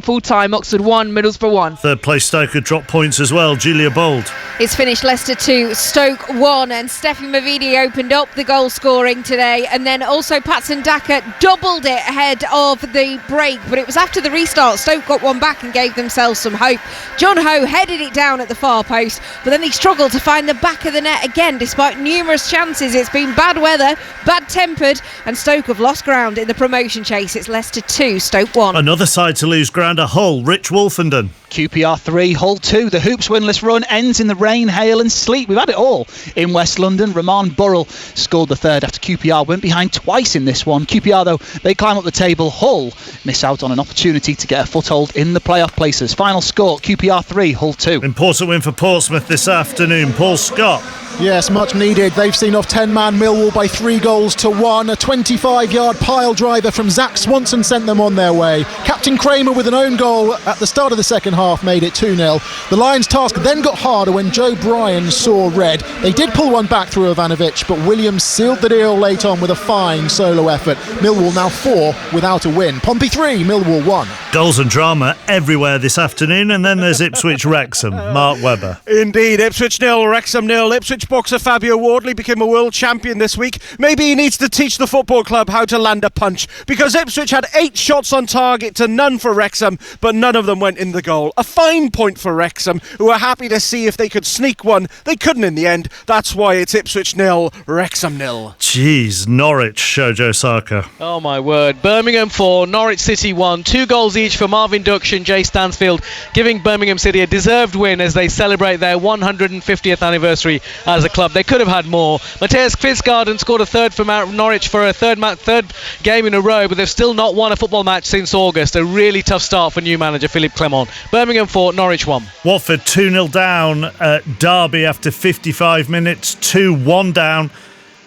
Full-time, Oxford 1, Middlesbrough 1. Third place Stoke had dropped points as well. Julia Bold. It's finished Leicester 2, Stoke 1, and Steffi Mavidi opened up the goal scoring today, and then also Patson Daka doubled it ahead of the break, but it was after the restart. Stoke got one back and gave themselves some hope. John Ho headed it down at the far post, but then they struggled to find the back of the net again despite numerous chances. It's been bad weather, bad-tempered, and Stoke have lost ground in the promotion chase. It's Leicester 2, Stoke 1. Another side to lose ground at Hull, Rich Wolfenden. QPR 3, Hull 2. The Hoops winless run ends in the rain, hail and sleet. We've had it all in West London. Roman Burrell scored the third after QPR went behind twice in this one. QPR, though, they climb up the table. Hull miss out on an opportunity to get a foothold in the playoff places. Final score, QPR 3, Hull 2. Important win for Portsmouth this afternoon. Paul Scott. Yes, much needed. They've seen off 10-man Millwall by 3-1. A 25-yard pile driver from Zach Swanson sent them on their way. Captain Kramer with an own goal at the start of the second half made it 2-0. The Lions' task then got harder when Joe Bryan saw red. They did pull one back through Ivanovic, but Williams sealed the deal late on with a fine solo effort. Millwall now 4 without a win. Pompey 3, Millwall 1. Goals and drama everywhere this afternoon, and then there's Ipswich Wrexham. Mark Webber. Indeed, Ipswich 0, Wrexham 0. Ipswich boxer Fabio Wardley became a world champion this week. Maybe he needs to teach the football club how to land a punch, because Ipswich had 8 shots on target to none for Wrexham, but none of them went in the goal. A fine point for Wrexham, who are happy to see if they could sneak one. They couldn't in the end. That's why it's Ipswich 0, Wrexham 0. Jeez, Norwich, Shojo Saka. Oh my word. Birmingham 4, Norwich City 1. 2 goals each for Marvin Duksh and Jay Stansfield, giving Birmingham City a deserved win as they celebrate their 150th anniversary as a club. They could have had more. Matthias Kvistgaarden scored a third for Norwich for a third game in a row, but they've still not won a football match since August. A really tough start for new manager Philippe Clement. Birmingham 4, Norwich 1. Watford 2-0 down at Derby after 55 minutes, 2-1 down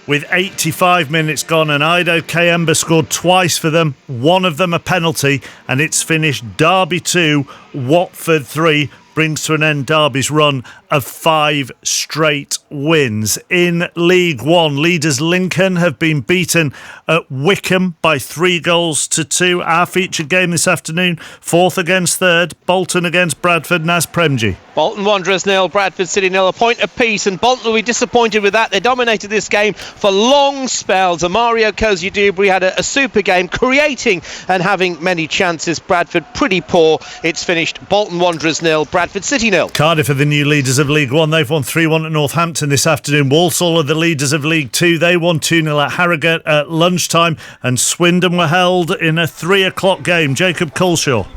with 85 minutes gone, and Ido Kayemba scored twice for them, one of them a penalty, and it's finished Derby 2, Watford 3. Brings to an end Derby's run of 5 straight wins. In League One, leaders Lincoln have been beaten at Wickham by 3-2. Our featured game this afternoon, 4th against 3rd, Bolton against Bradford. Naz Premji. Bolton Wanderers 0, Bradford City 0, a point apiece, and Bolton will be disappointed with that. They dominated this game for long spells, and Mario Cozy-Dubry had a super game, creating and having many chances. Bradford pretty poor. It's finished Bolton Wanderers 0, Bradford City 0. Cardiff are the new leaders of League One. They've won 3-1 at Northampton this afternoon. Walsall are the leaders of League Two. They won 2-0 at Harrogate at lunchtime, and Swindon were held in a 3:00 game. Jacob Coleshaw.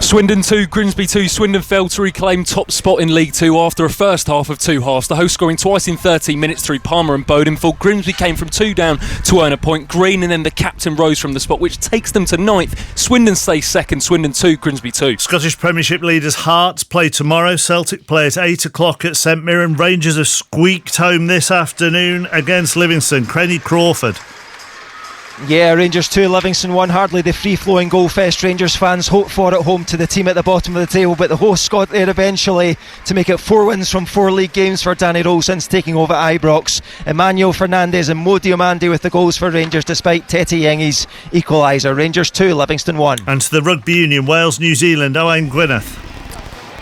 Swindon 2, Grimsby 2. Swindon failed to reclaim top spot in League 2 after a first half of 2 halves. The hosts scoring twice in 13 minutes through Palmer and Bodenful. Grimsby came from 2 down to earn a point. Green and then the captain rose from the spot, which takes them to 9th. Swindon stays 2nd. Swindon 2, Grimsby 2. Scottish Premiership leaders Hearts play tomorrow. Celtic play at 8:00 at St Mirren. Rangers have squeaked home this afternoon against Livingston. Crenny Crawford. Yeah, Rangers 2, Livingston 1. Hardly the free-flowing goal fest Rangers fans hoped for at home to the team at the bottom of the table, but the hosts got there eventually to make it 4 wins from 4 league games for Danny Rose since taking over Ibrox. Emmanuel Fernandez and Mo Diomande with the goals for Rangers despite Tete Yengi's equaliser. Rangers 2, Livingston 1. And to the Rugby Union, Wales, New Zealand, Owain Gwyneth.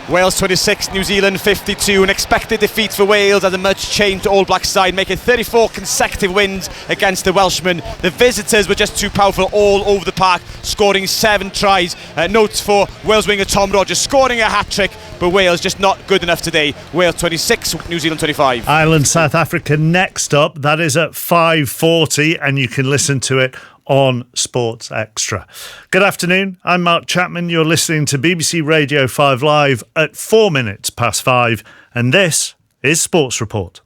Wales 26, New Zealand 52. An expected defeat for Wales as a much changed All Black side, making 34 consecutive wins against the Welshmen. The visitors were just too powerful all over the park, scoring 7 tries. Notes for Wales winger Tom Rogers scoring a hat-trick, but Wales just not good enough today. Wales 26, New Zealand 25. Ireland, South Africa next up. That is at 5:40, and you can listen to it on Sports Extra. Good afternoon, I'm Mark Chapman. You're listening to BBC Radio 5 Live at 4 minutes past 5, and this is Sports Report.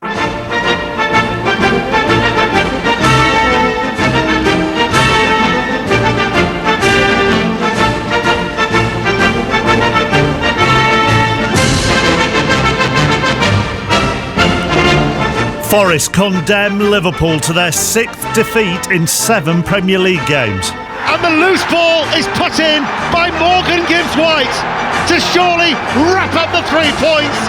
Forest condemn Liverpool to their 6th defeat in 7 Premier League games. And the loose ball is put in by Morgan Gibbs-White to surely wrap up the 3 points.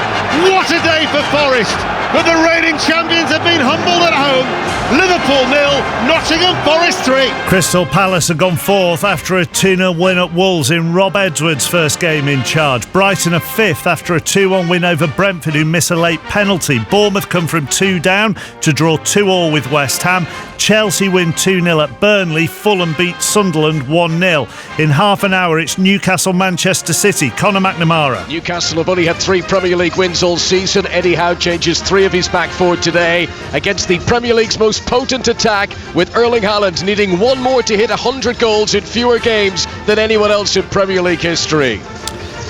What a day for Forest, but the reigning champions have been humbled at home Liverpool 0, Nottingham Forest 3. Crystal Palace have gone fourth after a 2-0 win at Wolves in Rob Edwards' first game in charge. Brighton are fifth after a 2-1 win over Brentford, who miss a late penalty. Bournemouth come from 2 down to draw 2-2 with West Ham. Chelsea win 2-0 at Burnley. Fulham beat Sunderland 1-0. In half an hour, it's Newcastle Manchester City. Conor McNamara. Newcastle have only had 3 Premier League wins all season. Eddie Howe changes 3 of his back 4 today against the Premier League's most potent attack, with Erling Haaland needing 1 more to hit 100 goals in fewer games than anyone else in Premier League history.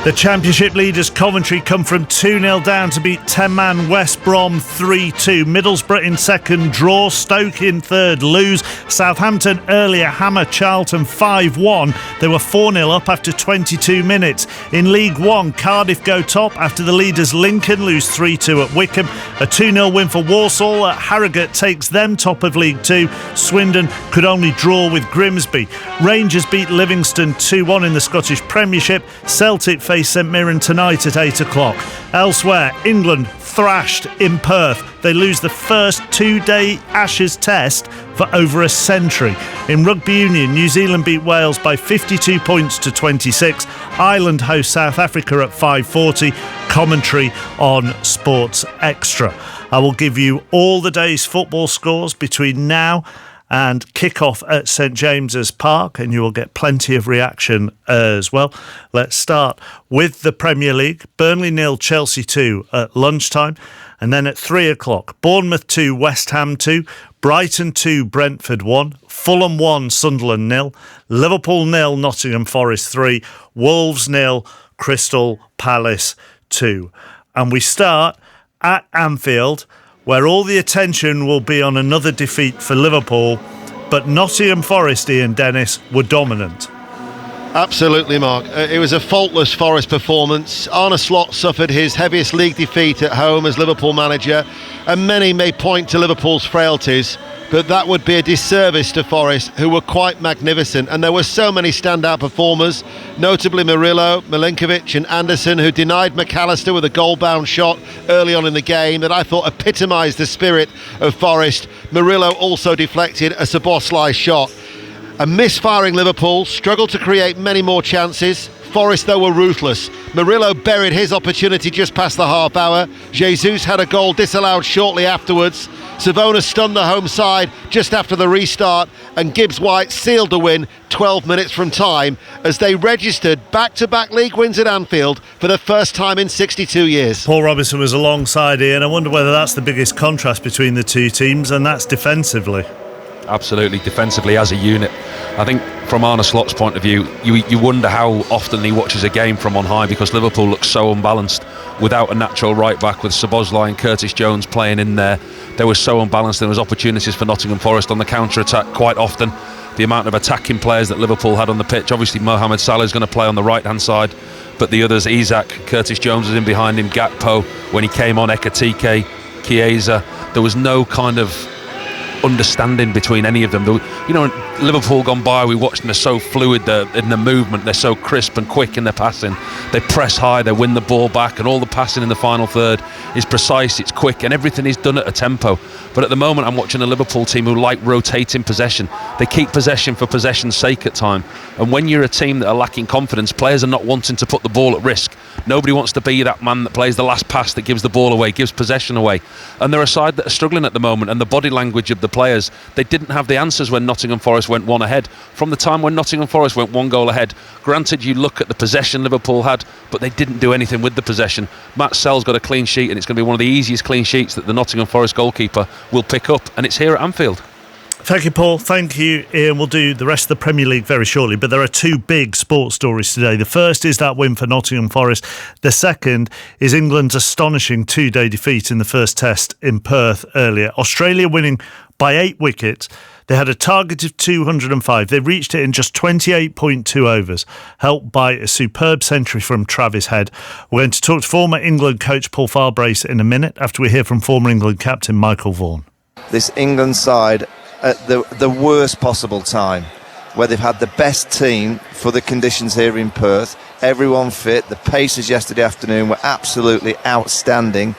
The Championship leaders Coventry come from 2-0 down to beat 10-man West Brom 3-2. Middlesbrough in second, draw. Stoke in third, lose. Southampton earlier hammer Charlton 5-1. They were 4-0 up after 22 minutes. In League One, Cardiff go top after the leaders Lincoln lose 3-2 at Wickham. A 2-0 win for Walsall at Harrogate takes them top of League Two. Swindon could only draw with Grimsby. Rangers beat Livingston 2-1 in the Scottish Premiership. Celtic face St Mirren tonight at 8 o'clock. Elsewhere, England thrashed in Perth. They lose the first 2-day Ashes test for over a century. In Rugby Union, New Zealand beat Wales by 52 points to 26. Ireland host South Africa at 5:40. Commentary on Sports Extra. I will give you all the day's football scores between now and kick-off at St James's Park, and you will get plenty of reaction as well. Let's start with the Premier League. Burnley 0, Chelsea 2 at lunchtime, and then at 3 o'clock, Bournemouth 2, West Ham 2, Brighton 2, Brentford 1, Fulham 1, Sunderland 0, Liverpool 0, Nottingham Forest 3, Wolves 0, Crystal Palace 2. And we start at Anfield, where all the attention will be on another defeat for Liverpool, but Nottingham Forest, Ian Dennis, were dominant. Absolutely, Mark. It was a faultless Forest performance. Arne Slot suffered his heaviest league defeat at home as Liverpool manager, and many may point to Liverpool's frailties, but that would be a disservice to Forest, who were quite magnificent. And there were so many standout performers, notably Murillo, Milinkovic and Anderson, who denied McAllister with a goal-bound shot early on in the game that I thought epitomised the spirit of Forest. Murillo also deflected a Szoboszlai shot. A misfiring Liverpool struggled to create many more chances. Forest, though, were ruthless. Murillo buried his opportunity just past the half hour. Jesus had a goal disallowed shortly afterwards. Savona stunned the home side just after the restart, and Gibbs-White sealed the win 12 minutes from time as they registered back-to-back league wins at Anfield for the first time in 62 years. Paul Robinson was alongside Ian. I wonder whether that's the biggest contrast between the two teams, and that's defensively. Absolutely, defensively as a unit. I think from Arne Slot's point of view, you wonder how often he watches a game from on high, because Liverpool looks so unbalanced without a natural right back, with Szoboszlai and Curtis Jones playing in there. They were so unbalanced. There was opportunities for Nottingham Forest on the counter-attack quite often. The amount of attacking players that Liverpool had on the pitch. Obviously Mohamed Salah is going to play on the right-hand side, but the others, Isak, Curtis Jones was in behind him, Gakpo, when he came on, Ekitike, Chiesa. There was no kind of understanding between any of them. You know, Liverpool gone by, we watched them, they're so fluid in the movement, they're so crisp and quick in their passing, they press high, they win the ball back, and all the passing in the final third is precise, it's quick, and everything is done at a tempo. But at the moment I'm watching a Liverpool team who like rotating possession. They keep possession for possession's sake at time, and when you're a team that are lacking confidence, players are not wanting to put the ball at risk. Nobody wants to be that man that plays the last pass, that gives the ball away, gives possession away. And they're a side that are struggling at the moment, and the body language of the players, they didn't have the answers when Nottingham Forest went 1 ahead. From the time when Nottingham Forest went 1 goal ahead, granted, you look at the possession Liverpool had, but they didn't do anything with the possession. Matt Sell's got a clean sheet, and it's going to be one of the easiest clean sheets that the Nottingham Forest goalkeeper will pick up, and it's here at Anfield. Thank you, Paul. Thank you, Ian. We'll do the rest of the Premier League very shortly, but there are 2 big sports stories today. The first is that win for Nottingham Forest. The second is England's astonishing 2-day defeat in the first test in Perth earlier. Australia winning by 8 wickets. They had a target of 205. They reached it in just 28.2 overs, helped by a superb century from Travis Head. We're going to talk to former England coach Paul Farbrace in a minute after we hear from former England captain Michael Vaughan. This England side at the worst possible time, where they've had the best team for the conditions here in Perth, everyone fit, the paces yesterday afternoon were absolutely outstanding,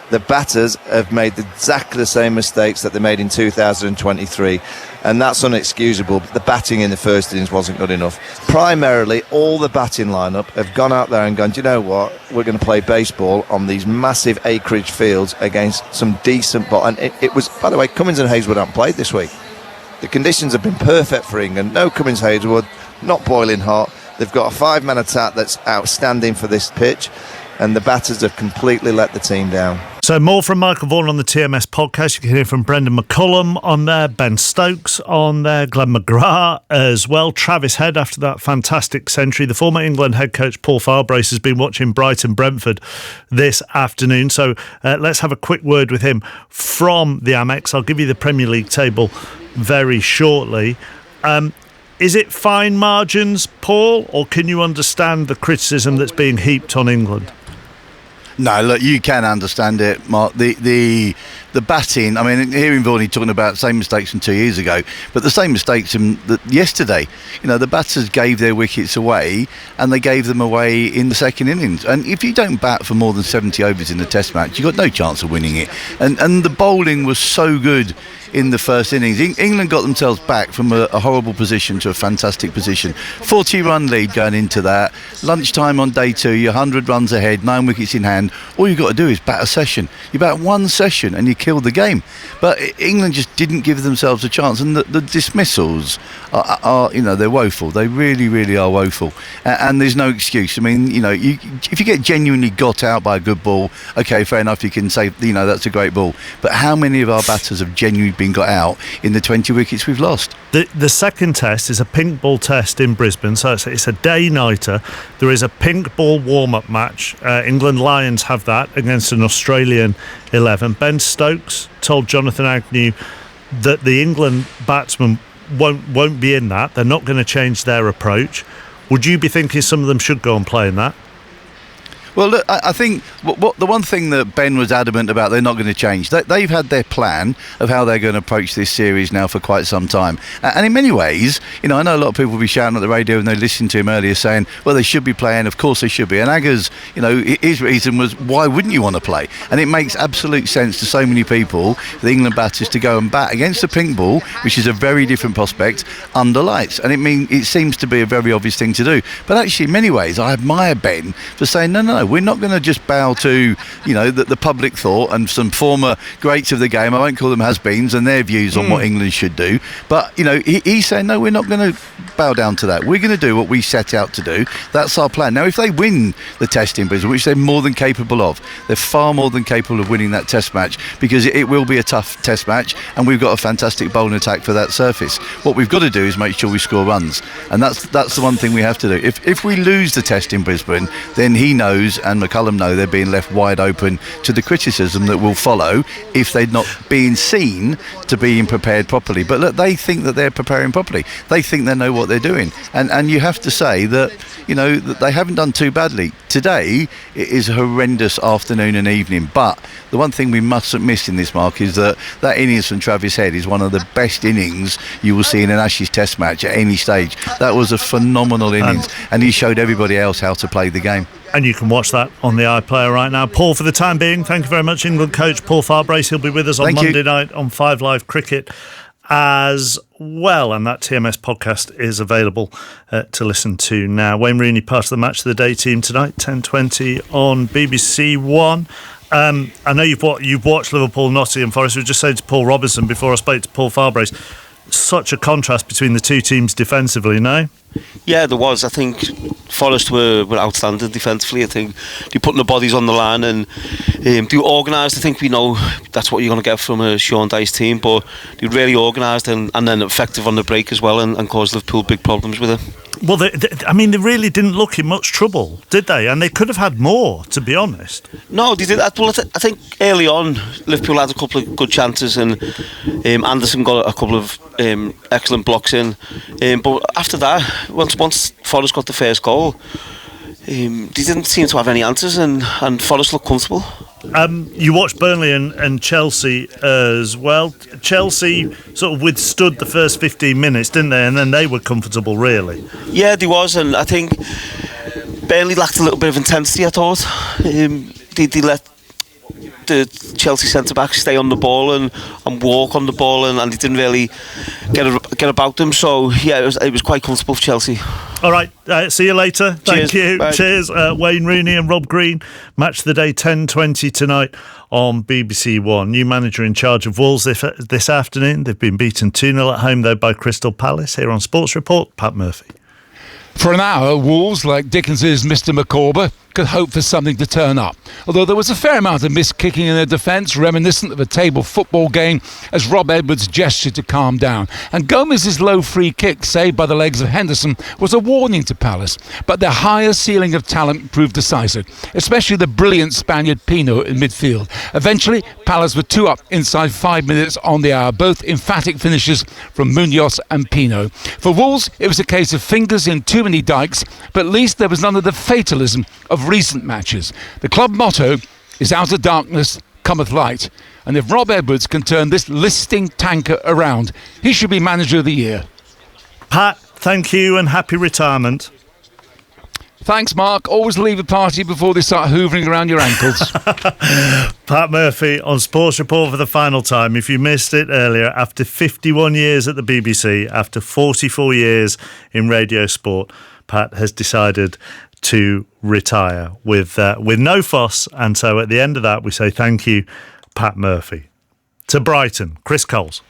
The batters have made exactly the same mistakes that they made in 2023, and that's unexcusable. The batting in the first innings wasn't good enough. Primarily, all the batting lineup have gone out there and gone, do you know what, we're going to play baseball on these massive acreage fields against some decent ball. And it was, by the way, Cummins and Hazelwood haven't played this week. The conditions have been perfect for England. No Cummins Hazelwood, not boiling hot. They've got a 5-man attack that's outstanding for this pitch, and the batters have completely let the team down. So more from Michael Vaughan on the TMS podcast. You can hear from Brendan McCullum on there, Ben Stokes on there, Glenn McGrath as well, Travis Head after that fantastic century. The former England head coach Paul Farbrace has been watching Brighton Brentford this afternoon. So let's have a quick word with him from the Amex. I'll give you the Premier League table very shortly. Is it fine margins, Paul, or can you understand the criticism that's being heaped on England? No, look, you can understand it, Mark. The batting, I mean, hearing Vaughan talking about the same mistakes from 2 years ago, but the same mistakes yesterday. You know, the batters gave their wickets away, and they gave them away in the second innings. And if you don't bat for more than 70 overs in a test match, you've got no chance of winning it. And the bowling was so good in the first innings. England got themselves back from a horrible position to a fantastic position. 40-run lead going into that. Lunchtime on day 2, you're 100 runs ahead, 9 wickets in hand. All you've got to do is bat a session. You bat one session and you kill the game. But England just didn't give themselves a chance. And the dismissals are, you know, they're woeful. They really, really are woeful. And there's no excuse. I mean, you know, if you get genuinely got out by a good ball, okay, fair enough, you can say, you know, that's a great ball. But how many of our batters have genuinely been got out in the 20 wickets we've lost? The second test is a pink ball test in Brisbane, so it's a day-nighter. There is a pink ball warm-up match. England Lions have that against an Australian 11. Ben Stokes told Jonathan Agnew that the England batsmen won't be in that. They're not going to change their approach. Would you be thinking some of them should go and play in that? Well, look, I think the one thing that Ben was adamant about, they're not going to change. They've had their plan of how they're going to approach this series now for quite some time. And in many ways, you know, I know a lot of people will be shouting at the radio and they listened to him earlier saying, well, they should be playing. Of course they should be. And Agger's, you know, his reason was, why wouldn't you want to play? And it makes absolute sense to so many people, the England batters, to go and bat against the pink ball, which is a very different prospect, under lights. And it seems to be a very obvious thing to do. But actually, in many ways, I admire Ben for saying, no, we're not going to just bow to, you know, the public thought and some former greats of the game. I won't call them has-beens, and their views on what England should do. But, you know, he's saying, no, we're not going to bow down to that. We're going to do what we set out to do. That's our plan. Now, if they win the test in Brisbane, which they're more than capable of, they're far more than capable of winning that test match, because it will be a tough test match, and we've got a fantastic bowling attack for that surface. What we've got to do is make sure we score runs, and that's the one thing we have to do. If we lose the test in Brisbane, then he knows, and McCullum know, they're being left wide open to the criticism that will follow if they're not being seen to being prepared properly. But look, they think that they're preparing properly. They think they know what they're doing, and you have to say that, you know, that they haven't done too badly. Today it is a horrendous afternoon and evening, but the one thing we mustn't miss in this, Mark, is that innings from Travis Head is one of the best innings you will see in an Ashes test match at any stage. That was a phenomenal innings, and he showed everybody else how to play the game. And you can watch that on the iPlayer right now. Paul, for the time being, thank you very much. England coach Paul Farbrace, he'll be with us on Monday night on 5 Live Cricket as well. And that TMS podcast is available to listen to now. Wayne Rooney, part of the Match of the Day team tonight, 10:20 on BBC One. I know you've watched Liverpool Nottingham Forest. We were just saying to Paul Robinson before I spoke to Paul Farbrace, such a contrast between the two teams defensively, no? Yeah, there was. I think Forest were outstanding defensively. I think they're putting the bodies on the line and they're organised. I think we know that's what you're going to get from a Sean Dyche team, but they're really organised and then effective on the break as well, and caused Liverpool big problems with it. Well, they really didn't look in much trouble, did they? And they could have had more, to be honest. No, they did. Well, I think early on, Liverpool had a couple of good chances, and Anderson got a couple of excellent blocks in. But after that, once Forest got the first goal, they didn't seem to have any answers, and Forest looked comfortable. You watched Burnley and Chelsea as well. Chelsea sort of withstood the first 15 minutes, didn't they? And then they were comfortable, really. Yeah, they was, and I think Burnley lacked a little bit of intensity, I thought. They let the Chelsea centre-backs stay on the ball and walk on the ball, and he didn't really get about them. So, yeah, it was quite comfortable for Chelsea. All right, see you later. Thank Cheers. you. Bye. Cheers. Wayne Rooney and Rob Green. Match of the day, 10:20 tonight on BBC One. New manager in charge of Wolves this afternoon. They've been beaten 2-0 at home, though, by Crystal Palace. Here on Sports Report, Pat Murphy. For an hour, Wolves, like Dickens's Mr. Micawber, could hope for something to turn up. Although there was a fair amount of miskicking in their defence, reminiscent of a table football game, as Rob Edwards gestured to calm down. And Gomez's low free kick, saved by the legs of Henderson, was a warning to Palace. But their higher ceiling of talent proved decisive, especially the brilliant Spaniard Pino in midfield. Eventually, Palace were 2 up inside 5 minutes on the hour, both emphatic finishes from Munoz and Pino. For Wolves, it was a case of fingers in too many dikes, but at least there was none of the fatalism of recent matches. The club motto is out of darkness cometh light, and if Rob Edwards can turn this listing tanker around, he should be manager of the year. Pat, thank you and happy retirement. Thanks, Mark. Always leave a party before they start hoovering around your ankles. Pat Murphy on Sports Report for the final time. If you missed it earlier, after 51 years at the BBC, after 44 years in radio sport, Pat has decided to retire with no fuss. And so at the end of that, we say thank you, Pat Murphy. To Brighton, Chris Coles.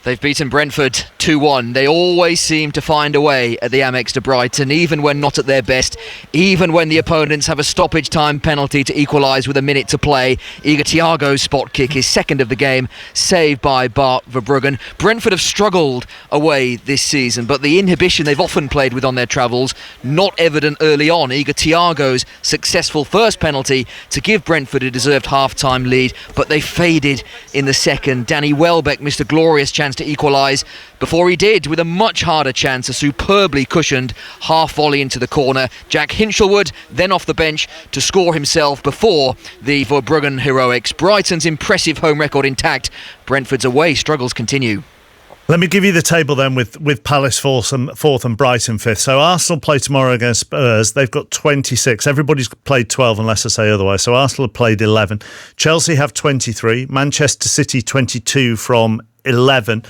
They've beaten Brentford 2-1. They always seem to find a way at the Amex to Brighton, even when not at their best, even when the opponents have a stoppage time penalty to equalise with a minute to play. Igor Thiago's spot kick is second of the game, saved by Bart Verbruggen. Brentford have struggled away this season, but the inhibition they've often played with on their travels, not evident early on. Igor Thiago's successful first penalty to give Brentford a deserved half-time lead, but they faded in the second. Danny Welbeck missed a glorious chance to equalise before he did, with a much harder chance, a superbly cushioned half volley into the corner. Jack Hinchelwood then off the bench to score himself before the Verbruggen heroics. Brighton's impressive home record intact. Brentford's away struggles continue. Let me give you the table then with Palace fourth and Brighton fifth. So Arsenal play tomorrow against Spurs. They've got 26. Everybody's played 12 unless I say otherwise. So Arsenal have played 11. Chelsea have 23. Manchester City 22 from 11.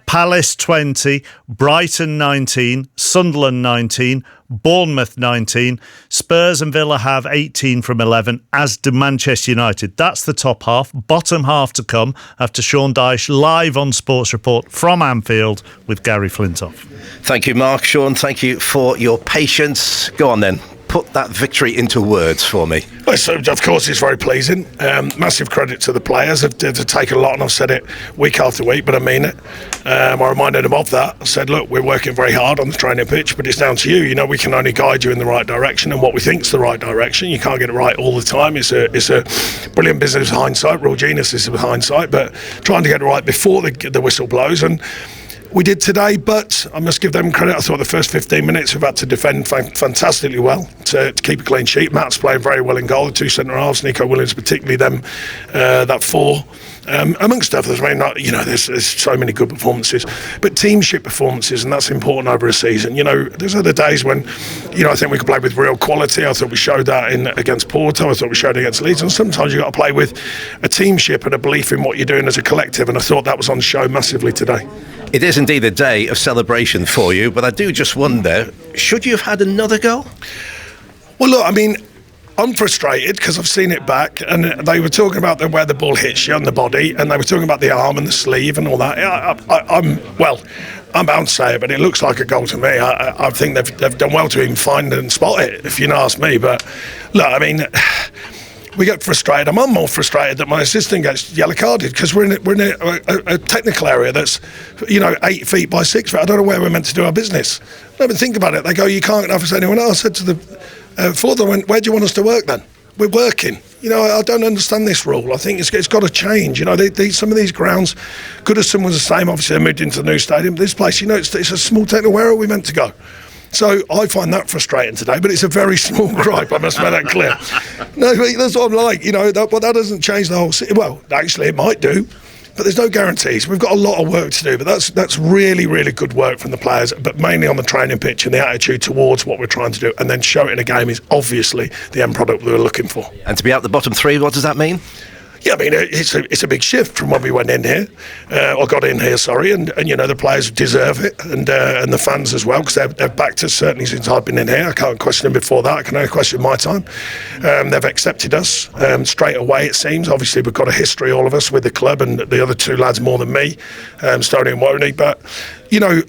Palace 20. Brighton 19. Sunderland 19. Bournemouth 19. Spurs and Villa have 18 from 11, as do Manchester United. That's the top half. Bottom half to come after Sean Dyche live on Sports Report from Anfield with Gary Flintoff. Thank you, Mark. Sean, thank you for your patience. Go on then. Put that victory into words for me. Well, so of course it's very pleasing. Massive credit to the players. They've taken a lot, and I've said it week after week, but I mean it. I reminded them of that. I said, look, we're working very hard on the training pitch, but it's down to you. You know, we can only guide you in the right direction and what we think is the right direction. You can't get it right all the time. It's a brilliant business of hindsight, real geniuses of hindsight, but trying to get it right before the whistle blows. And we did today, but I must give them credit. I thought the first 15 minutes we've had to defend fantastically well to keep a clean sheet. Matt's playing very well in goal. The two centre-halves, Nico Williams particularly, that four. Amongst others, I mean, there's so many good performances, but teamship performances, and that's important over a season. You know, there's other days when, I think we could play with real quality. I thought we showed that against Porto. I thought we showed it against Leeds. And sometimes you've got to play with a teamship and a belief in what you're doing as a collective, and I thought that was on show massively today. It is indeed a day of celebration for you, but I do just wonder, should you have had another goal? Well, look, I mean, I'm frustrated because I've seen it back, and they were talking about where the ball hits you on the body, and they were talking about the arm and the sleeve and all that. I'm bound to say it, but it looks like a goal to me. I think they've done well to even find and spot it, if you ask me. But look, I mean, we get frustrated. I'm more frustrated that my assistant gets yellow carded because we're in a technical area that's 8 feet by 6 feet. I don't know where we're meant to do our business. No, but think about it. They go, you can't have us anyone else. I said to the father, where do you want us to work then? We're working. I don't understand this rule. I think it's got to change. Some of these grounds, Goodison was the same. Obviously, they moved into the new stadium. This place, it's a small technical. Where are we meant to go? So I find that frustrating today, but it's a very small gripe, I must make that clear. No, but that's what I'm like, but that doesn't change the whole city. Well, actually, it might do. but there's no guarantees. We've got a lot of work to do, but that's really, really good work from the players, but mainly on the training pitch and the attitude towards what we're trying to do, and then show it in a game is obviously the end product we were looking for. And to be out the bottom three, what does that mean? Yeah, I mean, it's a big shift from when we went in here, or got in here, sorry, and you know, the players deserve it, and the fans as well, because they've backed us certainly since I've been in here. I can't question them before that. I can only question my time. They've accepted us straight away, it seems. Obviously, we've got a history, all of us, with the club, and the other two lads more than me, Stoney and Woney, but, you know,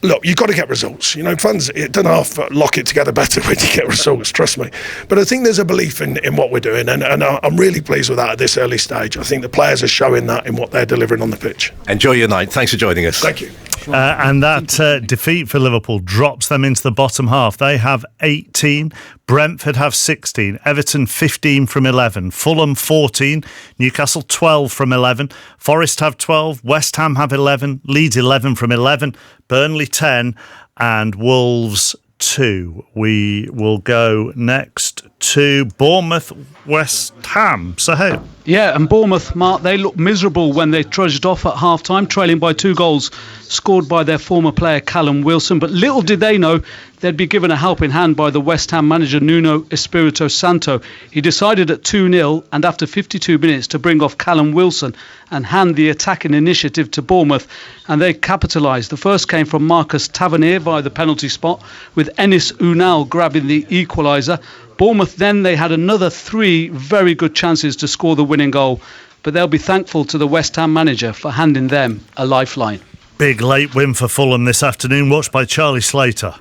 look, you've got to get results. You know, fans, it doesn't half lock it together better when you get results, trust me. But I think there's a belief in what we're doing, and I'm really pleased with that at this early stage. I think the players are showing that in what they're delivering on the pitch. Enjoy your night. Thanks for joining us. Thank you. And that defeat for Liverpool drops them into the bottom half. They have 18, Brentford have 16, Everton 15 from 11, Fulham 14, Newcastle 12 from 11, Forest have 12, West Ham have 11, Leeds 11 from 11, Burnley 10 and Wolves 2. We will go next to Bournemouth, West Ham. So hey. Yeah, and Bournemouth, Mark, they looked miserable when they trudged off at half-time, trailing by 2 goals scored by their former player Callum Wilson. But little did they know they'd be given a helping hand by the West Ham manager Nuno Espirito Santo. He decided at 2-0 and after 52 minutes to bring off Callum Wilson and hand the attacking initiative to Bournemouth, and they capitalised. The first came from Marcus Tavernier via the penalty spot, with Enis Unal grabbing the equaliser. Bournemouth then, they had another 3 very good chances to score the winning goal, but they'll be thankful to the West Ham manager for handing them a lifeline. Big late win for Fulham this afternoon, watched by Charlie Slater.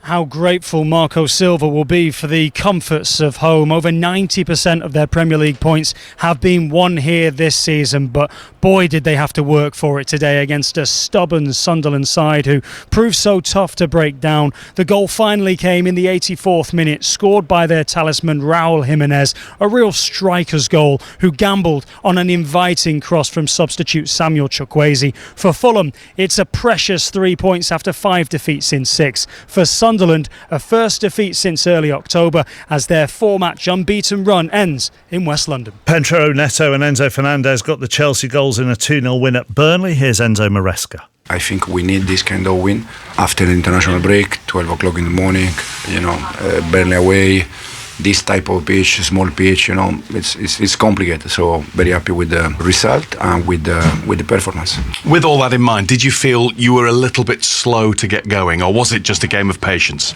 How grateful Marco Silva will be for the comforts of home. Over 90% of their Premier League points have been won here this season, but boy did they have to work for it today against a stubborn Sunderland side who proved so tough to break down. The goal finally came in the 84th minute, scored by their talisman Raul Jimenez, a real striker's goal, who gambled on an inviting cross from substitute Samuel Chukwueze. For Fulham, it's a precious 3 points after 5 defeats in 6. For Sunderland, a first defeat since early October as their 4-match unbeaten run ends in West London. Pedro Neto and Enzo Fernandez got the Chelsea goals in a 2-0 win at Burnley. Here's Enzo Maresca. I think we need this kind of win after the international break, 12 o'clock in the morning, Burnley away, this type of pitch, small pitch, it's complicated. So very happy with the result and with the performance. With all that in mind, did you feel you were a little bit slow to get going, or was it just a game of patience?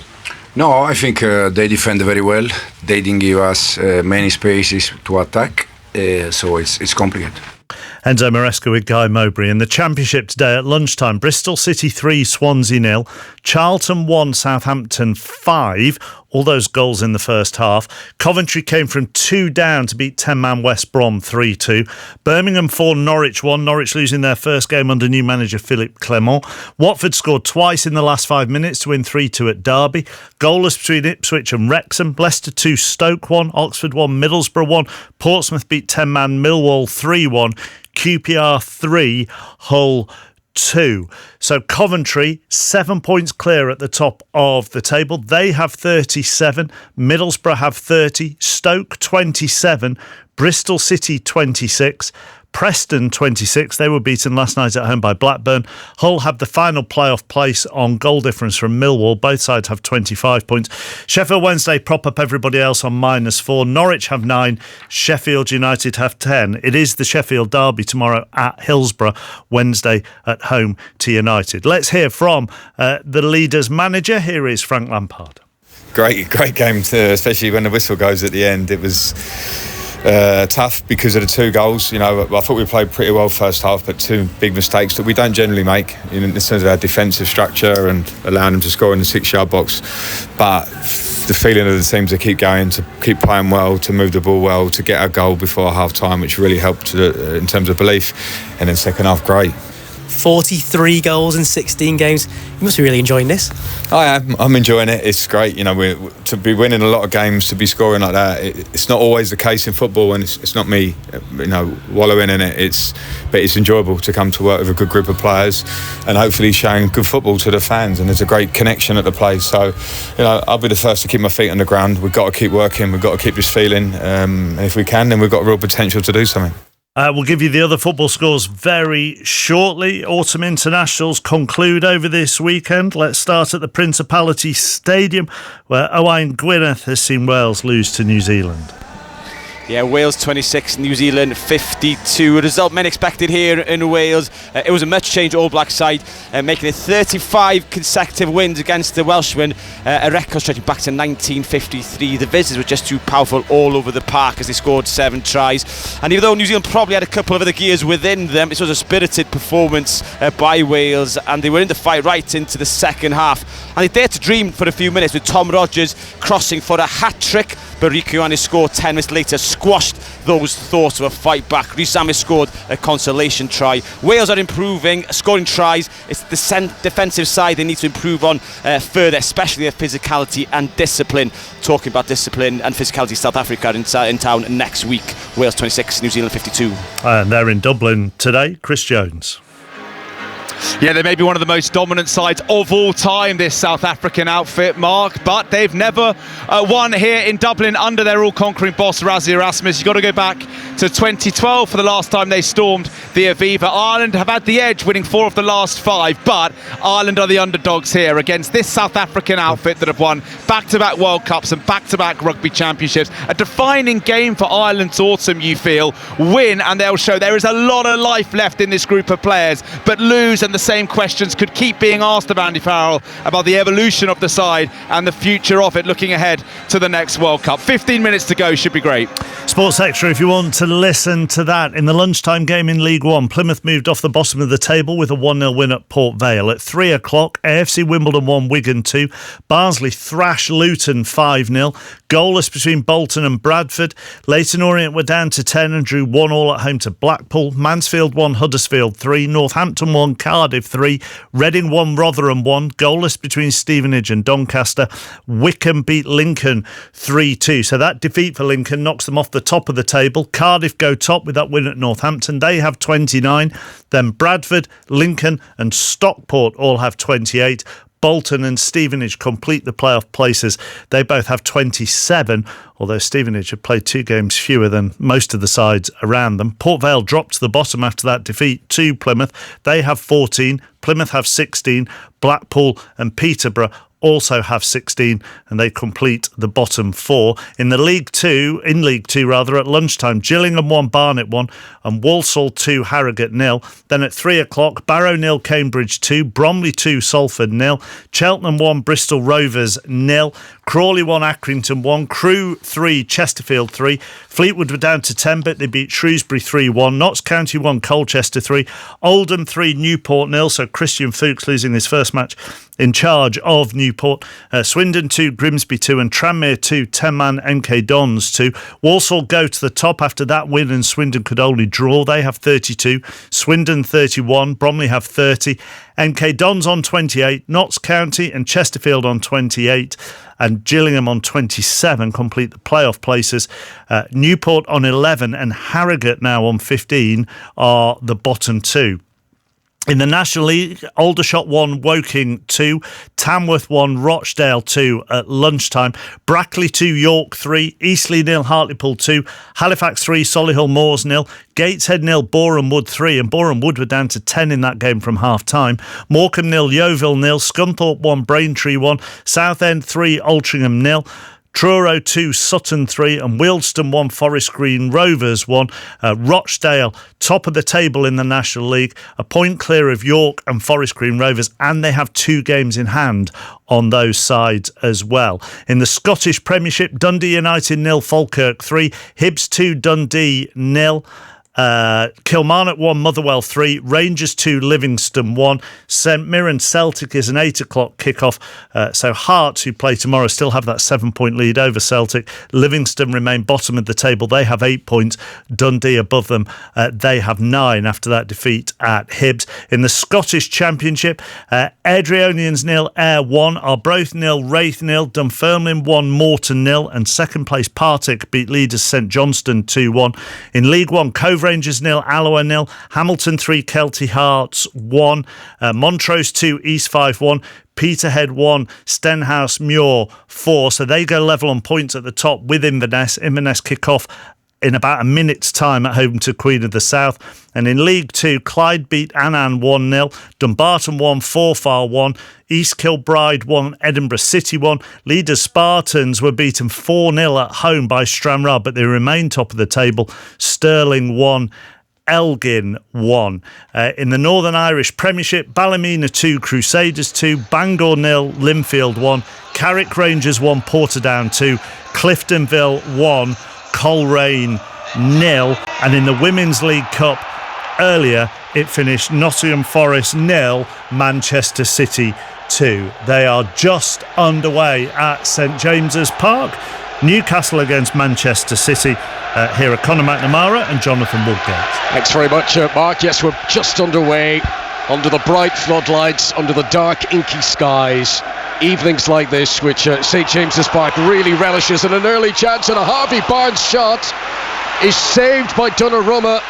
No, I think they defended very well. They didn't give us many spaces to attack, so it's complicated. Enzo Maresca with Guy Mowbray. In the Championship today at lunchtime, Bristol City 3, Swansea 0, Charlton 1, Southampton 5. All those goals in the first half. Coventry came from 2 down to beat 10-man West Brom 3-2. Birmingham 4, Norwich 1. Norwich losing their first game under new manager Philippe Clement. Watford scored twice in the last 5 minutes to win 3-2 at Derby. Goalless between Ipswich and Wrexham. Leicester 2, Stoke 1. Oxford 1, Middlesbrough 1. Portsmouth beat 10-man Millwall 3-1. QPR 3, Hull 2. So Coventry 7 points clear at the top of the table. They have 37, Middlesbrough have 30, Stoke 27, Bristol City 26, Preston 26. They were beaten last night at home by Blackburn. Hull have the final playoff place on goal difference from Millwall. Both sides have 25 points. Sheffield Wednesday prop up everybody else on -4. Norwich have 9. Sheffield United have 10. It is the Sheffield derby tomorrow at Hillsborough. Wednesday at home to United. Let's hear from the Leaders manager. Here is Frank Lampard. Great game, especially when the whistle goes at the end. It was tough because of the 2 goals. I thought we played pretty well first half, but 2 big mistakes that we don't generally make in terms of our defensive structure and allowing them to score in the 6-yard box. But the feeling of the team to keep going, to keep playing well, to move the ball well, to get our goal before half time, which really helped in terms of belief. And then second half, great. 43 goals in 16 games. You must be really enjoying this. I am. I'm enjoying it. It's great. To be winning a lot of games, to be scoring like that. It's not always the case in football, and it's not me, wallowing in it. But it's enjoyable to come to work with a good group of players, and hopefully showing good football to the fans. And there's a great connection at the place. So, I'll be the first to keep my feet on the ground. We've got to keep working. We've got to keep this feeling, and if we can, then we've got real potential to do something. We'll give you the other football scores very shortly. Autumn internationals conclude over this weekend. Let's start at the Principality Stadium, where Owain Gwynedd has seen Wales lose to New Zealand. Yeah, Wales 26, New Zealand 52. A result men expected here in Wales. It was a much changed All Black side, making it 35 consecutive wins against the Welshmen, a record stretching back to 1953. The visitors were just too powerful all over the park as they scored 7 tries. And even though New Zealand probably had a couple of other gears within them, this was a spirited performance by Wales, and they were in the fight right into the second half. And they dared to dream for a few minutes with Tom Rogers crossing for a hat-trick, but Rico Ioannis scored 10 minutes later, squashed those thoughts of a fight back. Rhys Amis scored a consolation try. Wales are improving, scoring tries. It's the defensive side they need to improve on further, especially their physicality and discipline. Talking about discipline and physicality, South Africa in town next week. Wales 26, New Zealand 52. And they're in Dublin today. Chris Jones. Yeah, they may be one of the most dominant sides of all time, this South African outfit, Mark, but they've never won here in Dublin under their all-conquering boss, Rassie Erasmus. You've got to go back to 2012 for the last time they stormed the Aviva. Ireland have had the edge, winning 4 of the last 5, but Ireland are the underdogs here against this South African outfit that have won back-to-back World Cups and back-to-back rugby championships. A defining game for Ireland's autumn, you feel. Win, and they'll show there is a lot of life left in this group of players, but lose, and the same questions could keep being asked of Andy Farrell about the evolution of the side and the future of it, looking ahead to the next World Cup. 15 minutes to go, should be great. Sports Extra, if you want to listen to that. In the lunchtime game in League One, Plymouth moved off the bottom of the table with a 1-0 win at Port Vale. At 3 o'clock, AFC Wimbledon 1, Wigan 2. Barnsley thrashed Luton 5-0. Goalless between Bolton and Bradford. Leyton Orient were down to 10 and drew 1-1 at home to Blackpool. Mansfield 1, Huddersfield 3. Northampton 1, Cardiff 3. Reading 1, Rotherham 1. Goalless between Stevenage and Doncaster. Wycombe beat Lincoln 3-2. So that defeat for Lincoln knocks them off the top of the table. Cardiff go top with that win at Northampton. They have 29. Then Bradford, Lincoln and Stockport all have 28. Bolton and Stevenage complete the playoff places. They both have 27, although Stevenage have played 2 games fewer than most of the sides around them. Port Vale dropped to the bottom after that defeat to Plymouth. They have 14. Plymouth have 16. Blackpool and Peterborough also have 16, and they complete the bottom 4. In League Two, at lunchtime, Gillingham 1, Barnet 1, and Walsall 2, Harrogate 0. Then at 3 o'clock, Barrow 0, Cambridge 2, Bromley 2, Salford 0, Cheltenham 1, Bristol Rovers 0, Crawley 1, Accrington 1, Crewe 3, Chesterfield 3, Fleetwood were down to 10, but they beat Shrewsbury 3-1, Notts County 1, Colchester 3, Oldham 3, Newport 0, so Christian Fuchs losing his first match in charge of Newport. Swindon 2, Grimsby 2, and Tranmere 2, 10-man MK Dons 2. Walsall go to the top after that win, and Swindon could only draw. They have 32. Swindon 31. Bromley have 30. MK Dons on 28. Notts County and Chesterfield on 28. And Gillingham on 27 complete the playoff places. Newport on 11 and Harrogate now on 15 are the bottom 2. In the National League, Aldershot 1, Woking 2, Tamworth 1, Rochdale 2 at lunchtime, Brackley 2, York 3, Eastleigh 0, Hartlepool 2, Halifax 3, Solihull Moors 0, Gateshead 0, Boreham Wood 3, and Boreham Wood were down to 10 in that game from half-time, Morecambe 0, Yeovil 0, Scunthorpe 1, Braintree 1, Southend 3, Altrincham 0, Truro 2, Sutton 3 and Wealdstone 1, Forest Green Rovers 1. Rochdale, top of the table in the National League, a point clear of York and Forest Green Rovers, and they have 2 games in hand on those sides as well. In the Scottish Premiership, Dundee United 0, Falkirk 3, Hibs 2, Dundee 0. Kilmarnock 1, Motherwell 3, Rangers 2, Livingston 1. St Mirren Celtic is an 8 o'clock kickoff. So Hearts, who play tomorrow, still have that 7-point lead over Celtic. Livingston remain bottom of the table. They have 8 points. Dundee above them. They have 9 after that defeat at Hibs. In the Scottish Championship, Airdrieonians 0, Ayr 1, Arbroath 0, Wraith 0, Dunfermline 1, Morton 0, and second place Partick beat leaders St Johnstone 2-1. In League One, Cove Rangers 0, Alloa 0, Hamilton 3, Kelty Hearts 1, Montrose 2, East 5 1, Peterhead 1, Stenhouse Muir 4. So they go level on points at the top with Inverness. Inverness kick off in about a minute's time at home to Queen of the South. And in League 2, Clyde beat Annan 1-0, Dumbarton won, Forfar 1, East Kilbride 1, Edinburgh City 1. Leaders Spartans were beaten 4-0 at home by Stranraer, but they remain top of the table. Stirling 1, Elgin 1. In the Northern Irish Premiership, Ballymena 2, Crusaders 2, Bangor 0, Linfield 1, Carrick Rangers 1, Portadown 2, Cliftonville 1, Coleraine 0. And in the Women's League Cup, earlier it finished Nottingham Forest 0, Manchester City 2. They are just underway at St James's Park. Newcastle against Manchester City. Here are Conor McNamara and Jonathan Woodgate. Thanks very much, Mark. Yes, we're just underway under the bright floodlights, under the dark, inky skies. Evenings like this, which St James's Park really relishes, and an early chance, and a Harvey Barnes shot is saved by Donnarumma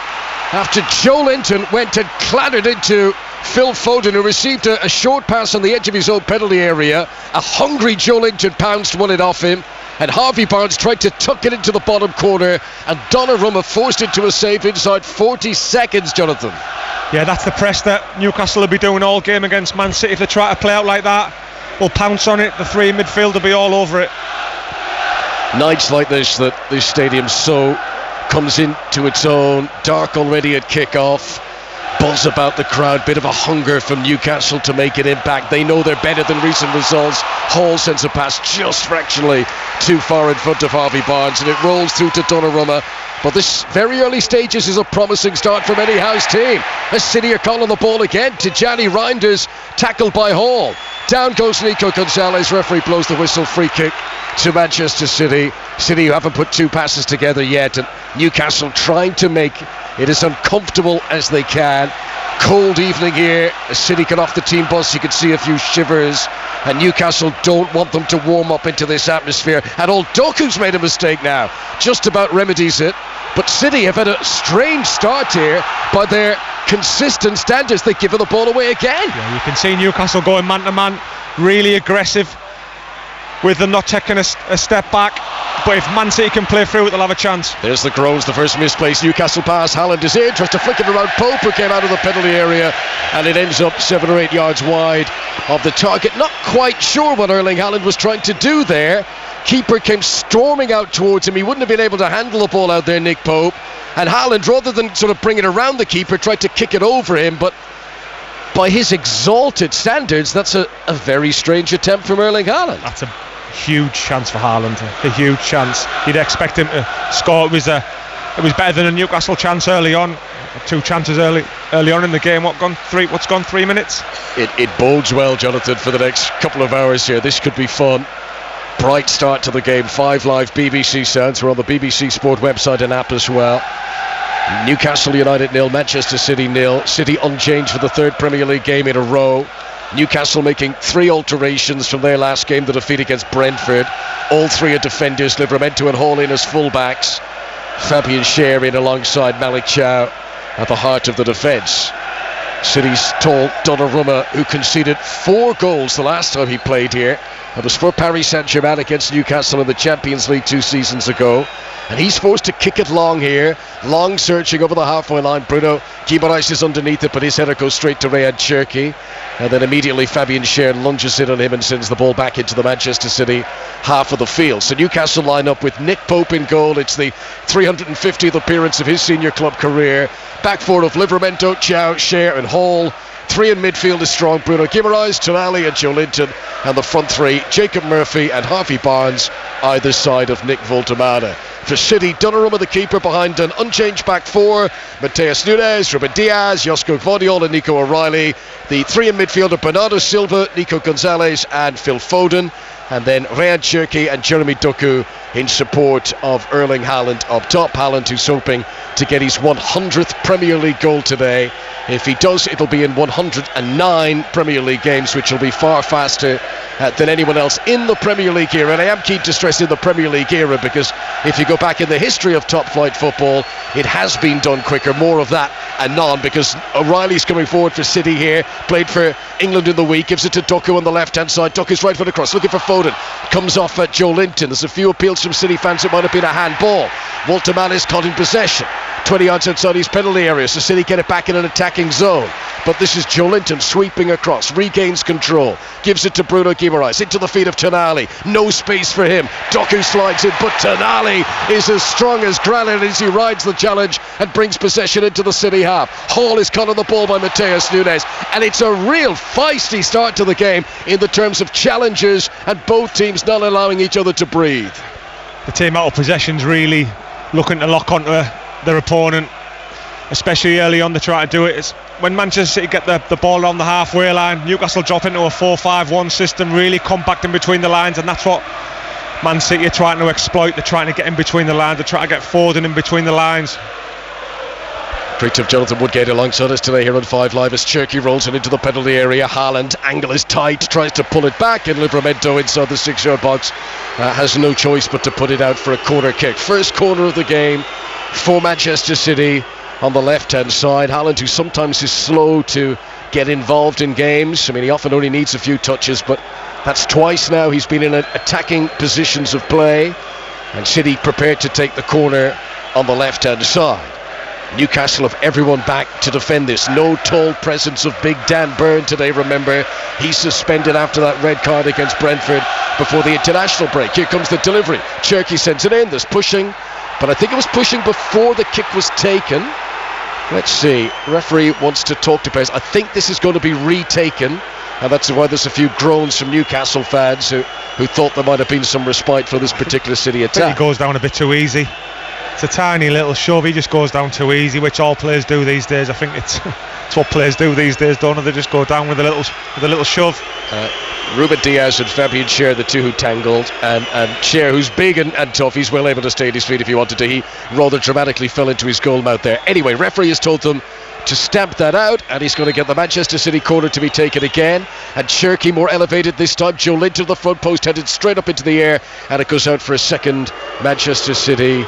after Joe Linton went and clattered into Phil Foden, who received a short pass on the edge of his own penalty area. A hungry Joe Linton pounced one it off him, and Harvey Barnes tried to tuck it into the bottom corner, and Donnarumma forced it to a save inside 40 seconds, Jonathan. Yeah, that's the press that Newcastle will be doing all game against Man City. If they try to play out like that, we'll pounce on it. The three in midfield will be all over it. Nights like this, that this stadium so comes into its own. Dark already at kick-off. Buzz about the crowd, bit of a hunger from Newcastle to make an impact. They know they're better than recent results. Hall sends a pass just fractionally too far in front of Harvey Barnes, and it rolls through to Donnarumma. But this very early stages is a promising start from any House team. As City are calling the ball again to Gianni Reinders, tackled by Hall. Down goes Nico Gonzalez. Referee blows the whistle. Free kick to Manchester City. City who haven't put two passes together yet, and Newcastle trying to make it as uncomfortable as they can. Cold evening here. As City get off the team bus, you can see a few shivers, and Newcastle don't want them to warm up into this atmosphere. And old Doku's made a mistake now, just about remedies it. But City have had a strange start here by their consistent standards. They've given the ball away again. Yeah, you can see Newcastle going man to man, really aggressive, with them not taking a step back. But if Man City can play through it, they'll have a chance. There's the Groans, the first misplaced Newcastle pass. Haaland is in, tries to flick it around Pope, who came out of the penalty area, and it ends up 7 or 8 yards wide of the target. Not quite sure what Erling Haaland was trying to do there. Keeper came storming out towards him. He wouldn't have been able to handle the ball out there, Nick Pope. And Haaland, rather than sort of bring it around the keeper, tried to kick it over him. But by his exalted standards, that's a very strange attempt from Erling Haaland. That's a huge chance for Haaland, a huge chance. You'd expect him to score. It was better than a Newcastle chance early on. 2 chances early on in the game. What's gone 3 minutes? It bodes well, Jonathan, for the next couple of hours here. This could be fun. Bright start to the game. 5 live BBC sounds. We're on the BBC Sport website and app as well. Newcastle United 0, Manchester City 0. City unchanged for the 3rd Premier League game in a row. Newcastle making 3 alterations from their last game, the defeat against Brentford. All 3 are defenders. Livramento and Hall in as fullbacks. Fabian Schär in alongside Malik Chow at the heart of the defence. City's tall Donnarumma, who conceded 4 goals the last time he played here. It was for Paris Saint-Germain against Newcastle in the Champions League 2 seasons ago. And he's forced to kick it long here. Long searching over the halfway line. Bruno Guimaraes is underneath it, but his header goes straight to Riyad Cherki. And then immediately Fabian Schär lunges in on him and sends the ball back into the Manchester City half of the field. So Newcastle line up with Nick Pope in goal. It's the 350th appearance of his senior club career. Back 4 of Livramento, Chow, Schär and Hall. 3 in midfield is strong. Bruno Guimaraes, Tonali and Joe Linton. And the front 3, Jacob Murphy and Harvey Barnes, either side of Nick Voltemade. For City, Donnarumma the keeper behind an unchanged back 4. Mateus Nunes, Ruben Diaz, Josko Gvardiol and Nico O'Reilly. The 3 in midfield are Bernardo Silva, Nico Gonzalez and Phil Foden. And then Riyad Cherki and Jeremy Doku in support of Erling Haaland up top. Haaland, who's hoping to get his 100th Premier League goal today. If he does, it'll be in 109 Premier League games, which will be far faster than anyone else in the Premier League era. And I am keen to stress in the Premier League era, because if you go back in the history of top flight football, it has been done quicker. More of that anon, because O'Reilly's coming forward for City here, played for England in the week, gives it to Doku on the left hand side. Doku's right foot across, looking for Foden. Foden. Comes off at Joe Linton. There's a few appeals from City fans. It might have been a handball. Walter Mann is caught in possession. 20 yards outside his penalty area, so City get it back in an attacking zone. But this is Joe Linton sweeping across, regains control, gives it to Bruno Guimaraes, into the feet of Tonali. No space for him. Doku slides in, but Tonali is as strong as granite as he rides the challenge and brings possession into the City half. Hall is caught on the ball by Mateus Nunes, and it's a real feisty start to the game in the terms of challenges and both teams not allowing each other to breathe. The team out of possession's really looking to lock onto their opponent, especially early on. They try to do it. It's when Manchester City get the ball on the halfway line, Newcastle drop into a 4-5-1 system, really compact in between the lines, and that's what Man City are trying to exploit. They're trying to get in between the lines, they're trying to get Foden in between the lines. Great of Jonathan Woodgate alongside us today here on 5 Live as Cherky rolls it into the penalty area. Haaland, angle is tight, tries to pull it back, and Livramento inside the 6-yard box has no choice but to put it out for a corner kick. First corner of the game for Manchester City on the left-hand side. Haaland, who sometimes is slow to get involved in games. I mean, he often only needs a few touches, but that's twice now he's been in attacking positions of play, and City prepared to take the corner on the left-hand side. Newcastle have everyone back to defend this. No tall presence of big Dan Burn today, remember. He's suspended after that red card against Brentford before the international break. Here comes the delivery. Cherky sends it in. There's pushing, but I think it was pushing before the kick was taken. Let's see. Referee wants to talk to players. I think this is going to be retaken, and that's why there's a few groans from Newcastle fans who thought there might have been some respite for this particular City attack. I think he goes down a bit too easy. It's a tiny little shove, he just goes down too easy, which all players do these days. I think it's what players do these days, don't they? They just go down with a little shove. Ruben Diaz and Fabian Schär, the two who tangled, and Schär, who's big and tough, he's well able to stay at his feet if he wanted to. He rather dramatically fell into his goal mouth there. Anyway, referee has told them to stamp that out, and he's going to get the Manchester City corner to be taken again. And Cherky more elevated this time. Joe Linton to the front post, headed straight up into the air, and it goes out for a second Manchester City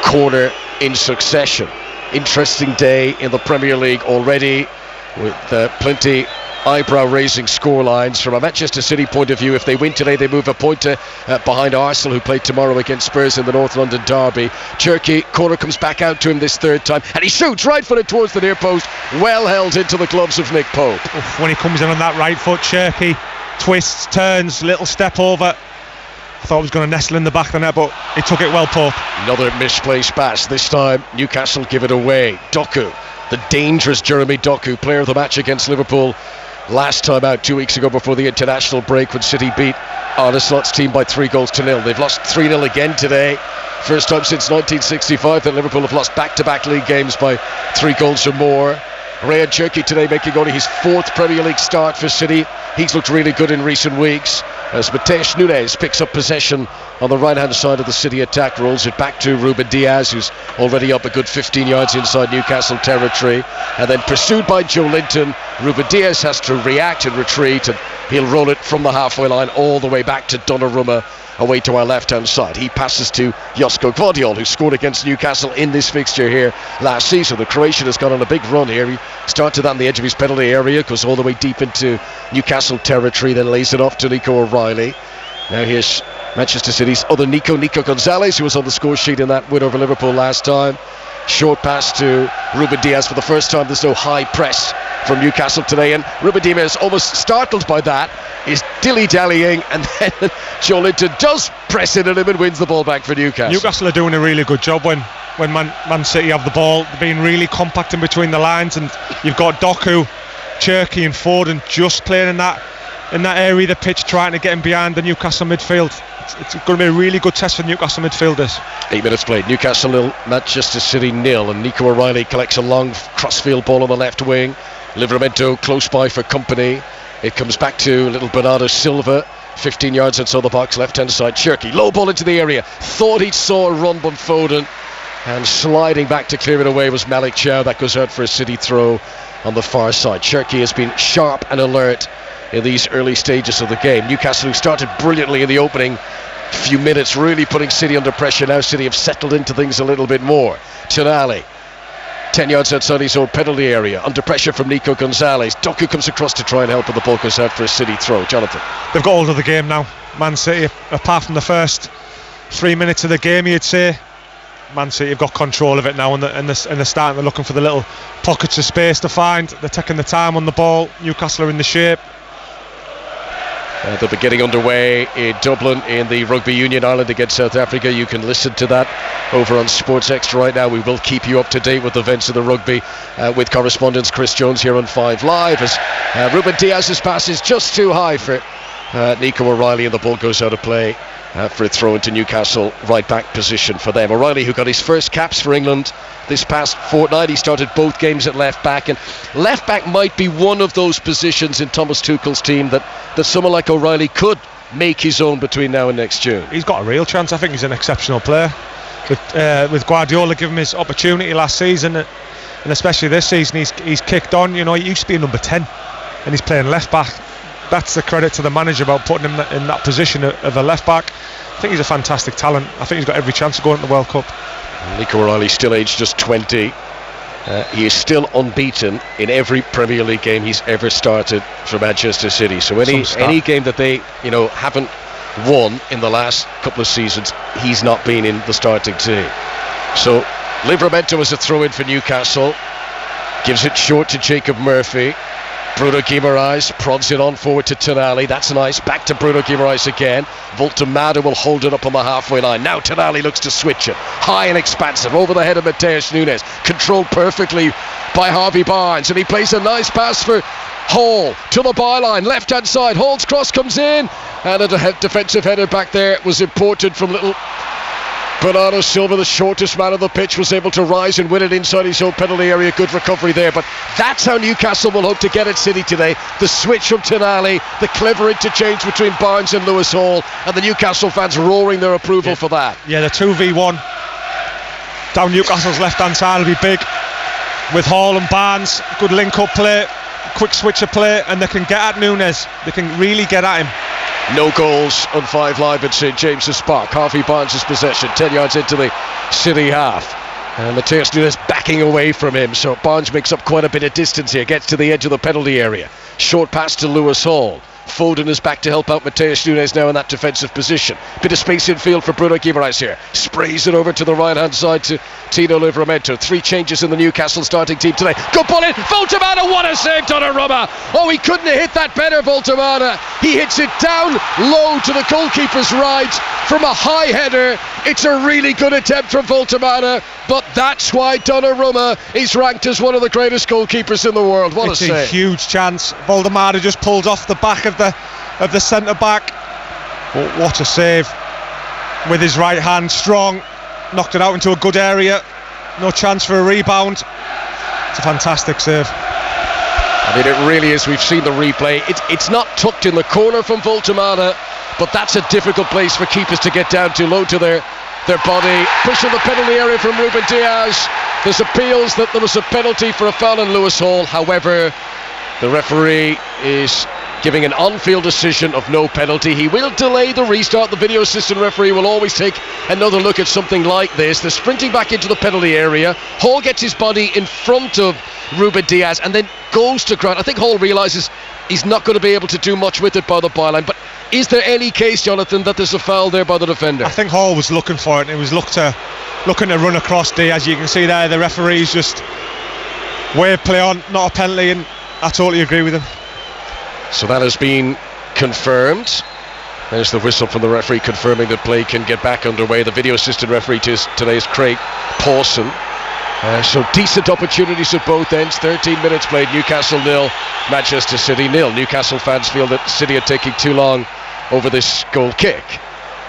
corner in succession. Interesting day in the Premier League already, with plenty eyebrow-raising scorelines. From a Manchester City point of view, if they win today, they move a point behind Arsenal, who play tomorrow against Spurs in the North London derby. Cherky, corner comes back out to him this third time, and he shoots right-footed towards the near post, well held into the gloves of Nick Pope. When he comes in on that right foot, Cherky twists, turns, little step over. I thought he was going to nestle in the back of the net, but he took it well, Pope. Another misplaced pass. This time, Newcastle give it away. Doku, the dangerous Jeremy Doku, player of the match against Liverpool last time out 2 weeks ago before the international break when City beat Arne Slot's team by 3-0. They've lost 3-0 again today. First time since 1965 that Liverpool have lost back-to-back league games by 3 goals or more. Ryan Cherky today making only his 4th Premier League start for City. He's looked really good in recent weeks as Mateus Nunes picks up possession on the right-hand side of the City attack, rolls it back to Ruben Diaz, who's already up a good 15 yards inside Newcastle territory, and then pursued by Joe Linton. Ruben Diaz has to react and retreat, and he'll roll it from the halfway line all the way back to Donnarumma, away to our left-hand side. He passes to Josko Gvardiol, who scored against Newcastle in this fixture here last season. The Croatian has gone on a big run here. He started on the edge of his penalty area, goes all the way deep into Newcastle territory, then lays it off to Nico O'Reilly. Now here's Manchester City's other Nico Gonzalez, who was on the score sheet in that win over Liverpool last time. Short pass to Ruben Diaz. For the first time, there's no high press from Newcastle today, and Ruben Diaz, almost startled by that, is dilly-dallying, and then Joe Linton does press in on him and wins the ball back for Newcastle. Newcastle are doing a really good job when Man City have the ball. They're being really compact in between the lines, and you've got Doku, Cherky and Foden just playing in that area of the pitch, trying to get him behind the Newcastle midfield. It's going to be a really good test for Newcastle midfielders. 8 minutes played. Newcastle 0, Manchester City 0, and Nico O'Reilly collects a long crossfield ball on the left wing. Livramento close by for company. It comes back to little Bernardo Silva, 15 yards outside the box, left-hand side. Cherky, low ball into the area. Thought he saw a run from Foden, and sliding back to clear it away was Malik Chow. That goes out for a City throw on the far side. Cherky has been sharp and alert in these early stages of the game. Newcastle, who started brilliantly in the opening few minutes, really putting City under pressure. Now City have settled into things a little bit more. Tonali 10 yards outside his own penalty area. Under pressure from Nico Gonzalez. Doku comes across to try and help, and the ball goes out for a City throw. Jonathan. They've got hold of the game now, Man City. Apart from the first 3 minutes of the game, you'd say Man City have got control of it now, and they're starting. They're looking for the little pockets of space to find. They're taking the time on the ball. Newcastle are in the shape. They'll be getting underway in Dublin in the Rugby Union, Ireland against South Africa. You can listen to that over on Sports Extra right now. We will keep you up to date with the events of the rugby with correspondent Chris Jones here on 5 Live, as Ruben Diaz's pass is just too high for Nico O'Reilly, and the ball goes out of play for a throw into Newcastle right back position for them. O'Reilly, who got his first caps for England this past fortnight, he started both games at left back, and left back might be one of those positions in Thomas Tuchel's team that someone like O'Reilly could make his own between now and next June. He's got a real chance. I think he's an exceptional player. With Guardiola giving him his opportunity last season, and especially this season, he's kicked on. You know, he used to be a number 10 and he's playing left back. That's the credit to the manager about putting him in that position of a left back. I think he's a fantastic talent. I think he's got every chance of going to the World Cup. Nico O'Reilly, still aged just 20. He is still unbeaten in every Premier League game he's ever started for Manchester City. So any game that they haven't won in the last couple of seasons, he's not been in the starting team. So Livramento is a throw-in for Newcastle. Gives it short to Jacob Murphy. Bruno Guimaraes prods it on forward to Tonali. That's nice. Back to Bruno Guimaraes again. Voltemada will hold it up on the halfway line. Now Tonali looks to switch it. High and expansive over the head of Mateus Nunes. Controlled perfectly by Harvey Barnes. And he plays a nice pass for Hall to the byline. Left hand side. Hall's cross comes in. And a defensive header back there was important from little Bernardo Silva, the shortest man on the pitch, was able to rise and win it inside his own penalty area. Good recovery there, but that's how Newcastle will hope to get at City today. The switch from Tonali, the clever interchange between Barnes and Lewis Hall, and the Newcastle fans roaring their approval for that. Yeah, the 2v1 down Newcastle's left hand side will be big, with Hall and Barnes. Good link up play, quick switch of play, and they can get at Nunes. They can really get at him. No goals on 5 Live at St James's Park. Harvey Barnes' possession, 10 yards into the City half. And Mateus Nunes backing away from him, so Barnes makes up quite a bit of distance here, gets to the edge of the penalty area. Short pass to Lewis Hall. Foden is back to help out Mateus Nunes now in that defensive position. Bit of space in field for Bruno Guimaraes here. Sprays it over to the right hand side to Tino Livramento. 3 changes in the Newcastle starting team today. Good ball in. Voltemada, what a save, Donnarumma. Oh, he couldn't have hit that better, Voltemada. He hits it down low to the goalkeeper's right from a high header. It's a really good attempt from Voltemada, but that's why Donnarumma is ranked as one of the greatest goalkeepers in the world. What it's a save. It's a huge chance. Voltemada just pulls off the back of the centre back. But what a save with his right hand, strong, knocked it out into a good area. No chance for a rebound. It's a fantastic save. I mean, it really is. We've seen the replay. It's not tucked in the corner from Voltemada, but that's a difficult place for keepers to get down to, low to their body. Pushing the penalty area from Ruben Diaz. There's appeals that there was a penalty for a foul on Lewis Hall. However, the referee is giving an on-field decision of no penalty. He will delay the restart. The video assistant referee will always take another look at something like this. They're sprinting back into the penalty area. Hall gets his body in front of Ruben Diaz and then goes to ground. I think Hall realises he's not going to be able to do much with it by the byline. But is there any case, Jonathan, that there's a foul there by the defender? I think Hall was looking for it. It was looking to run across Diaz. You can see there the referee's just wave play on, not a penalty, and I totally agree with him. So that has been confirmed. There's the whistle from the referee confirming that play can get back underway. The video assistant referee today is Craig Pawson. So decent opportunities at both ends. 13 minutes played. Newcastle 0, Manchester City 0. Newcastle fans feel that City are taking too long over this goal kick.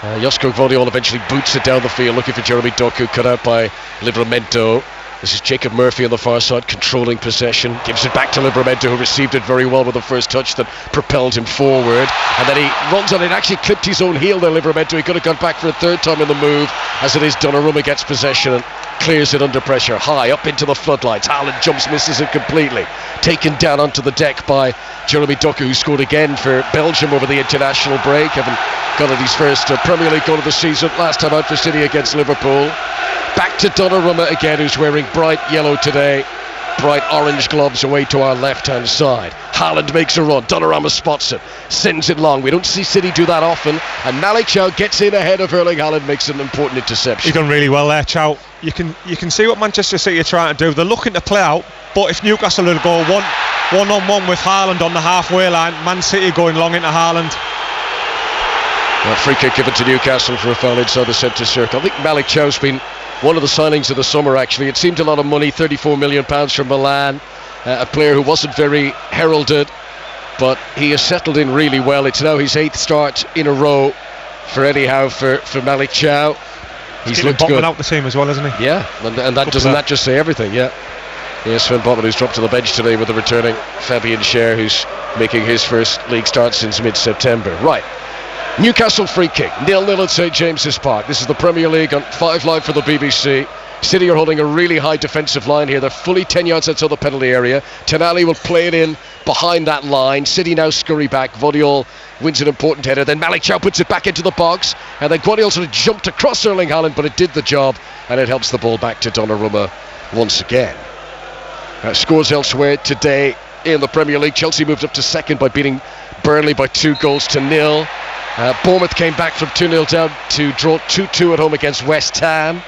Josko Gvardiol eventually boots it down the field, looking for Jeremy Doku, cut out by Livramento. This is Jacob Murphy on the far side, controlling possession. Gives it back to Livramento, who received it very well with the first touch that propelled him forward. And then he runs on it, actually clipped his own heel there, Livramento. He could have got back for a third time in the move. As it is, Donnarumma gets possession and clears it under pressure. High up into the floodlights. Haaland jumps, misses it completely. Taken down onto the deck by Jeremy Doku, who scored again for Belgium over the international break, having got his first Premier League goal of the season. Last time out for City against Liverpool. Back to Donnarumma again, who's wearing bright yellow today. Bright orange gloves away to our left-hand side. Haaland makes a run. Donnarumma spots it. Sends it long. We don't see City do that often. And Malik Chow gets in ahead of Erling Haaland, makes an important interception. He done really well there, Chow. You can see what Manchester City are trying to do. They're looking to play out, but if Newcastle will go one-on-one with Haaland on the halfway line, Man City going long into Haaland. Well, free kick given to Newcastle for a foul inside the centre circle. I think Malik Chow's been one of the signings of the summer, actually. It seemed a lot of money, £34 million from Milan. A player who wasn't very heralded, but he has settled in really well. It's now his 8th start in a row for Eddie Howe for Malik Chow. He's looked good. Out the team as well, isn't he? Yeah, and doesn't that just say everything? Yeah. Yes, Sven Botman, who's dropped to the bench today with the returning Fabian Schär, who's making his first league start since mid-September. Right. Newcastle free kick, 0-0 at St James's Park. This is the Premier League on 5 Live for the BBC. City are holding a really high defensive line here. They're fully 10 yards outside the penalty area. Tonali will play it in behind that line. City now scurry back. Vodiol wins an important header. Then Malik Chow puts it back into the box. And then Guardiola sort of jumped across Erling Haaland, but it did the job. And it helps the ball back to Donnarumma once again. Scores elsewhere today in the Premier League. Chelsea moved up to second by beating Burnley by 2-0. Bournemouth came back from 2-0 down to draw 2-2 at home against West Ham.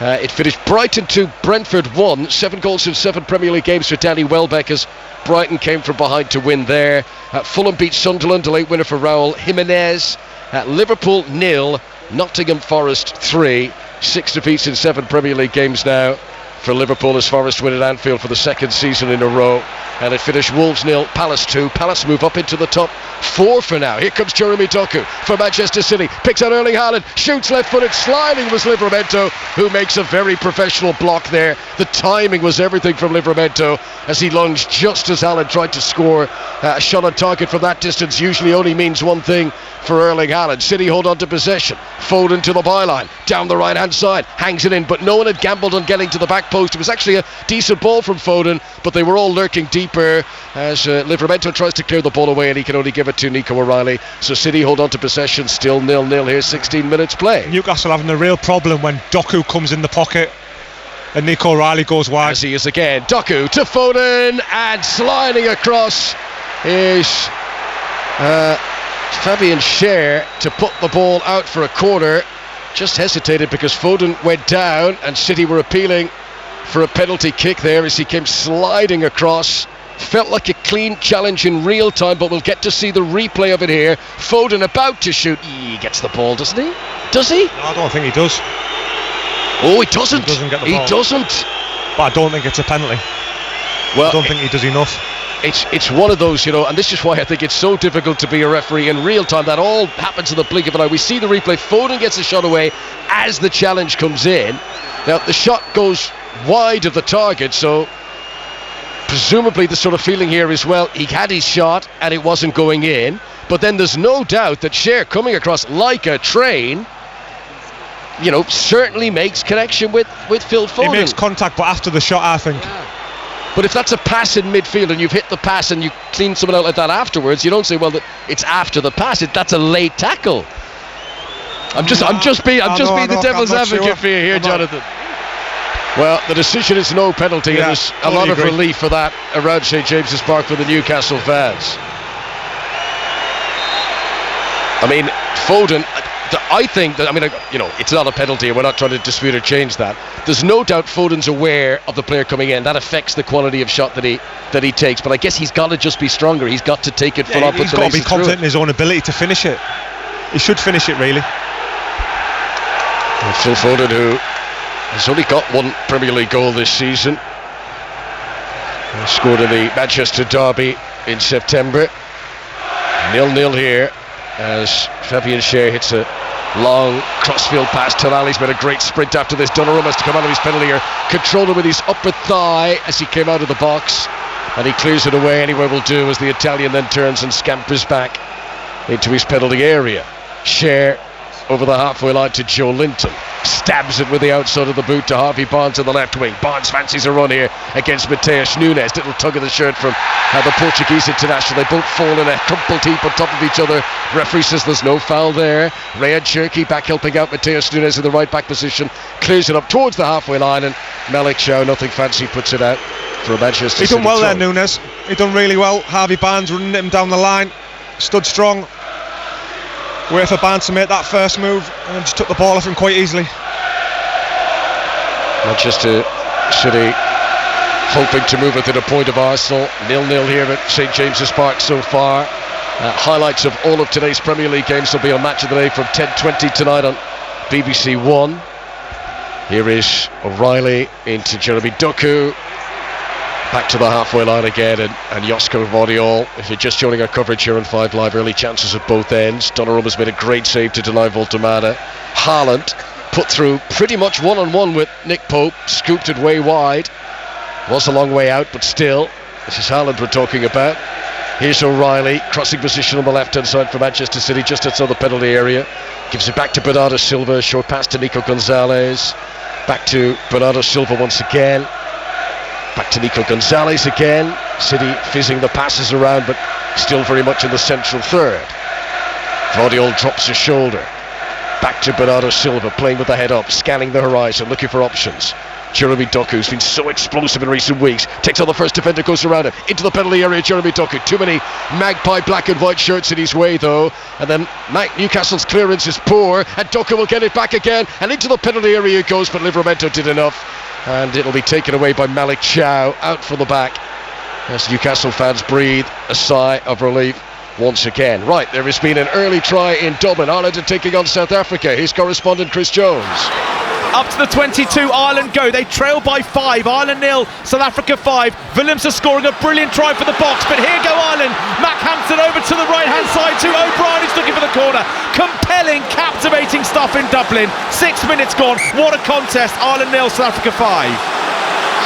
It finished Brighton 2, Brentford 1. 7 goals in 7 Premier League games for Danny Welbeck as Brighton came from behind to win there. Fulham beat Sunderland, a late winner for Raul Jimenez. Liverpool 0, Nottingham Forest 3. 6 defeats in 7 Premier League games now for Liverpool as Forest win at Anfield for the 2nd season in a row. And it finished Wolves 0, Palace 2. Palace move up into the top 4 for now. Here comes Jeremy Doku for Manchester City. Picks out Erling Haaland, shoots left-footed, sliding was Livramento, who makes a very professional block there. The timing was everything from Livramento as he lunged just as Haaland tried to score. A shot on target from that distance usually only means one thing for Erling Haaland. City hold on to possession. Foden to the byline, down the right-hand side, hangs it in, but no one had gambled on getting to the back post. It was actually a decent ball from Foden, but they were all lurking deeper as Livramento tries to clear the ball away and he can only give it to Nico O'Reilly. So City hold on to possession, still 0-0 here, 16 minutes play. Newcastle having a real problem when Doku comes in the pocket and Nico O'Reilly goes wide. As he is again, Doku to Foden, and sliding across is Fabian Schär to put the ball out for a corner. Just hesitated because Foden went down and City were appealing for a penalty kick there as he came sliding across. Felt like a clean challenge in real time, but we'll get to see the replay of it here. Foden about to shoot. He gets the ball, doesn't he? Does he? No, I don't think he does. Oh, he doesn't. He doesn't get the ball. He doesn't. But I don't think it's a penalty. Well, I don't think he does enough. It's one of those, and this is why I think it's so difficult to be a referee in real time. That all happens in the blink of an eye. We see the replay. Foden gets a shot away as the challenge comes in. Now, the shot goes wide of the target, so presumably the sort of feeling here is, well, he had his shot and it wasn't going in. But then there's no doubt that Schär coming across like a train, certainly makes connection with Phil Foden. He makes contact, but after the shot, I think. But if that's a pass in midfield and you've hit the pass and you clean someone out like that afterwards, you don't say, well, it's after the pass. That's a late tackle. I'm just being the devil's advocate for you here, Jonathan. Well, the decision is no penalty, and there's a lot of relief for that around St James's Park for the Newcastle fans. I mean, Foden, I think that, it's not a penalty, and we're not trying to dispute or change that. There's no doubt Foden's aware of the player coming in. That affects the quality of shot that he takes, but I guess he's got to just be stronger. He's got to take it full on. He's got to be confident in his own ability to finish it. He should finish it, really. And Phil Foden, who has only got 1 Premier League goal this season. He scored in the Manchester derby in September. 0-0 here as Fabian Schär hits a long crossfield pass. Tonali's made a great sprint after this. Donnarumma's to come out of his penalty here. Controlled him with his upper thigh as he came out of the box. And he clears it away. Anywhere will do as the Italian then turns and scampers back into his penalty area. Schär over the halfway line to Joe Linton. stabs it with the outside of the boot to Harvey Barnes on the left wing. Barnes fancies a run here against Mateus Nunes. Little tug of the shirt from the Portuguese international. They both fall in a crumpled heap on top of each other. Referee says there's no foul there. Rayad Cherki back helping out Mateus Nunes in the right back position. Clears it up towards the halfway line, and Malik Chow, nothing fancy, puts it out for a Manchester City. He done well throw. there, Nunes. He done really well. Harvey Barnes running him down the line. Stood strong. Wait for Barnes to make that first move, and just took the ball off him quite easily. Manchester City hoping to move within a point of Arsenal. 0-0 here at St James's Park so far. Highlights of all of today's Premier League games will be on Match of the Day from 10:20 tonight on BBC One. Here is O'Reilly into Jeremy Doku. Back to the halfway line again, and Josko Gvardiol. If you're just joining our coverage here on 5 Live, early chances at both ends. Donnarumma's made a great save to deny Voltemada. Haaland put through pretty much one-on-one with Nick Pope, scooped it way wide. Was a long way out, but still, this is Haaland we're talking about. Here's O'Reilly, crossing position on the left-hand side for Manchester City, just outside the penalty area. Gives it back to Bernardo Silva, short pass to Nico Gonzalez. Back to Bernardo Silva once again. Back to Nico Gonzalez again. City fizzing the passes around, but still very much in the central third. Gvardiol drops his shoulder. Back to Bernardo Silva, playing with the head up, scanning the horizon, looking for options. Jeremy Doku's been so explosive in recent weeks. Takes on the first defender, goes around him. Into the penalty area, Jeremy Doku. Too many magpie black and white shirts in his way, though. And then Newcastle's clearance is poor, and Doku will get it back again. And into the penalty area it goes, but Livramento did enough. And it'll be taken away by Malik Chow, out from the back. As Newcastle fans breathe a sigh of relief once again. Right, there has been an early try in Dublin. Ireland are taking on South Africa. Here's correspondent Chris Jones. Up to the 22, Ireland go. They trail by 5. Ireland 0, South Africa 5. Williams are scoring a brilliant try for the box, but here go Ireland. Mac Hampton over to the right-hand side to O'Brien, who's looking for the corner. Compelling, captivating stuff in Dublin. 6 minutes gone. What a contest. Ireland 0, South Africa 5.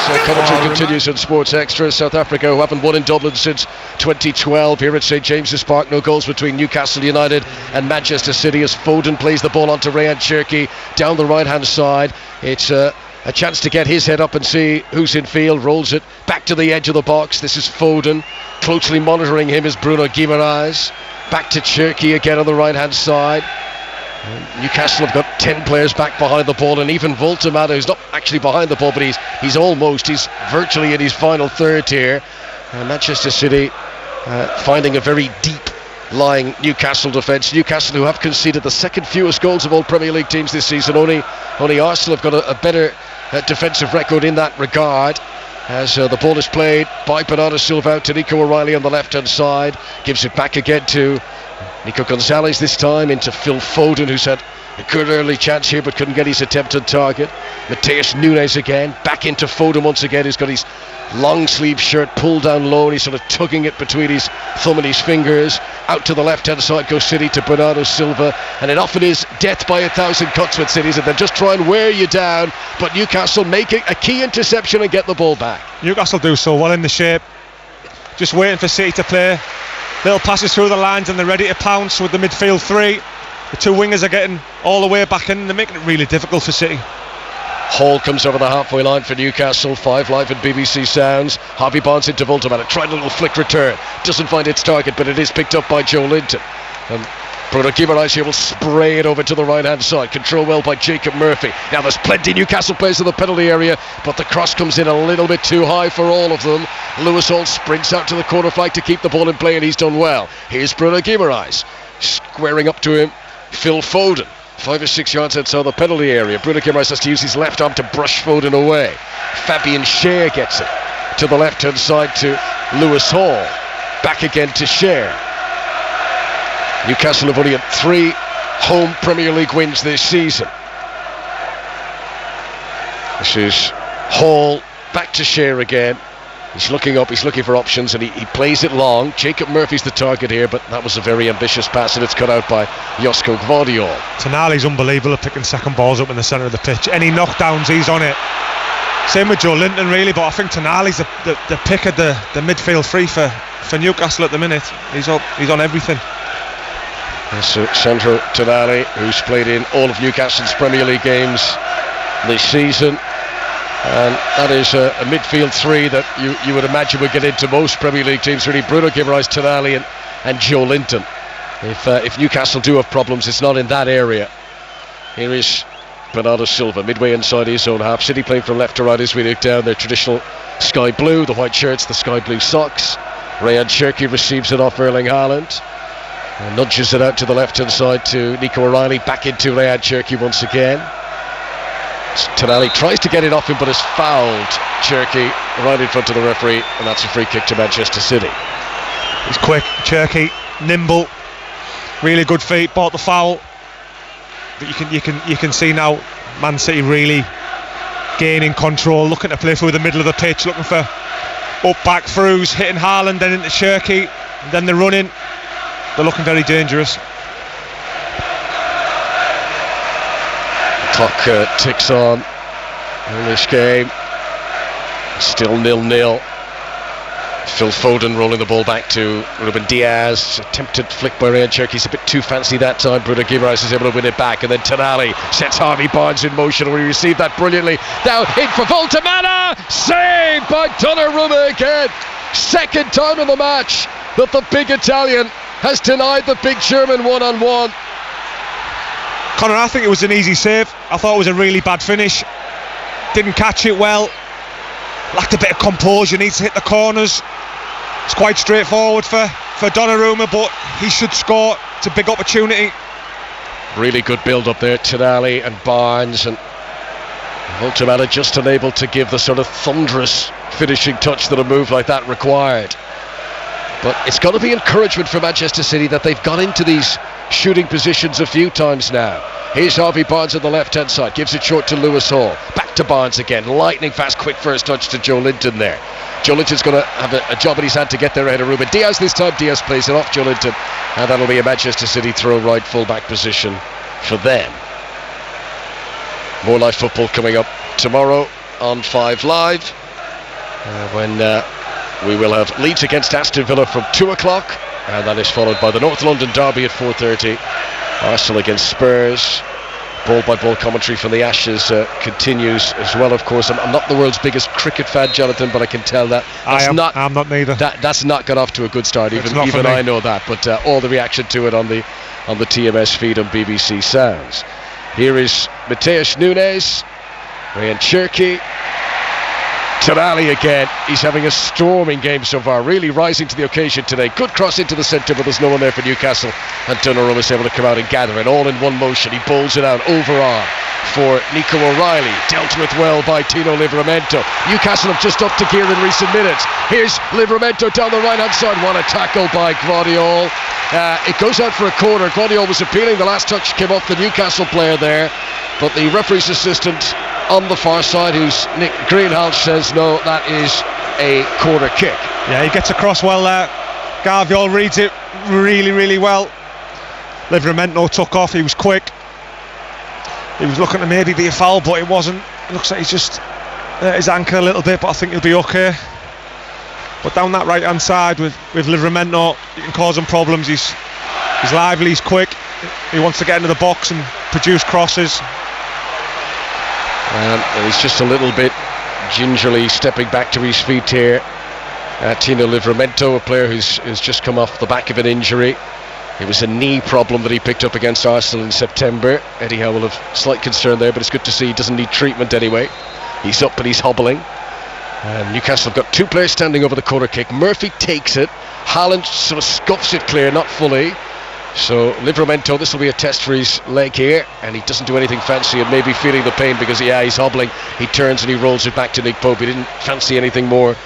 So commentary continues on Sports Extra. South Africa, who haven't won in Dublin since 2012, here at St James's Park. No goals between Newcastle United and Manchester City as Foden plays the ball onto Rayad Cherki down the right-hand side. It's a chance to get his head up and see who's in field. Rolls it back to the edge of the box. This is Foden. Closely monitoring him is Bruno Guimaraes. Back to Cherki again on the right-hand side. Newcastle have got 10 players back behind the ball, and even Voltemada, who's not actually behind the ball, but he's virtually in his final third here. Manchester City finding a very deep lying Newcastle defence. Newcastle, who have conceded the second fewest goals of all Premier League teams this season. Only Arsenal have got a better defensive record in that regard. As the ball is played by Bernardo Silva out to Nico O'Reilly on the left hand side, gives it back again to Nico Gonzalez, this time into Phil Foden, who's had a good early chance here but couldn't get his attempt on target. Mateus Nunes again, back into Foden once again, who's got his long sleeve shirt pulled down low and he's sort of tugging it between his thumb and his fingers. Out to the left hand side goes City to Bernardo Silva, and it often is death by 1,000 cuts with cities, and then just try and wear you down, but Newcastle make a key interception and get the ball back. Newcastle do so well in the shape, just waiting for City to play. Little passes through the lines and they're ready to pounce with the midfield three. The two wingers are getting all the way back in. They're making it really difficult for City. Hall comes over the halfway line for Newcastle. 5 Live at BBC Sounds. Harvey Barnes into Voltemada. Tried a little flick return. Doesn't find its target, but it is picked up by Joe Linton. And Bruno Guimaraes here will spray it over to the right hand side. Control well by Jacob Murphy. Now there's plenty Newcastle players in the penalty area, but the cross comes in a little bit too high for all of them. Lewis Hall sprints out to the corner flag to keep the ball in play, and he's done well. Here's Bruno Guimaraes squaring up to him. Phil Foden, 5 or 6 yards outside the penalty area. Bruno Guimaraes has to use his left arm to brush Foden away. Fabian Schär gets it to the left hand side to Lewis Hall. Back again to Schär. Newcastle have only had 3 home Premier League wins this season. This is Hall, back to Schär again. He's looking up, he's looking for options, and he plays it long. Jacob Murphy's the target here, but that was a very ambitious pass, and it's cut out by Josko Gvardiol. Tonali's unbelievable at picking second balls up in the centre of the pitch. Any knockdowns, he's on it. Same with Joe Linton, really, but I think Tonali's the pick of the midfield three for Newcastle at the minute. He's on everything. Sandro Tonali, who's played in all of Newcastle's Premier League games this season. And that is a midfield three that you would imagine would get into most Premier League teams, really. Bruno Guimaraes, Tonali and Joe Linton. If Newcastle do have problems, it's not in that area. Here is Bernardo Silva, midway inside his own half. City playing from left to right as we look down. Their traditional sky blue, the white shirts, the sky blue socks. Rayan Cherki receives it off Erling Haaland. And nudges it out to the left-hand side to Nico O'Reilly. Back into Rayan Cherki once again. Tonali tries to get it off him, but has fouled Cherki right in front of the referee, and that's a free kick to Manchester City. He's quick, Cherki, nimble, really good feet, bought the foul. But you can see now Man City really gaining control, looking to play through the middle of the pitch, looking for up-back throughs, hitting Haaland, then into Cherki, and then they're running. They're looking very dangerous. Clock ticks on in this game. Still 0-0. Phil Foden rolling the ball back to Ruben Diaz. Attempted flick by Rayan Cherki. He's a bit too fancy that time. Bruno Guimaraes is able to win it back, and then Tonali sets Harvey Barnes in motion. We received that brilliantly. Now in for Voltemana. Saved by Donnarumma again. Second time in the match that the big Italian has denied the big German one-on-one. Connor, I think it was an easy save. I thought it was a really bad finish. Didn't catch it well. Lacked a bit of composure. Needs to hit the corners. It's quite straightforward for Donnarumma, but he should score. It's a big opportunity. Really good build-up there, Tonali and Barnes, and Voltemana just unable to give the sort of thunderous finishing touch that a move like that required. But it's got to be encouragement for Manchester City that they've got into these shooting positions a few times now. Here's Harvey Barnes on the left-hand side, gives it short to Lewis Hall. Back to Barnes again, lightning fast, quick first touch to Joe Linton there. Joe Linton's going to have a job in his hand to get there ahead of Ruben Diaz this time. Diaz plays it off Joe Linton, and that'll be a Manchester City throw right full-back position for them. More live football coming up tomorrow on 5 Live, when we will have Leeds against Aston Villa from 2 o'clock, and that is followed by the North London derby at 4:30. Arsenal against Spurs. Ball-by-ball commentary from the Ashes continues as well, of course. I'm not the world's biggest cricket fan, Jonathan, but I can tell that I'm not neither. That's not got off to a good start. Even I know that. But all the reaction to it on the TMS feed on BBC Sounds. Here is Mateus Nunes, Rayan Cherki, Tonali again. He's having a storming game so far, really rising to the occasion today. Good cross into the centre, but there's no one there for Newcastle, and Donnarumma is able to come out and gather it all in one motion. He bowls it out overarm for Nico O'Reilly, dealt with well by Tino Livramento. Newcastle have just upped to gear in recent minutes. Here's Livramento down the right hand side. What a tackle by Guardiola. It goes out for a corner. Guardiola was appealing. The last touch came off the Newcastle player there, but the referee's assistant on the far side, who's Nick Greenhalgh, says no, that is a corner kick. Yeah, he gets across well there. Guardiola reads it really, really well. Livramento took off. He was quick. He was looking to maybe be a foul, but it wasn't. It looks like he's just his ankle a little bit, but I think he'll be okay. But down that right hand side with Livramento, you can cause him problems. He's lively, he's quick. He wants to get into the box and produce crosses. And he's just a little bit gingerly stepping back to his feet here. Tino Livramento, a player who's just come off the back of an injury. It was a knee problem that he picked up against Arsenal in September. Eddie Howe will have slight concern there, but it's good to see he doesn't need treatment anyway. He's up and he's hobbling. And Newcastle have got 2 players standing over the corner kick. Murphy takes it. Haaland sort of scuffs it clear, not fully. So Livramento, this will be a test for his leg here, and he doesn't do anything fancy, and maybe feeling the pain because he's hobbling. He turns and he rolls it back to Nick Pope. He didn't fancy anything more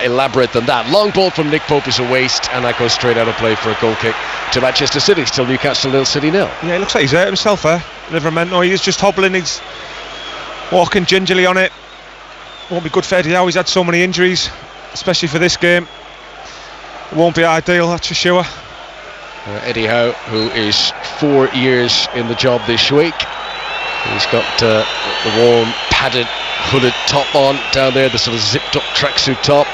elaborate than that. Long ball from Nick Pope is a waste, and that goes straight out of play for a goal kick to Manchester City. Still Newcastle 0, City 0. Yeah, it looks like he's hurt himself there, Livramento. He's just hobbling, he's walking gingerly on it. Won't be good for Eddie Howe. He's had so many injuries, especially for this game. It won't be ideal, that's for sure. Eddie Howe, who is 4 years in the job this week. He's got the warm, padded, hooded top on down there, the sort of zipped up tracksuit top.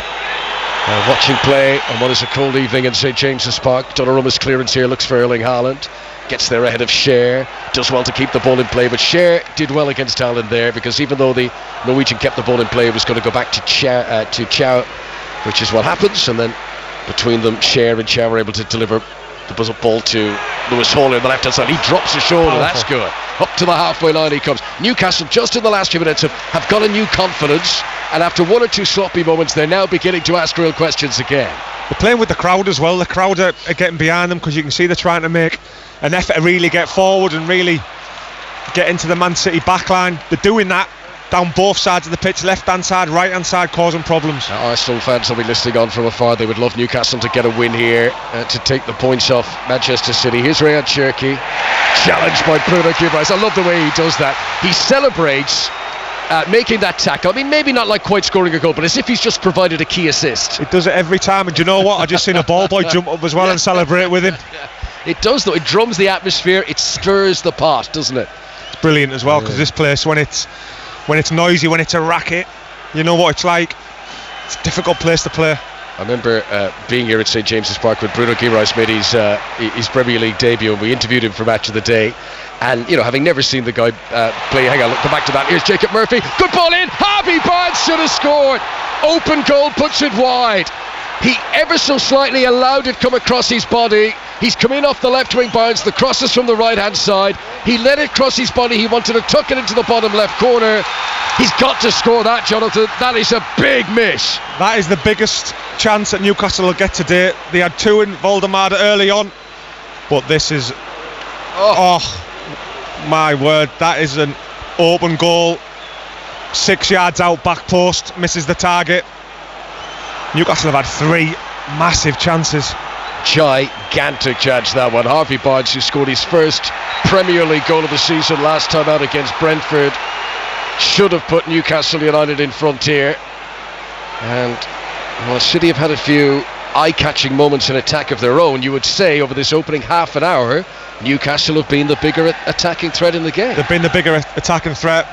Watching play on what is a cold evening in St James's Park. Donnarumma's clearance here looks for Erling Haaland. gets there ahead of Cher, does well to keep the ball in play, but Cher did well against Haaland there, because even though the Norwegian kept the ball in play, it was going to go back to Chow, which is what happens, and then between them, Cher and Chow were able to deliver the ball to Lewis Hall on the left hand side. He drops a shoulder. That's good. Up to the halfway line he comes. Newcastle just in the last few minutes have got a new confidence, and after one or two sloppy moments, they're now beginning to ask real questions again. They're playing with the crowd as well. The crowd are getting behind them, because you can see they're trying to make an effort to really get forward and really get into the Man City backline. They're doing that down both sides of the pitch, left hand side, right hand side, causing problems. Arsenal fans will be listening on from afar. They would love Newcastle to get a win here, to take the points off Manchester City. Here's Ryan Cherki, challenged by Bruno Guimaraes. I love the way he does that. He celebrates making that tackle. I mean, maybe not like quite scoring a goal, but as if he's just provided a key assist. He does it every time, and do you know what? I just seen a ball boy jump up as well and celebrate with him. It does, though. It drums the atmosphere. It stirs the pot, doesn't it? It's brilliant as well, because this place, when it's noisy, when it's a racket, you know what it's like. It's a difficult place to play. I remember being here at St James's Park when Bruno Guimaraes made his Premier League debut, and we interviewed him for Match of the Day. And, you know, having never seen the guy play, hang on, come back to that. Here's Jacob Murphy. Good ball in. Harvey Barnes should have scored. Open goal, puts it wide. He ever so slightly allowed it come across his body. He's come in off the left wing, Barnes. The cross is from the right hand side. He let it cross his body. He wanted to tuck it into the bottom left corner. He's got to score that, Jonathan. That is a big miss. That is the biggest chance that Newcastle will get today. They had two in Voldemade early on, but this is oh my word, that is an open goal, 6 yards out, back post, misses the target. Newcastle have had three massive chances. Gigantic chance, that one. Harvey Barnes, who scored his first Premier League goal of the season last time out against Brentford, should have put Newcastle United in front here. And well, City have had a few eye-catching moments in attack of their own. You would say over this opening half an hour, Newcastle have been the bigger attacking threat in the game. They've been the bigger attacking threat.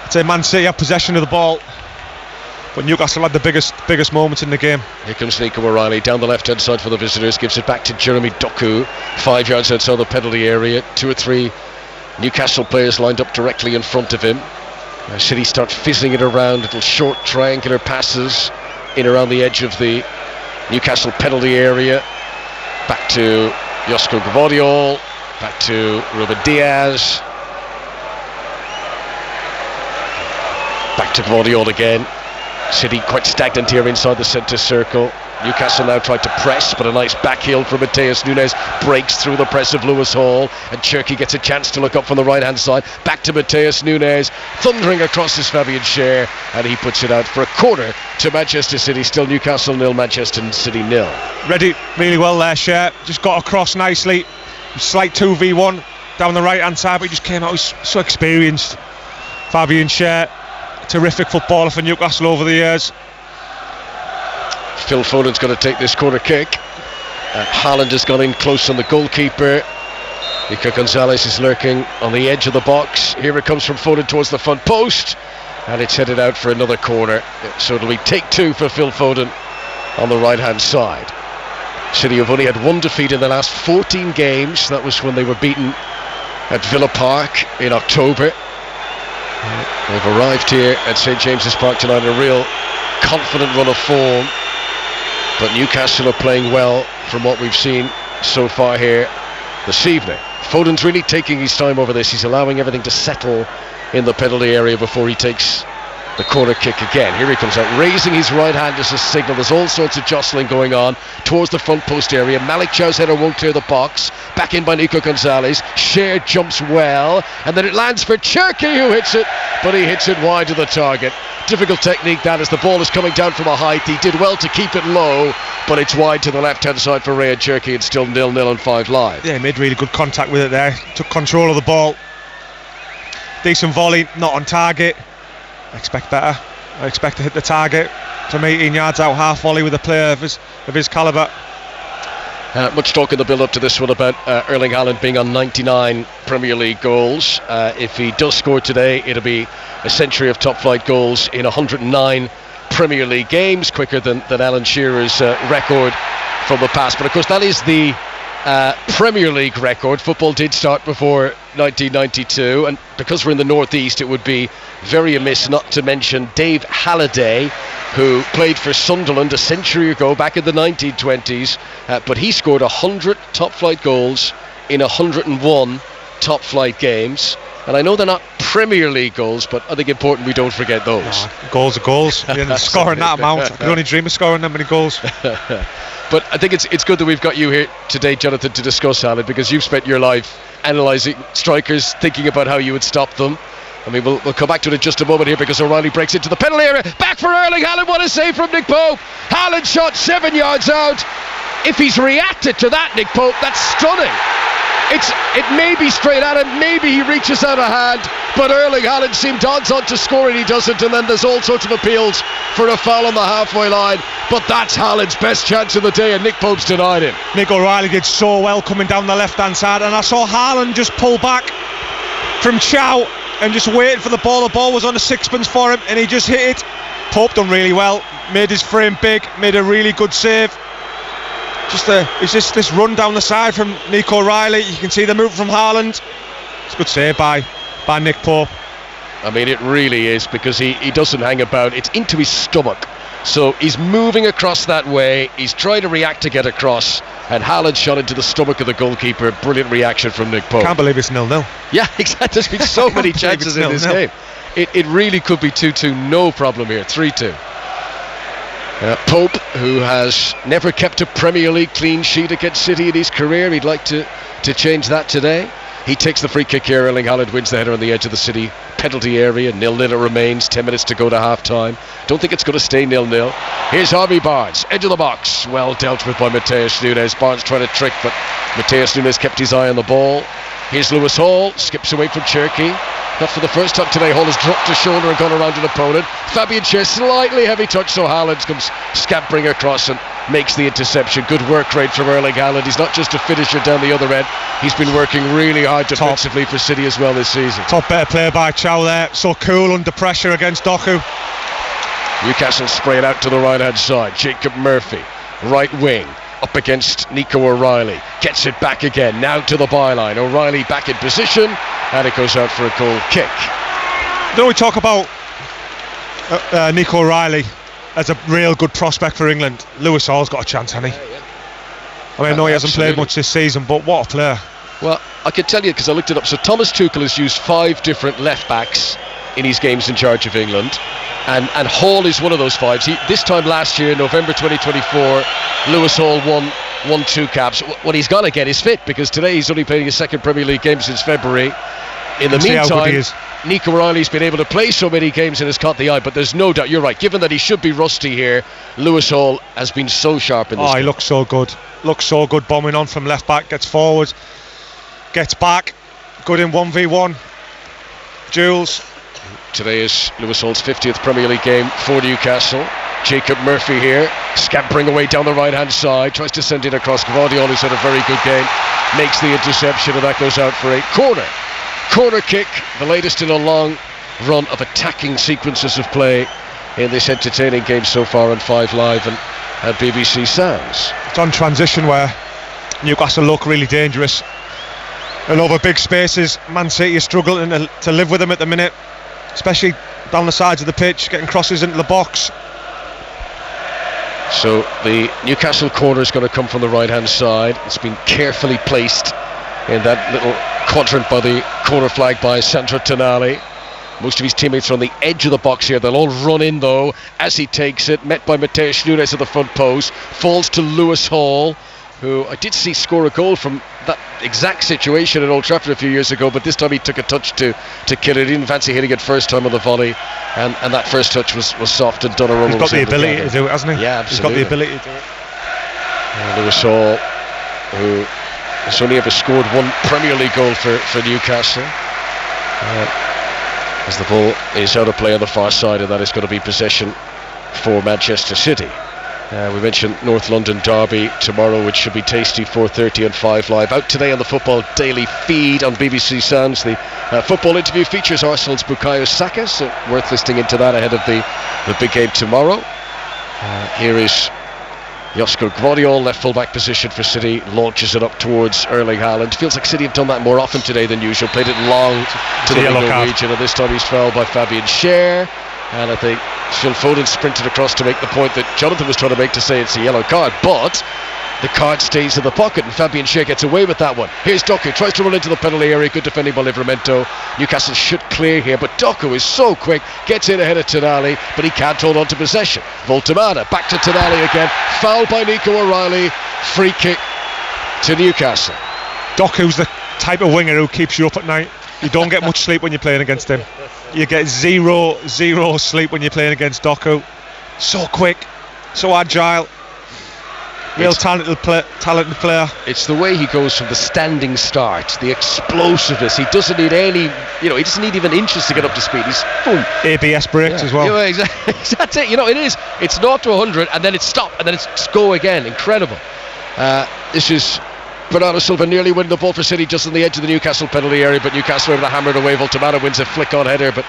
I'd say Man City have possession of the ball, but Newcastle had the biggest moments in the game. Here comes Nico O'Reilly down the left-hand side for the visitors, gives it back to Jeremy Doku, 5 yards outside the penalty area. 2 or 3 Newcastle players lined up directly in front of him. City start fizzing it around, little short triangular passes in around the edge of the Newcastle penalty area. Back to Josko Gvardiol, back to Ruben Diaz, back to Gvardiol again. City quite stagnant here inside the centre circle. Newcastle now tried to press, but a nice back heel from Mateus Nunes breaks through the press of Lewis Hall, and Cherki gets a chance to look up from the right hand side. Back to Mateus Nunes, thundering across his Fabian Cher, and he puts it out for a corner to Manchester City. Still Newcastle 0, Manchester City 0. Read it really well there, Cher. Just got across nicely. Slight 2v1 down the right hand side, but he just came out. He's so experienced. Fabian Cher, terrific footballer for Newcastle over the years. Phil Foden's going to take this corner kick. Haaland has gone in close on the goalkeeper. Nico Gonzalez is lurking on the edge of the box. Here it comes from Foden towards the front post, and it's headed out for another corner. So it'll be take 2 for Phil Foden on the right hand side. City have only had 1 defeat in the last 14 games. That was when they were beaten at Villa Park in October. They've arrived here at St James's Park tonight in a real confident run of form. But Newcastle are playing well from what we've seen so far here this evening. Foden's really taking his time over this. He's allowing everything to settle in the penalty area before he takes the corner kick again. Here he comes out, raising his right hand as a signal. There's all sorts of jostling going on towards the front post area. Malik Chow's header won't clear the box. Back in by Nico Gonzalez. Cher jumps well, and then it lands for Cherki, who hits it, but he hits it wide of the target. Difficult technique that, as the ball is coming down from a height. He did well to keep it low, but it's wide to the left hand side for Ryan Cherki. It's still 0-0 and 5 live. Yeah, he made really good contact with it there. Took control of the ball. Decent volley, not on target. I expect better. I expect to hit the target from 18 yards out, half volley with a player of his calibre. Much talk in the build-up to this one about Erling Haaland being on 99 Premier League goals. If he does score today, it'll be a century of top-flight goals in 109 Premier League games, quicker than Alan Shearer's record from the past. But of course, that is the Premier League record. Football did start before 1992, and because we're in the northeast, it would be very amiss not to mention Dave Halliday, who played for Sunderland a century ago, back in the 1920s, but he scored 100 top-flight goals in 101 top-flight games. And I know they're not Premier League goals, but I think important we don't forget those. Goals are goals. Scoring that amount, I could only dream of scoring that many goals. But I think it's good that we've got you here today, Jonathan, to discuss, Alan, because you've spent your life analysing strikers, thinking about how you would stop them. I mean, we'll come back to it in just a moment here, because O'Reilly breaks into the penalty area. Back for Erling Haaland. What a save from Nick Pope. Haaland shot 7 yards out. If he's reacted to that, Nick Pope, that's stunning. It may be straight at him, maybe he reaches out a hand, but Erling Haaland seemed odds on to score and he doesn't, and then there's all sorts of appeals for a foul on the halfway line, but that's Haaland's best chance of the day, and Nick Pope's denied him. Nick O'Reilly did so well coming down the left hand side, and I saw Haaland just pull back from Chow and just waiting for the ball. The ball was on a sixpence for him and he just hit it. Pope done really well, made his frame big, made a really good save. It's just this run down the side from Nick O'Reilly. You can see the move from Haaland. It's a good save by Nick Pope. I mean, it really is, because he doesn't hang about. It's into his stomach. So he's moving across that way. He's trying to react to get across, and Haaland shot into the stomach of the goalkeeper. Brilliant reaction from Nick Pope. Can't believe it's 0-0. Yeah, exactly. There's been so many chances in this game. It really could be 2-2, no problem here. 3-2. Pope, who has never kept a Premier League clean sheet against City in his career, he'd like to change that today. He takes the free kick here. Erling Haaland wins the header on the edge of the City penalty area. 0-0 it remains. 10 minutes to go to half time. Don't think it's going to stay 0-0. Here's Harvey Barnes, edge of the box. Well dealt with by Mateus Nunes. Barnes trying to trick, but Mateus Nunes kept his eye on the ball. Here's Lewis Hall, skips away from Cherky. Not for the first time today. Hall has dropped his shoulder and gone around an opponent. Fabian Schär, slightly heavy touch, so Haaland comes scampering across and makes the interception. Good work rate from Erling Haaland. He's not just a finisher down the other end. He's been working really hard defensively for City as well this season. Top better play by Chow there. So cool under pressure against Doku. Newcastle spray it out to the right hand side. Jacob Murphy, right wing, up against Nico O'Reilly. Gets it back again, now to the byline. O'Reilly back in position, and it goes out for a goal kick. Don't we talk about Nico O'Reilly as a real good prospect for England? Lewis Hall's got a chance, hasn't he? I mean, I know he hasn't played much this season, but what a player. Well, I can tell you, because I looked it up. So Thomas Tuchel has used 5 different left backs in his games in charge of England, and Hall is one of those 5. This time last year, November 2024, Lewis Hall won 2 caps. What he's got to get is fit, because today he's only playing his second Premier League game since February. In the meantime, Nico O'Reilly's been able to play so many games and has caught the eye, but there's no doubt, you're right, given that he should be rusty here, Lewis Hall has been so sharp in this game. He looks so good. Looks so good, bombing on from left back, gets forward, gets back, good in 1v1 duels. Today is Lewis Hall's 50th Premier League game for Newcastle. Jacob Murphy here, scampering away down the right hand side, tries to send it across. Gvardiol, who's had a very good game, makes the interception, and that goes out for a corner kick, the latest in a long run of attacking sequences of play in this entertaining game so far on 5 Live and at BBC Sounds. It's on transition where Newcastle look really dangerous, and over big spaces Man City is struggling to live with them at the minute, especially down the sides of the pitch, getting crosses into the box. So the Newcastle corner is going to come from the right hand side. It's been carefully placed in that little quadrant by the corner flag by Sandro Tonali. Most of his teammates are on the edge of the box here. They'll all run in though as he takes it, met by Mateus Nunes at the front post. Falls to Lewis Hall, who I did see score a goal from that exact situation at Old Trafford a few years ago, but this time he took a touch to kill it. He didn't fancy hitting it first time on the volley, and that first touch was soft, and Donnarumma. He's got the ability to do it, hasn't he? Yeah, absolutely. He's got the ability to do it. Lewis Hall, who has only ever scored 1 Premier League goal for Newcastle. As the ball is out of play on the far side, and that is going to be possession for Manchester City. We mentioned North London derby tomorrow, which should be tasty. 4:30 and 5 Live. Out today on the Football Daily feed on BBC Sounds. The football interview features Arsenal's Bukayo Saka, so worth listening into that ahead of the big game tomorrow. Here is Josko Gvardiol, left full-back position for City, launches it up towards Erling Haaland. Feels like City have done that more often today than usual. Played it long to the Norwegian, and this time he's fouled by Fabian Schär. And I think Phil Foden sprinted across to make the point that Jonathan was trying to make, to say it's a yellow card, but the card stays in the pocket and Fabian Schär gets away with that one. Here's Doku, tries to run into the penalty area, good defending by Livramento. Newcastle should clear here, but Doku is so quick, gets in ahead of Tonali, but he can't hold on to possession. Voltemada, back to Tonali again, foul by Nico O'Reilly, free kick to Newcastle. Doku's the type of winger who keeps you up at night. You don't get much sleep when you're playing against him. You get zero sleep when you're playing against Doku. So quick, so agile. Real talented player. It's the way he goes from the standing start, the explosiveness. He doesn't need any, he doesn't need even inches to get up to speed. He's full. ABS brakes as well. Yeah, exactly. That's it. It is. It's 0 to 100 and then it's stop and then it's go again. Incredible. This is Bernardo Silva nearly winning the ball for City just on the edge of the Newcastle penalty area, but Newcastle able to hammer it away. Voltemada wins a flick-on header, but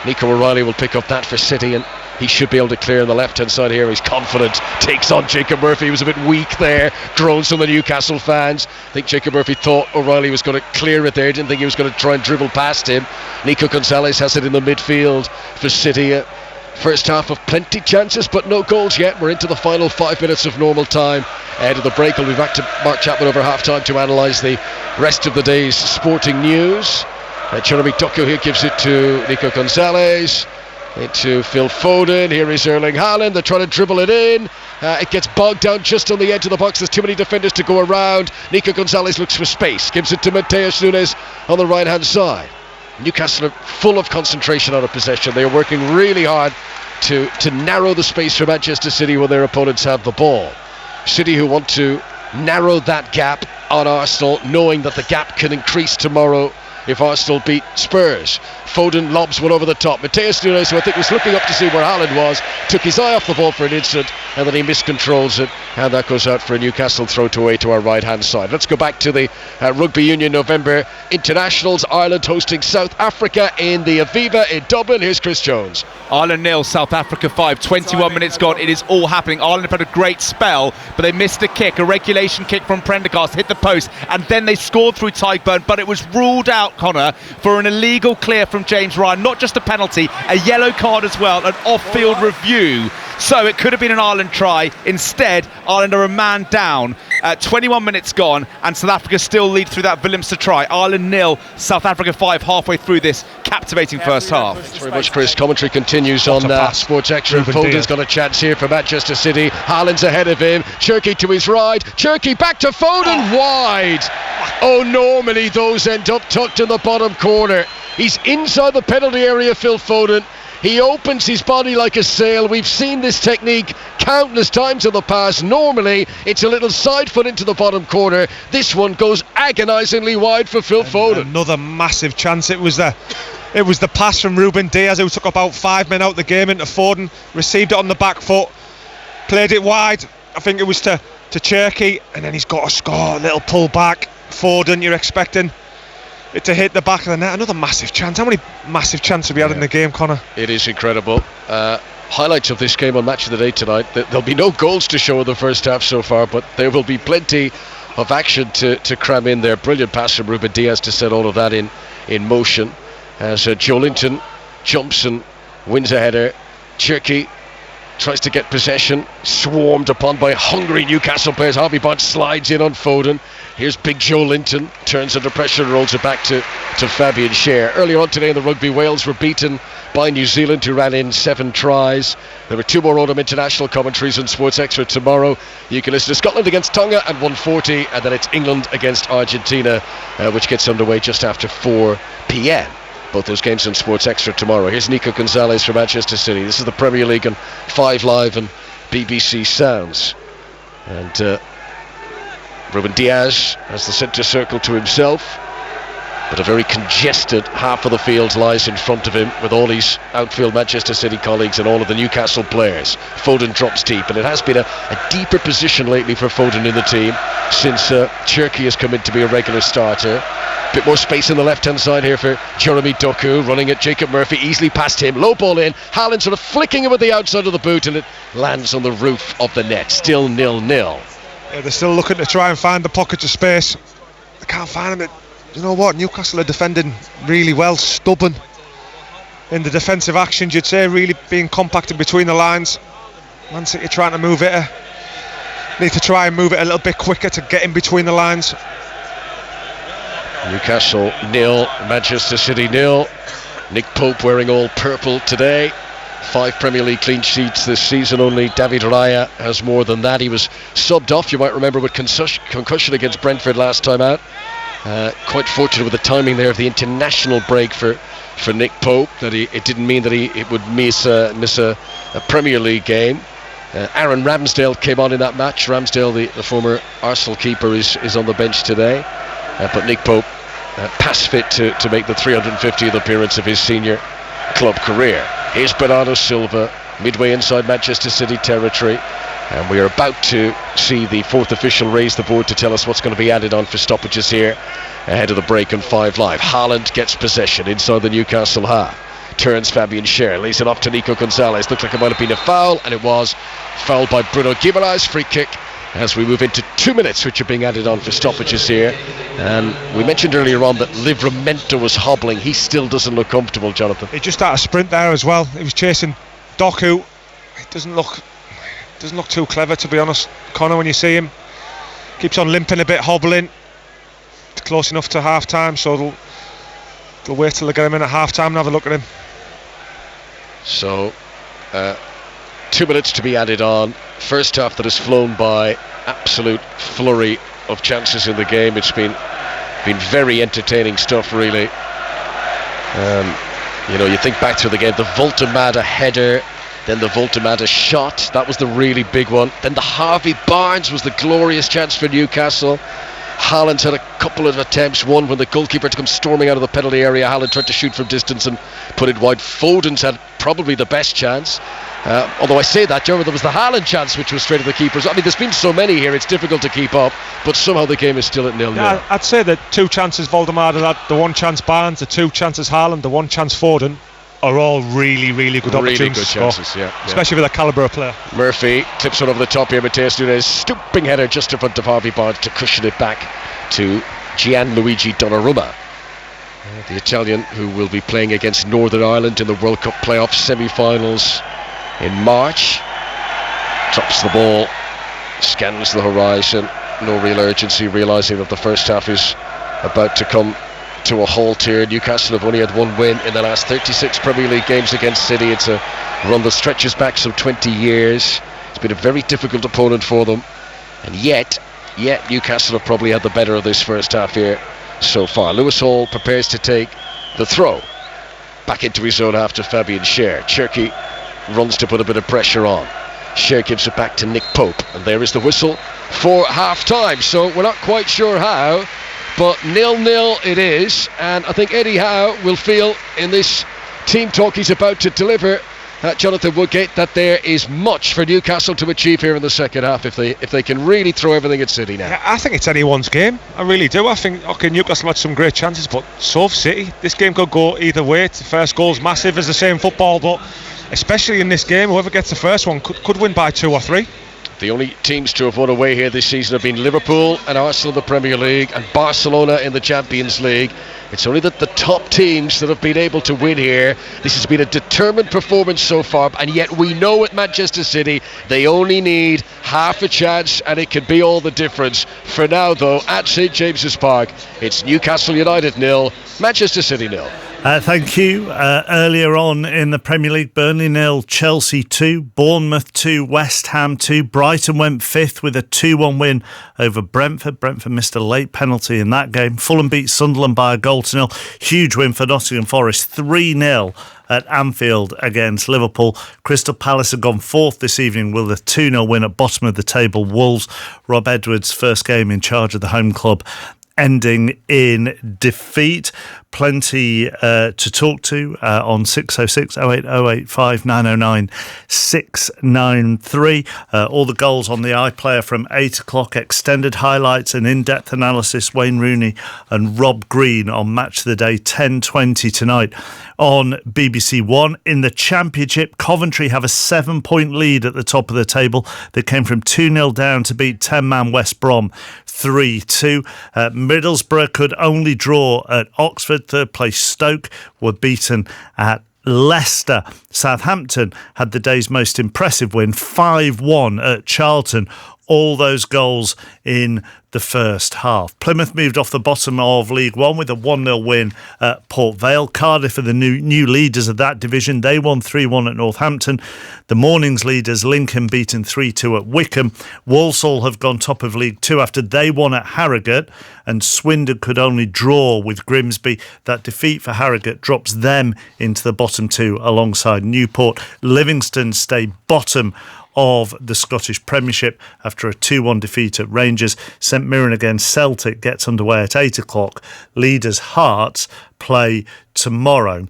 Nico O'Reilly will pick up that for City, and he should be able to clear on the left-hand side here. He's confident, takes on Jacob Murphy. He was a bit weak there. Groans from the Newcastle fans. I think Jacob Murphy thought O'Reilly was going to clear it there. Didn't think he was going to try and dribble past him. Nico Gonzalez has it in the midfield for City. First half of plenty chances, but no goals yet. We're into the final 5 minutes of normal time. Ahead of the break, we'll be back to Mark Chapman over half-time to analyse the rest of the day's sporting news. Jeremy Doku here gives it to Nico Gonzalez. Into Phil Foden. Here is Erling Haaland. They're trying to dribble it in. It gets bogged down just on the edge of the box. There's too many defenders to go around. Nico Gonzalez looks for space. Gives it to Mateus Nunes on the right-hand side. Newcastle are full of concentration out of possession. They are working really hard to narrow the space for Manchester City when their opponents have the ball. City who want to narrow that gap on Arsenal, knowing that the gap can increase tomorrow if Arsenal beat Spurs. Foden lobs one over the top. Mateus Nunes, who I think was looking up to see where Haaland was, took his eye off the ball for an instant and then he miscontrols it, and that goes out for a Newcastle throw away to our right hand side. Let's go back to the Rugby Union November Internationals. Ireland hosting South Africa in the Aviva in Dublin. Here's Chris Jones. Ireland 0, South Africa 5, 21 minutes gone. It is all happening. Ireland have had a great spell, but they missed a kick, a regulation kick from Prendergast, hit the post, and then they scored through Tyburn, but it was ruled out, Connor, for an illegal clear from James Ryan. Not just a penalty, a yellow card as well, an off-field review. So it could have been an Ireland try. Instead, Ireland are a man down. 21 minutes gone, and South Africa still lead through that Willemse try. Ireland 0, South Africa 5, halfway through this captivating first half. Thanks very much, Chris. Commentary continues on Sports Extra. Foden's got a chance here for Manchester City. Haaland's ahead of him. Cherki to his right. Cherki back to Foden, wide. Oh, normally those end up tucked in the bottom corner. He's inside the penalty area, Phil Foden. He opens his body like a sail. We've seen this technique countless times in the past. Normally, it's a little side foot into the bottom corner. This one goes agonisingly wide for Phil Foden. Another massive chance. It was the pass from Ruben Diaz, who took about 5 men out the game, into Foden. Received it on the back foot, played it wide. I think it was to Cherki, and then he's got to score. A little pull back. Foden, you're expecting it to hit the back of the net. Another massive chance. How many massive chances have we had in the game, Connor? It is incredible. Highlights of this game on Match of the Day tonight. There'll be no goals to show in the first half so far, but there will be plenty of action to cram in there. Brilliant pass from Ruben Diaz to set all of that in motion as Joe Linton jumps and wins a header. Cherki tries to get possession, swarmed upon by hungry Newcastle players. Harvey Barnes slides in on Foden. Here's big Joe Linton, turns under pressure and rolls it back to Fabian Schär. Earlier on today in the rugby, Wales were beaten by New Zealand, who ran in 7 tries. There were 2 more autumn international commentaries on Sports Extra tomorrow. You can listen to Scotland against Tonga at 1:40, and then it's England against Argentina, which gets underway just after 4 p.m. Both those games on Sports Extra tomorrow. Here's Nico Gonzalez from Manchester City. This is the Premier League on 5 Live and BBC Sounds. And Ruben Diaz has the centre circle to himself. But a very congested half of the field lies in front of him with all his outfield Manchester City colleagues and all of the Newcastle players. Foden drops deep, and it has been a deeper position lately for Foden in the team since Cherki has come in to be a regular starter. Bit more space on the left-hand side here for Jeremy Doku, running at Jacob Murphy, easily past him, low ball in, Haaland sort of flicking him with the outside of the boot, and it lands on the roof of the net. Still 0-0. Yeah, they're still looking to try and find the pockets of space. They can't find them. You know what, Newcastle are defending really well, stubborn in the defensive actions, you'd say, really being compacted between the lines. Man City trying to move it, need to try and move it a little bit quicker to get in between the lines. Newcastle 0, Manchester City 0. Nick Pope wearing all purple today. 5 Premier League clean sheets this season. Only David Raya has more than that. He was subbed off, you might remember, with concussion against Brentford last time out. Quite fortunate with the timing there of the international break for Nick Pope, that it didn't mean that it would miss a Premier League game. Aaron Ramsdale came on in that match. Ramsdale, the former Arsenal keeper, is on the bench today. But Nick Pope pass fit to make the 350th appearance of his senior club career. Here's Bernardo Silva, midway inside Manchester City territory. And we are about to see the fourth official raise the board to tell us what's going to be added on for stoppages here ahead of the break on 5 Live. Haaland gets possession inside the Newcastle half. Turns Fabian Schär, lays it off to Nico Gonzalez. Looked like it might have been a foul, and it was. Foul by Bruno Guimaraes, free kick as we move into 2 minutes, which are being added on for stoppages here. And we mentioned earlier on that Livramento was hobbling. He still doesn't look comfortable, Jonathan. He just had a sprint there as well. He was chasing Doku. It doesn't look too clever, to be honest, Connor, when you see him. Keeps on limping a bit, hobbling. It's close enough to half time, so they'll wait till they get him in at half time and have a look at him. So 2 minutes to be added on. First half that has flown by, absolute flurry of chances in the game. It's been very entertaining stuff, really. You think back through the game, the Voltemada header, then the Voltemada shot, that was the really big one. Then the Harvey Barnes was the glorious chance for Newcastle. Haaland's had a couple of attempts, one when the goalkeeper took him storming out of the penalty area. Haaland tried to shoot from distance and put it wide. Foden's had probably the best chance. Although I say that, Joe, there was the Haaland chance which was straight at the keepers. I mean, there's been so many here, it's difficult to keep up, but somehow the game is still at 0-0. Yeah, I'd say that 2 chances Voldemar had, the 1 chance Barnes, the 2 chances Haaland, the 1 chance Foden, are all really, really good opportunities. Really good chances, yeah. Especially with a calibre of player. Murphy clips one over the top here. Mateus Nunes, stooping header just in front of Harvey Barnes to cushion it back to Gianluigi Donnarumma, the Italian who will be playing against Northern Ireland in the World Cup playoff semi-finals in March. Drops the ball, scans the horizon, no real urgency, realising that the first half is about to come to a halt here. Newcastle have only had 1 win in the last 36 Premier League games against City. It's a run that stretches back some 20 years. It's been a very difficult opponent for them, and yet Newcastle have probably had the better of this first half here so far. Lewis Hall prepares to take the throw back into his own half to Fabian Schär. Cherki runs to put a bit of pressure on. Schär gives it back to Nick Pope, and there is the whistle for half time. So we're not quite sure how, but 0-0 it is, and I think Eddie Howe will feel in this team talk he's about to deliver, Jonathan Woodgate, that there is much for Newcastle to achieve here in the second half if they can really throw everything at City now. Yeah, I think it's anyone's game. I really do. I think Newcastle had some great chances, but so have City. This game could go either way. The first goal's massive, as the same football, but especially in this game, whoever gets the first one could win by 2 or 3. The only teams to have won away here this season have been Liverpool and Arsenal in the Premier League and Barcelona in the Champions League. It's only that the top teams that have been able to win here. This has been a determined performance so far, and yet we know at Manchester City they only need half a chance and it can be all the difference. For now though, at St James's Park, it's Newcastle United 0, Manchester City 0. Thank you. Earlier on in the Premier League, Burnley 0, Chelsea 2, Bournemouth 2, West Ham 2. Brighton went 5th with a 2-1 win over Brentford. Brentford missed a late penalty in that game. Fulham beat Sunderland by a goal to 0. Huge win for Nottingham Forest, 3-0 at Anfield against Liverpool. Crystal Palace have gone 4th this evening with a 2-0 win at bottom of the table Wolves. Rob Edwards' first game in charge of the home club ending in defeat. Plenty to talk to on 606 08085 909 693. All the goals on the iPlayer from 8 o'clock, extended highlights and in-depth analysis. Wayne Rooney and Rob Green on Match of the Day, 10:20 tonight on BBC One. In the Championship, Coventry have a 7-point lead at the top of the table. They came from 2-0 down to beat 10-man West Brom 3-2. Middlesbrough could only draw at Oxford. Third place Stoke were beaten at Leicester. Southampton had the day's most impressive win, 5-1 at Charlton. All those goals in the first half. Plymouth moved off the bottom of League One with a 1-0 win at Port Vale. Cardiff are the new leaders of that division. They won 3-1 at Northampton. The morning's leaders, Lincoln, beaten 3-2 at Wickham. Walsall have gone top of League Two after they won at Harrogate, and Swindon could only draw with Grimsby. That defeat for Harrogate drops them into the bottom two alongside Newport. Livingston stay bottom of the Scottish Premiership after a 2-1 defeat at Rangers. St Mirren against Celtic gets underway at 8 o'clock. Leaders Hearts play tomorrow.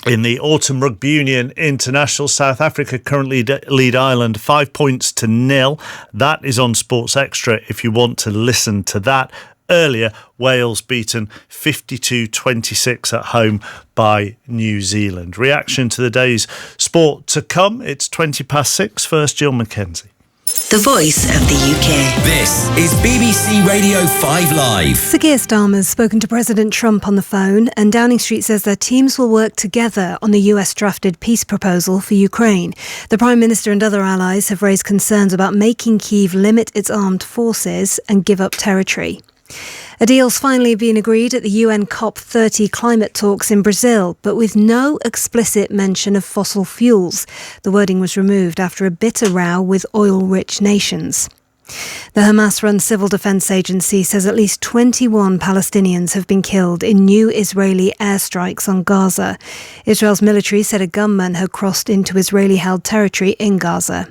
In the Autumn Rugby Union International, South Africa currently lead Ireland 5 points to 0. That is on Sports Extra if you want to listen to that. Earlier, Wales beaten 52-26 at home by New Zealand. Reaction to the day's sport to come. It's 6:20. First, Jill Mackenzie. The voice of the UK. This is BBC Radio 5 Live. Sir Keir Starmer's spoken to President Trump on the phone, and Downing Street says their teams will work together on the US drafted peace proposal for Ukraine. The Prime Minister and other allies have raised concerns about making Kyiv limit its armed forces and give up territory. A deal's finally been agreed at the UN COP30 climate talks in Brazil, but with no explicit mention of fossil fuels. The wording was removed after a bitter row with oil-rich nations. The Hamas-run civil defense agency says at least 21 Palestinians have been killed in new Israeli airstrikes on Gaza. Israel's military said a gunman had crossed into Israeli-held territory in Gaza.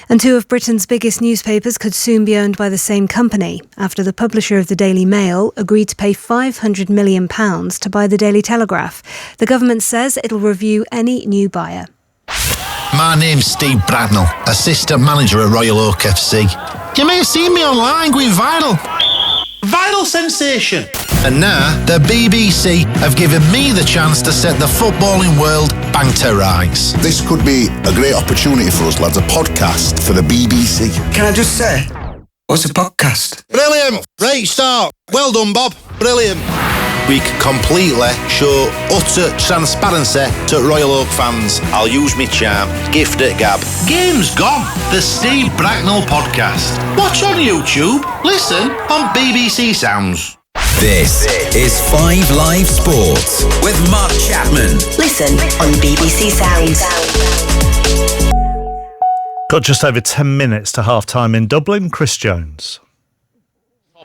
And two of Britain's biggest newspapers could soon be owned by the same company after the publisher of the Daily Mail agreed to pay £500 million to buy the Daily Telegraph. The government says it'll review any new buyer. My name's Steve Bracknell, assistant manager at Royal Oak FC. You may have seen me online going viral. Viral sensation. And now, the BBC have given me the chance to set the footballing world back to rights. This could be a great opportunity for us, lads, a podcast for the BBC. Can I just say, what's a podcast? Brilliant. Great start. Well done, Bob. Brilliant. We completely show utter transparency to Royal Oak fans. I'll use me charm. Gift it, Gab. Game's gone. The Steve Bracknell podcast. Watch on YouTube. Listen on BBC Sounds. This is 5 Live Sports with Mark Chapman. Listen on BBC Sounds. Got just over 10 minutes to half-time in Dublin. Chris Jones.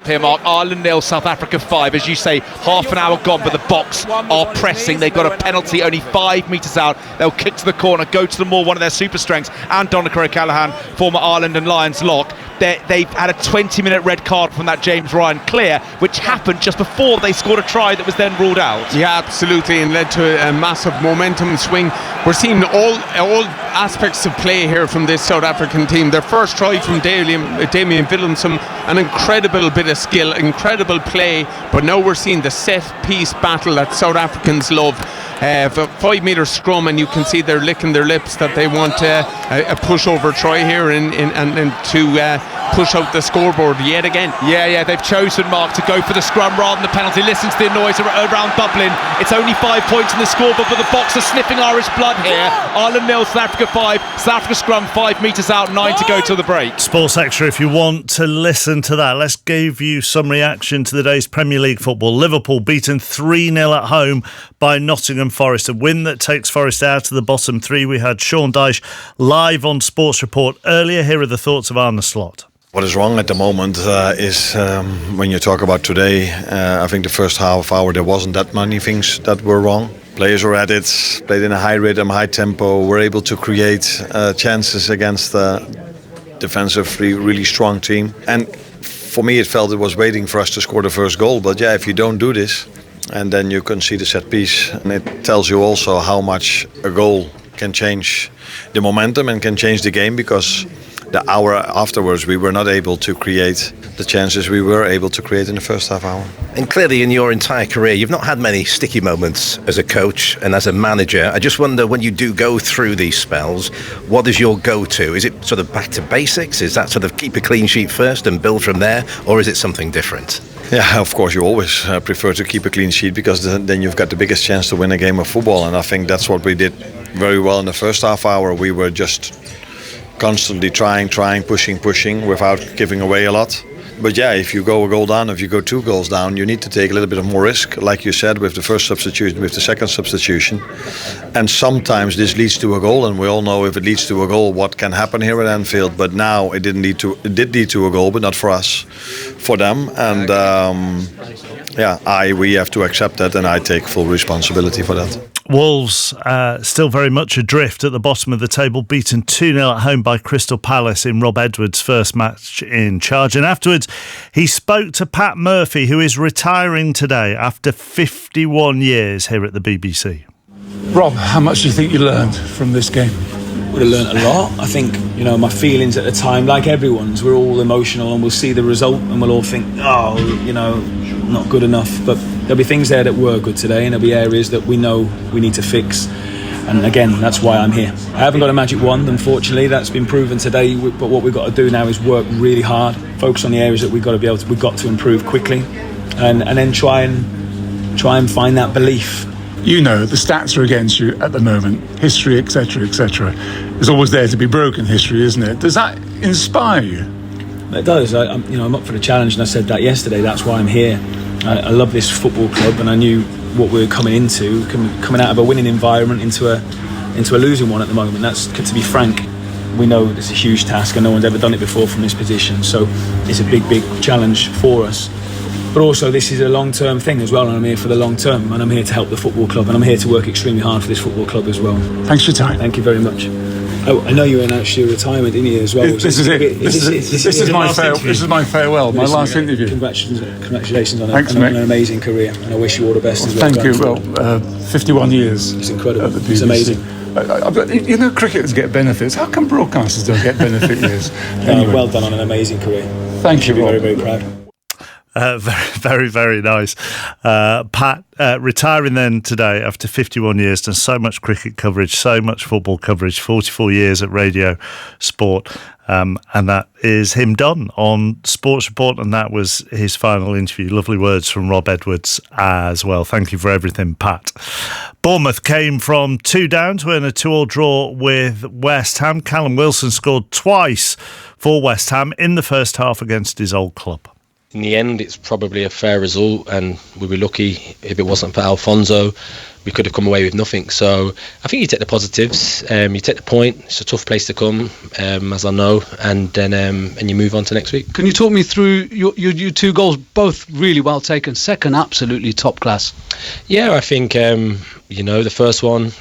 Here, Mark. Ireland 0, South Africa 5. As you say, half an hour gone, but the Box are pressing. They've got a penalty only 5 metres out. They'll kick to the corner, go to the maul, one of their super strengths, and Donncha O'Callaghan, former Ireland and Lions lock. They've had a 20-minute red card from that James Ryan clear, which happened just before they scored a try that was then ruled out. Yeah, absolutely, and led to a massive momentum swing. We're seeing all aspects of play here from this South African team. Their first try from Damian Willemsen, an incredible bit of skill, incredible play, but now we're seeing the set-piece battle that South Africans love. A 5-metre scrum, and you can see they're licking their lips that they want a pushover try here and to push out the scoreboard yet again. Yeah, they've chosen, Mark, to go for the scrum rather than the penalty. Listen to the noise around Dublin. It's only 5 points in the scoreboard, but the Box are sniffing Irish blood here. Ireland 0, South Africa 5. South Africa scrum 5 metres out, 9 to go till the break. Sports Extra, if you want to listen to that. Let's give you some reaction to the day's Premier League football. Liverpool beaten 3-0 at home by Nottingham Forest, a win that takes Forest out of the bottom three. We had Sean Dyche live on Sports Report earlier. Here are the thoughts of Arne Slot. What is wrong at the moment is when you talk about today, I think the first half hour there wasn't that many things that were wrong. Players were at it, played in a high rhythm, high tempo, were able to create chances against a defensively really strong team. And for me, it felt it was waiting for us to score the first goal. But yeah, if you don't do this, and then you concede a set piece, and it tells you also how much a goal can change the momentum and can change the game, because the hour afterwards we were not able to create the chances we were able to create in the first half hour. And clearly in your entire career you've not had many sticky moments as a coach and as a manager. I just wonder, when you do go through these spells, what is your go-to? Is it sort of back to basics? Is that sort of keep a clean sheet first and build from there? Or is it something different? Yeah, of course you always prefer to keep a clean sheet, because then you've got the biggest chance to win a game of football, and I think that's what we did very well in the first half hour. We were just constantly trying, pushing without giving away a lot. But yeah, if you go a goal down, if you go 2 goals down, you need to take a little bit of more risk, like you said, with the first substitution, with the second substitution. And sometimes this leads to a goal, and we all know if it leads to a goal, what can happen here at Anfield. But now it did lead to a goal, but not for us, for them. And we have to accept that, and I take full responsibility for that. Wolves still very much adrift at the bottom of the table, beaten 2-0 at home by Crystal Palace in Rob Edwards' first match in charge. And afterwards, he spoke to Pat Murphy, who is retiring today after 51 years here at the BBC. Rob, how much do you think you learned from this game? Would have learnt a lot. I think, my feelings at the time, like everyone's, we're all emotional, and we'll see the result and we'll all think, not good enough. But there'll be things there that were good today, and there'll be areas that we know we need to fix. And again, that's why I'm here. I haven't got a magic wand, unfortunately. That's been proven today. But what we've got to do now is work really hard, focus on the areas that we've got to improve quickly, and then try and find that belief. The stats are against you at the moment. History, etc., etc. There's always there to be broken, history, isn't it? Does that inspire you? It does. I'm up for the challenge, and I said that yesterday. That's why I'm here. I love this football club, and I knew what we were coming into, coming out of a winning environment into a losing one at the moment. That's, to be frank, we know it's a huge task, and no one's ever done it before from this position. So it's a big challenge for us. But also, this is a long-term thing as well, and I'm here for the long term, and I'm here to help the football club, and I'm here to work extremely hard for this football club as well. Thanks for your time. Thank you very much. Oh, I know you announced your retirement, didn't you, as well? This is it. This is my farewell, my last interview. Congratulations on Thanks, an amazing career, and I wish you all the best as well. Thank you. Well, 51 years. It's incredible. It's amazing. Cricketers get benefits. How come broadcasters don't get benefit years? Anyway. Well done on an amazing career. Thank you, Rob. Very, very proud. Very, very nice. Pat retiring then today after 51 years, done so much cricket coverage, so much football coverage, 44 years at Radio Sport, and that is him done on Sports Report, and that was his final interview. Lovely words from Rob Edwards as well. Thank you for everything, Pat. Bournemouth came from 2 down to earn a 2-2 draw with West Ham. Callum Wilson scored twice for West Ham in the first half against his old club. In the end, it's probably a fair result, and we'd be lucky if it wasn't for Alfonso. We could have come away with nothing. So I think you take the positives, you take the point. It's a tough place to come, as I know, and then and you move on to next week. Can you talk me through your 2 goals? Both really well taken. Second, absolutely top class. Yeah, I think the first one,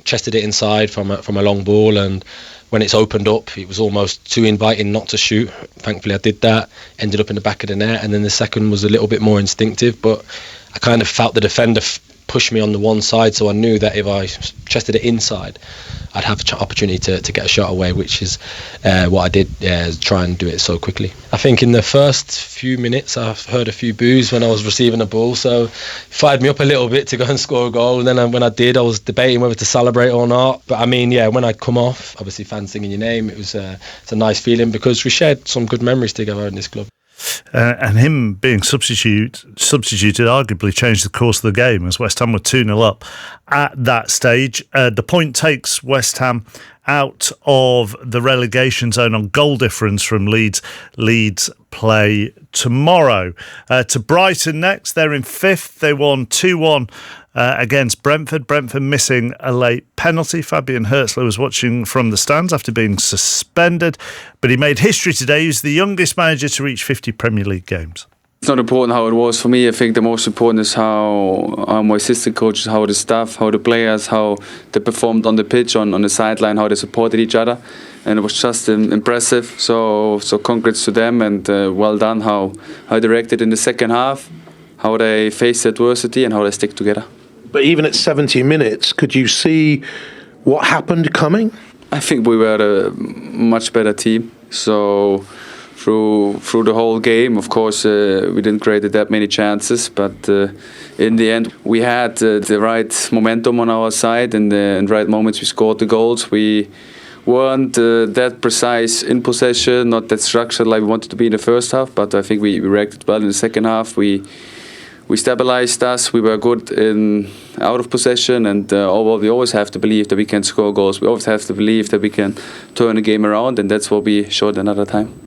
chested it inside from a long ball, and when it's opened up, it was almost too inviting not to shoot. Thankfully, I did that, ended up in the back of the net, and then the second was a little bit more instinctive, but I kind of felt the defender push me on the one side, so I knew that if I chested it inside, I'd have an opportunity to get a shot away, which is what I did, try and do it so quickly. I think in the first few minutes I heard a few boos when I was receiving the ball, so it fired me up a little bit to go and score a goal, and then when I did, I was debating whether to celebrate or not. But I mean, when I come off, obviously fans singing your name, it's a nice feeling, because we shared some good memories together in this club. And him being substituted arguably changed the course of the game, as West Ham were 2-0 up at that stage. The point takes West Ham out of the relegation zone on goal difference from Leeds. Leeds play tomorrow. To Brighton next, they're in 5th. They won 2-1 against Brentford. Brentford missing a late penalty. Fabian Hertzler was watching from the stands after being suspended, but he made history today. He was the youngest manager to reach 50 Premier League games. It's not important how it was for me. I think the most important is how my assistant coaches, how the staff, how the players, how they performed on the pitch, on the sideline, how they supported each other. And it was just impressive. So congrats to them, and well done how they reacted in the second half, how they faced adversity and how they stick together. But even at 70 minutes, could you see what happened coming? I think we were a much better team. So through the whole game, of course, we didn't create that many chances, but in the end, we had the right momentum on our side, and in the right moments we scored the goals. We weren't that precise in possession, not that structured like we wanted to be in the first half, but I think we reacted well in the second half. We stabilized us. We were good in out of possession, and overall we always have to believe that we can score goals. We always have to believe that we can turn the game around, and that's what we showed another time.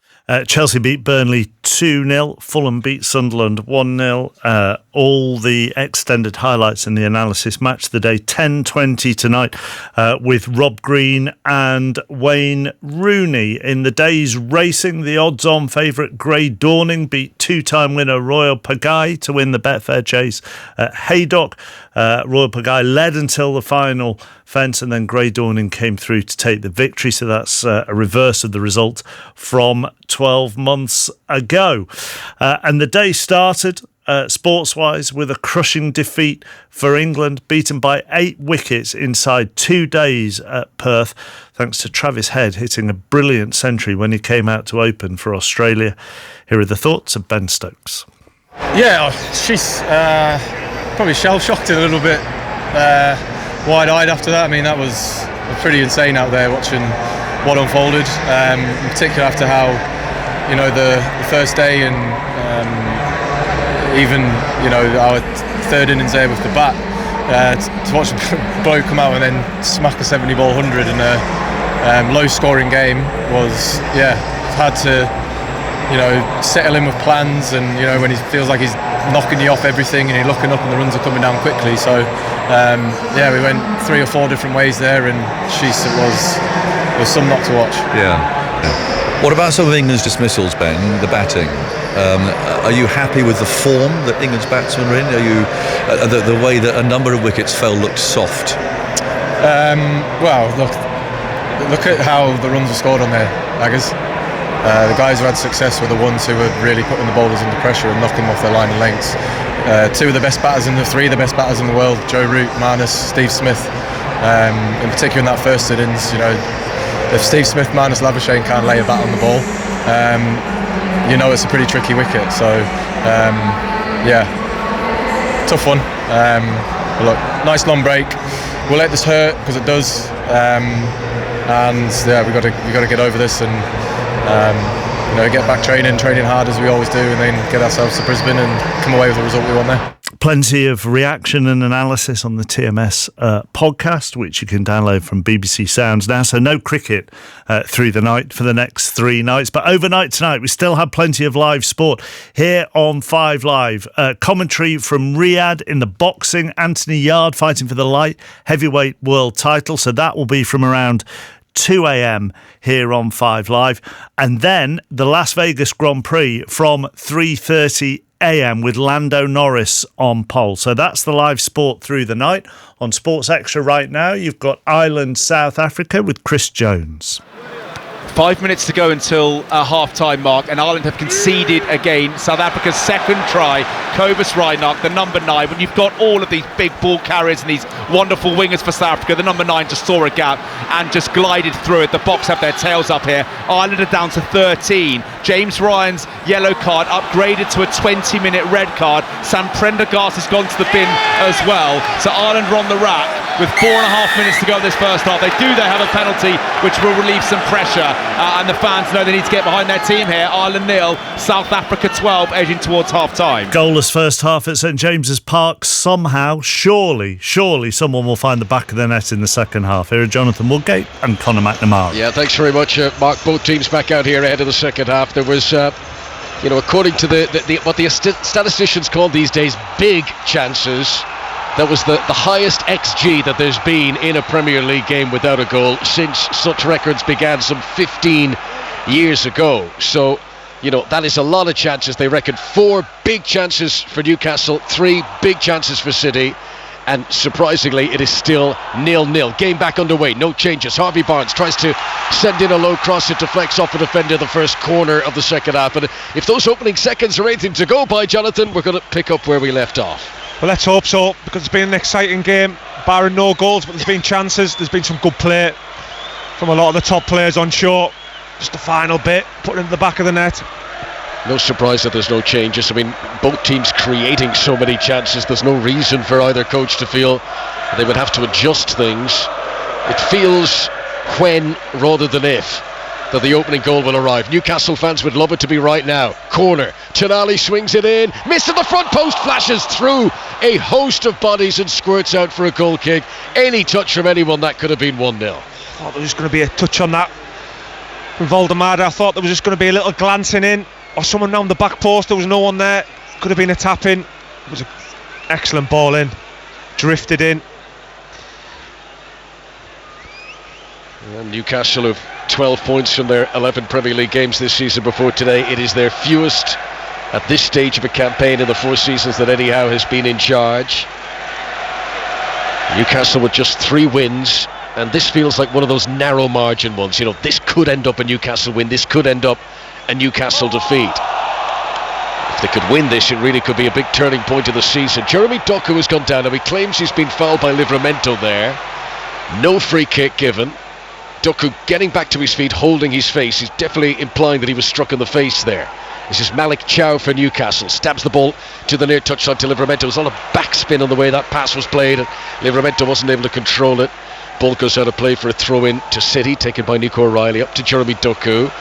Chelsea beat Burnley 2-0. Fulham beat Sunderland 1-0. All the extended highlights in the analysis match of the day 10:20 tonight with Rob Green and Wayne Rooney. In the day's racing, the odds-on favourite Grey Dawning beat two-time winner Royal Pagaille to win the Betfair Chase at Haydock. Royal Pagaille led until the final fence, and then Grey Dawning came through to take the victory. So that's a reverse of the result from 12 months ago. And the day started sports-wise with a crushing defeat for England, beaten by 8 wickets inside 2 days at Perth, thanks to Travis Head hitting a brilliant century when he came out to open for Australia. Here are the thoughts of Ben Stokes. Yeah, she's probably shell-shocked a little bit, wide-eyed after that. I mean, that was pretty insane out there watching what unfolded, in particular after how, you know, the first day and even, you know, our third innings there with the bat, to watch a bloke come out and then smack a 70-ball 100 in a low-scoring game was, hard to, you know, settle in with plans, and, you know, when he feels like he's knocking you off everything and you're looking up and the runs are coming down quickly. So, we went 3 or 4 different ways there, and it was some not to watch. Yeah. What about some of England's dismissals, Ben, the batting? Are you happy with the form that England's batsmen are in? Are you the way that a number of wickets fell looked soft? Well, look at how the runs were scored on there, Aggers. The guys who had success were the ones who were really putting the bowlers under pressure and knocking them off their line of lengths. 2 of the best batters in the 3 of the best batters in the world, Joe Root, Marnus, Steve Smith. In particular in that first innings, you know, if Steve Smith, Marnus, Labuschagne can't lay a bat on the ball, you know it's a pretty tricky wicket. So, tough one. But look, nice long break. We'll let this hurt because it does, and we got to get over this and get back training hard as we always do, and then get ourselves to Brisbane and come away with the result we want there. Plenty of reaction and analysis on the TMS podcast, which you can download from BBC Sounds now. So no cricket through the night for the next 3 nights. But overnight tonight, we still have plenty of live sport here on 5 Live. Commentary from Riyadh in the boxing. Anthony Yard fighting for the light heavyweight world title. So that will be from around 2 a.m. here on 5 Live. And then the Las Vegas Grand Prix from 3:30 a.m. with Lando Norris on pole. So that's the live sport through the night. On Sports Extra right now, you've got Ireland, South Africa with Chris Jones. 5 minutes to go until half-time mark, and Ireland have conceded again. South Africa's second try, Cobus Reinach, the number 9. When you've got all of these big ball carriers and these wonderful wingers for South Africa, the number 9 just saw a gap and just glided through it. The Boks have their tails up here. Ireland are down to 13. James Ryan's yellow card upgraded to a 20-minute red card. Sam Prendergast has gone to the bin as well. So Ireland are on the rack with 4.5 minutes to go in this first half. They have a penalty which will relieve some pressure, and the fans know they need to get behind their team here. Ireland 0, South Africa 12, edging towards half-time. Goalless first half at St James's Park. Somehow, surely someone will find the back of the net in the second half. Here are Jonathan Woodgate and Conor McNamara. Yeah, thanks very much, Mark. Both teams back out here ahead of the second half. There was, according to the what the statisticians call these days big chances, that was the highest XG that there's been in a Premier League game without a goal since such records began some 15 years ago. So that is a lot of chances. They reckon 4 big chances for Newcastle, 3 big chances for City. And surprisingly, it is still 0-0. Game back underway, no changes. Harvey Barnes tries to send in a low cross. It deflects off a defender the first corner of the second half. But if those opening seconds are anything to go by, Jonathan, we're going to pick up where we left off. Well, let's hope so, because it's been an exciting game, barring no goals, but there's been chances. There's been some good play from a lot of the top players on shore. Just the final bit, put it in the back of the net. No surprise that there's no changes. I mean, both teams creating so many chances. There's no reason for either coach to feel they would have to adjust things. It feels when rather than if that the opening goal will arrive. Newcastle fans would love it to be right now. Corner, Tonali swings it in, missed at the front post, flashes through a host of bodies and squirts out for a goal kick. Any touch from anyone, that could have been 1-0. I thought there was going to be a touch on that from Valdemada. I thought there was just going to be a little glancing in, or someone round the back post. There was no one there. Could have been a tap in. It was an excellent ball in, drifted in. And Newcastle have 12 points from their 11 Premier League games this season before today. It is their fewest at this stage of a campaign in the 4 seasons that Eddie Howe has been in charge. Newcastle with just 3 wins, and this feels like one of those narrow margin ones. This could end up a Newcastle win, this could end up a Newcastle defeat. If they could win this, it really could be a big turning point of the season. Jeremy Doku has gone down. Now, he claims he's been fouled by Livramento there. No free kick given. Doku getting back to his feet, holding his face. He's definitely implying that he was struck in the face there. This is Malik Chow for Newcastle. Stabs the ball to the near touchline to Livramento. It was on a backspin on the way that pass was played, and Livramento wasn't able to control it. Ball goes out of play for a throw-in to City, taken by Nico O'Reilly, up to Jeremy Doku.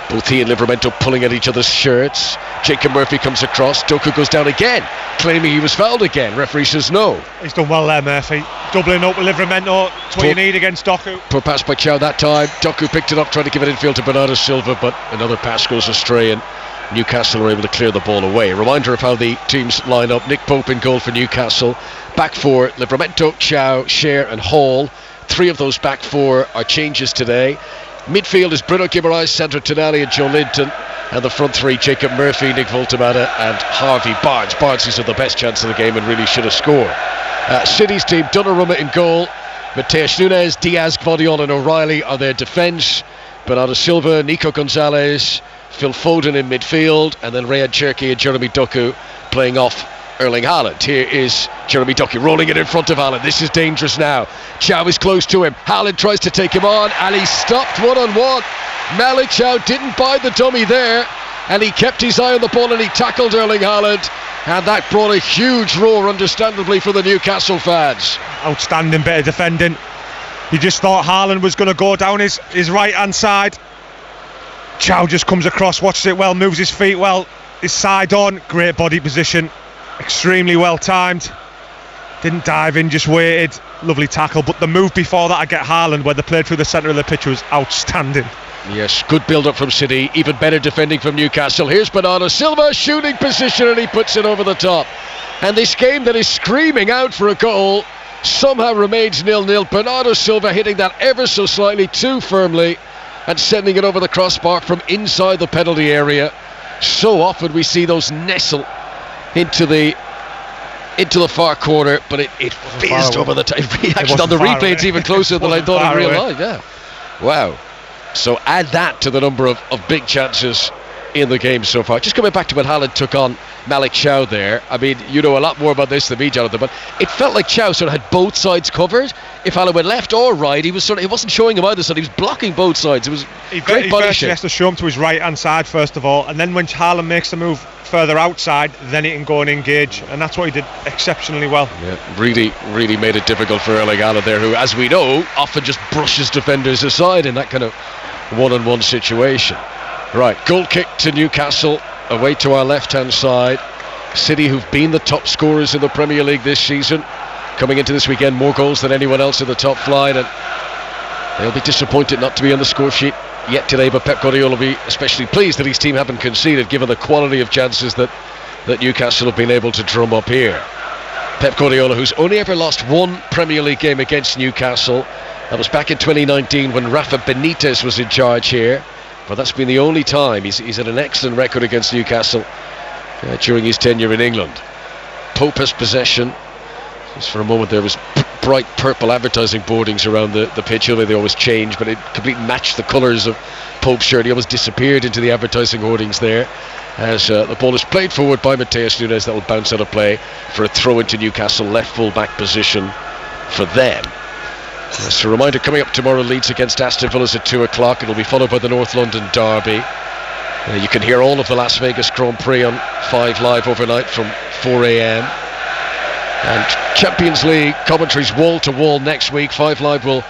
Both he and Livramento pulling at each other's shirts. Jacob Murphy comes across. Doku goes down again, claiming he was fouled again. Referee says no. He's done well there, Murphy. Doubling up with Livramento. That's what you need against Doku. Poor pass by Chow that time. Doku picked it up, trying to give it infield to Bernardo Silva, but another pass goes astray, and Newcastle are able to clear the ball away. A reminder of how the teams line up. Nick Pope in goal for Newcastle. Back 4, Livramento, Chow, Scher and Hall. 3 of those back 4 are changes today. Midfield is Bruno Guimaraes, Sandro Tonali and Joe Linton. And the front 3, Jacob Murphy, Nick Voltemada and Harvey Barnes. Barnes is had the best chance of the game and really should have scored. City's team, Donnarumma in goal. Mateus Nunes, Diaz, Gvardiol and O'Reilly are their defence. Bernardo Silva, Nico Gonzalez, Phil Foden in midfield. And then Riyad Cherki and Jeremy Doku playing off Erling Haaland. Here is Jeremy Doku rolling it in front of Haaland. This is dangerous now. Chow is close to him. Haaland tries to take him on, and he stopped one-on-one. Malik Chow didn't buy the dummy there, and he kept his eye on the ball, and he tackled Erling Haaland, and that brought a huge roar, understandably, for the Newcastle fans. Outstanding bit of defending. You just thought Haaland was going to go down his right-hand side. Chow just comes across, watches it well, moves his feet well, his side on, great body position. Extremely well timed. Didn't dive in, just waited. Lovely tackle. But the move before that, I get Haaland, where they played through the centre of the pitch, was outstanding. Yes, good build-up from City. Even better defending from Newcastle. Here's Bernardo Silva, shooting position, and he puts it over the top. And this game that is screaming out for a goal somehow remains 0-0. Bernardo Silva hitting that ever so slightly too firmly and sending it over the crossbar from inside the penalty area. So often we see those nestle into the far corner, but it fizzed over the top. Actually, on the replay, it's even closer than I thought in real life. Yeah, wow. So add that to the number of big chances in the game so far. Just coming back to when Haaland took on Malik Chow there. I mean, you know a lot more about this than me, Jonathan, but it felt like Chow sort of had both sides covered. If Haaland went left or right, he wasn't showing him either side. He was blocking both sides. It was great body shape. He has to show him to his right hand side first of all, and then when Haaland makes the move further outside, then he can go and engage, and that's what he did exceptionally well. Yeah, really made it difficult for Erling Haaland there, who, as we know, often just brushes defenders aside in that kind of one-on-one situation. Right, goal kick to Newcastle, away to our left-hand side. City, who've been the top scorers in the Premier League this season, coming into this weekend, more goals than anyone else in the top flight, and they'll be disappointed not to be on the score sheet yet today, but Pep Guardiola will be especially pleased that his team haven't conceded, given the quality of chances that Newcastle have been able to drum up here. Pep Guardiola, who's only ever lost 1 Premier League game against Newcastle. That was back in 2019 when Rafa Benitez was in charge here. but that's been the only time. He's had an excellent record against Newcastle during his tenure in England. Pope has possession. Just for a moment there was bright purple advertising boardings around the pitch. They always change, but it completely matched the colours of Pope's shirt. He almost disappeared into the advertising hoardings there. As the ball is played forward by Mateus Nunes, that will bounce out of play for a throw into Newcastle, left full back position for them. Just a reminder, coming up tomorrow, Leeds against Aston Villa at 2 o'clock. It'll be followed by the North London derby. You can hear all of the Las Vegas Grand Prix on 5 Live overnight from 4 a.m. And Champions League commentaries wall to wall next week. 5 Live will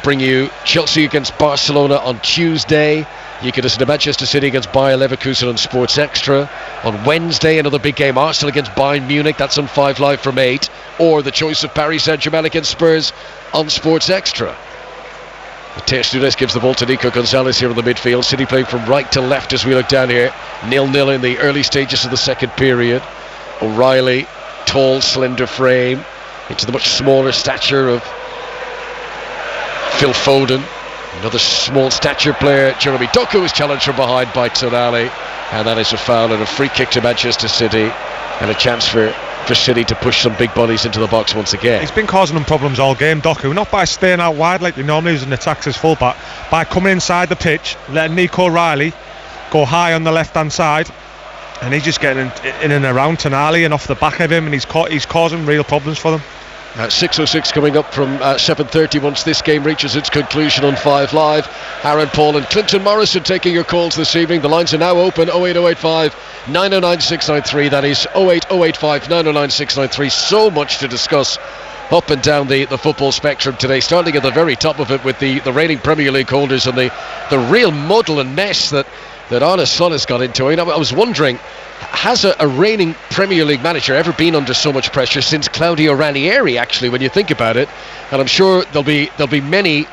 bring you Chelsea against Barcelona on Tuesday. You can listen to Manchester City against Bayer Leverkusen on Sports Extra. On Wednesday, another big game, Arsenal against Bayern Munich. That's on 5 Live from 8. Or the choice of Paris Saint-Germain against Spurs on Sports Extra. Mateus Nunes gives the ball to Nico Gonzalez here in the midfield. City playing from right to left as we look down here. 0-0 in the early stages of the second period. O'Reilly, tall, slender frame, into the much smaller stature of Phil Foden. Another small stature player, Jeremy Doku, is challenged from behind by Tonali, and that is a foul and a free kick to Manchester City, and a chance for City to push some big bodies into the box once again. He's been causing them problems all game, Doku, not by staying out wide like he normally is and attacks his full-back, by coming inside the pitch, letting Nico O'Reilly go high on the left-hand side, and he's just getting in and around Tonali and off the back of him, and he's causing real problems for them. 6:06 coming up from 7:30 once this game reaches its conclusion on 5 Live. Aaron Paul and Clinton Morrison taking your calls this evening. The lines are now open. 08085 909 693. That is 08085 909 693. So much to discuss up and down the football spectrum today, starting at the very top of it with the reigning Premier League holders and the real muddle and mess that Arne Slot has got into. I was wondering, has a reigning Premier League manager ever been under so much pressure since Claudio Ranieri, actually, when you think about it? And I'm sure there'll be many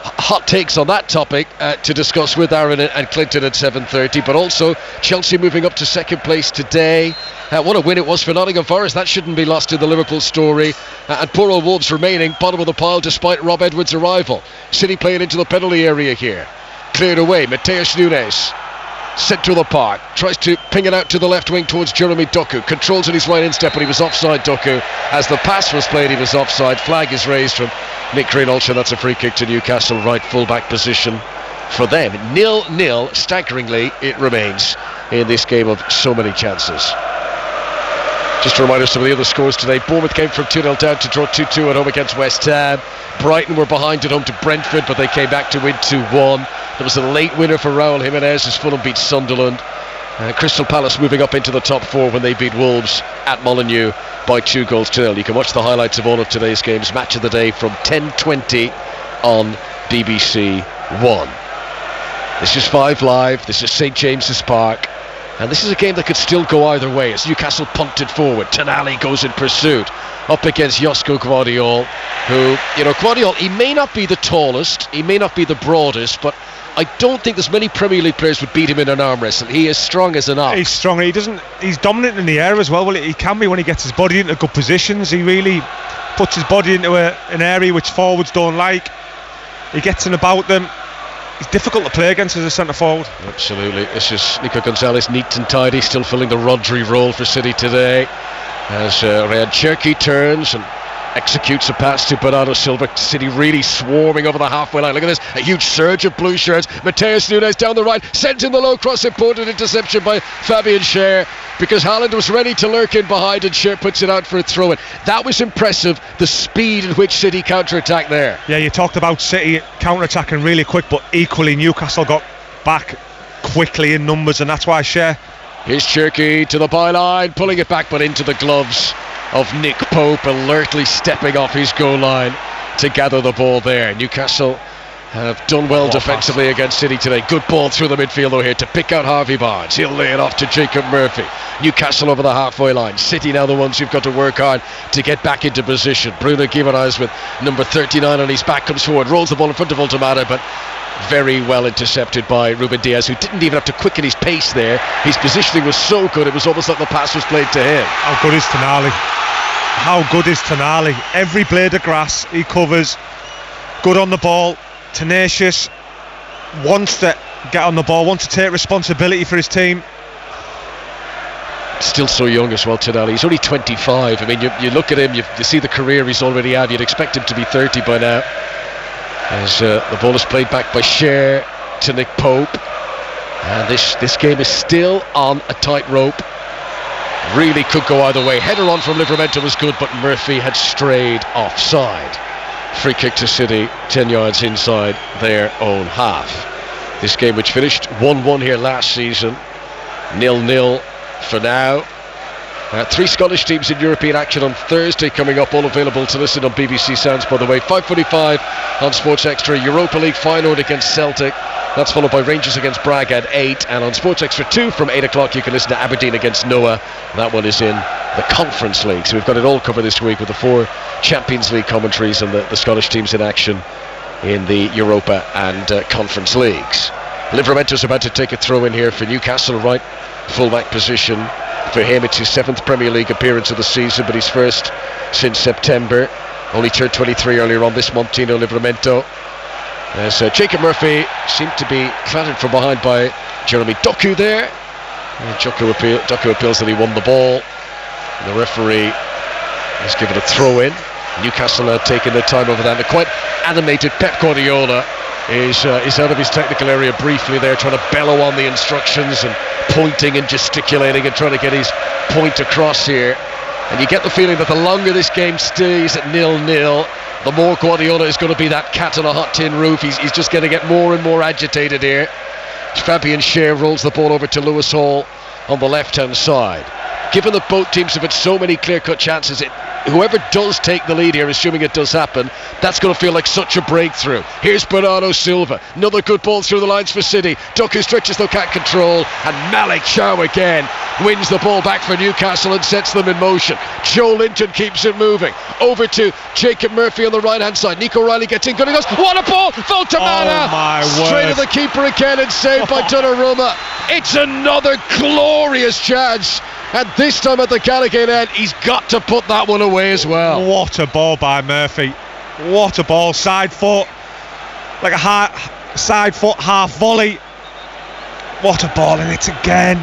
hot takes on that topic to discuss with Aaron and Clinton at 7:30, but also Chelsea moving up to second place today. What a win it was for Nottingham Forest. That shouldn't be lost in the Liverpool story. And poor old Wolves remaining bottom of the pile despite Rob Edwards' arrival. City playing into the penalty area here. Cleared away, Mateus Nunes. Centre of the park, tries to ping it out to the left wing towards Jeremy Doku, controls in his right instep, but he was offside. Doku, as the pass was played, he was offside. Flag is raised from Nick Greenhalgh. That's a free kick to Newcastle, right full back position for them. 0-0, staggeringly it remains in this game of so many chances. Just to remind us of the other scores today, Bournemouth came from 2-0 down to draw 2-2 at home against West Ham. Brighton were behind at home to Brentford, but they came back to win 2-1. There was a late winner for Raul Jimenez as Fulham beat Sunderland. Crystal Palace moving up into the top 4 when they beat Wolves at Molineux by 2-0. You can watch the highlights of all of today's games. Match of the day from 10:20 on BBC One. This is 5 Live. This is St James's Park. And this is a game that could still go either way as Newcastle punted forward. Tonali goes in pursuit up against Josko Gvardiol, who, Gvardiol, he may not be the tallest, he may not be the broadest, but I don't think there's many Premier League players would beat him in an arm wrestle. He is strong as an ox. He's strong. He's dominant in the air as well. Well, he can be when he gets his body into good positions. He really puts his body into an area which forwards don't like. He gets in about them. He's difficult to play against as a centre forward. Absolutely. This is Nico Gonzalez, neat and tidy, still filling the Rodri role for City today. As Ryan Cherki turns and executes a pass to Bernardo Silva. City really swarming over the halfway line. Look at this, a huge surge of blue shirts. Mateus Nunes down the right, sent in the low cross, important interception by Fabian Schär, because Haaland was ready to lurk in behind and Schär puts it out for a throw-in. That was impressive, the speed in which City counter-attacked there. Yeah, you talked about City counter-attacking really quick, but equally Newcastle got back quickly in numbers, and that's why Schär. Here's Cherki to the byline, pulling it back but into the gloves of Nick Pope, alertly stepping off his goal line to gather the ball there. Newcastle have done well defensively against City today. Good ball through the midfield though here to pick out Harvey Barnes. He'll lay it off to Jacob Murphy. Newcastle over the halfway line. City now the ones who've got to work hard to get back into position. Bruno Guimaraes with number 39 on his back comes forward, rolls the ball in front of Altamada, but very well intercepted by Ruben Diaz, who didn't even have to quicken his pace there. His positioning was so good, it was almost like the pass was played to him. How good is Tonali? How good is Tonali? Every blade of grass he covers. Good on the ball, tenacious, wants to get on the ball, wants to take responsibility for his team. Still so young as well, Tonali. He's only 25. I mean, you look at him, you see the career he's already had. You'd expect him to be 30 by now. As the ball is played back by Cher to Nick Pope. And this game is still on a tightrope. Really could go either way. Header on from Livramento was good, but Murphy had strayed offside. Free kick to City, 10 yards inside their own half. This game, which finished 1-1 here last season, 0-0 for now. 3 Scottish teams in European action on Thursday coming up, all available to listen on BBC Sounds, by the way. 5:45 on Sports Extra, Europa League Feyenoord against Celtic. That's followed by Rangers against Braga at 8. And on Sports Extra 2 from 8 o'clock, you can listen to Aberdeen against Noah. That one is in the Conference League. So we've got it all covered this week with the 4 Champions League commentaries and the Scottish teams in action in the Europa and Conference Leagues. Livramento's about to take a throw in here for Newcastle, right full-back position. For him, it's his 7th Premier League appearance of the season, but his first since September. Only turned 23 earlier on this month, Tino Livramento. As Jacob Murphy seemed to be clattered from behind by Jeremy Doku there. Doku appeals that he won the ball. The referee has given a throw-in. Newcastle are taking their time over that. The quite animated Pep Guardiola is out of his technical area briefly there, trying to bellow on the instructions and pointing and gesticulating and trying to get his point across here. And you get the feeling that the longer this game stays at 0-0, the more Guardiola is going to be that cat on a hot tin roof. He's just going to get more and more agitated here. Fabian Schär rolls the ball over to Lewis Hall on the left-hand side. Given that both teams have had so many clear-cut chances, whoever does take the lead here, assuming it does happen, that's going to feel like such a breakthrough. Here's Bernardo Silva, another good ball through the lines for City. Doku stretches though can't control, and Malik Chow again wins the ball back for Newcastle and sets them in motion. Joe Linton keeps it moving. Over to Jacob Murphy on the right-hand side. Nico Riley gets in, good and goes. What a ball! Voltamana! Oh my straight word. to the keeper again and saved by Donnarumma. It's another glorious chance. And this time at the Gallagher end, he's got to put that one away as well. What a ball by Murphy. What a ball. Side foot. Like a side foot half volley. What a ball, and it's again.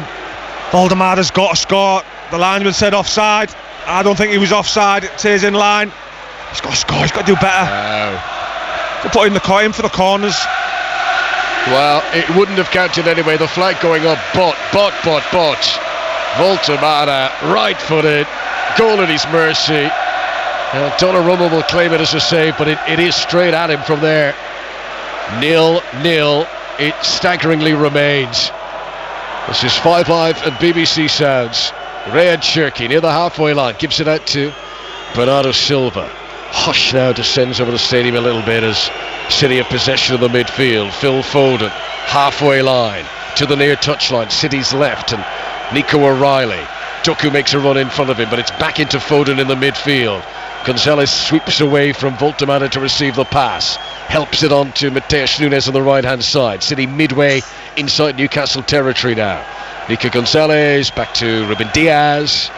Valdemara's got to score. The linesman said offside. I don't think he was offside. It says in line. He's got to score. He's got to do better. Put in for the corners. Well, it wouldn't have counted anyway. The flag going up, but Voltamana, right-footed, goal at his mercy. Donnarumma will claim it as a save, but it is straight at him from there. 0-0, it staggeringly remains. This is 5 Live and BBC Sounds. Rayhan Cherki near the halfway line, gives it out to Bernardo Silva. Hush now descends over the stadium a little bit as City have possession of the midfield. Phil Foden, halfway line to the near touchline, City's left, and Nico O'Reilly. Doku makes a run in front of him, but it's back into Foden in the midfield. Gonzalez sweeps away from Voltamana to receive the pass. Helps it on to Mateus Nunes on the right-hand side. City midway inside Newcastle territory now. Nico Gonzalez back to Ruben Diaz.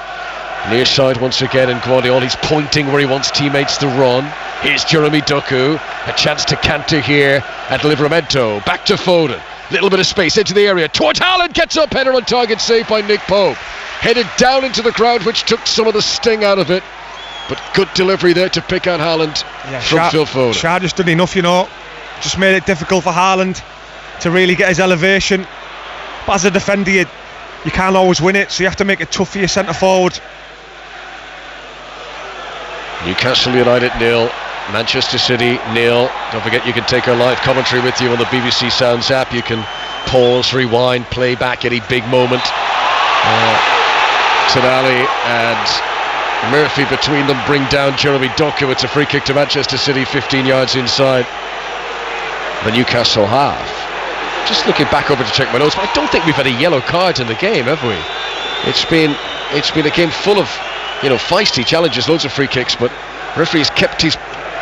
Near side once again, and Guardiola, he's pointing where he wants teammates to run. Here's Jeremy Doku. A chance to canter here at Livramento. Back to Foden. Little bit of space into the area towards Haaland, gets up, header on target, saved by Nick Pope. Headed down into the crowd, which took some of the sting out of it, but good delivery there to pick out Haaland from Phil Foden. Schär just did enough, just made it difficult for Haaland to really get his elevation, but as a defender you can't always win it, so you have to make it tough for your centre forward. Newcastle United 0, Manchester City 0. Don't forget you can take our live commentary with you on the BBC Sounds app. You can pause, rewind, play back any big moment. Tonali and Murphy between them bring down Jeremy Doku. It's a free kick to Manchester City, 15 yards inside the Newcastle half. Just looking back over to check my notes, but I don't think we've had a yellow card in the game, have we? It's been a game full of feisty challenges, loads of free kicks, but referee's kept his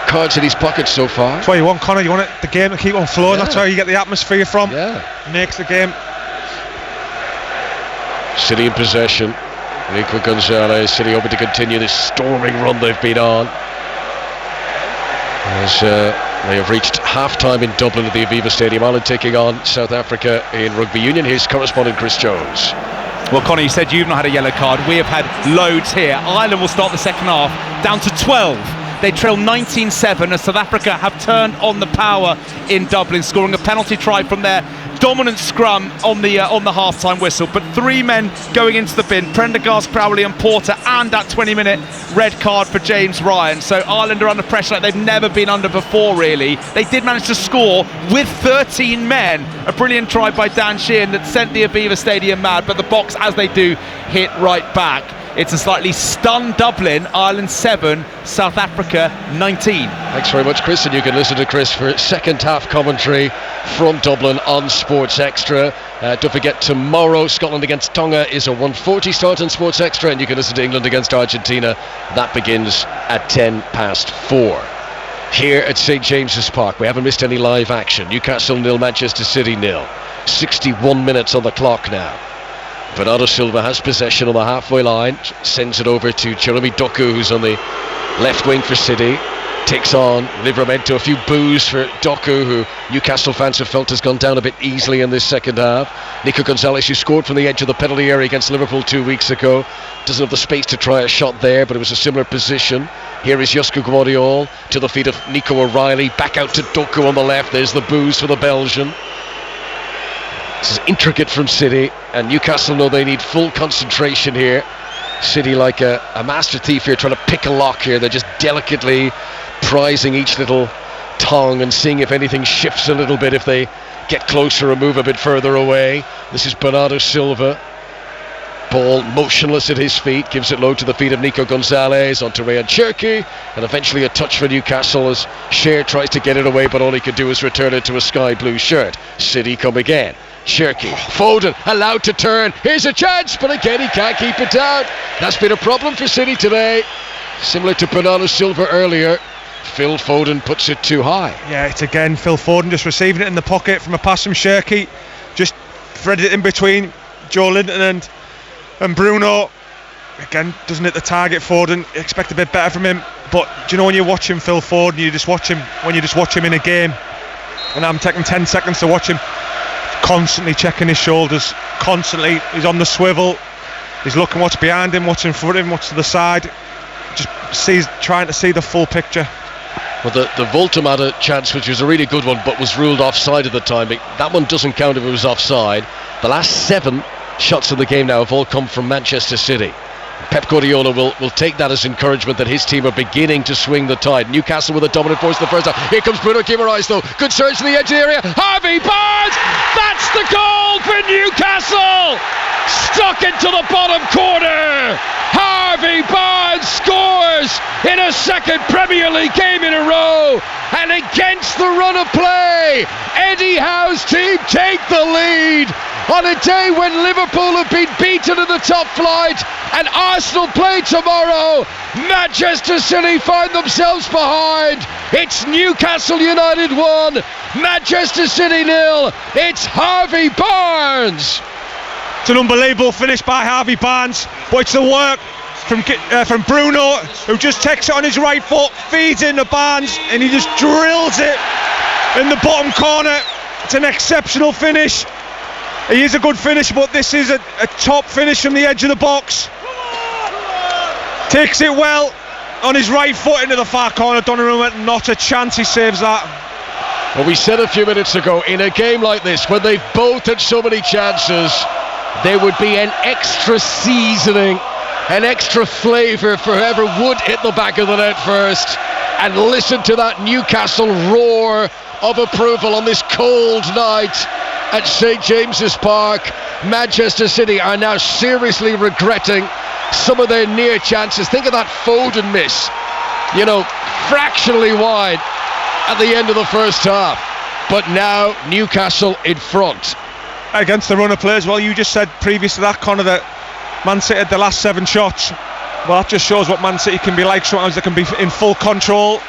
cards in his pocket so far. That's what you want, Connor. You want the game to keep on flowing. That's how you get the atmosphere from. Makes the game. City in possession. Nico Gonzalez. City hoping to continue this storming run they've been on. As They have reached half-time in Dublin at the Aviva Stadium. Ireland taking on South Africa in rugby union. Here's correspondent Chris Jones. Well, Conor, you said you've not had a yellow card. We have had loads here. Ireland will start the second half down to 12. They trail 19-7 as South Africa have turned on the power in Dublin, scoring a penalty try from their dominant scrum on the half-time whistle. But 3 men going into the bin: Prendergast, Crowley and Porter, and that 20-minute red card for James Ryan. So Ireland are under pressure like they've never been under before, really. They did manage to score with 13 men. A brilliant try by Dan Sheehan that sent the Aviva Stadium mad, but the box, as they do, hit right back. It's a slightly stunned Dublin. Ireland 7, South Africa 19. Thanks very much, Chris, and you can listen to Chris for second half commentary from Dublin on Sports Extra. Don't forget, tomorrow Scotland against Tonga is a 1:40 start on Sports Extra, and you can listen to England against Argentina. That begins at 4:10. Here at St James's Park, we haven't missed any live action. Newcastle 0, Manchester City 0. 61 minutes on the clock now. Bernardo Silva has possession on the halfway line, sends it over to Jeremy Doku, who's on the left wing for City. Takes on Livramento. A few boos for Doku, who Newcastle fans have felt has gone down a bit easily in this second half. Nico Gonzalez, who scored from the edge of the penalty area against Liverpool 2 weeks ago, doesn't have the space to try a shot there, but it was a similar position. Here is Josko Guardiol to the feet of Nico O'Reilly, back out to Doku on the left. There's the boos for the Belgian. This is intricate from City, and Newcastle know they need full concentration here. City, like a master thief here, trying to pick a lock here. They're just delicately prizing each little tongue and seeing if anything shifts a little bit, if they get closer or move a bit further away. This is Bernardo Silva. Ball motionless at his feet, gives it low to the feet of Nico Gonzalez, onto Ryan Cherki, and eventually a touch for Newcastle as Sher tries to get it away, but all he could do is return it to a sky blue shirt. City come again. Cherki, Foden allowed to turn. Here's a chance, but again he can't keep it down. That's been a problem for City today. Similar to Bernardo Silva earlier. Phil Foden puts it too high. Yeah, it's again Phil Foden just receiving it in the pocket from a pass from Cherki. Just threaded it in between Joe Linton and Bruno. Again, doesn't hit the target. Foden, expect a bit better from him. But do you know, when you're watching Phil Foden, you just watch him in a game, and I'm taking 10 seconds to watch him, constantly checking his shoulders, constantly he's on the swivel, he's looking what's behind him, what's in front of him, what's to the side, trying to see the full picture. Well, the Voltemata chance, which was a really good one but was ruled offside at the time, that one doesn't count if it was offside. The last 7 shots in the game now have all come from Manchester City. Pep Guardiola will take that as encouragement that his team are beginning to swing the tide. Newcastle with a dominant force in the first half. Here comes Bruno Guimaraes though. Good surge to the edge of the area. Harvey Barnes! That's the goal for Newcastle! Stuck into the bottom corner! Harvey Barnes scores in a second Premier League game in a row, and against the run of play, Eddie Howe's team take the lead on a day when Liverpool have been beaten in the top flight and Arsenal play tomorrow. Manchester City find themselves behind. It's Newcastle United 1, Manchester City 0. It's Harvey Barnes. It's an unbelievable finish by Harvey Barnes, but it's the work from Bruno, who just takes it on his right foot, feeds in the Barnes, and he just drills it in the bottom corner. It's an exceptional finish. He is a good finisher, but this is a top finish from the edge of the box. Takes it well on his right foot into the far corner. Donnarumma, not a chance, he saves that. Well, we said a few minutes ago, in a game like this, when they've both had so many chances, there would be an extra seasoning, an extra flavour for whoever would hit the back of the net first. And listen to that Newcastle roar of approval on this cold night at St James's Park. Manchester City are now seriously regretting some of their near chances. Think of that Foden miss, fractionally wide at the end of the first half. But now Newcastle in front. Against the run of play as well. You just said previous to that, Conor, that Man City had the last 7 shots. Well, that just shows what Man City can be like. Sometimes they can be in full control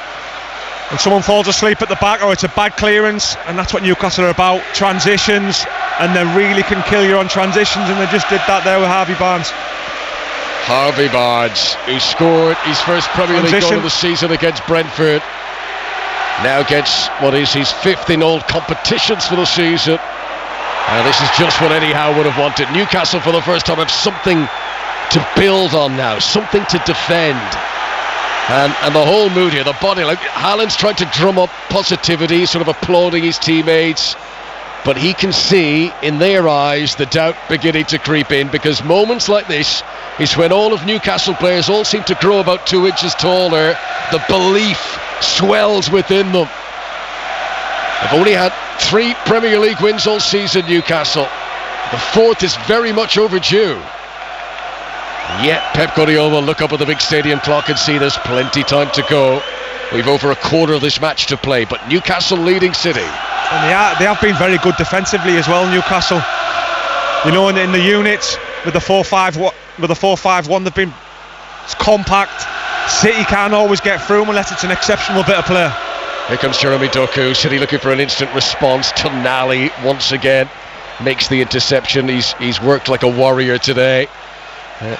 and someone falls asleep at the back, or it's a bad clearance, and that's what Newcastle are about. Transitions, and they really can kill you on transitions, and they just did that there with Harvey Barnes. Harvey Barnes, who scored his first Premier League goal of the season against Brentford. Now gets what is his 5th in all competitions for the season. And this is just what Eddie Howe would have wanted. Newcastle for the first time have something to build on now, something to defend. And the whole mood here, the body, like Haaland's trying to drum up positivity, sort of applauding his teammates. But he can see in their eyes the doubt beginning to creep in, because moments like this is when all of Newcastle players all seem to grow about 2 inches taller. The belief swells within them. They've only had 3 Premier League wins all season, Newcastle. The 4th is very much overdue. Yet Pep Guardiola will look up at the big stadium clock and see there's plenty time to go. We've over a quarter of this match to play, but Newcastle leading City. And they have been very good defensively as well, Newcastle. You know, in the units with the 4-5-1, they've been compact. City can't always get through them unless it's an exceptional bit of play. Here comes Jeremy Doku. City looking for an instant response. Tonali once again makes the interception. He's worked like a warrior today.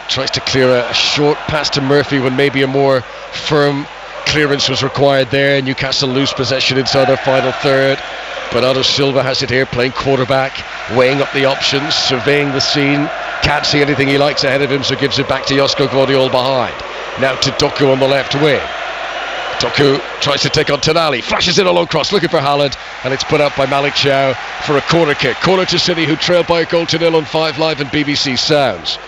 Tries to clear a short pass to Murphy when maybe a more firm clearance was required there. Newcastle lose possession inside their final third. Bernardo Silva has it here, playing quarterback, weighing up the options, surveying the scene. Can't see anything he likes ahead of him, so gives it back to Josko Gvardiol behind. Now to Doku on the left wing. Doku tries to take on Tonali, flashes in a low cross, looking for Haaland, and it's put out by Malik Chow for a corner kick. Corner to City, who trail by a goal to 0 on 5 Live and BBC Sounds.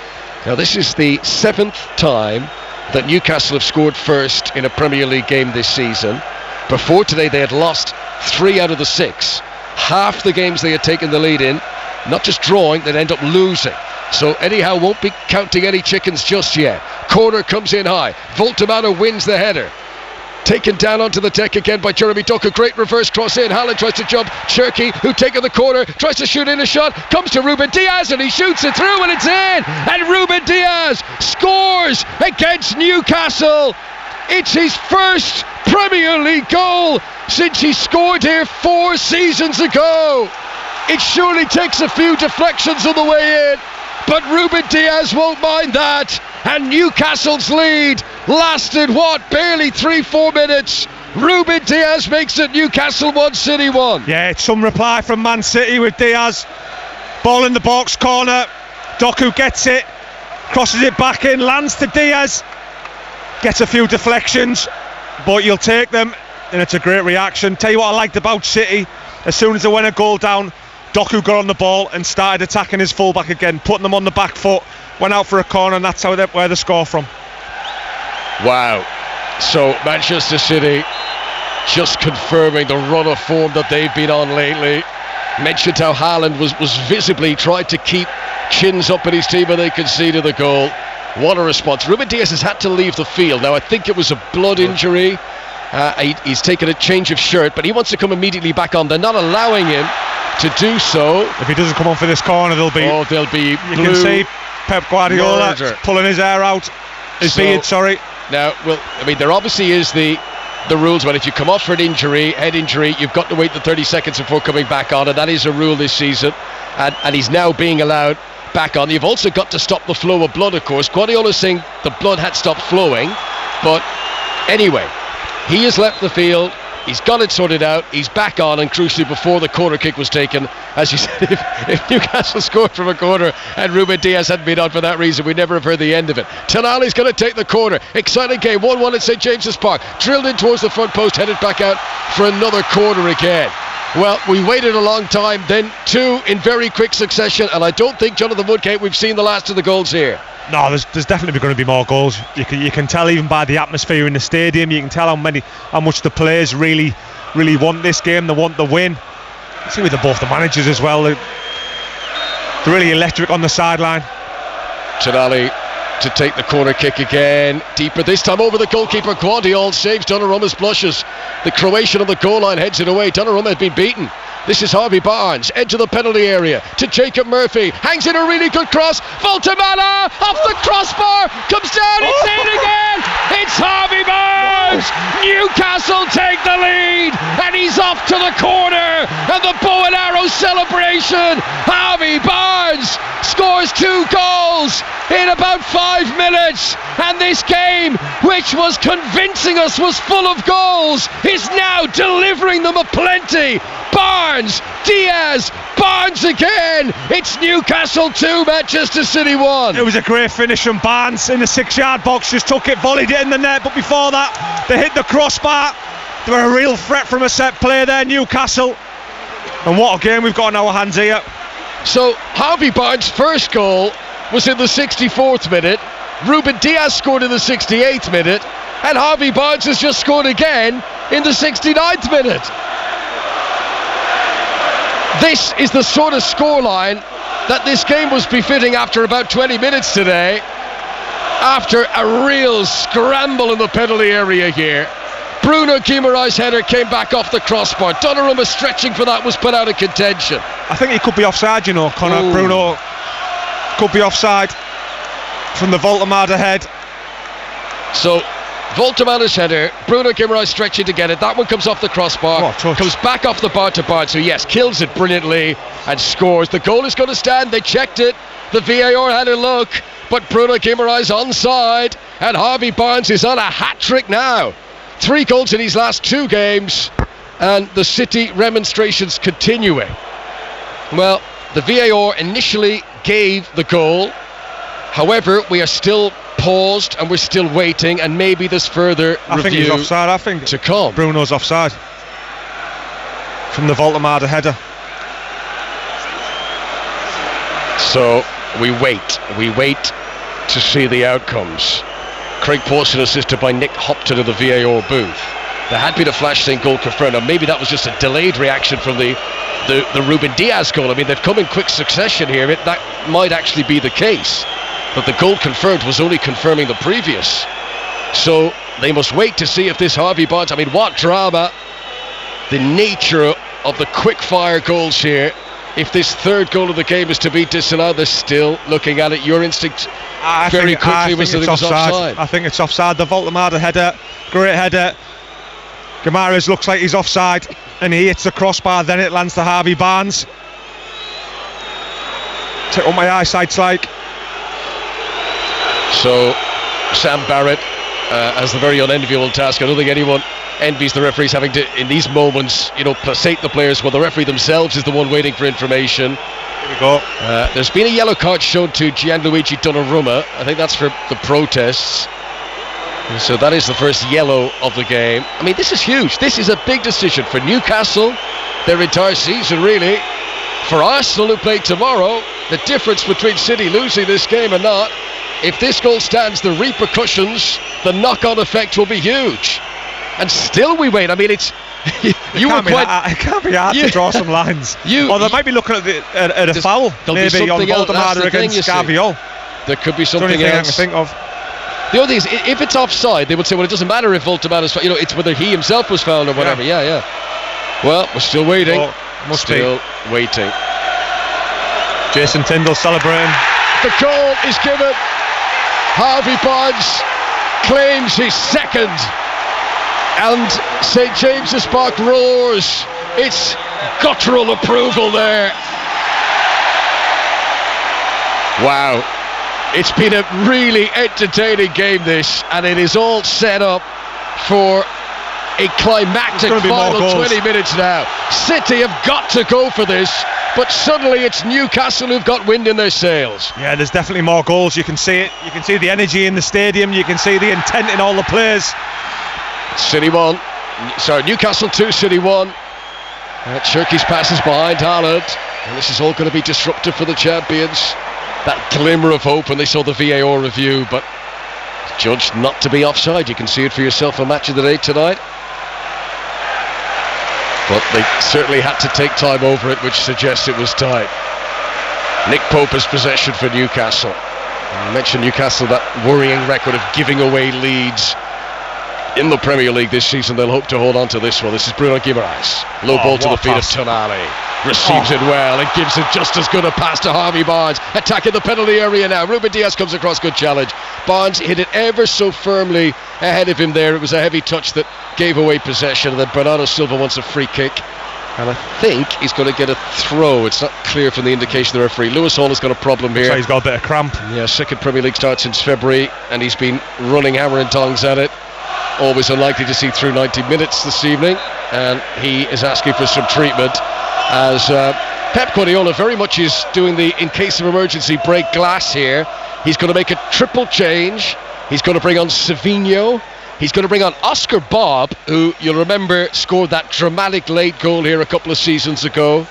Now this is the 7th time that Newcastle have scored first in a Premier League game this season. Before today they had lost 3 out of the 6. Half the games they had taken the lead in, not just drawing, they'd end up losing. So Eddie Howe won't be counting any chickens just yet. Corner comes in high. Voltemano wins the header. Taken down onto the deck again by Jeremy Doku. Great reverse cross in. Haaland tries to jump. Cherki, who taken the corner, tries to shoot in a shot. Comes to Ruben Diaz and he shoots it through and it's in. And Ruben Diaz scores against Newcastle. It's his first Premier League goal since he scored here 4 seasons ago. It surely takes a few deflections on the way in, but Ruben Diaz won't mind that. And Newcastle's lead lasted, barely 3-4 minutes. Ruben Diaz makes it Newcastle 1, City 1. Yeah, it's some reply from Man City with Diaz. Ball in the box corner. Doku gets it, crosses it back in, lands to Diaz. Gets a few deflections, but you'll take them, and it's a great reaction. Tell you what I liked about City, as soon as they went a goal down, Doku got on the ball and started attacking his fullback again, putting them on the back foot, went out for a corner, and that's where they score from. Wow. So Manchester City just confirming the run of form that they've been on lately. Mentioned how Haaland was visibly tried to keep chins up in his team and they conceded the goal. What a response. Ruben Diaz has had to leave the field. Now I think it was a blood injury. He's taken a change of shirt, but he wants to come immediately back on. They're not allowing him to do so. If he doesn't come on for this corner, they'll be you can see Pep Guardiola pulling his hair out, his beard, sorry. Now, well, I mean, there obviously is the rules when if you come off for an injury, head injury, you've got to wait the 30 seconds before coming back on, and that is a rule this season, and he's now being allowed back on. You've also got to stop the flow of blood, of course. Guardiola's saying the blood had stopped flowing, but anyway, he has left the field. He's got it sorted out. He's back on, and crucially, before the corner kick was taken, as you said, if Newcastle scored from a corner and Ruben Diaz hadn't been on for that reason, we'd never have heard the end of it. Tonali's going to take the corner. Exciting game. 1-1 at St James's Park. Drilled in towards the front post, headed back out for another corner again. Well, we waited a long time, then 2 in very quick succession, and I don't think, Jonathan Woodgate, we've seen the last of the goals here. No, there's definitely going to be more goals. You can tell even by the atmosphere in the stadium. You can tell how much the players really want this game. They want the win. See with both the managers as well. They're really electric on the sideline. Tonali to take the corner kick again, deeper this time over the goalkeeper. Gvardiol saves Donnarumma's blushes. The Croatian on the goal line heads it away. Donnarumma has been beaten. This is Harvey Barnes, edge of the penalty area to Jacob Murphy, hangs in a really good cross. Voltemano off the crossbar, comes down, it's in again. It's Harvey Barnes. Newcastle take the lead, and he's off to the corner, and the bow and arrow celebration. Harvey Barnes Barnes scores 2 goals in about 5 minutes, and this game, which was convincing us was full of goals, is now delivering them aplenty. Barnes, Diaz, Barnes again. It's Newcastle 2, Manchester City 1. It was a great finish from Barnes in the 6-yard box, just took it, volleyed it in the net, but before that they hit the crossbar. They were a real threat from a set play there, Newcastle. And what a game we've got in our hands here. So Harvey Barnes' first goal was in the 64th minute. Ruben Diaz scored in the 68th minute, and Harvey Barnes has just scored again in the 69th minute. This is the sort of scoreline that this game was befitting after about 20 minutes today, after a real scramble in the penalty area here. Bruno Guimaraes' header came back off the crossbar. Donnarumma stretching for that, was put out of contention. I think he could be offside, you know, Connor. Bruno could be offside from the Voltemade head. So Voltemade's header, Bruno Guimaraes stretching to get it. That one comes off the crossbar, comes back off the bar to Barnes, so yes, kills it brilliantly and scores. The goal is going to stand. They checked it. The VAR had a look, but Bruno Guimaraes onside, and Harvey Barnes is on a hat-trick now. 3 goals in his last 2 games, and the City remonstrations continuing. Well, the VAR initially gave the goal. However, we are still paused and we're still waiting, and maybe there's further I think he's offside. I think to come. Bruno's offside from the Voltemade header. So we wait to see the outcomes. Craig Pawson assisted by Nick Hopton in the VAR booth. There had been a flash saying goal confirmed, and maybe that was just a delayed reaction from the Ruben Diaz goal. I mean, they've come in quick succession here. That might actually be the case, but the goal confirmed was only confirming the previous. So they must wait to see if this Harvey Barnes, I mean, what drama. The nature of the quick fire goals here. If this third goal of the game is to be disallowed, they're still looking at it. Your instinct very quickly was that it was offside. I think it's offside. The Voltemade header, great header. Guimaraes looks like he's offside, and he hits the crossbar, then it lands to Harvey Barnes. Check what my eyesight's like. So Sam Barrett has the very unenviable task. I don't think anyone envies the referees having to, in these moments, placate the players while the referee themselves is the one waiting for information. Here we go. There's been a yellow card shown to Gianluigi Donnarumma. I think that's for the protests. So that is the first yellow of the game. I mean, this is huge. This is a big decision for Newcastle, their entire season, really. For Arsenal, who play tomorrow, the difference between City losing this game and not, if this goal stands, the repercussions, the knock-on effect will be huge. And still we wait. I mean, it's it can't be hard to draw some lines. They might be looking at a foul, maybe on Voltemade against Gaviol. There could be something else. else. I can think of. The only thing is, if it's offside, they would say, well, it doesn't matter if Voltemade is, it's whether he himself was fouled or whatever. Yeah. Well, we're still waiting. Waiting. Jason Tyndall celebrating. The goal is given. Harvey Barnes claims his second, and St James's Park roars. It's guttural approval there. Wow. It's been a really entertaining game, this, and it is all set up for a climactic final 20 minutes now. City have got to go for this, but suddenly it's Newcastle who've got wind in their sails. Yeah, there's definitely more goals. You can see it. You can see the energy in the stadium. You can see the intent in all the players. Newcastle 2, City 1. Cherki's passes behind Haaland, and this is all going to be disruptive for the champions. That glimmer of hope when they saw the VAR review, but judged not to be offside. You can see it for yourself on Match of the Day tonight. But they certainly had to take time over it, which suggests it was tight. Nick Pope has possession for Newcastle. I mentioned Newcastle, that worrying record of giving away leads in the Premier League this season. They'll hope to hold on to this one. This is Bruno Guimaraes. Low ball to the feet of Tonali. Receives it well and gives it just as good a pass to Harvey Barnes. Attacking the penalty area now. Ruben Diaz comes across, good challenge. Barnes hit it ever so firmly ahead of him there. It was a heavy touch that gave away possession, and then Bernardo Silva wants a free kick. And I think he's going to get a throw. It's not clear from the indication of the referee. Lewis Hall has got a problem here. So he's got a bit of cramp. Yeah, second Premier League start since February, and he's been running hammer and tongs at it. Always unlikely to see through 90 minutes this evening, and he is asking for some treatment as Pep Guardiola very much is doing the in case of emergency break glass here. He's going to make a triple change. He's going to bring on Savinho. He's going to bring on Oscar Bob, who you'll remember scored that dramatic late goal here a couple of seasons ago.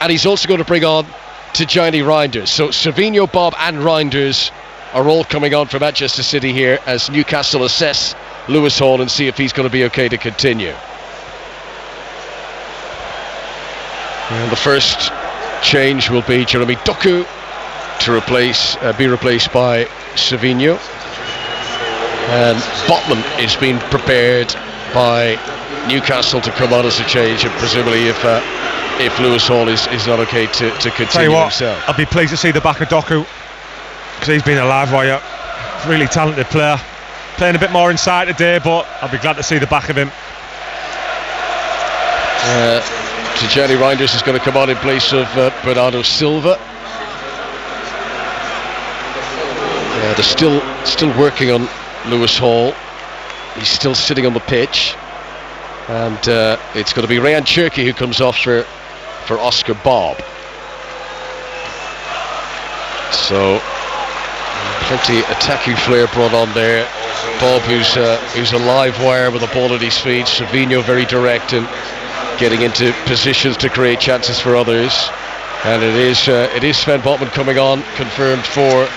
And he's also going to bring on Tijani Reinders. So Savinho, Bob and Reinders are all coming on for Manchester City here as Newcastle assess Lewis Hall and see if he's going to be okay to continue. And the first change will be Jeremy Doku to be replaced by Savinho. And Botman is being prepared by Newcastle to come on as a change, and presumably if Lewis Hall is not okay to continue Tell you what, himself. I'll be pleased to see the back of Doku, because he's been a live wire. Really talented player. Playing a bit more inside today, but I'll be glad to see the back of him. Tijani Reinders is going to come on in place of Bernardo Silva. They're still working on Lewis Hall. He's still sitting on the pitch, and it's going to be Ryan Cherky who comes off for Oscar Bob. So plenty attacking flair brought on there. Bob, who's a live wire with the ball at his feet. Savinho very direct and getting into positions to create chances for others. And it is Sven Botman coming on, confirmed for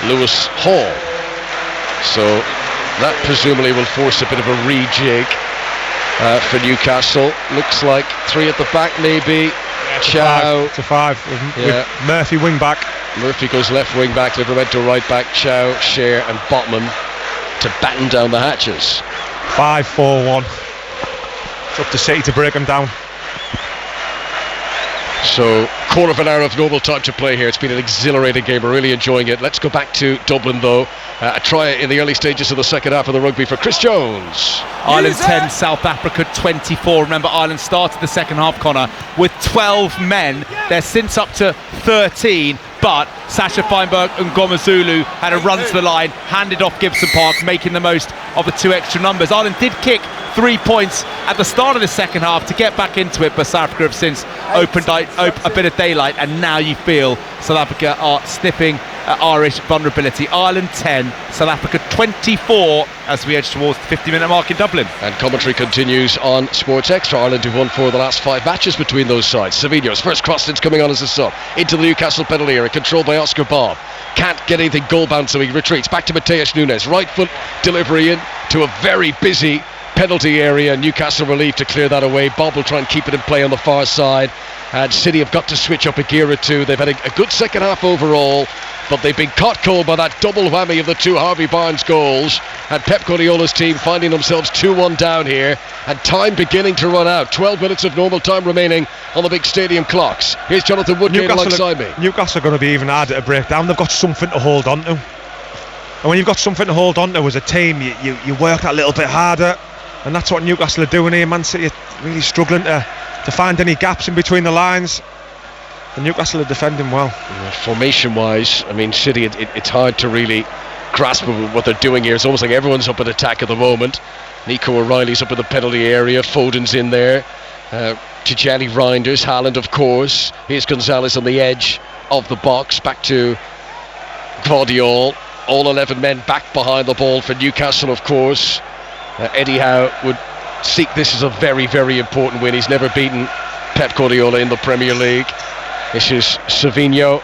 Lewis Hall. So that presumably will force a bit of a rejig for Newcastle. Looks like three at the back maybe. Chow to five with Murphy wing back. Murphy goes left wing back, Livramento right back. Chow, Scher and Botman to batten down the hatches. 5-4-1. It's up to City to break them down. So, quarter of an hour of normal time to play here. It's been an exhilarating game. We're really enjoying it. Let's go back to Dublin, though. A try in the early stages of the second half of the rugby for Chris Jones. Ireland 10, South Africa 24. Remember, Ireland started the second half, Connor, with 12 men. They're since up to 13. But Sasha Feinberg and Ngomazulu had a run to the line, handed off Gibson Park, making the most of the two extra numbers. Ireland did kick 3 points at the start of the second half to get back into it, but South Africa have since opened a bit of daylight, and now you feel South Africa are sniffing Irish vulnerability. Ireland 10, South Africa 24 as we edge towards the 50-minute mark in Dublin. And commentary continues on Sports Extra. Ireland have won 4 of the last 5 matches between those sides. Savinho's first cross-stitch coming on as a sub into the Newcastle penalty area, controlled by Oscar Bob. Can't get anything goal-bound, so he retreats back to Mateus Nunes. Right foot delivery in to a very busy penalty area. Newcastle relieved to clear that away. Bob will try and keep it in play on the far side, and City have got to switch up a gear or two. They've had a good second half overall, but they've been caught cold by that double whammy of the 2 Harvey Barnes goals, and Pep Guardiola's team finding themselves 2-1 down here, and time beginning to run out. 12 minutes of normal time remaining on the big stadium clocks. Here's Jonathan Woodgate alongside me. Newcastle are going to be even harder to break down. They've got something to hold on to, and when you've got something to hold on to as a team, you work that little bit harder, and that's what Newcastle are doing here. Man City are really struggling to find any gaps in between the lines, and Newcastle are defending well. Formation wise, I mean, City, it's hard to really grasp what they're doing here. It's almost like everyone's up at attack at the moment. Nico O'Reilly's up in the penalty area, Foden's in there, Tijani Reinders, Haaland of course. Here's Gonzalez on the edge of the box, back to Gvardiol. All 11 men back behind the ball for Newcastle, of course. Eddie Howe would seek this as a very, very important win. He's never beaten Pep Guardiola in the Premier League. This is Savinho,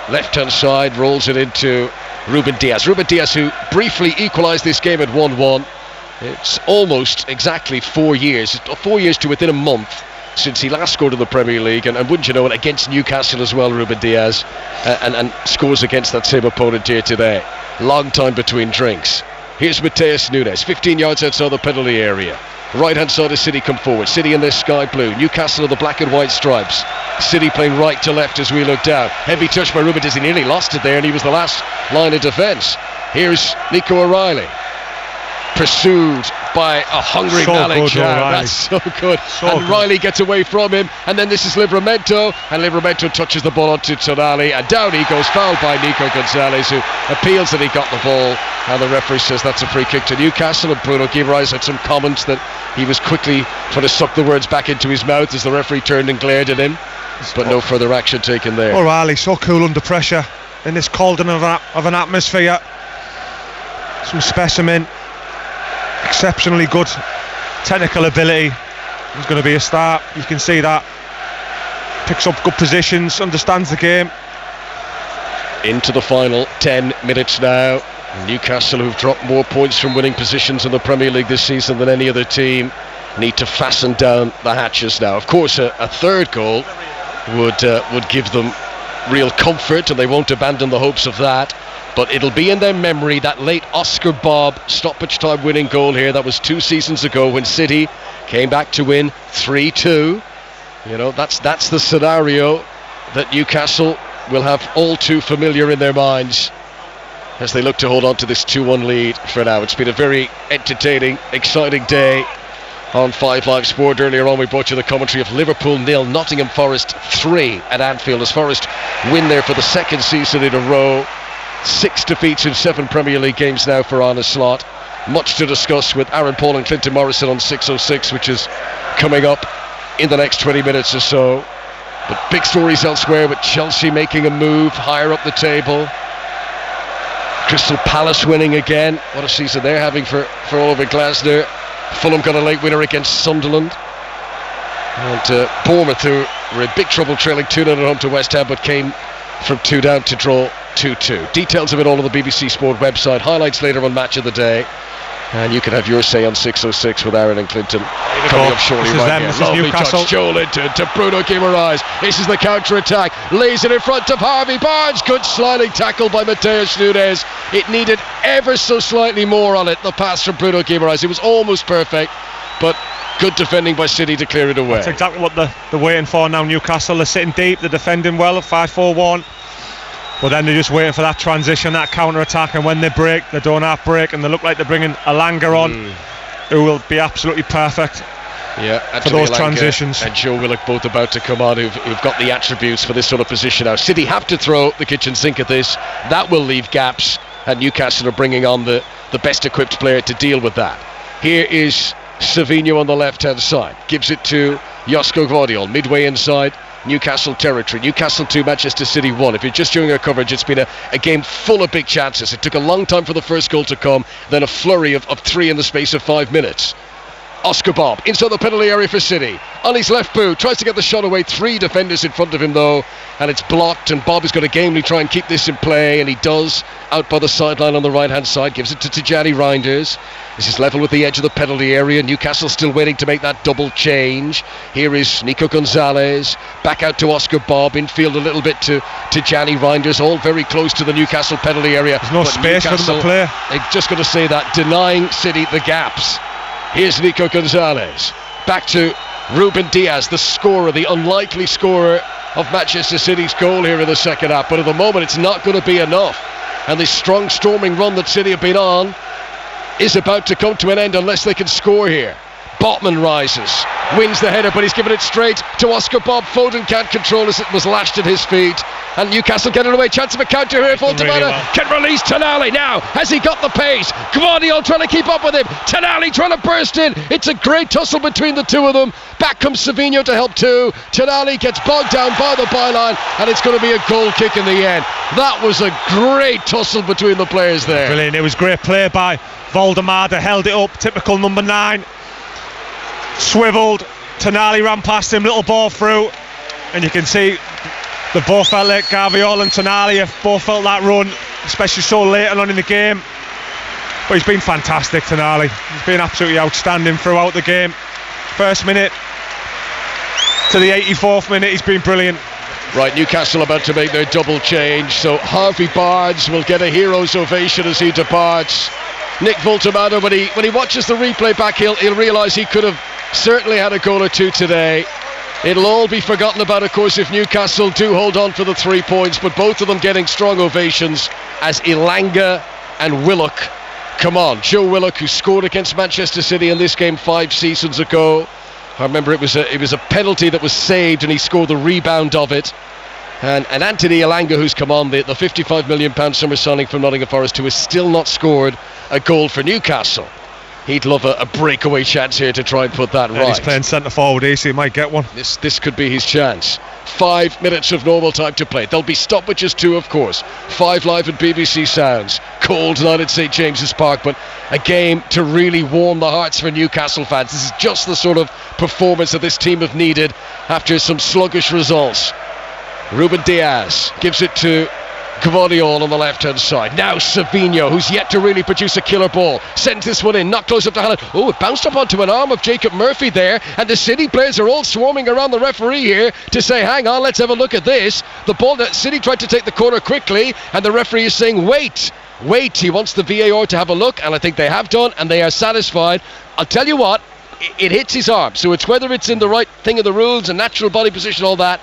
left-hand side, rolls it into Ruben Diaz. Ruben Diaz, who briefly equalised this game at 1-1. It's almost exactly 4 years. 4 years to within a month since he last scored in the Premier League, and wouldn't you know it, against Newcastle as well, Ruben Diaz, and scores against that same opponent here today. Long time between drinks. Here's Mateus Nunes, 15 yards outside the penalty area. Right hand side of City come forward. City in their sky blue. Newcastle in the black and white stripes. City playing right to left as we look down. Heavy touch by Ruben Diaz. He nearly lost it there, and he was the last line of defence. Here's Nico O'Reilly. Pursued by a hungry Malik Chow. That's so good. Riley gets away from him, and then this is Livramento, and Livramento touches the ball onto Tonali, and down he goes, fouled by Nico Gonzalez, who appeals that he got the ball, and the referee says that's a free kick to Newcastle. And Bruno Guimaraes had some comments that he was quickly trying to suck the words back into his mouth as the referee turned and glared at him, but no further action taken there. O'Reilly, so cool under pressure in this cauldron of an atmosphere. Some specimen, exceptionally good technical ability. He's going to be a star, you can see that. Picks up good positions, understands the game. Into the final 10 minutes now. Newcastle, who've dropped more points from winning positions in the Premier League this season than any other team, need to fasten down the hatches now. Of course, a third goal would give them real comfort, and they won't abandon the hopes of that. But it'll be in their memory, that late Oscar Bob stoppage time winning goal here. That was 2 seasons ago when City came back to win 3-2. You know, that's the scenario that Newcastle will have all too familiar in their minds as they look to hold on to this 2-1 lead for now. It's been a very entertaining, exciting day on 5 Live Sport. Earlier on we brought you the commentary of Liverpool 0, Nottingham Forest 3 at Anfield, as Forest win there for the second season in a row. 6 defeats in 7 Premier League games now for Arne Slot. Much to discuss with Aaron Paul and Clinton Morrison on 606, which is coming up in the next 20 minutes or so. But big stories elsewhere, with Chelsea making a move higher up the table. Crystal Palace winning again. What a season they're having for Oliver Glasner. Fulham got a late winner against Sunderland. And Bournemouth, who were in big trouble trailing 2-0 at home to West Ham, but came from 2 down to draw 2-2. Details of it all on the BBC Sport website. Highlights later on Match of the Day. And you can have your say on 606 with Aaron and Clinton. Coming up shortly right here. Lovely Newcastle. touch, Joel to Bruno Guimaraes. This is the counter-attack. Lays it in front of Harvey Barnes. Good sliding tackle by Mateus Nunes. It needed ever so slightly more on it, the pass from Bruno Guimaraes. It was almost perfect, but good defending by City to clear it away. That's exactly what they're waiting for now, Newcastle. They're sitting deep, they're defending well at 5-4-1. But then they're just waiting for that transition, that counter-attack, and when they break, they don't half break, and they look like they're bringing Alanga on, who will be absolutely perfect for those transitions. And Joe Willock both about to come on, who've got the attributes for this sort of position now. City have to throw the kitchen sink at this. That will leave gaps, and Newcastle are bringing on the best equipped player to deal with that. Here is Savinho on the left-hand side. Gives it to Josko Gvardiol, midway inside Newcastle territory. Newcastle 2, Manchester City 1. If you're just doing our coverage, it's been a game full of big chances. It took a long time for the first goal to come, then a flurry of 3 in the space of 5 minutes. Oscar Bob inside the penalty area for City. On his left boot, tries to get the shot away. 3 defenders in front of him though, and it's blocked, and Bob is going to gamely try and keep this in play, and he does, out by the sideline on the right hand side. Gives it to Tijani Reinders. This is level with the edge of the penalty area. Newcastle still waiting to make that double change. Here is Nico Gonzalez, back out to Oscar Bob, infield a little bit to Tijani Reinders, all very close to the Newcastle penalty area. There's no space for them to play. I'm just going to say that, denying City the gaps. Here's Nico Gonzalez, back to Ruben Diaz, the scorer, the unlikely scorer of Manchester City's goal here in the second half. But at the moment it's not going to be enough, and this strong storming run that City have been on is about to come to an end unless they can score here. Botman rises, wins the header, but he's given it straight to Oscar Bob. Foden can't control as it was lashed at his feet, and Newcastle get it away. Chance of a counter here for Tabata. Can release Tonali now. Has he got the pace? Gvardiol trying to keep up with him. Tonali trying to burst in. It's a great tussle between the two of them. Back comes Savinho to help too. Tonali gets bogged down by the byline, and it's going to be a goal kick in the end. That was a great tussle between the players there. Brilliant. It was great play by Valdemada. Held it up. Typical number 9. Swiveled. Tonali ran past him. Little ball through, and you can see they both felt like Gvardiol and Tonali have both felt that run, especially so late on in the game. But he's been fantastic, Tonali. He's been absolutely outstanding throughout the game. First minute to the 84th minute, he's been brilliant. Right, Newcastle about to make their double change, so Harvey Barnes will get a hero's ovation as he departs. Nick Voltemada, when he watches the replay back, he'll realise he could have certainly had a goal or two today. It'll all be forgotten about, of course, if Newcastle do hold on for the 3 points, but both of them getting strong ovations as Elanga and Willock come on. Joe Willock, who scored against Manchester City in this game 5 seasons ago. I remember it was a penalty that was saved and he scored the rebound of it. And Anthony Elanga, who's come on, the £55 million summer signing from Nottingham Forest, who has still not scored a goal for Newcastle. He'd love a breakaway chance here to try and put that right. He's playing centre forward here, so he might get one. This could be his chance. 5 minutes of normal time to play. There'll be stoppages too, of course. 5 Live at BBC Sounds. Cold night at St James's Park, but a game to really warm the hearts for Newcastle fans. This is just the sort of performance that this team have needed after some sluggish results. Ruben Diaz gives it to Gvardiol on the left-hand side. Now Savinho, who's yet to really produce a killer ball, sends this one in, not close up to Haaland. Oh, it bounced up onto an arm of Jacob Murphy there, and the City players are all swarming around the referee here to say, hang on, let's have a look at this. The ball that City tried to take the corner quickly, and the referee is saying, wait, he wants the VAR to have a look, and I think they have done, and they are satisfied. I'll tell you what, it hits his arm, so it's whether it's in the right thing of the rules and natural body position, all that.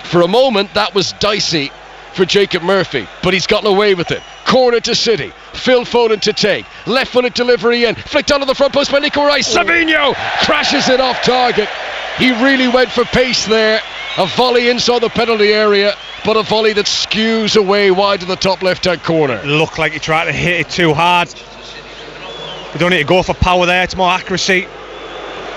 For a moment, that was dicey for Jacob Murphy, but he's gotten away with it. Corner to City, Phil Foden to take, left-footed delivery in, flicked onto the front post by Nico Rice. Savinho crashes it off target. He really went for pace there. A volley inside the penalty area, but a volley that skews away wide to the top left-hand corner. Looked like he tried to hit it too hard. You don't need to go for power there, it's more accuracy.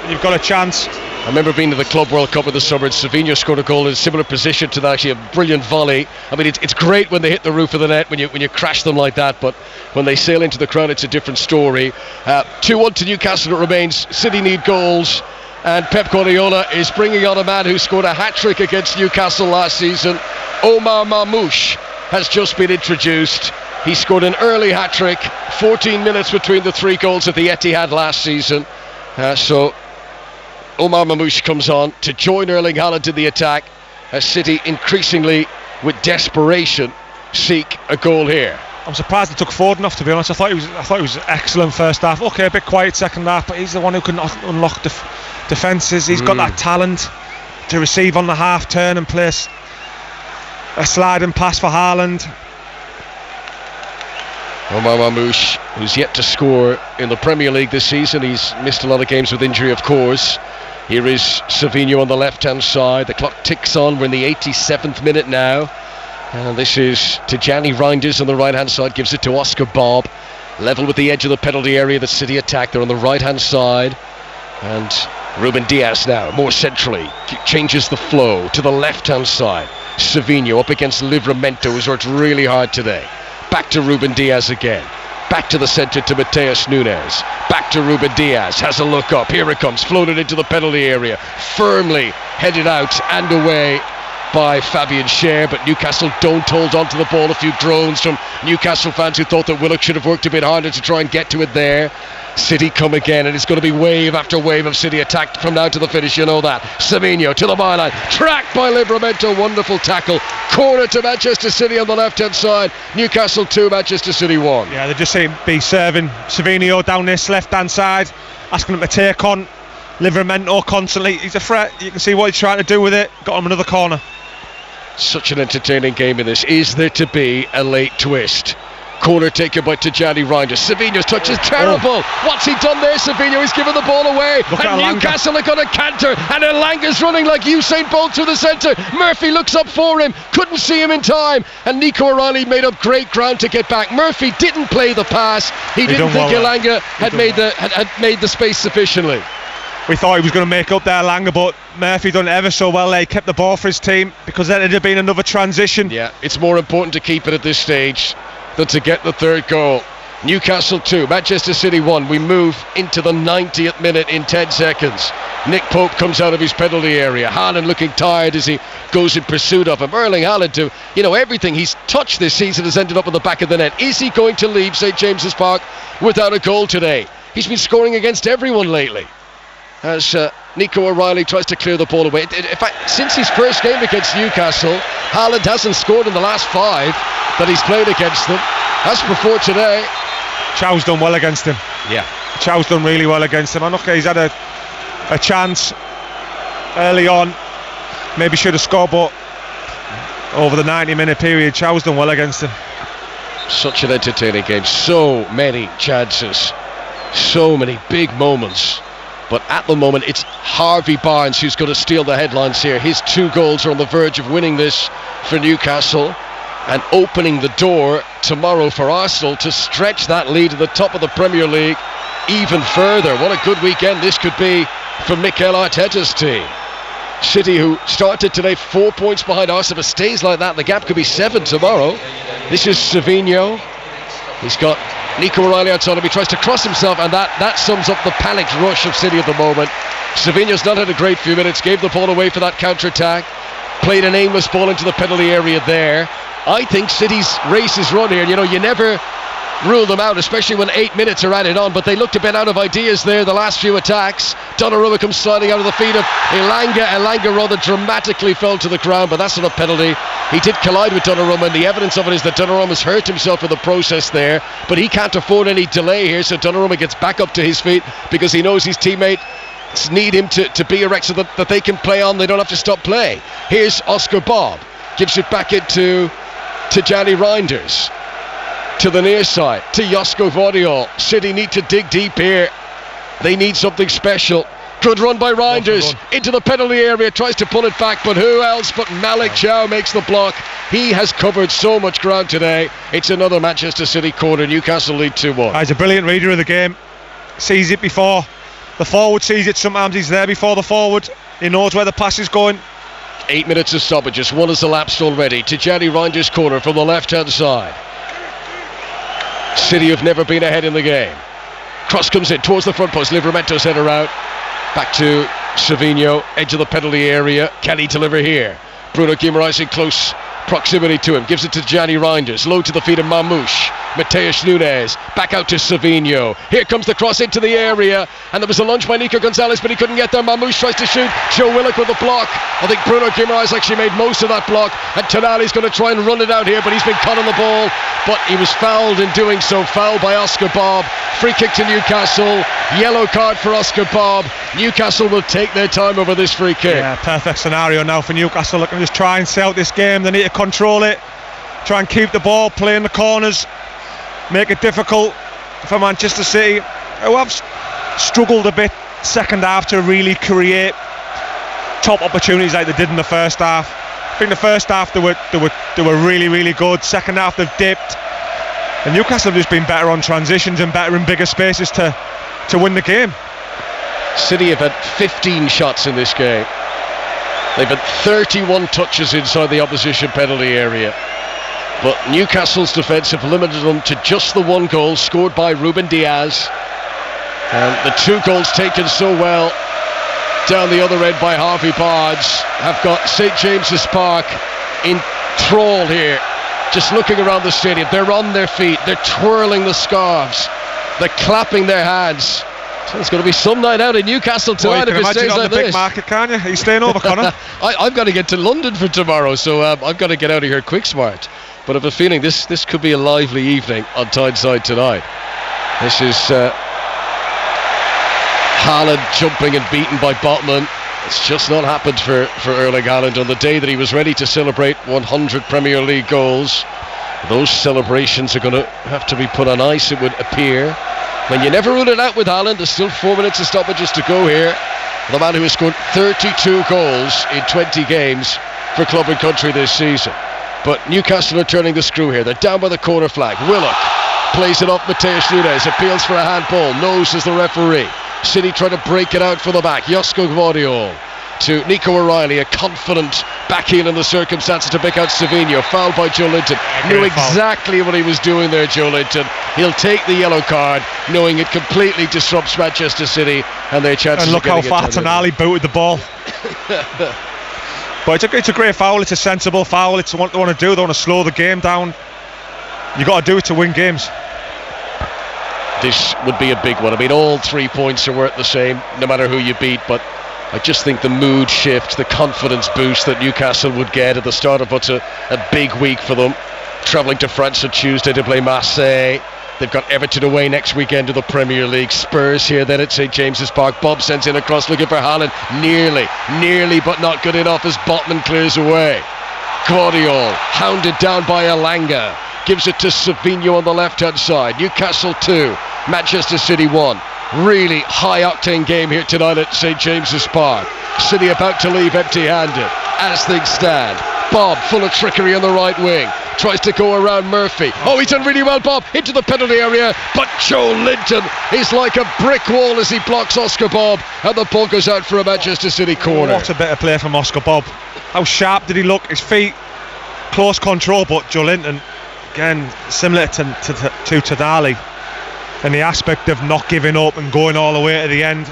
You've got a chance. I remember being to the Club World Cup in the summer, and Savinho scored a goal in a similar position to that, actually a brilliant volley. I mean, it's great when they hit the roof of the net, when you crash them like that, but when they sail into the crowd, it's a different story. 2-1 to Newcastle it remains. City need goals, and Pep Guardiola is bringing on a man who scored a hat-trick against Newcastle last season. Omar Mamouche has just been introduced. He scored an early hat-trick, 14 minutes between the 3 goals at the Etihad last season. So Omar Mamouche comes on to join Erling Haaland in the attack as City increasingly, with desperation, seek a goal here. I'm surprised he took Foden off, to be honest. I thought he was excellent first half. Okay, a bit quiet second half, but he's the one who can unlock defences. He's got that talent to receive on the half turn and place a sliding pass for Haaland. Omar Mamouche, who's yet to score in the Premier League this season. He's missed a lot of games with injury, of course. Here is Savinho on the left-hand side. The clock ticks on. We're in the 87th minute now. And this is to Gianni Reinders on the right-hand side. Gives it to Oscar Bob. Level with the edge of the penalty area. The City attack. They're on the right-hand side. And Ruben Diaz now, more centrally, changes the flow to the left-hand side. Savinho up against Livramento, who's worked really hard today. Back to Ruben Diaz again. Back to the centre to Mateus Nunes. Back to Ruben Diaz. Has a look up. Here it comes. Floated into the penalty area. Firmly headed out and away by Fabian Schär. But Newcastle don't hold on to the ball. A few drones from Newcastle fans who thought that Willock should have worked a bit harder to try and get to it there. City come again, and it's going to be wave after wave of City attacked from now to the finish, you know that. Savinho to the byline, tracked by Livramento, wonderful tackle. Corner to Manchester City on the left-hand side. Newcastle 2, Manchester City 1. Yeah, they just seem to be serving Savinho down this left-hand side, asking him to take on Livramento constantly. He's a threat. You can see what he's trying to do with it. Got him another corner. Such an entertaining game in this. Is there to be a late twist? Corner taken by Gianni Reinders. Savinho's touch is terrible. What's he done there? Savinho has given the ball away. And Newcastle are going to canter. And Elanga's running like Usain Bolt through the centre. Murphy looks up for him. Couldn't see him in time. And Nico O'Reilly made up great ground to get back. Murphy didn't play the pass. He didn't think Elanga had made the space sufficiently. We thought he was going to make up there, Elanga, but Murphy done ever so well. He kept the ball for his team, because then it'd have been another transition. Yeah, it's more important to keep it at this stage than to get the third goal. Newcastle 2, Manchester City 1. We move into the 90th minute in 10 seconds. Nick Pope comes out of his penalty area. Haaland looking tired as he goes in pursuit of him. Erling Haaland, everything he's touched this season has ended up in the back of the net. Is he going to leave St James's Park without a goal today? He's been scoring against everyone lately. As Nico O'Reilly tries to clear the ball away. In fact, since his first game against Newcastle, Haaland hasn't scored in the last 5 that he's played against them. As before today. Chow's done well against him. Yeah. Chow's done really well against him. I look, he's had a chance early on. Maybe should have scored, but over the 90-minute period, Chow's done well against him. Such an entertaining game. So many chances. So many big moments. But at the moment, it's Harvey Barnes who's going to steal the headlines here. His 2 goals are on the verge of winning this for Newcastle and opening the door tomorrow for Arsenal to stretch that lead to the top of the Premier League even further. What a good weekend this could be for Mikel Arteta's team. City, who started today 4 points behind Arsenal, if it stays like that, the gap could be 7 tomorrow. This is Savinho. He's got Nico O'Reilly outside him. He tries to cross himself, and that sums up the panicked rush of City at the moment. Savinho's not had a great few minutes, gave the ball away for that counter-attack, played an aimless ball into the penalty area there. I think City's race is run here. You know, you never rule them out, especially when 8 minutes are added on, but they looked a bit out of ideas there the last few attacks. Donnarumma comes sliding out of the feet of Elanga. Elanga rather dramatically fell to the ground, but that's not a penalty. He did collide with Donnarumma, and the evidence of it is that Donnarumma's hurt himself in the process there, but he can't afford any delay here, so Donnarumma gets back up to his feet because he knows his teammates need him to be erect so that they can play on, they don't have to stop play. Here's Oscar Bob, gives it back into Gianni Reinders. To the near side, to Josko Gvardiol. City need to dig deep here. They need something special. Good run by Reinders into the penalty area, tries to pull it back, but who else but Malik Chow makes the block. He has covered so much ground today. It's another Manchester City corner. Newcastle lead 2-1. He's a brilliant reader of the game. Sees it before the forward sees it. Sometimes he's there before the forward. He knows where the pass is going. 8 minutes of stoppages. 1 has elapsed already. To Gianni Reinders' corner from the left-hand side. City have never been ahead in the game. Cross comes in towards the front post. Livramento's header out. Back to Savinho, edge of the penalty area. Can he deliver here? Bruno Guimaraes in close proximity to him. Gives it to Gianni Reinders. Low to the feet of Mamouche. Mateus Nunes. Back out to Savinho. Here comes the cross into the area. And there was a lunge by Nico Gonzalez, but he couldn't get there. Mamouche tries to shoot. Joe Willock with the block. I think Bruno Guimaraes actually made most of that block. And Tonali's going to try and run it out here, but he's been caught on the ball. But he was fouled in doing so. Fouled by Oscar Bob. Free kick to Newcastle. Yellow card for Oscar Bob. Newcastle will take their time over this free kick. Yeah, perfect scenario now for Newcastle. Look, just try and sell this game. They need to control it. Try and keep the ball, play in the corners. Make it difficult for Manchester City, who have struggled a bit second half to really create top opportunities like they did in the first half. I think the first half they were really, really good. Second half they've dipped. And Newcastle have just been better on transitions and better in bigger spaces to win the game. City have had 15 shots in this game. They've had 31 touches inside the opposition penalty area. But Newcastle's defence have limited them to just the 1 goal scored by Ruben Diaz. And the 2 goals taken so well down the other end by Harvey Barnes have got St James's Park in thrall here. Just looking around the stadium, they're on their feet, they're twirling the scarves, they're clapping their hands. So it's going to be some night out in Newcastle tonight if it stays like this. Big market, can you? Are you staying over, Connor? I've got to get to London for tomorrow, so I've got to get out of here quick smart. But I have a feeling this could be a lively evening on Tyneside tonight. This is Haaland jumping and beaten by Botman. It's just not happened for Erling Haaland on the day that he was ready to celebrate 100 Premier League goals. Those celebrations are going to have to be put on ice, it would appear. When you never rule it out with Haaland, there's still 4 minutes of stoppages to go here. The man who has scored 32 goals in 20 games for club and country this season. But Newcastle are turning the screw here. They're down by the corner flag. Willock plays it off Mateus Nunes. Appeals for a handball. Knows as the referee. City trying to break it out from the back. Josko Gvardiol to Nico O'Reilly. A confident backheel in the circumstances to pick out Savinho. Fouled by Joe Linton. Knew exactly what he was doing there, Joe Linton. He'll take the yellow card, knowing it completely disrupts Manchester City and their chances. And look how far Tonali booted the ball. But it's a great foul. It's a sensible foul. It's what they want to do. They want to slow the game down. You got to do it to win games. This would be a big one. I mean, all 3 points are worth the same, no matter who you beat. But I just think the mood shift, the confidence boost that Newcastle would get at the start of what's a big week for them. Travelling to France on Tuesday to play Marseille. They've got Everton away next weekend to the Premier League. Spurs here then at St James's Park. Bob sends in a cross looking for Haaland. Nearly, but not good enough as Botman clears away. Gvardiol hounded down by Elanga. gives it to Savinho on the left-hand side. Newcastle 2, Manchester City 1. Really high-octane game here tonight at St James's Park. City about to leave empty-handed as things stand. Bob, full of trickery on the right wing, tries to go around Murphy. Oh, he's done really well, Bob, into the penalty area, but Joe Linton is like a brick wall as he blocks Oscar Bob, and the ball goes out for a Manchester City corner. What a bit of play from Oscar Bob. How sharp did he look? His feet, close control, but Joe Linton, again, similar to Tadali, in the aspect of not giving up and going all the way to the end.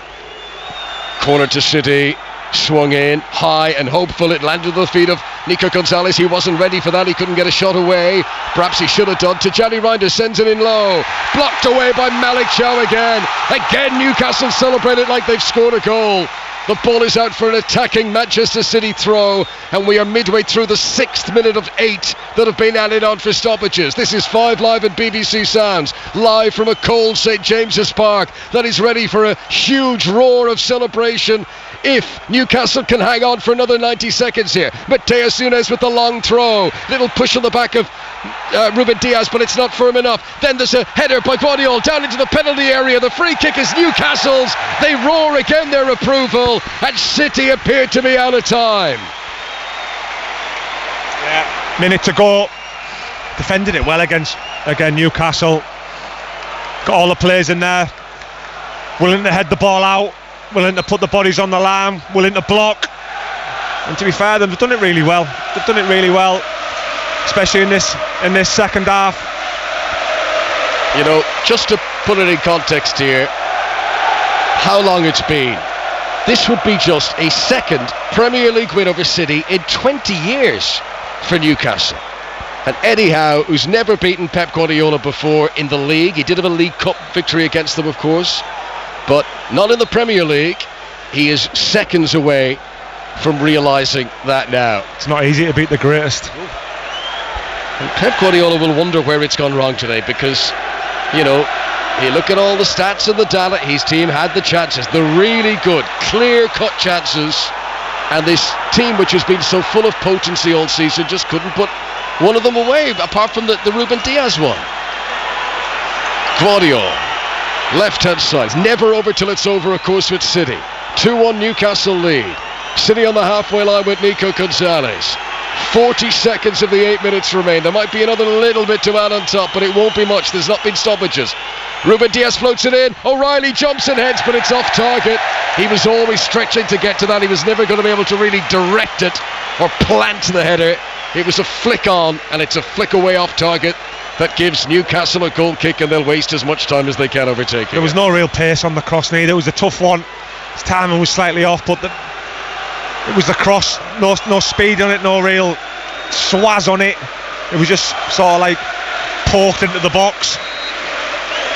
Corner to City. Swung in, high and hopeful. It landed at the feet of Nico Gonzalez. He wasn't ready for that. He couldn't get a shot away. Perhaps he should have done. Tijani Reinders sends it in low. Blocked away by Malik Chow again. Again, Newcastle celebrated like they've scored a goal. The ball is out for an attacking Manchester City throw, and we are midway through the 6th minute of 8 that have been added on for stoppages. This is 5 Live at BBC Sounds, live from a cold St James's Park that is ready for a huge roar of celebration if Newcastle can hang on for another 90 seconds here. Mateus Nunes with the long throw. Little push on the back of Ruben Diaz, but it's not firm enough. Then there's a header by Guardiola down into the penalty area. The free kick is Newcastle's. They roar again their approval, and City appear to be out of time. Yeah, minute to go. Defended it well against Newcastle. Got all the players in there, willing to head the ball out, willing to put the bodies on the line, willing to block. And to be fair, they've done it really well. They've done it really well, especially in this second half. You know, just to put it in context here, how long it's been. This would be just a second Premier League win over City in 20 years for Newcastle. And Eddie Howe, who's never beaten Pep Guardiola before in the league, he did have a League Cup victory against them, of course, but not in the Premier League. He is seconds away from realising that now. It's not easy to beat the greatest. And Pep Guardiola will wonder where it's gone wrong today, because, you know, you look at all the stats and the data, his team had the chances, the really good, clear-cut chances, and this team, which has been so full of potency all season, just couldn't put one of them away, apart from the Ruben Diaz one. Guardiola, left-hand side, never over till it's over, of course, with City. 2-1 Newcastle lead. City on the halfway line with Nico Gonzalez. 40 seconds of the 8 minutes remain. There might be another little bit to add on top, but it won't be much. There's not been stoppages. Ruben Diaz floats it in. O'Reilly jumps and heads, but it's off target. He was always stretching to get to that. He was never going to be able to really direct it or plant the header. It was a flick on, and it's a flick away off target that gives Newcastle a goal kick, and they'll waste as much time as they can overtaking. There was no real pace on the cross neither. It was a tough one. His timing was slightly off, but it was the cross, no speed on it, no real swaz on it. It was just sort of like poked into the box.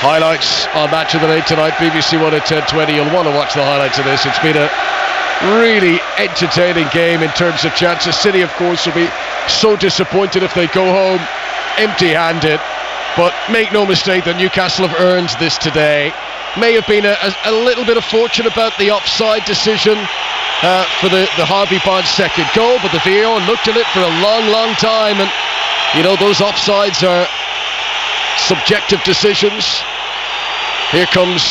Highlights on Match of the Day tonight, BBC One at 10:20. You'll want to watch the highlights of this. It's been a really entertaining game in terms of chances. City, of course, will be so disappointed if they go home empty-handed, but make no mistake that Newcastle have earned this today. May have been a little bit of fortune about the offside decision for the Harvey Barnes second goal, but the VAR looked at it for a long time, and you know, those offsides are subjective decisions. Here comes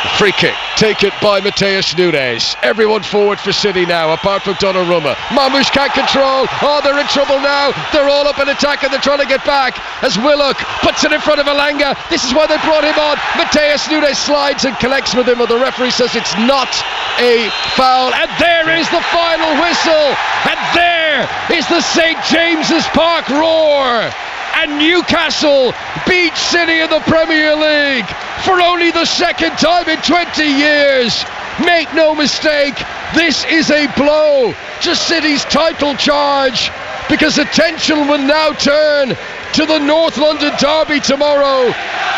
the free kick, taken by Mateus Nunes. Everyone forward for City now, apart from Donnarumma. Marmoush can't control. Oh, they're in trouble now. They're all up in attack and they're trying to get back as Willock puts it in front of Elanga. This is why they brought him on. Mateus Nunes slides and collects with him, but the referee says it's not a foul. And there is the final whistle. And there is the St James's Park roar. And Newcastle beat City in the Premier League for only the second time in 20 years. Make no mistake, this is a blow to City's title charge, because attention will now turn to the North London derby tomorrow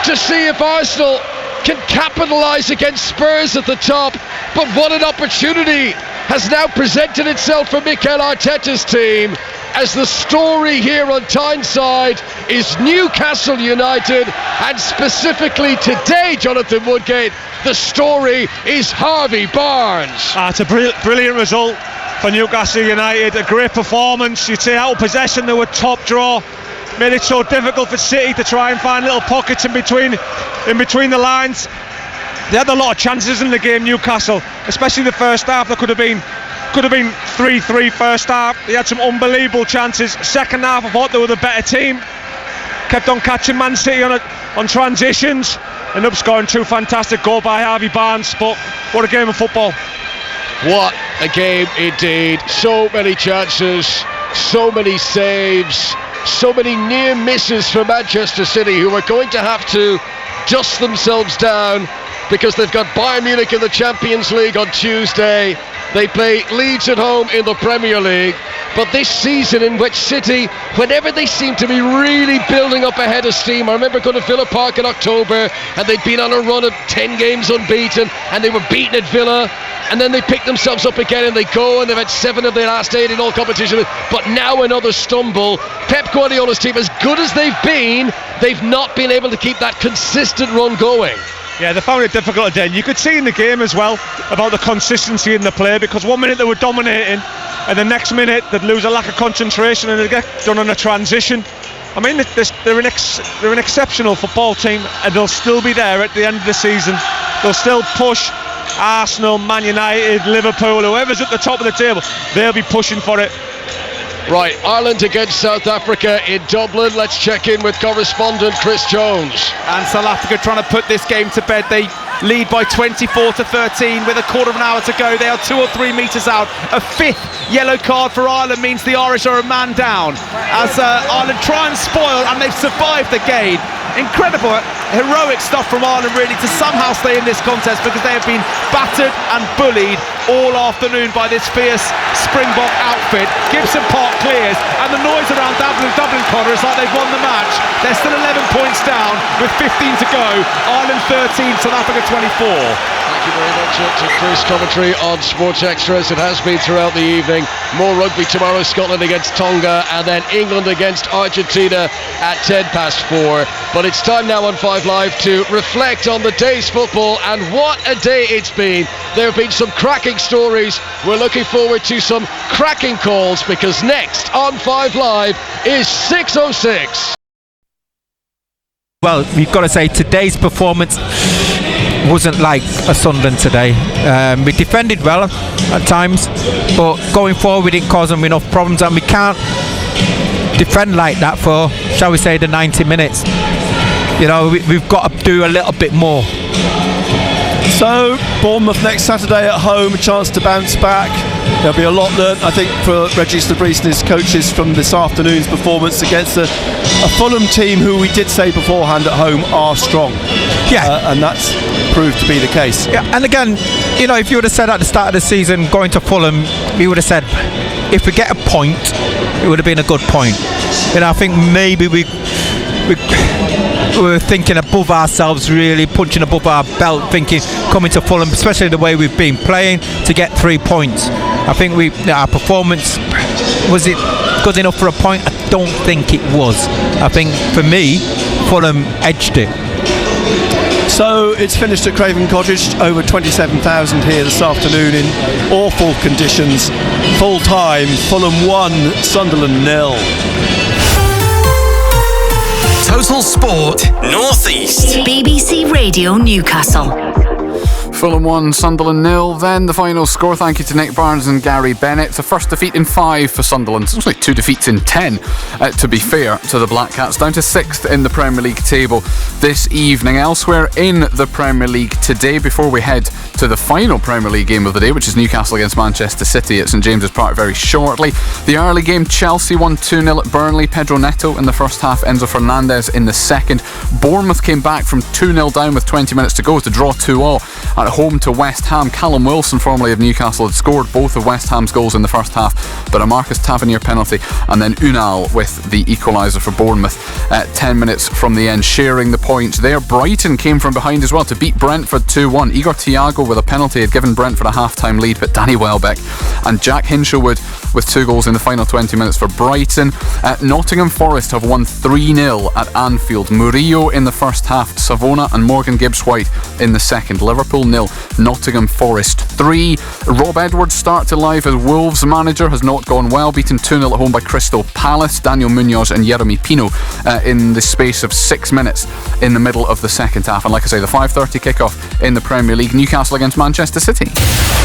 to see if Arsenal can capitalise against Spurs at the top. But what an opportunity has now presented itself for Mikel Arteta's team, as the story here on Tyneside is Newcastle United, and specifically today, Jonathan Woodgate, the story is Harvey Barnes. It's a brilliant result for Newcastle United, a great performance. You'd say out of possession they were top draw, made it so difficult for City to try and find little pockets in between the lines. They had a lot of chances in the game, Newcastle, especially the first half. There could have been 3-3 first half. They had some unbelievable chances. Second half, I thought they were the better team. Kept on catching Man City on transitions. Ended up scoring 2 fantastic goals by Harvey Barnes. But what a game of football. What a game indeed. So many chances, so many saves, so many near misses for Manchester City, who are going to have to dust themselves down because they've got Bayern Munich in the Champions League on Tuesday. They play Leeds at home in the Premier League. But this season, in which City, whenever they seem to be really building up a head of steam, I remember going to Villa Park in October and they'd been on a run of 10 games unbeaten and they were beaten at Villa, and then they pick themselves up again and they go, and they've had 7 of their last 8 in all competition. But now another stumble. Pep Guardiola's team, as good as they've been, they've not been able to keep that consistent run going. Yeah, they found it difficult today. You could see in the game as well about the consistency in the play, because 1 minute they were dominating and the next minute they'd lose a lack of concentration and they'd get done on a transition. I mean, they're an exceptional football team, and they'll still be there at the end of the season. They'll still push Arsenal, Man United, Liverpool, whoever's at the top of the table. They'll be pushing for it. Right, Ireland against South Africa in Dublin. Let's check in with correspondent Chris Jones. And South Africa trying to put this game to bed. They lead by 24-13 with a quarter of an hour to go. They are 2 or 3 metres out. A 5th yellow card for Ireland means the Irish are a man down as Ireland try and spoil, and they've survived the game. Incredible, heroic stuff from Ireland really to somehow stay in this contest, because they have been battered and bullied all afternoon by this fierce Springbok outfit. Gibson Park clears, and the noise around Dublin corner is like they've won the match. They're still 11 points down with 15 to go. Ireland 13, South Africa 24. Thank you very much to Chris. Commentary on Sports Extras. It has been throughout the evening. More rugby tomorrow, Scotland against Tonga, and then England against Argentina at 4:10. But it's time now on 5 Live to reflect on the day's football, and what a day it's been. There have been some cracking stories. We're looking forward to some cracking calls, because next on 5 Live is 6:06. Well, we've got to say today's performance wasn't like a Sunderland today. We defended well at times, but going forward we didn't cause them enough problems, and we can't defend like that for, shall we say, the 90 minutes. You know, we've got to do a little bit more. So, Bournemouth next Saturday at home, a chance to bounce back. There'll be a lot learnt, I think, for Reggie Slabreese and his coaches from this afternoon's performance against a Fulham team who we did say beforehand at home are strong. Yeah. And that's proved to be the case. Yeah, and again, you know, if you would have said at the start of the season, going to Fulham, we would have said, if we get a point, it would have been a good point. You know, I think maybe we were thinking above ourselves, really punching above our belt, thinking coming to Fulham, especially the way we've been playing, to get 3 points. I think our performance, was it good enough for a point? I don't think it was. I think for me, Fulham edged it. So it's finished at Craven Cottage, over 27,000 here this afternoon in awful conditions. Full time, Fulham 1, Sunderland 0. Total Sport North East. BBC Radio Newcastle. Fulham 1, Sunderland 0. Then the final score. Thank you to Nick Barnes and Gary Bennett. It's the first defeat in 5 for Sunderland. It's only 2 defeats in 10, to be fair to the Black Cats. Down to 6th in the Premier League table this evening. Elsewhere in the Premier League today, before we head to the final Premier League game of the day, which is Newcastle against Manchester City at St James's Park very shortly. The early game, Chelsea won 2-0 at Burnley. Pedro Neto in the first half, Enzo Fernandez in the second. Bournemouth came back from 2-0 down with 20 minutes to go to draw 2-2 at home to West Ham. Callum Wilson, formerly of Newcastle, had scored both of West Ham's goals in the first half, but a Marcus Tavernier penalty, and then Unal with the equaliser for Bournemouth at 10 minutes from the end, sharing the points there. Brighton came from behind as well to beat Brentford 2-1. Igor Thiago with a penalty had given Brentford a half-time lead, but Danny Welbeck and Jack Hinshelwood with 2 goals in the final 20 minutes for Brighton. Nottingham Forest have won 3-0 at Anfield. Murillo in the first half, Savona and Morgan Gibbs-White in the second. Liverpool Liverpool 0, Nottingham Forest 3. Rob Edwards started live as Wolves manager, has not gone well, beaten 2-0 at home by Crystal Palace. Daniel Munoz and Jeremy Pino in the space of 6 minutes in the middle of the second half. And like I say, the 5:30 kickoff in the Premier League, Newcastle against Manchester City.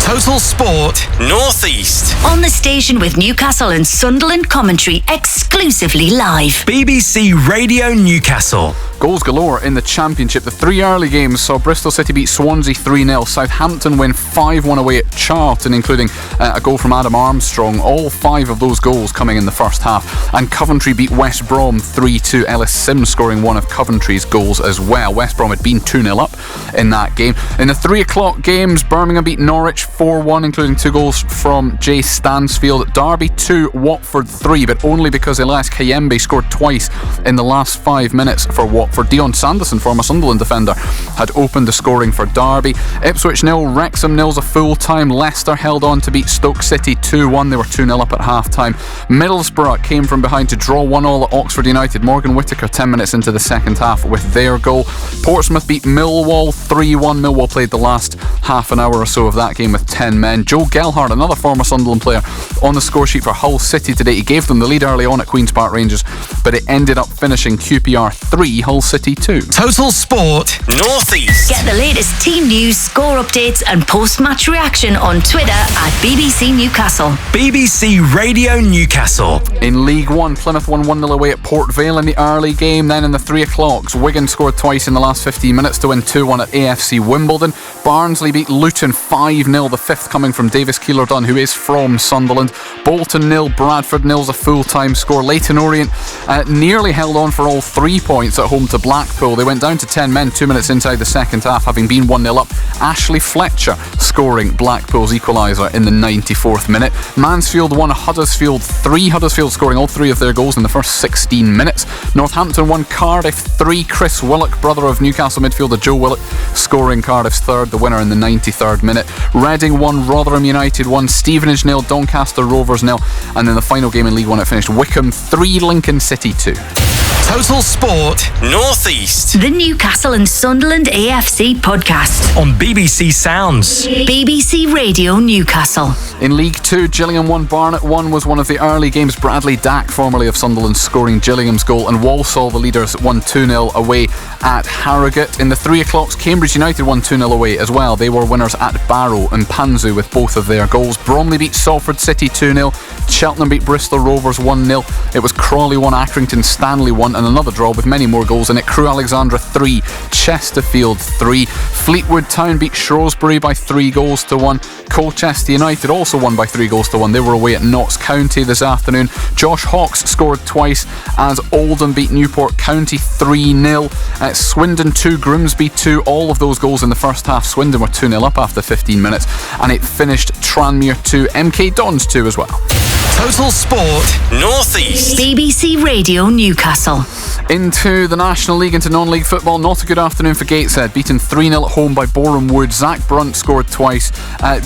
Total Sport North East. On the station with Newcastle and Sunderland commentary exclusively live. BBC Radio Newcastle. Goals galore in the Championship. The 3 early games saw Bristol City beat Swansea 3-0, Southampton win 5-1 away at Charlton, including a goal from Adam Armstrong. All 5 of those goals coming in the first half. And Coventry beat West Brom 3-2, Ellis Sims scoring one of Coventry's goals as well. West Brom had been 2-0 up in that game. In the 3 o'clock games, Birmingham beat Norwich 4-1, including 2 goals from Jay Stansfield. Derby 2, Watford 3, but only because Elias Kayembe scored twice in the last 5 minutes for Watford. Dion Sanderson, former Sunderland defender, had opened the scoring for Derby. Ipswich 0, Wrexham 0's a full-time. Leicester held on to beat Stoke City 2-1. They were 2-0 up at half-time. Middlesbrough came from behind to draw 1-1 at Oxford United. Morgan Whittaker 10 minutes into the second half with their goal. Portsmouth beat Millwall 3-1. Millwall played the last half an hour or so of that game with 10 men. Joe Gelhardt, another former Sunderland player, on the score sheet for Hull City today. He gave them the lead early on at Queen's Park Rangers, but it ended up finishing QPR 3, Hull City 2. Total Sport North East. Get the latest team news, score updates and post-match reaction on Twitter at BBC Newcastle. BBC Radio Newcastle. In League One, Plymouth won 1-0 away at Port Vale in the early game. Then in the 3 o'clocks, Wigan scored twice in the last 15 minutes to win 2-1 at AFC Wimbledon. Barnsley beat Luton 5-0, the 5th coming from Davis Keeler-Dunn, who is from Sunderland. Bolton 0, Bradford 0's a full-time score. Leyton Orient nearly held on for all 3 points at home to Blackpool. They went down to 10 men 2 minutes inside the second half, having been 1-0 up. Ashley Fletcher scoring Blackpool's equaliser in the 94th minute. Mansfield 1, Huddersfield 3. Huddersfield scoring all 3 of their goals in the first 16 minutes. Northampton 1, Cardiff 3. Chris Willock, brother of Newcastle midfielder Joe Willock, scoring Cardiff's third, the winner in the 93rd minute. Reading 1, Rotherham United 1, Stevenage 0, Doncaster Rovers 0, and then the final game in League One it finished Wycombe 3, Lincoln City 2. Total Sport North East. The Newcastle and Sunderland AFC podcast on BBC Sounds. BBC Radio Newcastle. In League 2, Gillingham 1, Barnet 1 was one of the early games. Bradley Dack, formerly of Sunderland, scoring Gillingham's goal, and Walsall, the leaders, won 2-0 away at Harrogate. In the 3 o'clocks, Cambridge United won 2-0 away as well. They were winners at Barrow and Panzu with both of their goals. Bromley beat Salford City 2-0. Cheltenham beat Bristol Rovers 1-0. It was Crawley 1, Accrington Stanley 1, and another draw with many more goals in it. Crewe Alexandra 3, Chesterfield 3. Fleetwood Town beat Shrewsbury by 3-1. Colchester United also won by 3-1. They were away at Notts County this afternoon. Josh Hawkes scored twice as Oldham beat Newport County 3-0. Swindon 2, Grimsby 2. All of those goals in the first half. Swindon were 2-0 up after 15 minutes, and it finished Tranmere 2, MK Dons 2 as well. Total Sport North East. BBC Radio Newcastle. Into the National League, into non-league football. Not a good afternoon for Gateshead, beaten 3-0 at home by Boreham Wood. Zach Brunt scored twice.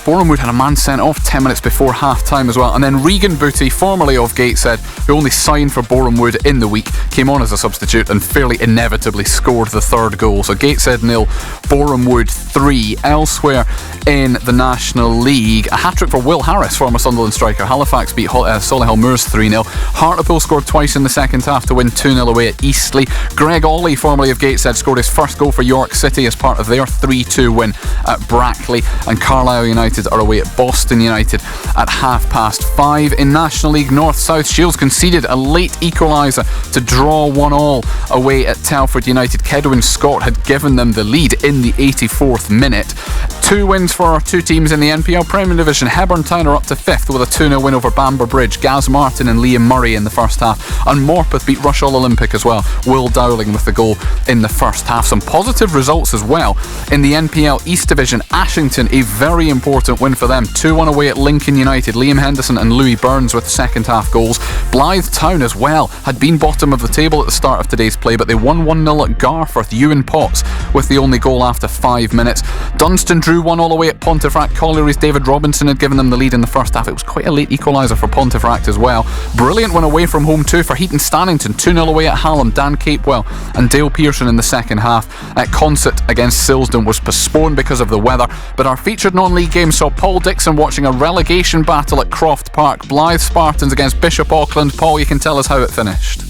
Boreham Wood had a man sent off 10 minutes before half-time as well. And then Regan Booty, formerly of Gateshead, who only signed for Boreham Wood in the week, came on as a substitute and fairly inevitably scored the third goal. So Gateshead 0, Boreham Wood 3. Elsewhere in the National League, a hat-trick for Will Harris, former Sunderland striker. Halifax beat Solihull Moors 3-0. Hartlepool scored twice in the second half to win 2-0 away at Eastleigh. Greg Ollie, formerly of Gateshead, scored his first goal for York City as part of their 3-2 win at Brackley. And Carlisle United are away at Boston United at 5:30. In National League North, South Shields conceded a late equaliser to draw 1-1 away at Telford United. Kedwin Scott had given them the lead in the 84th minute. 2 wins for our 2 teams in the NPL Premier Division. Hebburn Town are up to 5th with a 2-0 win over Bamber Bridge. Gaz Martin and Liam Murray in the first half, and Morpeth beat Rushall Olympic as well. Will Dowling with the goal in the first half. Some positive results as well in the NPL East Division. Ashington, a very important win for them. 2-1 away at Lincoln United. Liam Henderson and Louis Burns with second half goals. Blythe Town as well had been bottom of the table at the start of today's play, but they won 1-0 at Garforth. Ewan Potts with the only goal after 5 minutes. Dunstan drew 2-1 all away at Pontefract Colliery's. David Robinson had given them the lead in the first half. It was quite a late equaliser for Pontefract as well. Brilliant win away from home too for Heaton Stannington. 2-0 away at Hallam. Dan Capewell and Dale Pearson in the second half. At Concert against Silsden was postponed because of the weather, but our featured non-league game saw Paul Dixon watching a relegation battle at Croft Park. Blythe Spartans against Bishop Auckland. Paul, you can tell us how it finished.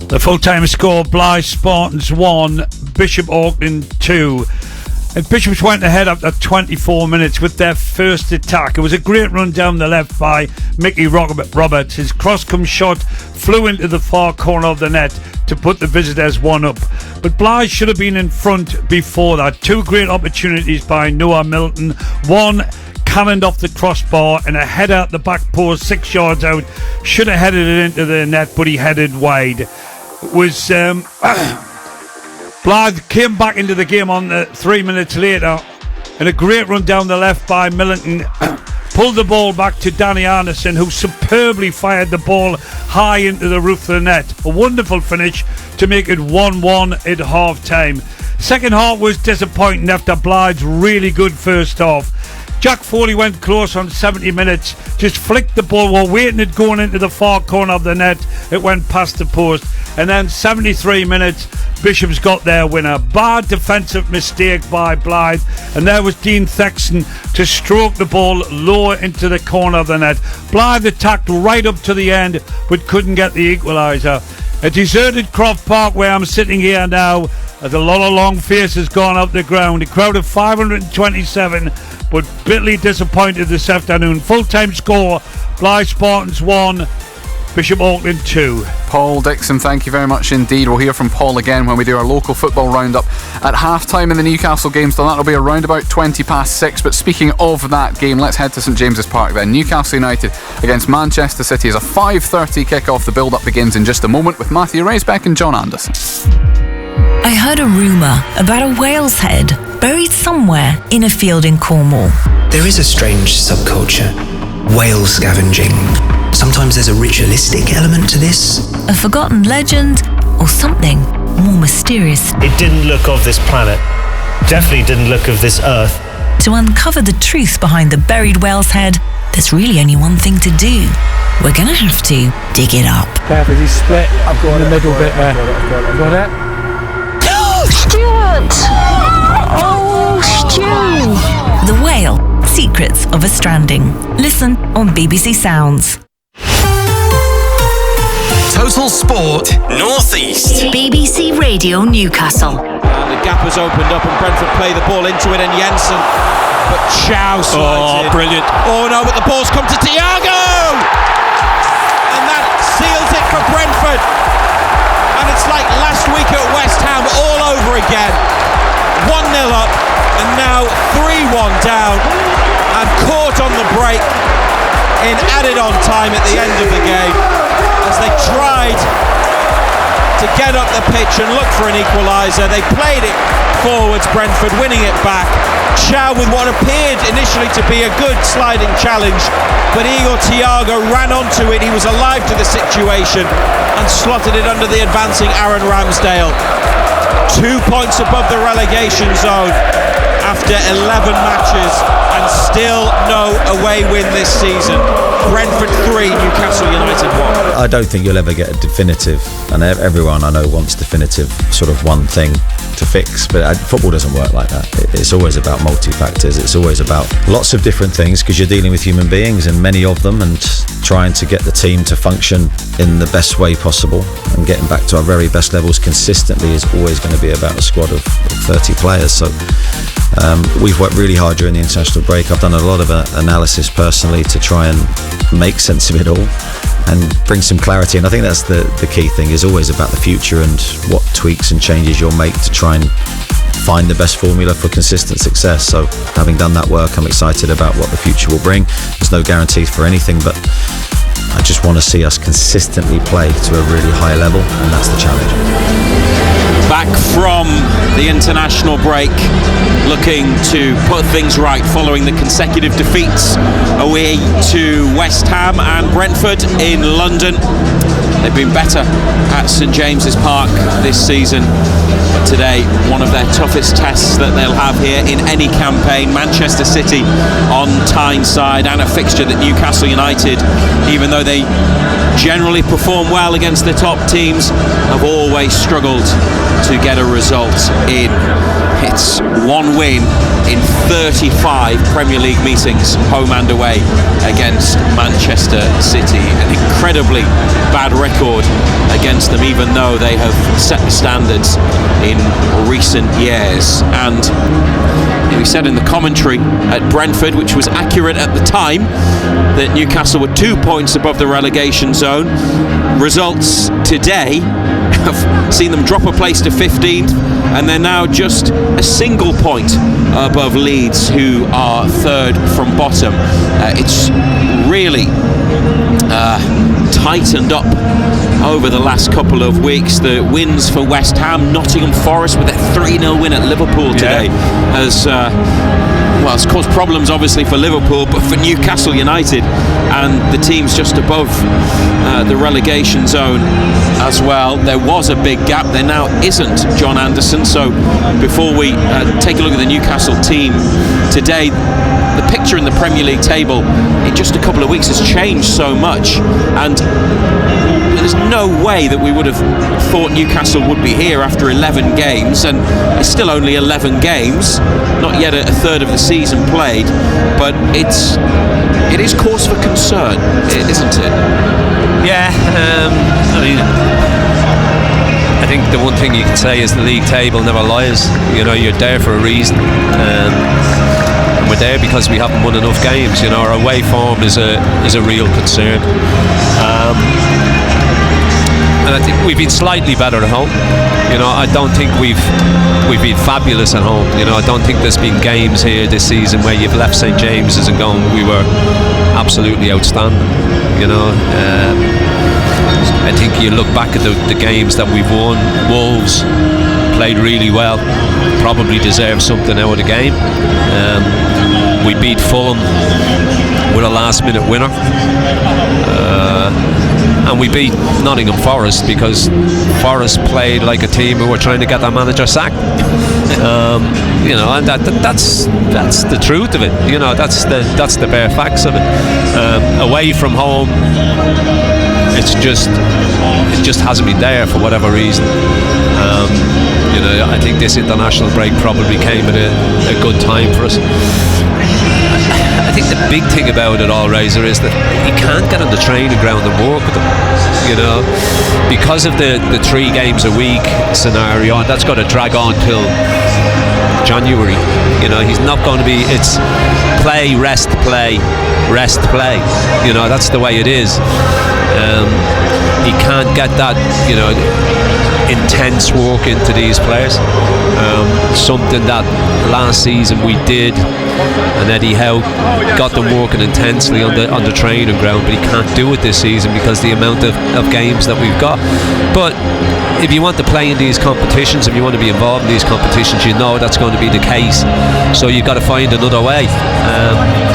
The full-time score, Blythe Spartans 1, Bishop Auckland 2. And Bishops went ahead after 24 minutes with their first attack. It was a great run down the left by Mickey Roberts. His cross-come shot flew into the far corner of the net to put the visitors 1 up. But Blythe should have been in front before that. 2 great opportunities by Noah Milton. One cannoned off the crossbar and a header at the back post 6 yards out. Should have headed it into the net, but he headed wide. It was Blythe came back into the game on 3 minutes later, and a great run down the left by Millington pulled the ball back to Danny Anderson, who superbly fired the ball high into the roof of the net. A wonderful finish to make it 1-1 at half time. Second half was disappointing after Blythe's really good first half. Jack Foley went close on 70 minutes, just flicked the ball while waiting it going into the far corner of the net. It went past the post. And then 73 minutes, Bishops got their winner. Bad defensive mistake by Blythe. And there was Dean Thexton to stroke the ball lower into the corner of the net. Blythe attacked right up to the end, but couldn't get the equaliser. A deserted Croft Park where I'm sitting here now, as a lot of long faces gone up the ground. A crowd of 527, but bitterly disappointed this afternoon. Full-time score, Blythe Spartans 1, Bishop Auckland 2. Paul Dixon, thank you very much indeed. We'll hear from Paul again when we do our local football roundup at half-time in the Newcastle game, so that'll be around about 6:20. But speaking of that game, let's head to St James's Park then. Newcastle United against Manchester City as a 5:30 kick-off. The build-up begins in just a moment with Matthew Raisbeck and John Anderson. I heard a rumour about a whale's head buried somewhere in a field in Cornwall. There is a strange subculture, whale scavenging. Sometimes there's a ritualistic element to this. A forgotten legend or something more mysterious. It didn't look of this planet. Definitely didn't look of this Earth. To uncover the truth behind the buried whale's head, there's really only one thing to do. We're going to have to dig it up. Perfect, he's split. I've got in the middle bit there. I've got it. Stuart! Oh, Stu! The Whale, Secrets of a Stranding. Listen on BBC Sounds. Total Sport Northeast. BBC Radio Newcastle. And the gap has opened up and Brentford play the ball into it and Jensen. But Chow slides in. Brilliant. Oh no, but the ball's come to Thiago! And that seals it for Brentford. And it's like last week at West Ham all over again. 1-0 up and now 3-1 down and caught on the break in added on time at the end of the game as they tried to get up the pitch and look for an equaliser. They played it forwards, Brentford winning it back. Chow with what appeared initially to be a good sliding challenge, but Igor Thiago ran onto it. He was alive to the situation and slotted it under the advancing Aaron Ramsdale. 2 points above the relegation zone after 11 matches and still no away win this season. Brentford 3, Newcastle United 1. I don't think you'll ever get a definitive, and everyone I know wants definitive sort of one thing to fix, but football doesn't work like that. It's always about multi-factors. It's always about lots of different things because you're dealing with human beings and many of them, and trying to get the team to function in the best way possible and getting back to our very best levels consistently is always going to be about a squad of 30 players. So we've worked really hard during the international break. I've done a lot of analysis personally to try and make sense of it all and bring some clarity, and I think that's the key thing, is always about the future and what tweaks and changes you'll make to try and find the best formula for consistent success. So having done that work, I'm excited about what the future will bring. There's no guarantees for anything, but I just want to see us consistently play to a really high level, and that's the challenge. Back from the international break, looking to put things right following the consecutive defeats away to West Ham and Brentford in London. They've been better at St James's Park this season. Today, one of their toughest tests that they'll have here in any campaign. Manchester City on Tyneside, and a fixture that Newcastle United, even though they generally perform well against the top teams, have always struggled to get a result in. It's one win in 35 Premier League meetings, home and away, against Manchester City. An incredibly bad record against them, even though they have set the standards in recent years. And we said in the commentary at Brentford, which was accurate at the time, that Newcastle were 2 points above the relegation zone. Results today have seen them drop a place to 15th, and they're now just a single point above Leeds, who are third from bottom. It's really tightened up over the last couple of weeks. The wins for West Ham, Nottingham Forest with a 3-0 win at Liverpool today has it's caused problems obviously for Liverpool, but for Newcastle United and the teams just above the relegation zone as well. There was a big gap, there now isn't John Anderson. So before we take a look at the Newcastle team today, the picture in the Premier League table in just a couple of weeks has changed so much, and there's no way that we would have thought Newcastle would be here after 11 games, and it's still only 11 games, not yet a third of the season played, but it is cause for concern, isn't it? Yeah, I think the one thing you can say is the league table never lies. You know, you're there for a reason. And we're there because we haven't won enough games. You know, our away form is a real concern. And I think we've been slightly better at home. You know, I don't think we've been fabulous at home. You know, I don't think there's been games here this season where you've left St James's and gone, we were absolutely outstanding. You know, I think you look back at the games that we've won. Wolves played really well, probably deserved something out of the game. We beat Fulham with a last-minute winner. And we beat Nottingham Forest because Forest played like a team who were trying to get their manager sacked. You know, and that's the truth of it. You know, that's the bare facts of it. Away from home, it just hasn't been there for whatever reason. You know, I think this international break probably came at a good time for us. I think the big thing about it all, Razor, is that you can't get on the training ground and work with them, you know, because of the 3 games a week scenario, and that's got to drag on till January. You know, he's not going to be, it's play, rest, play, rest, play. You know, that's the way it is. He can't get that, you know, intense work into these players. Something that last season we did, and Eddie Howe got them working intensely on the training ground, but he can't do it this season because the amount of games that we've got. But if you want to play in these competitions, if you want to be involved in these competitions, you know that's going to be the case. So you've got to find another way.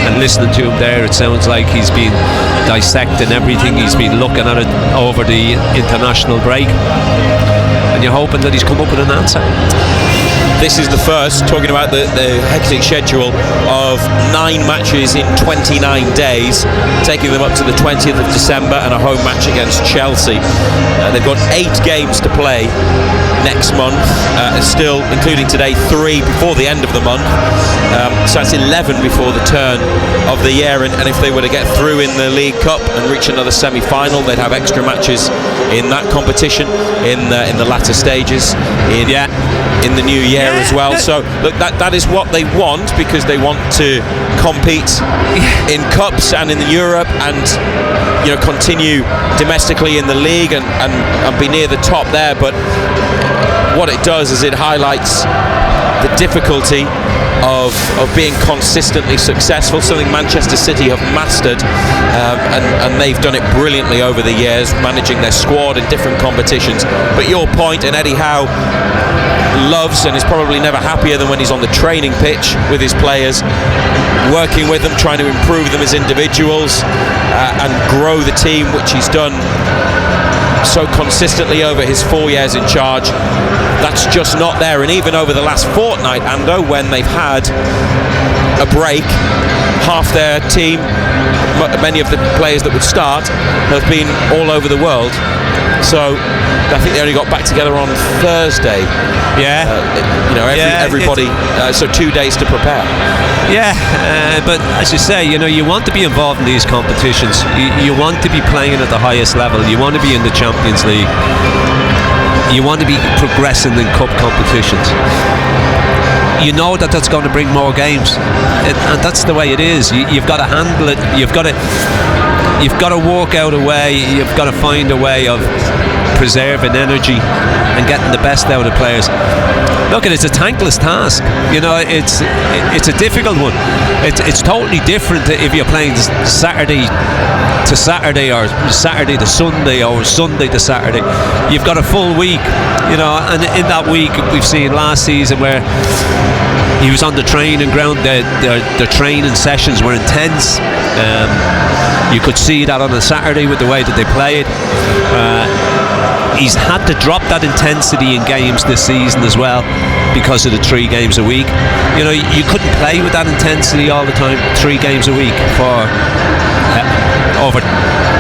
And listening to him there, it sounds like he's been dissecting everything. He's been looking at it over the international break, and you're hoping that he's come up with an answer. This is the first, talking about the hectic schedule of 9 matches in 29 days, taking them up to the 20th of December and a home match against Chelsea. They've got 8 games to play next month, still including today 3 before the end of the month, so that's 11 before the turn of the year, and if they were to get through in the League Cup and reach another semi-final, they'd have extra matches in that competition in the latter stages in the new year as well. So look, that is what they want, because they want to compete in cups and in Europe, and you know, continue domestically in the league and be near the top there. But what it does is it highlights the difficulty of being consistently successful, something Manchester City have mastered, and they've done it brilliantly over the years, managing their squad in different competitions. But your point, and Eddie Howe loves and is probably never happier than when he's on the training pitch with his players, working with them, trying to improve them as individuals, and grow the team, which he's done so consistently over his 4 years in charge. That's just not there. And even over the last fortnight, Ando, when they've had a break, half their team, many of the players that would start, have been all over the world. So I think they only got back together on Thursday. Yeah. Everybody. So 2 days to prepare. Yeah, but as you say, you want to be involved in these competitions. You want to be playing at the highest level. You want to be in the Champions League. You want to be progressing in cup competitions. You know that's going to bring more games, and that's the way it is. You've got to handle it. You've got to work out a way. You've got to find a way of preserving energy and getting the best out of players. Look, it's a thankless task. It's a difficult one. It's totally different if you're playing Saturday to Saturday, or Saturday to Sunday, or Sunday to Saturday. You've got a full week, and in that week we've seen last season where he was on the training ground. The training sessions were intense. You could see that on a Saturday with the way that they played. He's had to drop that intensity in games this season as well because of the 3 games a week. You couldn't play with that intensity all the time, 3 games a week for over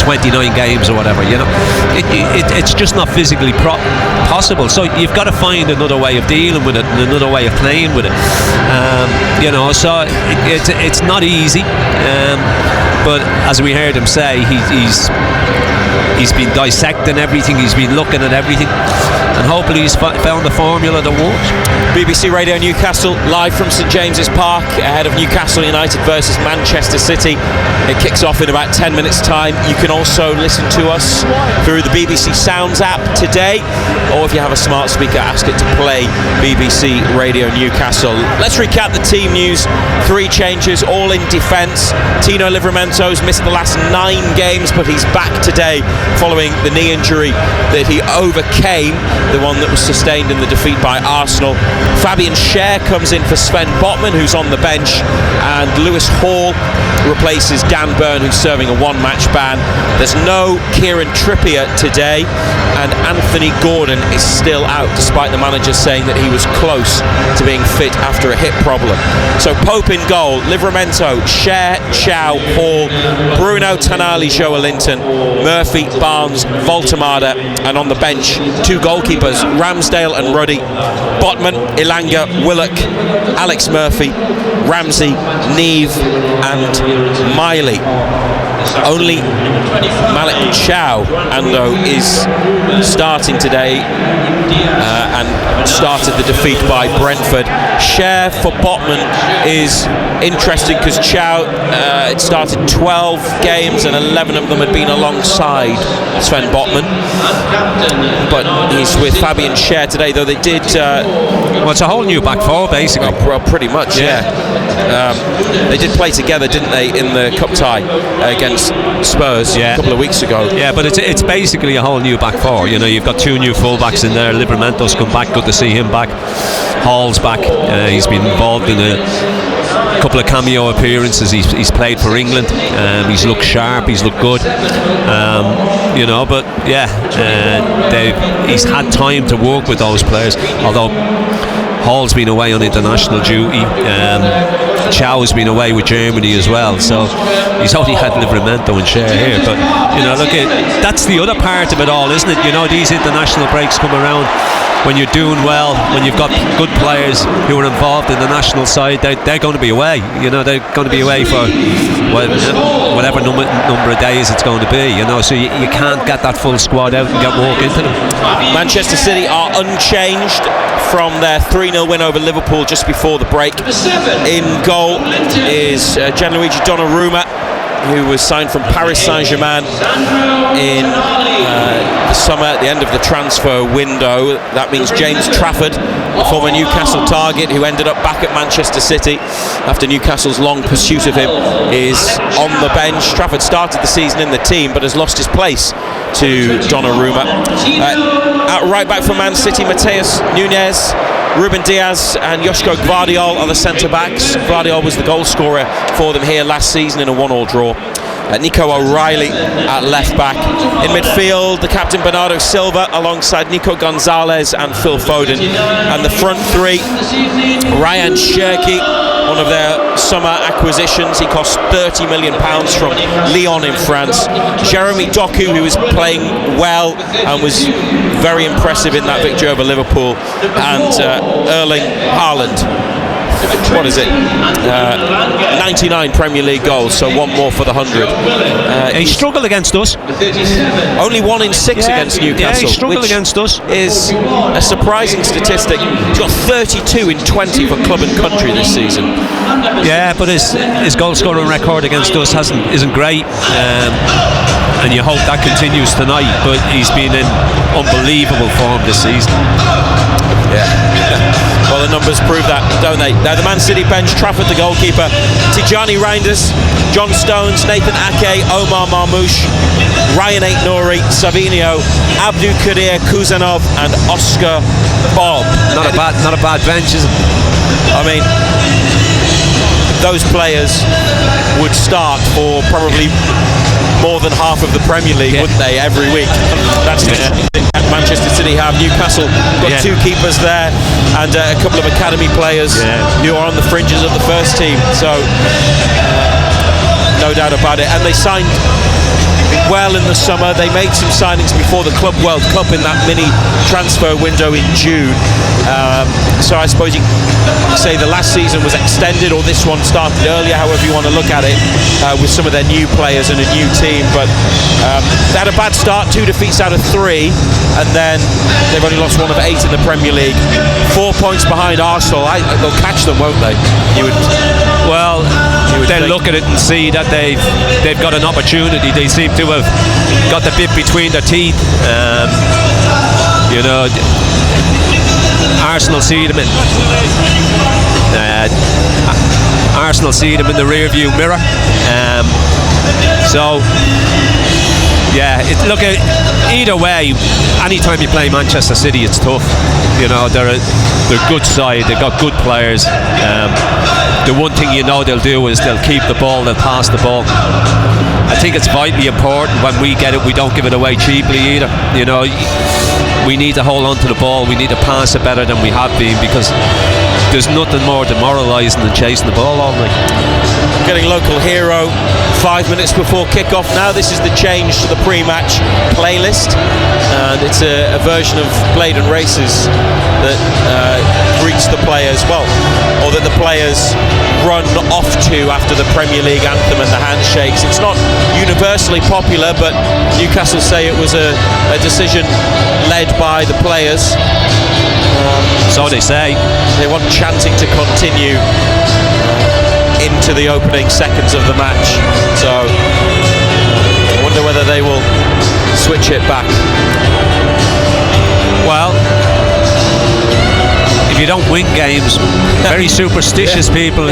29 games or whatever. It's just not physically possible. So you've got to find another way of dealing with it and another way of playing with it. So it's not easy. But as we heard him say, he's been dissecting everything, he's been looking at everything, and hopefully he's found the formula that works. BBC Radio Newcastle, live from St James's Park, ahead of Newcastle United versus Manchester City. It kicks off in about 10 minutes time. You can also listen to us through the BBC Sounds app today, or if you have a smart speaker, ask it to play BBC Radio Newcastle. Let's recap the team news. 3 changes, all in defence. Tino Livramento's missed the last 9 games, but he's back today following the knee injury that he overcame, the one that was sustained in the defeat by Arsenal. Fabian Schär comes in for Sven Botman, who's on the bench, and Lewis Hall replaces Dan Burn, who's serving a 1-match ban. There's no Kieran Trippier today, and Anthony Gordon is still out, despite the manager saying that he was close to being fit after a hip problem. So Pope in goal, Livramento, Schär, Chow, Hall, Bruno Tonali, Joelinton, Murphy, Barnes, Voltemada, and on the bench 2 goalkeepers, Ramsdale and Ruddy, Botman, Elanga, Willock, Alex Murphy, Ramsey, Neve and Miley. Only Malik Chow, Ando, is starting today and started the defeat by Brentford. Schär for Botman is interesting because Chow it started 12 games and 11 of them had been alongside Sven Botman, but he's with Fabian Schär today, though they did well, it's a whole new back 4 basically. Well, pretty much, yeah. They did play together, didn't they, in the cup tie against Spurs a couple of weeks ago. Yeah, but it's basically a whole new back 4. You've got 2 new fullbacks in there. Livramento's come back, good to see him back. Hall's back. He's been involved in a couple of cameo appearances. He's played for England. He's looked sharp, he's looked good. But he's had time to work with those players, although Hall's been away on international duty. Chow's been away with Germany as well, so he's only had Livramento and Schär here. But that's the other part of it all, isn't it? These international breaks come around when you're doing well, when you've got good players who are involved in the national side. They're going to be away. They're going to be away for whatever number of days it's going to be. So you can't get that full squad out and get walk into them. Manchester City are unchanged from their 3-0 win over Liverpool just before the break. In goal is Gianluigi Donnarumma. who was signed from Paris Saint-Germain in the summer at the end of the transfer window. That means James Trafford, a former Newcastle target who ended up back at Manchester City after Newcastle's long pursuit of him, is on the bench. Trafford started the season in the team but has lost his place to Donnarumma. At right back for Man City, Mateus Nunes, Ruben Diaz and Joško Gvardiol are the centre-backs. Gvardiol was the goal scorer for them here last season in a 1-1 draw. Nico O'Reilly at left-back. In midfield, the captain Bernardo Silva alongside Nico Gonzalez and Phil Foden. And the front three, Ryan Cherki, one of their summer acquisitions. He cost £30 million from Lyon in France. Jeremy Doku, who was playing well and was very impressive in that victory over Liverpool. And Erling Haaland. What is it? 99 Premier League goals, so one more for the 100. He struggled against us. Only 1 in 6 against Newcastle. Yeah, he struggled against us. Is a surprising statistic. He's got 32 in 20 for club and country this season. Yeah, but his goal scoring record against us isn't great. And you hope that continues tonight, but he's been in unbelievable form this season. Yeah. Well, the numbers prove that, don't they? Now, the Man City bench, Trafford, the goalkeeper, Tijani Reinders, John Stones, Nathan Ake, Omar Marmouche, Ryan Aït-Nouri, Savinho, Abdou Kadir Kuzanov, and Oscar Bob. Not a bad bench, is it? I mean, those players would start for probably more than half of the Premier League, wouldn't they, every week? That's Manchester City have. Newcastle got 2 keepers there and a couple of academy players who are on the fringes of the first team, so no doubt about it. And they signed well in the summer. They made some signings before the Club World Cup in that mini transfer window in June, so I suppose you can say the last season was extended, or this one started earlier, however you want to look at it, with some of their new players and a new team. But they had a bad start, 2 defeats out of 3, and then they've only lost 1 of 8 in the Premier League. 4 points behind Arsenal. They'll catch them, won't they? They'll look at it and see that they've got an opportunity. They seem to have got the bit between their teeth. Arsenal see them in the rear view mirror. Either way, anytime you play Manchester City, it's tough. They're a good side. They've got good players. The one thing they'll do is they'll keep the ball, they'll pass the ball. I think it's vitally important when we get it, we don't give it away cheaply either. We need to hold on to the ball. We need to pass it better than we have been, because there's nothing more demoralising than chasing the ball all night. Getting local hero 5 minutes before kick-off now. This is the change to the pre-match playlist, and it's a version of Blade and Races that greets the players, or that the players run off to after the Premier League anthem and the handshakes. It's not universally popular, but Newcastle say it was a decision led by the players. So they say. They want chanting to continue into the opening seconds of the match. So I wonder whether they will switch it back. Well, if you don't win games, very superstitious people,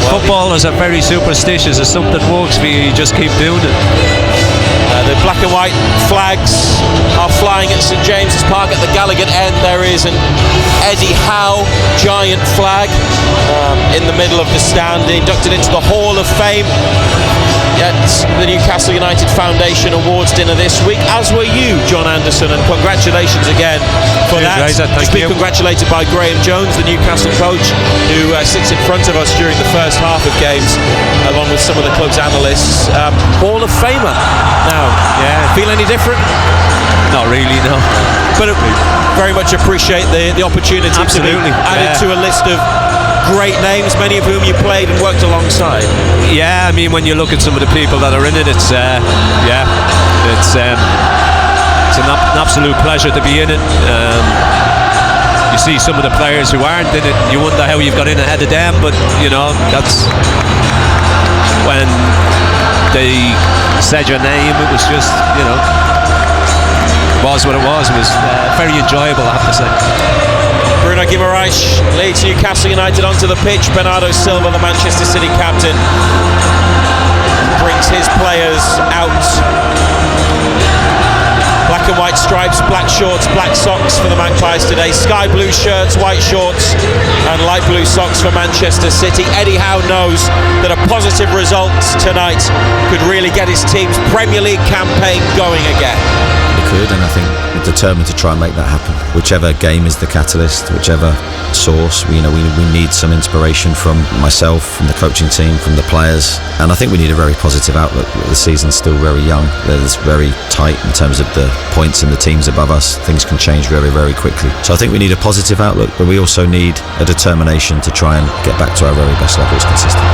footballers are very superstitious. If something works for you, you just keep doing it. The black and white flags are flying at St James's Park. At the Gallagher end there is an Eddie Howe giant flag in the middle of the stand, inducted into the Hall of Fame at the Newcastle United Foundation Awards dinner this week, as were you, John Anderson, and congratulations again for that. Just being congratulated by Graham Jones, the Newcastle coach, who sits in front of us during the first half of games, along with some of the club's analysts. Hall of Famer now. Yeah. Feel any different? Not really, no. But very much appreciate the opportunity to be added to a list of great names, many of whom you played and worked alongside. Yeah, I mean, when you look at some of the people that are in it, it's an absolute pleasure to be in it. You see some of the players who aren't in it, you wonder how you've got in ahead of them, but that's when they said your name, it was just, was what it was. It was very enjoyable, I have to say. Bruno Guimaraes leads Newcastle United onto the pitch. Bernardo Silva, the Manchester City captain, brings his players out. Black and white stripes, black shorts, black socks for the Magpies today. Sky blue shirts, white shorts and light blue socks for Manchester City. Eddie Howe knows that a positive result tonight could really get his team's Premier League campaign going again. It could, and I think we're determined to try and make that happen. Whichever game is the catalyst, whichever source, we need some inspiration from myself, from the coaching team, from the players, and I think we need a very positive outlook. The season's still very young. It's very tight in terms of the points and the teams above us. Things can change very, very quickly. So I think we need a positive outlook, but we also need a determination to try and get back to our very best levels consistently.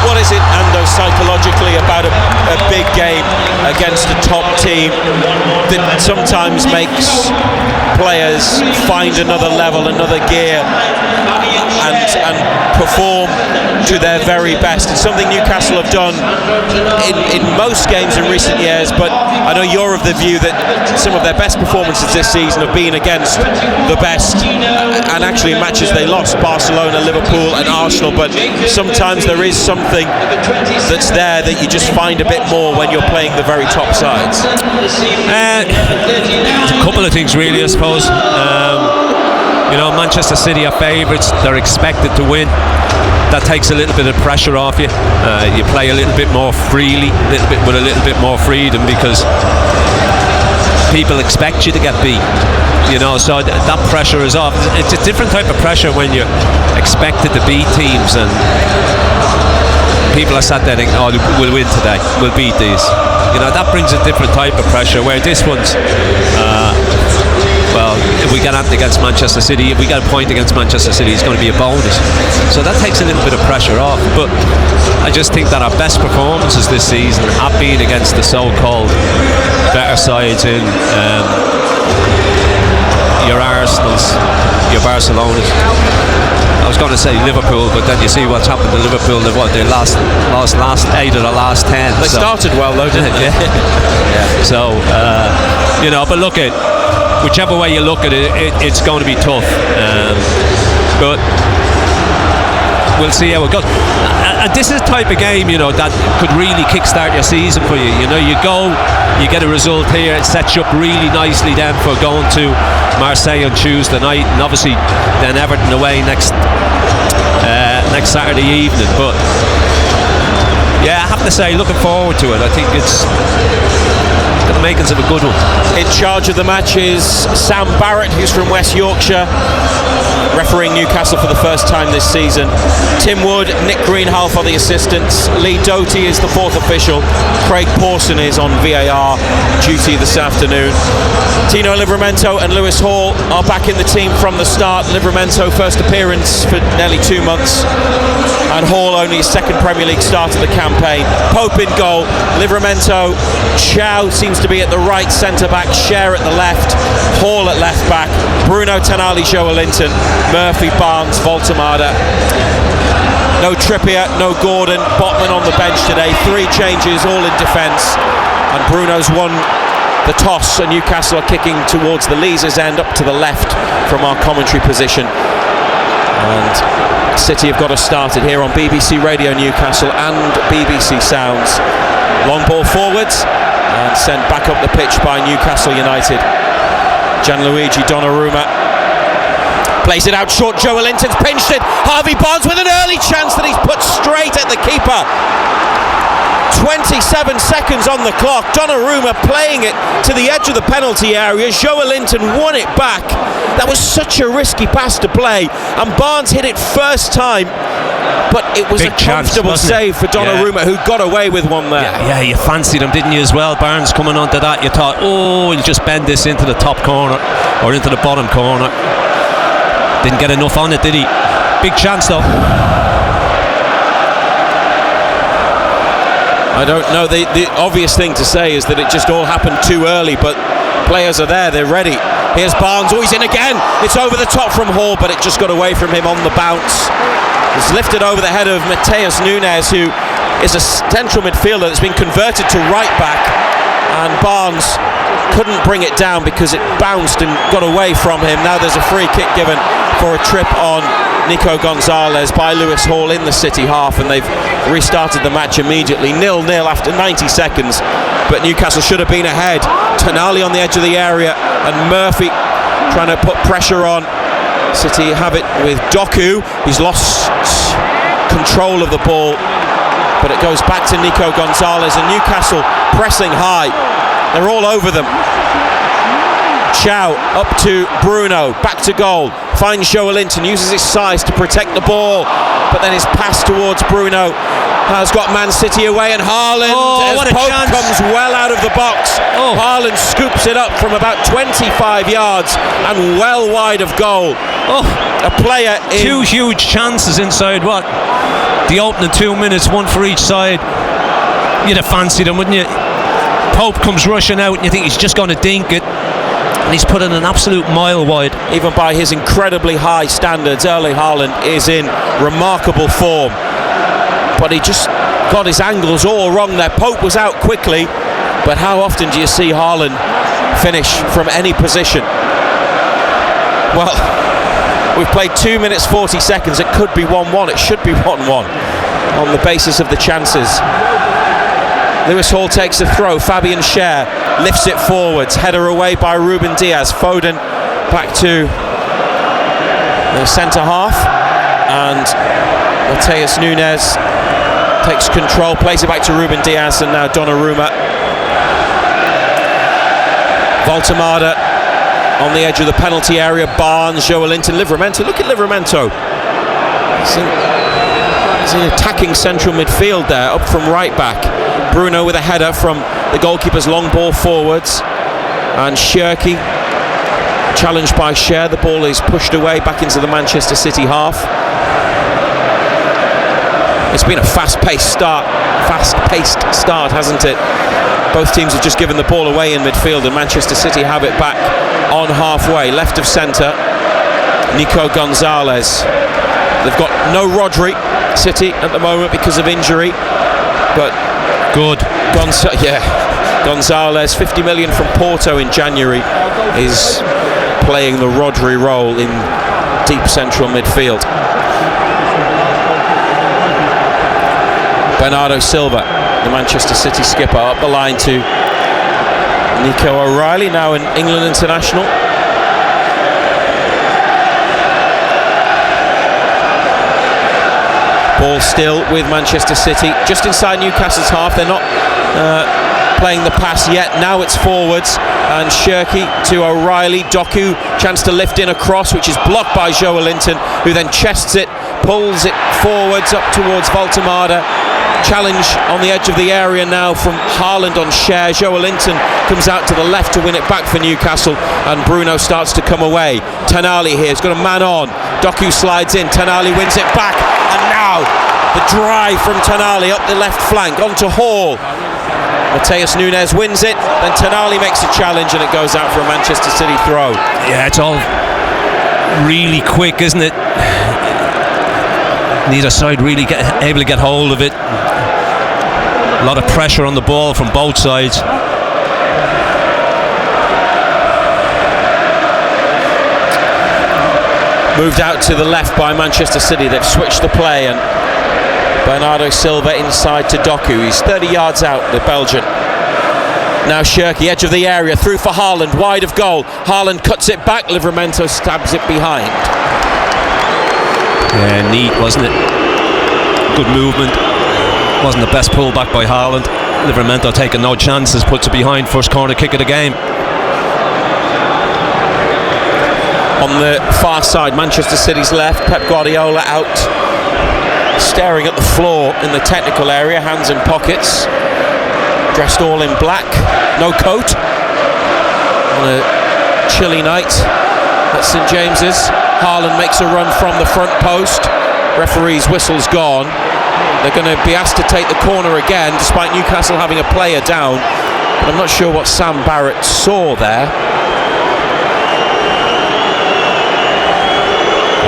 What is it, Ando, psychologically about a big game against a top team that sometimes makes players find another level, another gear and perform to their very best? It's something Newcastle have done in most games in recent years, but I know you're of the view that some of their best performances this season have been against the best, and actually in matches they lost, Barcelona, Liverpool and Arsenal, but sometimes there is something that's there that you just find a bit more when you're playing the very top sides. A couple of things really, I suppose. Manchester City are favourites. They're expected to win. That takes a little bit of pressure off you. You play a little bit more freely, with a little bit more freedom, because people expect you to get beat. So that pressure is off. It's a different type of pressure when you're expected to beat teams, and people are sat there thinking, oh, we'll win today, we'll beat these. That brings a different type of pressure, where this one's if we get out against Manchester City, if we get a point against Manchester City, it's going to be a bonus. So that takes a little bit of pressure off. But I just think that our best performances this season have been against the so-called better sides in your Arsenals, your Barcelonas. I was going to say Liverpool, but then you see what's happened to Liverpool. They lost 8 of the last 10. They started well though, didn't they? Yeah. So but look at whichever way you look at it, it's going to be tough. But we'll see how it goes. And this is the type of game, that could really kickstart your season for you. You go, you get a result here, it sets you up really nicely then for going to Marseille on Tuesday night, and obviously then Everton away next Saturday evening. But yeah, I have to say, looking forward to it. I think it's got the makings of a good one. In charge of the match is Sam Barrett, who's from West Yorkshire, refereeing Newcastle for the first time this season. Tim Wood, Nick Greenhalgh are the assistants. Lee Doty is the fourth official. Craig Pawson is on VAR duty this afternoon. Tino Livramento and Lewis Hall are back in the team from the start. Livramento first appearance for nearly 2 months, and Hall only his second Premier League start of the campaign. Pope in goal, Livramento, Chow seems to be at the right centre-back, Cher at the left, Hall at left-back, Bruno Tanali, Joelinton, Murphy, Barnes, Voltemada. No Trippier, no Gordon, Botman on the bench today. 3 changes, all in defence, and Bruno's won the toss, and Newcastle are kicking towards the Leazes end, up to the left from our commentary position. And City have got us started here on BBC Radio Newcastle and BBC Sounds. Long ball forwards and sent back up the pitch by Newcastle United. Gianluigi Donnarumma plays it out short. Joelinton's pinched it. Harvey Barnes with an early chance that he's put straight at the keeper. 27 seconds on the clock. Donnarumma playing it to the edge of the penalty area. Joelinton won it back. That was such a risky pass to play, and Barnes hit it first time, but it was big a comfortable save for Donnarumma, who got away with one there. Yeah, you fancied him, didn't you, as well? Barnes coming onto that, you thought, oh, he'll just bend this into the top corner or into the bottom corner. Didn't get enough on it, did he? Big chance though. I don't know, the obvious thing to say is that it just all happened too early, but players are there, they're ready. Here's Barnes, oh, he's in again. It's over the top from Hall, but it just got away from him on the bounce. It's lifted over the head of Mateus Nunes, who is a central midfielder that's been converted to right back, and Barnes couldn't bring it down because it bounced and got away from him. Now there's a free kick given for a trip on Nico Gonzalez by Lewis Hall in the City half, and they've restarted the match immediately. 0-0 after 90 seconds, but Newcastle should have been ahead. Tonali on the edge of the area, and Murphy trying to put pressure on. City have it with Doku, who's lost control of the ball, but it goes back to Nico Gonzalez, and Newcastle pressing high. They're all over them. Chow up to Bruno, back to goal, finds Joelinton, uses his size to protect the ball, but then his pass towards Bruno has got Man City away, and Haaland, as Pope comes well out of the box. Haaland scoops it up from about 25 yards and well wide of goal. A player in... Two huge chances inside, the opening 2 minutes, one for each side. You'd have fancied him, wouldn't you? Pope comes rushing out and you think he's just going to dink it, and he's put in an absolute mile wide. Even by his incredibly high standards, Erling Haaland is in remarkable form, but he just got his angles all wrong there. Pope was out quickly, but how often do you see Haaland finish from any position? Well, we've played 2 minutes 40 seconds. It could be 1-1. It should be 1-1 on the basis of the chances. Lewis Hall takes a throw. Fabian Schär lifts it forwards. Header away by Ruben Diaz. Foden back to the centre half, and Mateus Nunes takes control, plays it back to Ruben Diaz, and now Donnarumma. Voltemada on the edge of the penalty area. Barnes, Joelinton, Livramento. Look at Livramento. He's an attacking central midfield there, up from right back. Bruno with a header from the goalkeeper's long ball forwards, and Shirky challenged by Schär. The ball is pushed away back into the Manchester City half. It's been a fast-paced start, hasn't it? Both teams have just given the ball away in midfield, and Manchester City have it back on halfway, left of centre. Nico Gonzalez. They've got no Rodri, City, at the moment because of injury, but good. Gonzalez, 50 million from Porto in January, is playing the Rodri role in deep central midfield. Bernardo Silva, the Manchester City skipper, up the line to Nico O'Reilly, now an England international. Ball still with Manchester City, just inside Newcastle's half. They're not playing the pass yet. Now it's forwards, and Shirky to O'Reilly. Doku, chance to lift in a cross, which is blocked by Joelinton, who then chests it, pulls it forwards up towards Voltemada. Challenge on the edge of the area now from Haaland on Schär. Joelinton comes out to the left to win it back for Newcastle, and Bruno starts to come away. Tonali here, he's got a man on. Doku slides in, Tonali wins it back, and now the drive from Tonali up the left flank onto Hall. Mateus Nunes wins it, then Tonali makes a challenge, and it goes out for a Manchester City throw. Yeah, it's all really quick, isn't it? Neither side really able to get hold of it. A lot of pressure on the ball from both sides. Moved out to the left by Manchester City. They've switched the play, and Bernardo Silva inside to Doku. He's 30 yards out, the Belgian. Now Shirky, edge of the area, through for Haaland, wide of goal. Haaland cuts it back, Livramento stabs it behind. Yeah, neat, wasn't it? Good movement. Wasn't the best pull back by Haaland. Livramento taking no chances, puts it behind, first corner kick of the game. On the far side, Manchester City's left, Pep Guardiola out, staring at the floor in the technical area, hands in pockets, dressed all in black, no coat, on a chilly night at St James's. Haaland makes a run from the front post, referee's whistle's gone. They're going to be asked to take the corner again, despite Newcastle having a player down, but I'm not sure what Sam Barrett saw there.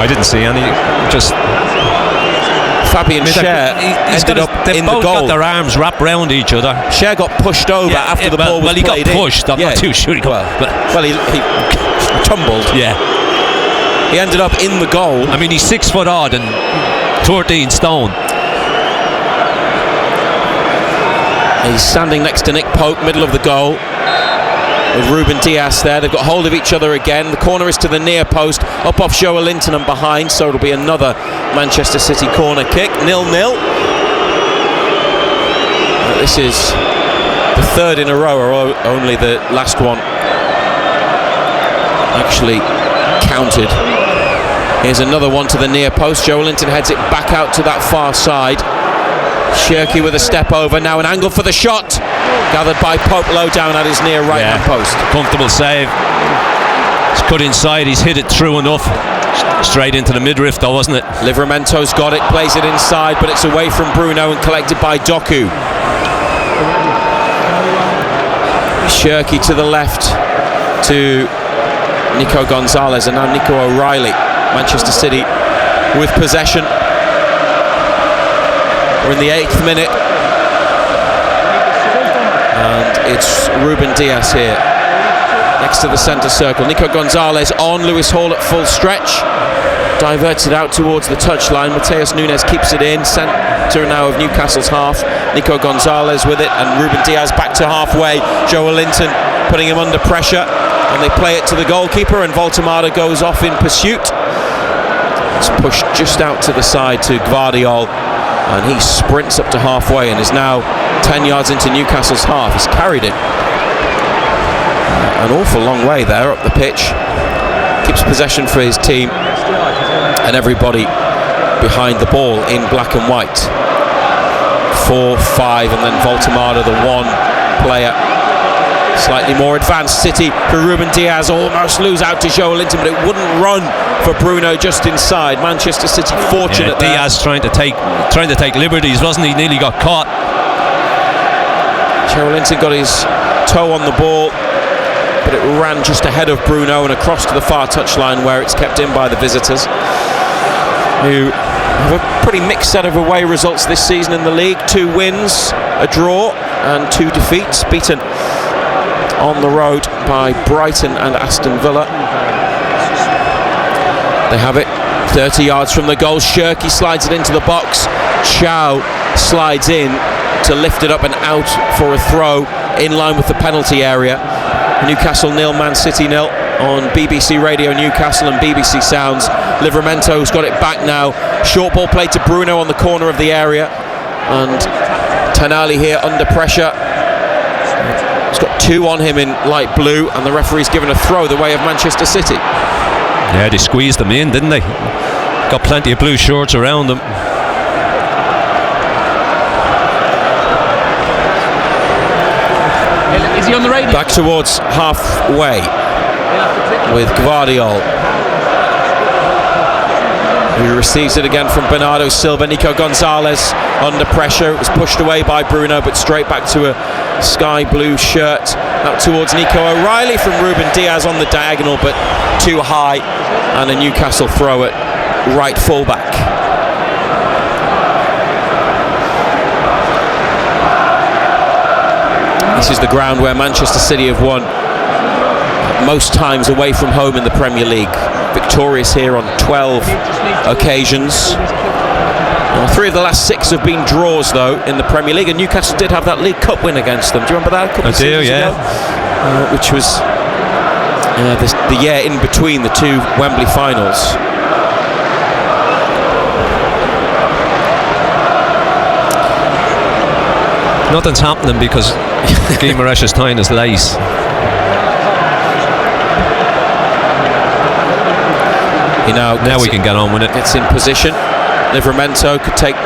I didn't see any, just Fabian Schär ended up they've in the both goal. got their arms wrapped round each other. Schär got pushed over after the ball was he got played in. pushed. I'm not too sure he got. Well, he tumbled. Yeah. He ended up in the goal. I mean, he's 6 foot odd and 13 stone. He's standing next to Nick Pope, middle of the goal, with Ruben Dias there. They've got hold of each other again. The corner is to the near post, up off Joe Linton and behind, so it'll be another Manchester City corner kick. 0-0. This is the third in a row, or only the last one actually counted. Here's another one to the near post. Joe Linton heads it back out to that far side. Shirky with a step over, now an angle for the shot, gathered by Pope low down at his near right hand post. Comfortable save. He's cut inside, he's hit it through enough. Straight into the midriff though, wasn't it? Livramento's got it, plays it inside, but it's away from Bruno and collected by Doku. Shirky to the left to Nico Gonzalez, and now Nico O'Reilly. Manchester City with possession. We're in the 8th minute, and it's Ruben Dias here next to the centre circle. Nico Gonzalez on, Lewis Hall at full stretch, diverts it out towards the touchline. Mateus Nunes keeps it in, centre now of Newcastle's half. Nico Gonzalez with it, and Ruben Dias back to halfway. Joe Linton putting him under pressure, and they play it to the goalkeeper, and Voltemada goes off in pursuit. It's pushed just out to the side to Gvardiol, and he sprints up to halfway and is now 10 yards into Newcastle's half. He's carried it an awful long way there up the pitch, keeps possession for his team, and everybody behind the ball in black and white. 4-5, and then Voltemada, the one player slightly more advanced. City for Ruben Dias, almost lose out to Joe Linton, but it wouldn't run for Bruno just inside. Manchester City fortunate there. Diaz trying to take liberties, wasn't he? Nearly got caught. Joe Linton got his toe on the ball, but it ran just ahead of Bruno and across to the far touchline, where it's kept in by the visitors, who have a pretty mixed set of away results this season in the league. 2 wins, a draw and 2 defeats, beaten on the road by Brighton and Aston Villa. They have it 30 yards from the goal. Shirky slides it into the box. Chow slides in to lift it up and out for a throw in line with the penalty area. Newcastle 0, Man City 0 on BBC Radio Newcastle and BBC Sounds. Livramento's got it back now. Short ball played to Bruno on the corner of the area, and Tonali here under pressure. He's got 2 on him in light blue, and the referee's given a throw the way of Manchester City. Yeah, they squeezed them in, didn't they? Got plenty of blue shorts around them. Is he on the radio? Back towards halfway with Gvardiol, who receives it again from Bernardo Silva. Nico Gonzalez under pressure. It was pushed away by Bruno, but straight back to a sky blue shirt. Out towards Nico O'Reilly from Ruben Dias on the diagonal, but too high, and a Newcastle throw at right fullback. This is the ground where Manchester City have won most times away from home in the Premier League. Victorious here on 12 occasions. 3 of the last 6 have been draws, though, in the Premier League, and Newcastle did have that League Cup win against them. Do you remember that? I do, yeah. Which was the year in between the 2 Wembley finals. Nothing's happening because Guimaraes is tying his lace. Now we can get on with it. Gets in position. Livramento could take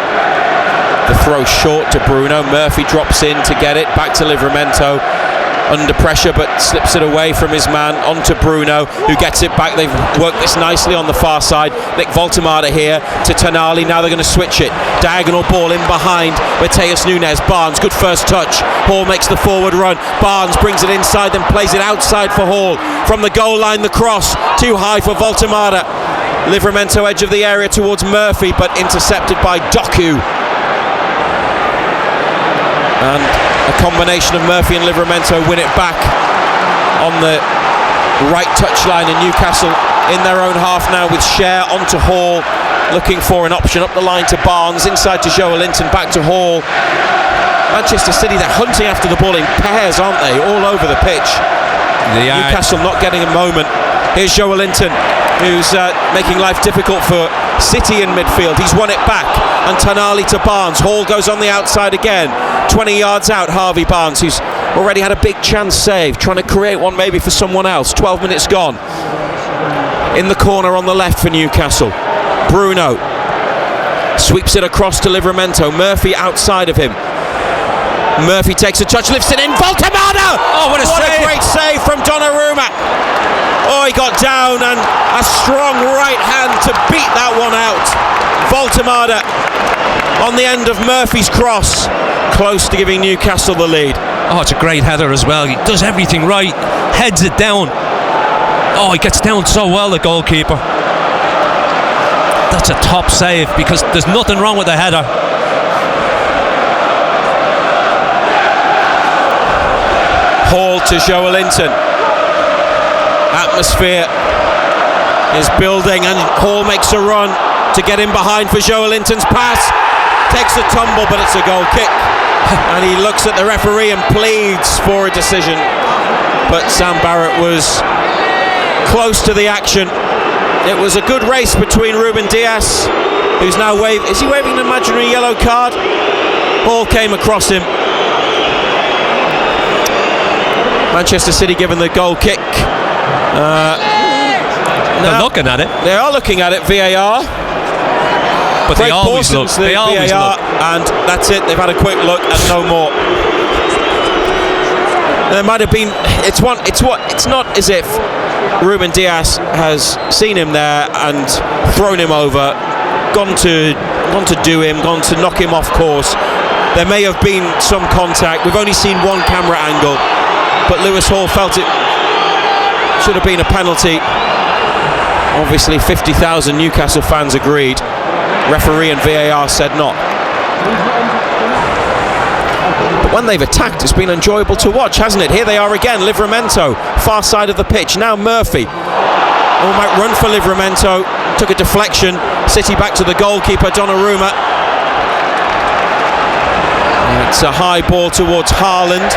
the throw short to Bruno. Murphy drops in to get it. Back to Livramento. Under pressure, but slips it away from his man onto Bruno, who gets it back. They've worked this nicely on the far side. Nick Voltemada here to Tonali. Now they're going to switch it. Diagonal ball in behind Mateus Nunes. Barnes, good first touch. Hall makes the forward run. Barnes brings it inside, then plays it outside for Hall. From the goal line, the cross. Too high for Voltemada. Livramento edge of the area towards Murphy, but intercepted by Doku. And a combination of Murphy and Livramento win it back on the right touchline, in Newcastle in their own half now, with Cher onto Hall, looking for an option up the line to Barnes, inside to Joelinton, back to Hall. Manchester City, they're hunting after the ball in pairs, aren't they, all over the pitch. Newcastle not getting a moment. Here's Joelinton, who's making life difficult for City in midfield. He's won it back, and Tonali to Barnes. Hall goes on the outside again, 20 yards out. Harvey Barnes, who's already had a big chance save, trying to create one maybe for someone else. 12 minutes gone. In the corner on the left for Newcastle, Bruno sweeps it across to Livramento. Murphy outside of him. Murphy takes a touch, lifts it in. Voltemada! Oh, what a great save from Donnarumma. Oh, he got down, and a strong right hand to beat that one out. Voltemada on the end of Murphy's cross, close to giving Newcastle the lead. Oh, it's a great header as well. He does everything right, heads it down. Oh, he gets down so well, the goalkeeper. That's a top save, because there's nothing wrong with the header. Hall to Joelinton. Atmosphere is building, and Hall makes a run to get in behind for Joelinton's pass. Takes a tumble, but it's a goal kick. And he looks at the referee and pleads for a decision. But Sam Barrett was close to the action. It was a good race between Ruben Dias, who's now is he waving an imaginary yellow card? Hall came across him. Manchester City given the goal kick. They're looking at it. They are looking at it, VAR. But they always look. They always VAR, look. and that's it. They've had a quick look and no more. There might have been. It's not as if Ruben Dias has seen him there and thrown him over, gone to knock him off course. There may have been some contact. We've only seen one camera angle, but Lewis Hall felt it should have been a penalty. Obviously 50,000 Newcastle fans agreed. Referee and VAR said not. But when they've attacked, it's been enjoyable to watch, hasn't it? Here they are again, Livramento, far side of the pitch. Now Murphy. Oh, might run for Livramento. Took a deflection. City back to the goalkeeper, Donnarumma. It's a high ball towards Haaland.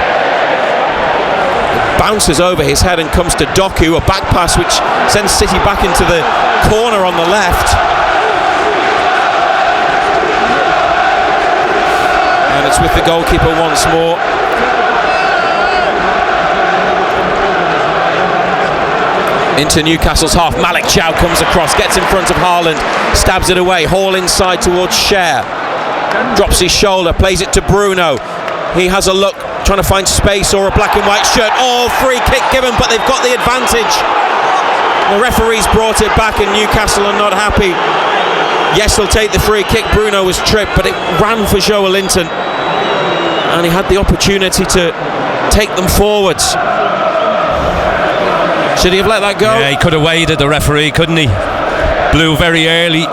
It bounces over his head and comes to Doku. A back pass which sends City back into the corner on the left. And it's with the goalkeeper once more. Into Newcastle's half. Malik Chow comes across, gets in front of Haaland, stabs it away. Hall inside towards Cher. Drops his shoulder, plays it to Bruno. He has a look, trying to find space or a black and white shirt. Oh, free kick given, but they've got the advantage. The referee's brought it back, and Newcastle are not happy. Yes, he'll take the free kick. Bruno was tripped, but it ran for Joelinton, and he had the opportunity to take them forwards. Should he have let that go? Yeah, he could have waited, the referee, couldn't he? Blew very early.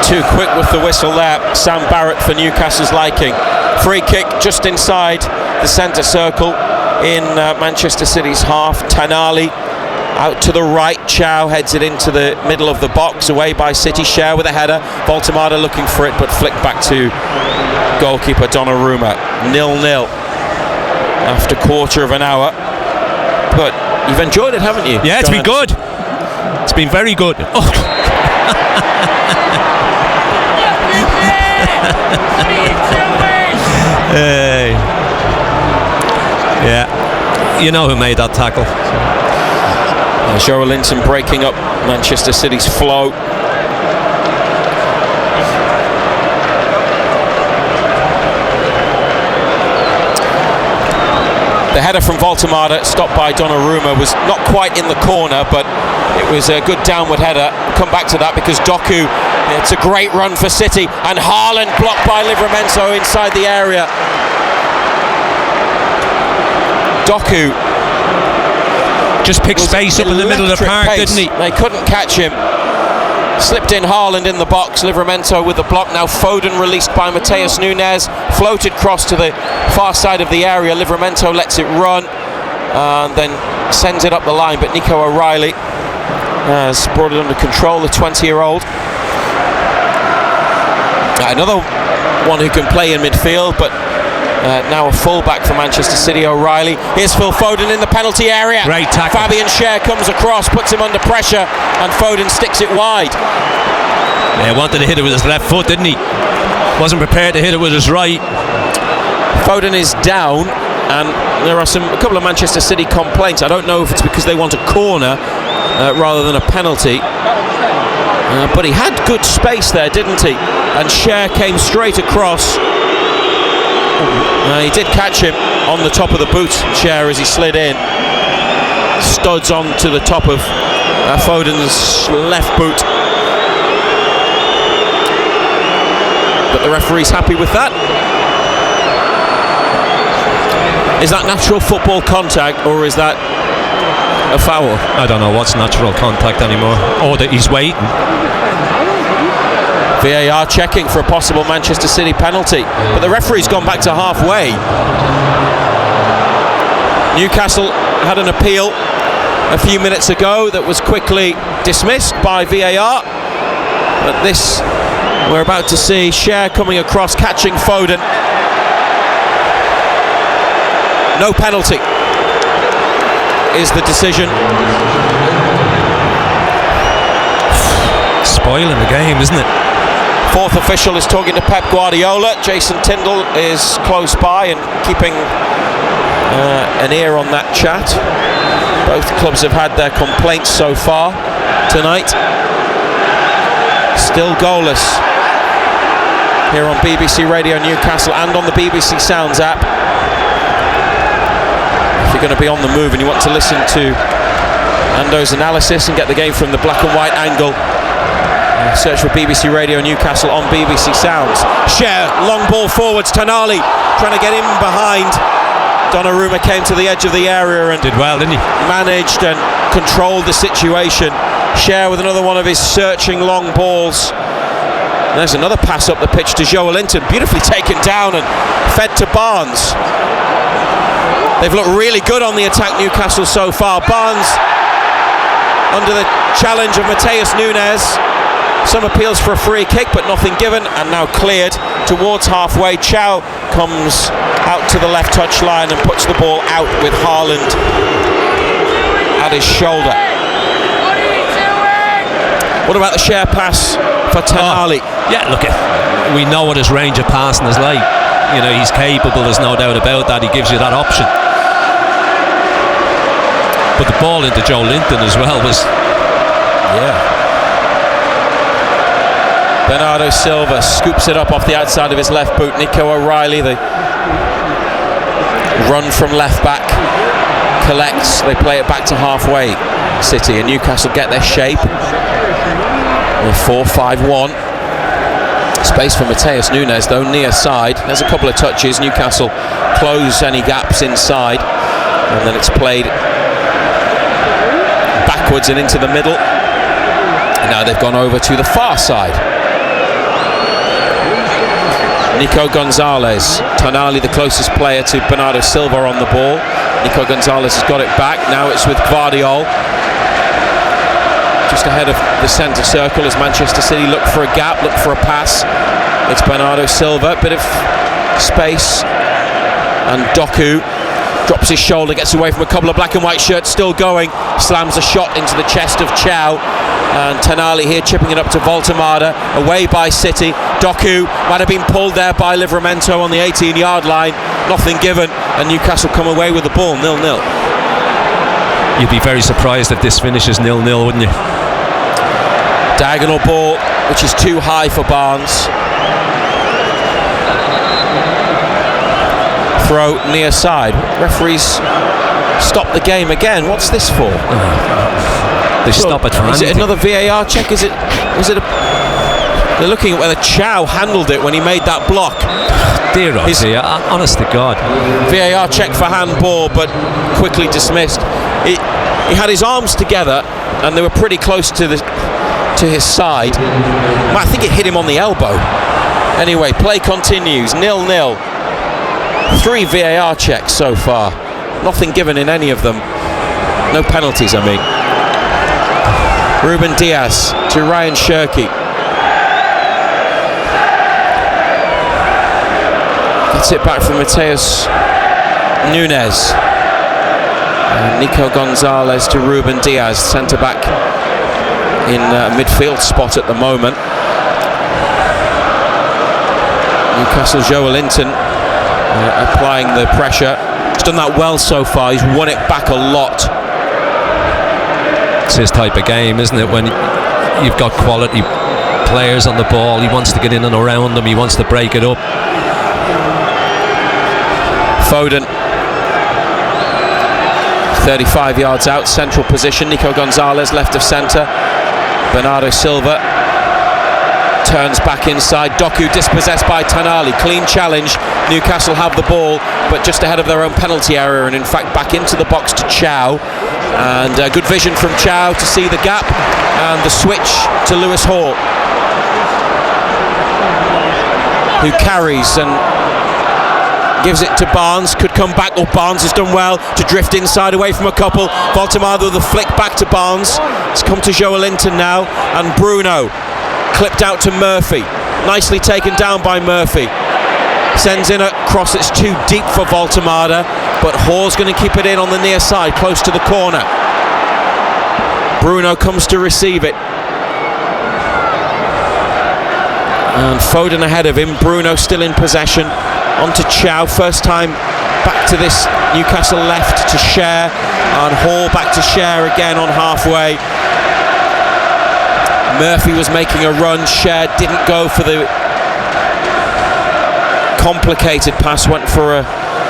Too quick with the whistle there. Sam Barrett for Newcastle's liking. Free kick just inside the centre circle in Manchester City's half. Tonali out to the right. Chow heads it into the middle of the box, away by City. Cher with a header. Voltemada looking for it, but flicked back to goalkeeper Donnarumma. 0-0 after quarter of an hour. But you've enjoyed it, haven't you? Yeah, it's been good. It's been very good. Oh. Yeah, you know who made that tackle. Joelinton breaking up Manchester City's flow. The header from Voltemada, stopped by Donnarumma, was not quite in the corner, but It was a good downward header. Come back to that because Doku, it's a great run for City, and Haaland blocked by Livramento inside the area. Doku just picked space up in the middle of the park, didn't he? They couldn't catch him. Slipped in Haaland in the box. Livramento with the block. Now Foden released by Mateus Nunes. Floated cross to the far side of the area. Livramento lets it run and then sends it up the line. But Nico O'Reilly has brought it under control, the 20-year-old. Another one who can play in midfield, but now a full-back for Manchester City, O'Reilly. Here's Phil Foden in the penalty area. Great tackle. Fabian Schär comes across, puts him under pressure, and Foden sticks it wide. Yeah, wanted to hit it with his left foot, didn't he? Wasn't prepared to hit it with his right. Foden is down, and there are a couple of Manchester City complaints. I don't know if it's because they want a corner rather than a penalty. But he had good space there, didn't he? And Schär came straight across. He did catch him on the top of the boot, Schär, as he slid in. Studs on to the top of Foden's left boot. But the referee's happy with that. Is that natural football contact, or is that a foul? I don't know what's natural contact anymore. Oh, that he's waiting. VAR checking for a possible Manchester City penalty, but the referee's gone back to halfway. Newcastle had an appeal a few minutes ago that was quickly dismissed by VAR, but this we're about to see Schär coming across, catching Foden. No penalty is the decision. Spoiling the game, isn't it? Fourth official is talking to Pep Guardiola. Jason Tindall is close by and keeping an ear on that chat. Both clubs have had their complaints so far tonight. Still goalless here on BBC Radio Newcastle and on the BBC Sounds app. If you're going to be on the move and you want to listen to Ando's analysis and get the game from the black and white angle, search for BBC Radio Newcastle on BBC Sounds. Schär, long ball forwards, Tonali trying to get in behind. Donnarumma came to the edge of the area and did well, didn't he? Managed and controlled the situation. Schär with another one of his searching long balls. There's another pass up the pitch to Joelinton, beautifully taken down and fed to Barnes. They've looked really good on the attack, Newcastle, so far. Barnes under the challenge of Mateus Nunes. Some appeals for a free kick, but nothing given, and now cleared towards halfway. Chow comes out to the left touch line and puts the ball out with Haaland at his shoulder. What about the Schär pass for Tonali? Yeah, look, we know what his range of passing is like. You know, he's capable, there's no doubt about that. He gives you that option. But the ball into Joelinton as well was... Yeah. Bernardo Silva scoops it up off the outside of his left boot. Nico O'Reilly, the run from left back, collects. They play it back to halfway, City, and Newcastle get their shape. 4-5-1. Space for Mateus Nunes though, near side. There's a couple of touches. Newcastle close any gaps inside, and then it's played backwards and into the middle. And now they've gone over to the far side. Nico Gonzalez, Tonali the closest player to Bernardo Silva on the ball. Nico Gonzalez has got it back. Now it's with Gvardiol, just ahead of the centre circle as Manchester City look for a gap, look for a pass. It's Bernardo Silva, bit of space, and Doku drops his shoulder, gets away from a couple of black and white shirts, still going, slams a shot into the chest of Chow, and Tonali here chipping it up to Voltemada, away by City. Doku might have been pulled there by Livramento on the 18-yard line, nothing given, and Newcastle come away with the ball, 0-0. You'd be very surprised if this finishes 0-0, wouldn't you? Diagonal ball, which is too high for Barnes. Throw near side. Referees stop the game again. What's this for? They stop it for Is it anything. another VAR check? Was it they're looking at whether Chow handled it when he made that block. Dear honest to God. VAR check for handball, but quickly dismissed. He had his arms together and they were pretty close to his side. I think it hit him on the elbow. Anyway, play continues, 0-0. 3 VAR checks so far. Nothing given in any of them. No penalties, I mean. Ruben Diaz to Ryan Shirky. Gets it back from Mateus Nunes. And Nico Gonzalez to Ruben Diaz, centre back in midfield spot at the moment. Newcastle Joe Linton applying the pressure. He's done that well so far. He's won it back a lot. It's his type of game, isn't it? When you've got quality players on the ball, he wants to get in and around them. He wants to break it up. Foden, 35 yards out, central position. Nico Gonzalez, left of centre. Bernardo Silva turns back inside. Doku dispossessed by Tanali. Clean challenge. Newcastle have the ball, but just ahead of their own penalty area, and in fact back into the box to Chow. And good vision from Chow to see the gap, and the switch to Lewis Hall, who carries and gives it to Barnes. Could come back, or Barnes has done well to drift inside away from a couple. Voltemade with a flick back to Barnes. It's come to Joe Linton now, and Bruno clipped out to Murphy. Nicely taken down by Murphy. Sends in a cross that's too deep for Voltemade, but Hall's going to keep it in on the near side, close to the corner. Bruno comes to receive it. And Foden ahead of him. Bruno still in possession. On to Chow. First time back to this Newcastle left to Cher. And Hall back to Cher again on halfway. Murphy was making a run. Cher didn't go for the complicated pass, went for a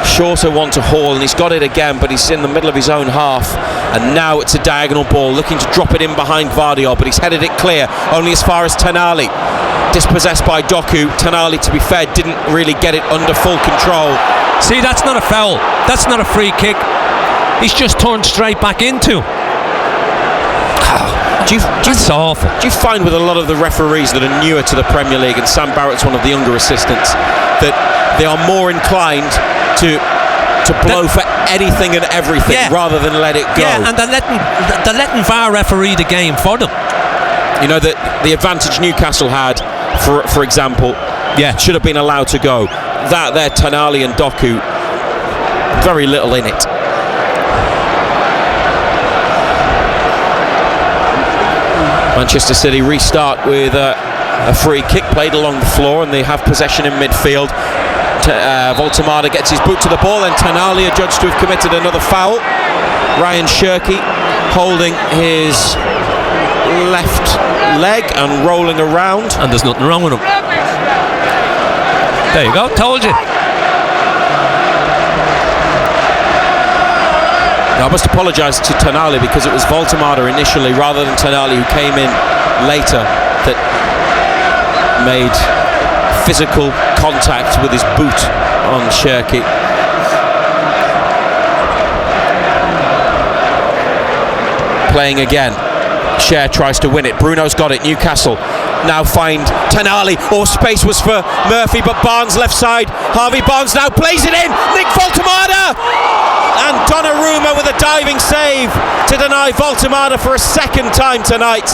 shorter one to Hall, and he's got it again, but he's in the middle of his own half, and now it's a diagonal ball, looking to drop it in behind Vardiol, but he's headed it clear, only as far as Tanali. Dispossessed by Doku. Tanali, to be fair, didn't really get it under full control. See, that's not a foul, that's not a free kick, he's just turned straight back into. That's awful. Do you find with a lot of the referees that are newer to the Premier League, and Sam Barrett's one of the younger assistants, that they are more inclined to blow for anything and everything rather than let it go? Yeah, and they're letting VAR referee the game for them. You know, the advantage Newcastle had, for example, should have been allowed to go. That there, Tanali and Doku, very little in it. Manchester City restart with a free kick played along the floor, and they have possession in midfield. Voltemade gets his boot to the ball, and Tanali adjudged to have committed another foul. Ryan Shirky holding his left leg and rolling around. And there's nothing wrong with him. There you go, told you. Now, I must apologise to Tanali, because it was Voltemade initially rather than Tanali who came in later that made physical contact with his boot on Shirky. Playing again. Cher tries to win it. Bruno's got it. Newcastle now find Tanali. Space was for Murphy, but Barnes left side. Harvey Barnes now plays it in. Nick Voltemade! And Donnarumma with a diving save to deny Voltemade for a second time tonight.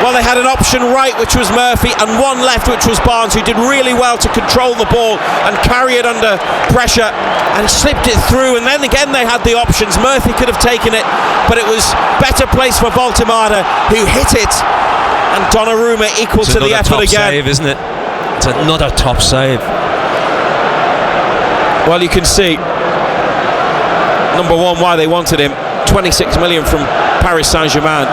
Well, they had an option right, which was Murphy, and one left, which was Barnes, who did really well to control the ball and carry it under pressure, and slipped it through. And then again they had the options. Murphy could have taken it, but it was better place for Voltemade, who hit it, and Donnarumma equal to the effort again. Save, isn't it? It's another top save. Well, you can see, number one, why they wanted him. 26 million from Paris Saint-Germain,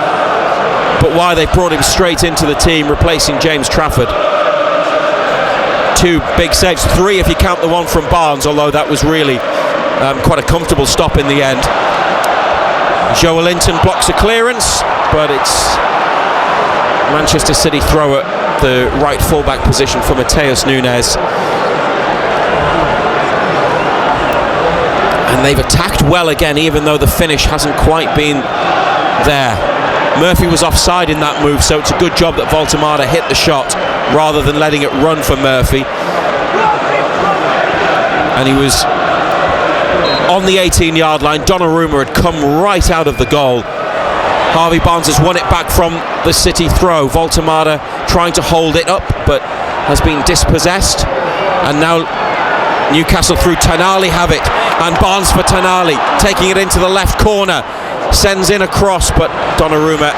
but why they brought him straight into the team, replacing James Trafford. 2 big saves, 3 if you count the one from Barnes, although that was really quite a comfortable stop in the end. Joelinton blocks a clearance, but it's Manchester City throw at the right fullback position for Mateus Nunes. And they've attacked well again, even though the finish hasn't quite been there. Murphy was offside in that move, so it's a good job that Voltemada hit the shot rather than letting it run for Murphy. And he was on the 18-yard line. Donnarumma had come right out of the goal. Harvey Barnes has won it back from the City throw. Voltemada trying to hold it up, but has been dispossessed. And now Newcastle through Tonali have it. And Barnes for Tonali, taking it into the left corner. Sends in a cross, but Donnarumma,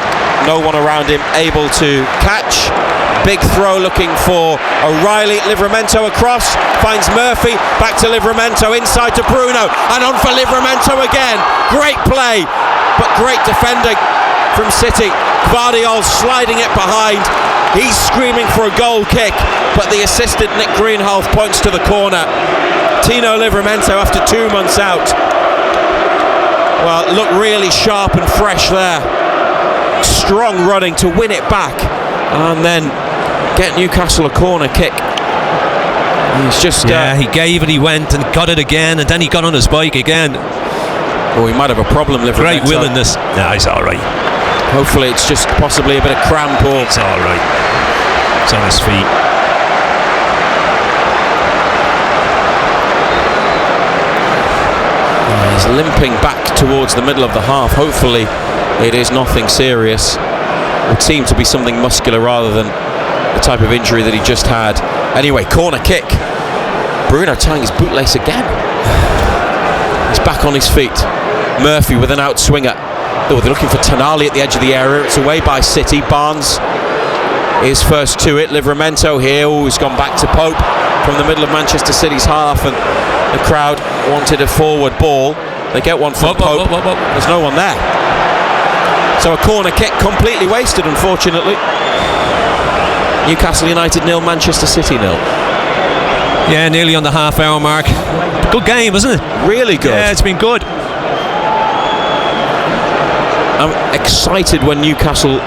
no one around him, able to catch. Big throw looking for O'Reilly. Livramento across, finds Murphy, back to Livramento, inside to Bruno, and on for Livramento again. Great play, but great defending from City. Gvardiol sliding it behind. He's screaming for a goal kick, but the assistant Nick Greenhalgh points to the corner. Tino Livramento, after 2 months out, well, looked really sharp and fresh there. Strong running to win it back and then get Newcastle a corner kick. He's just he gave it, he went and got it again, and then he got on his bike again. Oh, he might have a problem, Livramento. Great willingness. No, he's all right. Hopefully it's just possibly a bit of cramp, or it's all right. It's on his feet. He's limping back towards the middle of the half. Hopefully it is nothing serious. It would seem to be something muscular rather than the type of injury that he just had. Anyway, corner kick. Bruno tying his bootlace again. He's back on his feet. Murphy with an outswinger. Oh, they're looking for Tonali at the edge of the area. It's away by City. Barnes is first to it. Livramento here. Oh, he's gone back to Pope from the middle of Manchester City's half, and the crowd wanted a forward ball. They get one from Pope. There's no one there. So a corner kick completely wasted, unfortunately. Newcastle United 0, Manchester City 0. Yeah, nearly on the half-hour mark. Good game, isn't it? Really good. Yeah, it's been good. I'm excited when Newcastle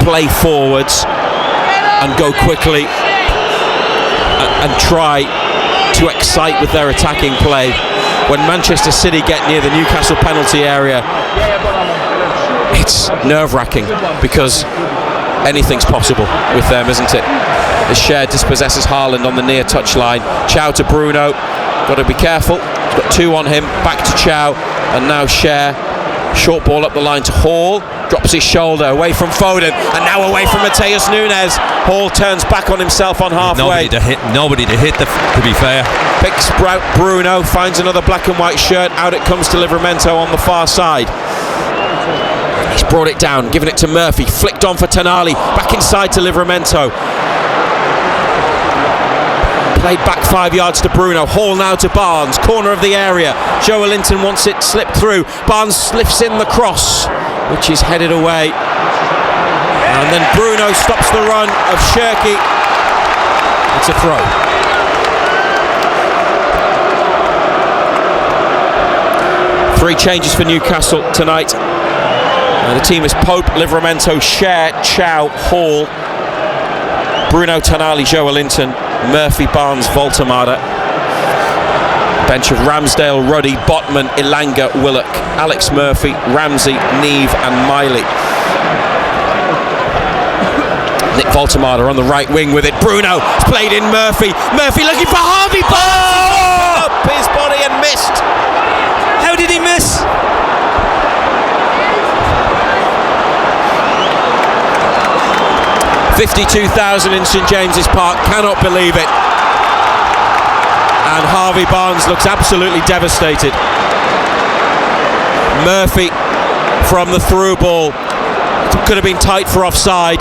play forwards and go quickly and try to excite with their attacking play. When Manchester City get near the Newcastle penalty area, it's nerve-wracking because anything's possible with them, isn't it? The Cher dispossesses Haaland on the near touchline. Chow to Bruno, got to be careful. He's got 2 on him, back to Chow, and now Cher. Short ball up the line to Hall, drops his shoulder away from Foden, and now away from Mateus Nunes. Hall turns back on himself on halfway. Nobody to hit, to be fair. Picks out Bruno, finds another black and white shirt. Out it comes to Livramento on the far side. He's brought it down, given it to Murphy, flicked on for Tonali, back inside to Livramento. Played back 5 yards to Bruno. Hall now to Barnes, corner of the area. Joelinton wants it slipped through. Barnes lifts in the cross, which is headed away. And then Bruno stops the run of Cherki. It's a throw. Three changes for Newcastle tonight. The team is Pope, Livramento, Cher, Chow, Hall, Bruno, Tonali, Joelinton, Murphy, Barnes, Voltemada. Bench of Ramsdale, Ruddy, Botman, Ilanga, Willock, Alex Murphy, Ramsey, Neve and Miley. Nick Voltemada on the right wing with it. Bruno has played in Murphy. Murphy looking for Harvey Barnes. Up his body and missed. How did he miss? $52,000 in St James's Park, cannot believe it. And Harvey Barnes looks absolutely devastated. Murphy from the through ball, could have been tight for offside,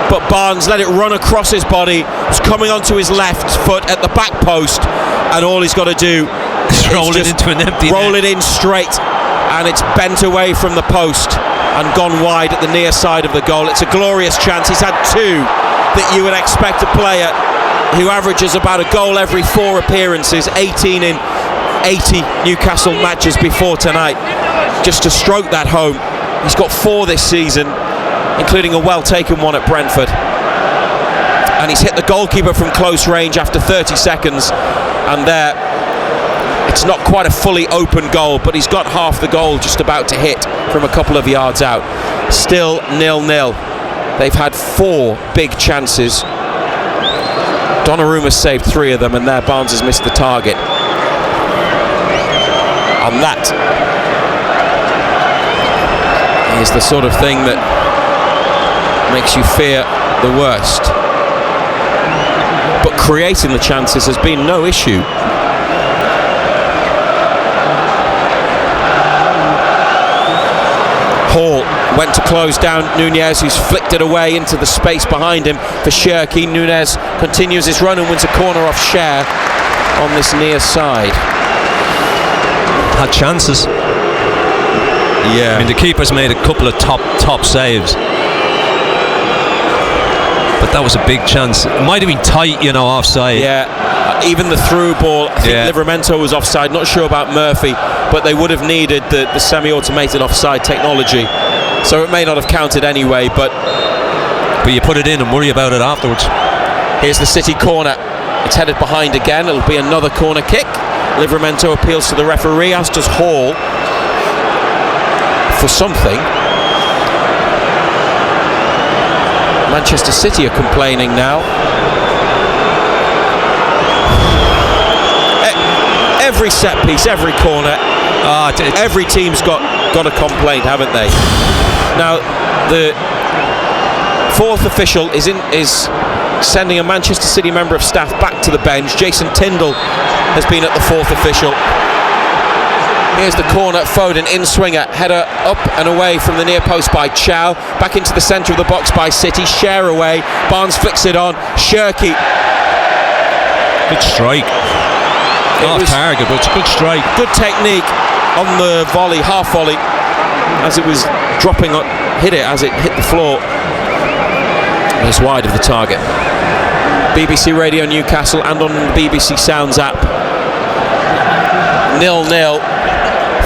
but Barnes let it run across his body. It's coming onto his left foot at the back post, and all he's got to do is roll it into an empty roll it in straight, and it's bent away from the post and gone wide at the near side of the goal. It's a glorious chance. He's had 2 that you would expect a player who averages about a goal every 4 appearances, 18 in 80 Newcastle matches before tonight. just to stroke that home. He's got 4 this season, including a well-taken one at Brentford. And he's hit the goalkeeper from close range after 30 seconds. And there, it's not quite a fully open goal, but he's got half the goal just about to hit from a couple of yards out. Still 0-0. They've had 4 big chances. Donnarumma saved 3 of them, and there Barnes has missed the target. And that is the sort of thing that makes you fear the worst. But creating the chances has been no issue. Hall went to close down Nunez, who's flicked it away into the space behind him for Cherki. Nunez continues his run and wins a corner off Cher on this near side. Had chances. Yeah. I mean, the keeper's made a couple of top saves. But that was a big chance. It might have been tight, offside. Yeah, even the through ball, I think Livramento was offside. Not sure about Murphy, but they would have needed the semi-automated offside technology. So it may not have counted anyway, but you put it in and worry about it afterwards. Here's the City corner. It's headed behind again. It'll be another corner kick. Livramento appeals to the referee, as does Hall, for something. Manchester City are complaining now. Every set piece, every corner, every team's got a complaint, haven't they? Now, the 4th official is sending a Manchester City member of staff back to the bench. Jason Tindall has been at the 4th official. Here's the corner, Foden in swinger, header up and away from the near post by Chow, back into the centre of the box by City, Cher away, Barnes flicks it on, Cherki. Good strike. Off target, but it's a good strike. Good technique on the volley, half volley, as it was dropping, hit it as it hit the floor. And it's wide of the target. BBC Radio Newcastle and on the BBC Sounds app. 0-0.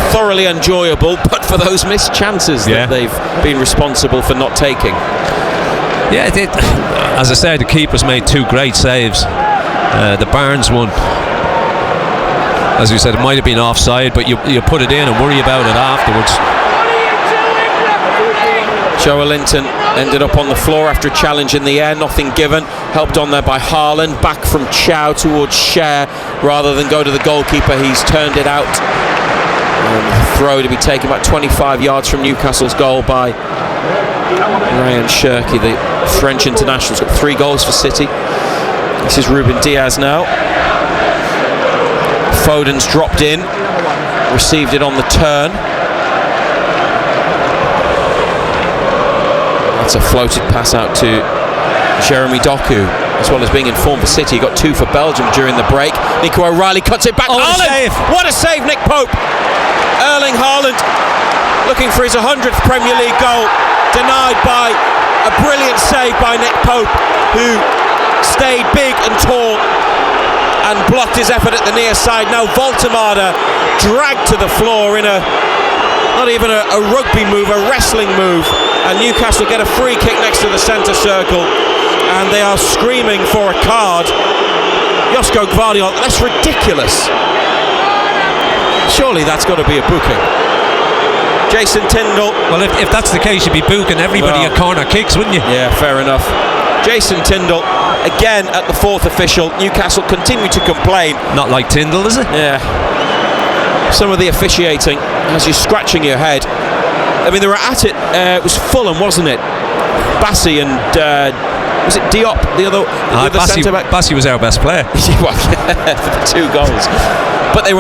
Thoroughly enjoyable, but for those missed chances that they've been responsible for not taking. Yeah, it did. As I said, the keeper's made 2 great saves. The Barnes one, as you said, it might have been offside, but you put it in and worry about it afterwards. Joe Linton ended up on the floor after a challenge in the air, nothing given. Helped on there by Haaland, back from Chow towards Cher. Rather than go to the goalkeeper, he's turned it out. Throw to be taken about 25 yards from Newcastle's goal by Ryan Cherki, the French international. He's got 3 goals for City. This is Ruben Diaz now. Foden's dropped in, received it on the turn. That's a floated pass out to Jeremy Doku, as well as being informed for City. He got 2 for Belgium during the break. Nico O'Reilly cuts it back. Haaland! What a save, Nick Pope! Erling Haaland looking for his 100th Premier League goal, denied by a brilliant save by Nick Pope, who stayed big and tall and blocked his effort at the near side. Now Voltemada dragged to the floor in not even a rugby move, a wrestling move, and Newcastle get a free kick next to the centre circle, and they are screaming for a card. Josko Gvardiol, that's ridiculous. Surely that's got to be a booking. Jason Tindall. Well, if that's the case, you'd be booking everybody at corner kicks, wouldn't you? Yeah, fair enough. Jason Tindall, again at the 4th official. Newcastle continue to complain. Not like Tindall, is it? Yeah. Some of the officiating has you scratching your head. I mean, they were at it. It was Fulham, wasn't it? Bassi and was it Diop, the other centre back? Bassi was our best player. For the 2 goals. But they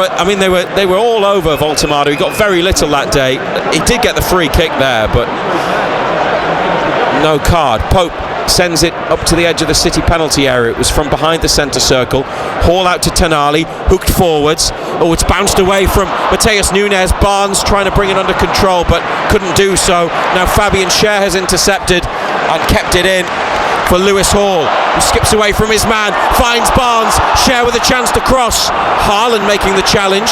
were all over Voltemada. He got very little that day. He did get the free kick there, but no card. Pope sends it up to the edge of the City penalty area. It was from behind the centre circle. Hall out to Tonali, hooked forwards. Oh, it's bounced away from Mateus Nunes. Barnes trying to bring it under control, but couldn't do so. Now Fabian Schär has intercepted and kept it in for Lewis Hall, who skips away from his man, finds Barnes. Schär with a chance to cross. Haaland making the challenge.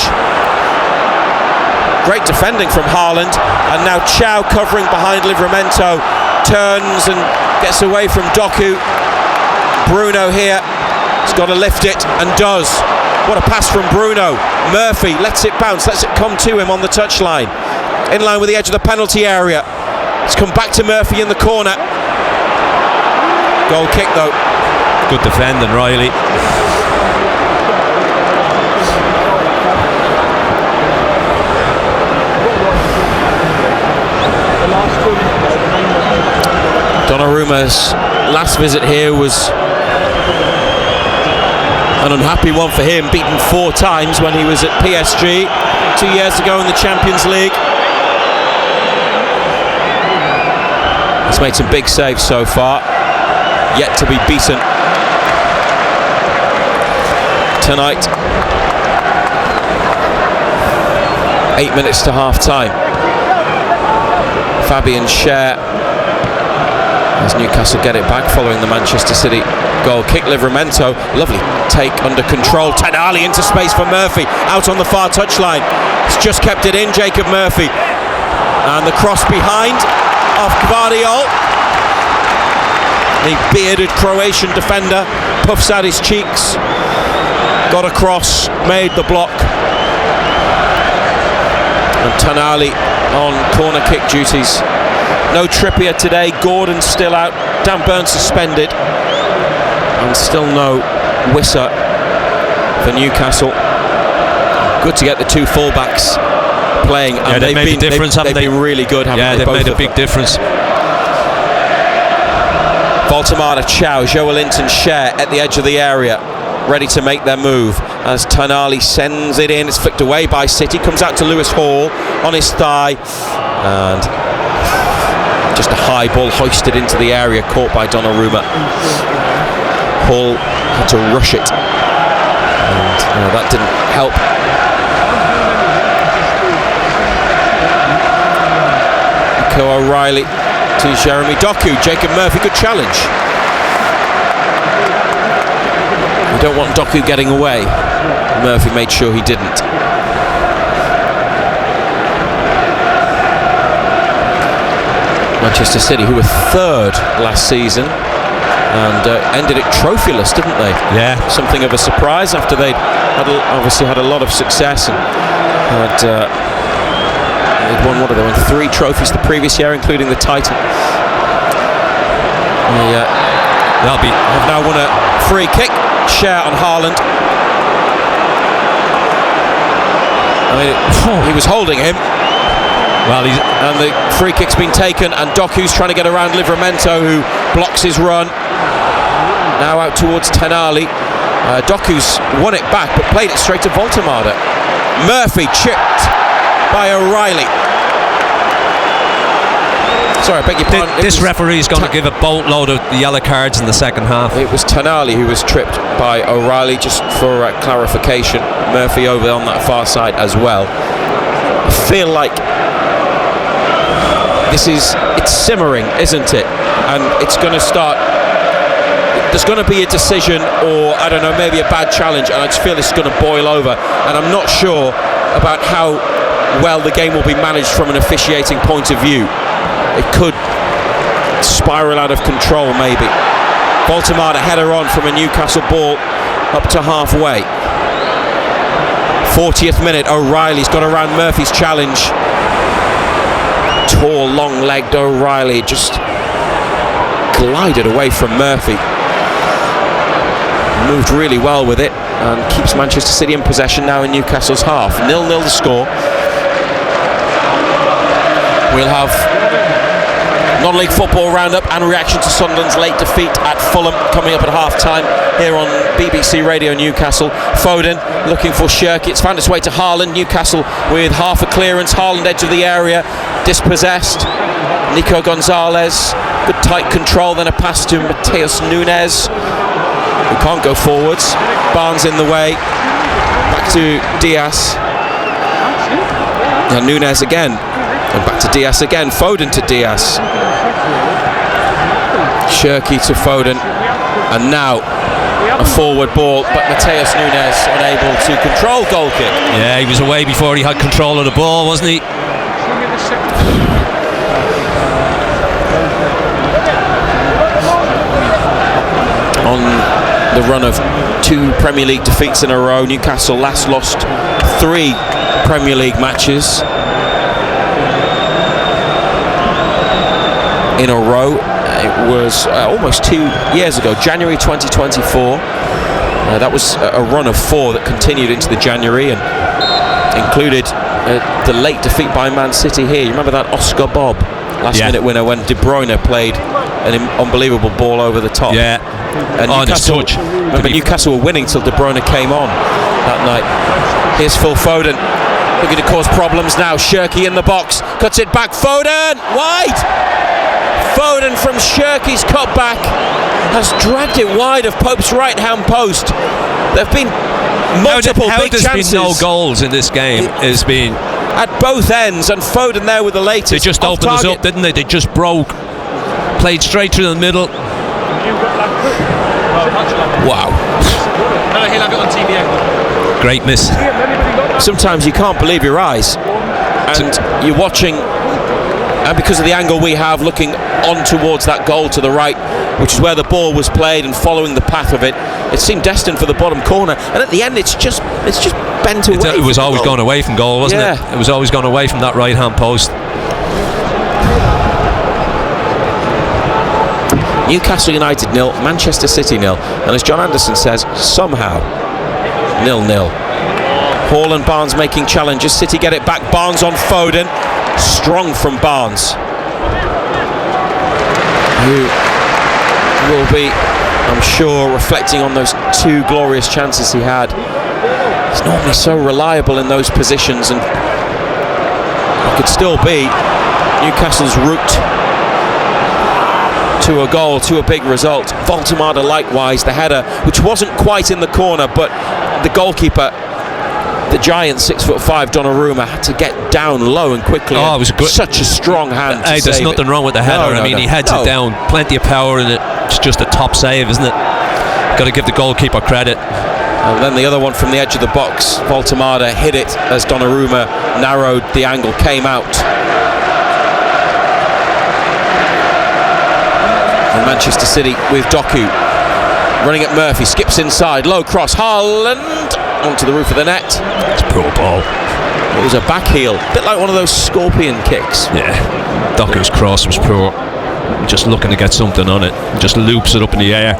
Great defending from Haaland, and now Chow covering behind Livramento, turns and gets away from Doku. Bruno here has got to lift it and does. What a pass from Bruno. Murphy lets it bounce, lets it come to him on the touchline, in line with the edge of the penalty area. It's come back to Murphy in the corner. Goal kick though. Good defending, Riley. Donnarumma's last visit here was an unhappy one for him, beaten 4 times when he was at PSG 2 years ago in the Champions League. He's made some big saves so far, yet to be beaten tonight. 8 minutes to half time. Fabian Schär, as Newcastle get it back following the Manchester City goal kick. Livramento, lovely take under control. Tonali into space for Murphy, out on the far touchline. He's just kept it in, Jacob Murphy. And the cross behind off Gvardiol. The bearded Croatian defender puffs out his cheeks. Got across, made the block. And Tonali on corner kick duties. No Trippier today, Gordon still out, Dan Burn suspended, and still no Wissa for Newcastle. Good to get the 2 fullbacks playing, and they've made a difference, haven't they? They've been really good, haven't they? Yeah, they've made a big difference. Voltemada, Chow, Joelinton, Schär at the edge of the area, ready to make their move as Tonali sends it in. It's flicked away by City, comes out to Lewis Hall on his thigh, and just a high ball hoisted into the area, caught by Donnarumma. Hall had to rush it, and that didn't help. Nico O'Reilly to Jeremy Doku. Jacob Murphy, good challenge. You don't want Doku getting away. Murphy made sure he didn't. Manchester City, who were 3rd last season and ended it trophyless, didn't they? Yeah. Something of a surprise after they'd obviously had a lot of success and they'd won, what have they won? 3 trophies the previous year, including the title. They have now won a free kick. Schär on Haaland. I mean, he was holding him. Well, and the free kick's been taken, and Doku's trying to get around Livramento, who blocks his run. Now out towards Tonali. Doku's won it back, but played it straight to Voltemada. Murphy chipped by O'Reilly. Sorry, I beg your pardon. This referee's going to give a boatload of yellow cards in the second half. It was Tonali who was tripped by O'Reilly, just for clarification. Murphy over on that far side as well. I feel like it's simmering, isn't it? And it's going to start. There's going to be a decision, or I don't know, maybe a bad challenge, and I just feel it's going to boil over. And I'm not sure about how well the game will be managed from an officiating point of view. It could spiral out of control, maybe. Voltemada header on from a Newcastle ball up to halfway. 40th minute, O'Reilly's got around Murphy's challenge. Tall, long-legged O'Reilly just glided away from Murphy. Moved really well with it and keeps Manchester City in possession now in Newcastle's half. 0-0 the score. We'll have non-league football roundup and reaction to Sunderland's late defeat at Fulham coming up at half-time here on BBC Radio Newcastle. Foden looking for Shirky. It's found its way to Haaland. Newcastle with half a clearance. Haaland edge of the area, dispossessed. Nico Gonzalez, good tight control, then a pass to Mateus Nunes, who can't go forwards. Barnes in the way. Back to Diaz. And Nunes again. And back to Diaz again. Foden to Diaz. Shirky to Foden. And now a forward ball, but Mateus Nunes unable to control goal kick. Yeah, he was away before he had control of the ball, wasn't he? On the run of 2 Premier League defeats in a row, Newcastle last lost 3 Premier League matches in a row. It was almost 2 years ago, January 2024. That was a run of 4 that continued into the January and included the late defeat by Man City here. You remember that Oscar Bob last minute winner when De Bruyne played an unbelievable ball over the top? Yeah. And Newcastle, remember, Newcastle were winning till De Bruyne came on that night. Here's Phil Foden, looking to cause problems now. Shirky in the box, cuts it back. Foden wide. Foden from Shirky's cutback has dragged it wide of Pope's right-hand post. There've been multiple big chances. Been no goals in this game. Has been at both ends, and Foden there with the latest. They just opened us up, didn't they? They just broke, played straight through the middle. Wow. Great miss. Sometimes you can't believe your eyes, and you're watching, and because of the angle we have looking on towards that goal to the right, which is where the ball was played, and following the path of it, it seemed destined for the bottom corner, and at the end it's just bent away. It was always going away from goal, wasn't it? It was always going away from that right hand post. Newcastle United 0, Manchester City 0, and as John Anderson says, somehow 0-0. Hall and Barnes making challenges. City get it back. Barnes on Foden. Strong from Barnes, who will be, I'm sure, reflecting on those 2 glorious chances he had. He's normally so reliable in those positions, and it could still be Newcastle's route to a goal, to a big result. Voltemada likewise, the header, which wasn't quite in the corner, but the goalkeeper, the giant 6'5" Donnarumma, had to get down low and quickly. Oh, it was good. Such a strong hand. Hey, there's nothing wrong with the header. I mean, he heads it down, plenty of power in it. It's just a top save, isn't it? Got to give the goalkeeper credit. And then the other one from the edge of the box, Voltemada hit it as Donnarumma narrowed the angle, came out. And Manchester City with Doku running at Murphy, skips inside, low cross, Haaland onto the roof of the net. It's a poor ball. It was a back heel, a bit like one of those scorpion kicks. Yeah, Doku's cross was poor. Just looking to get something on it, just loops it up in the air,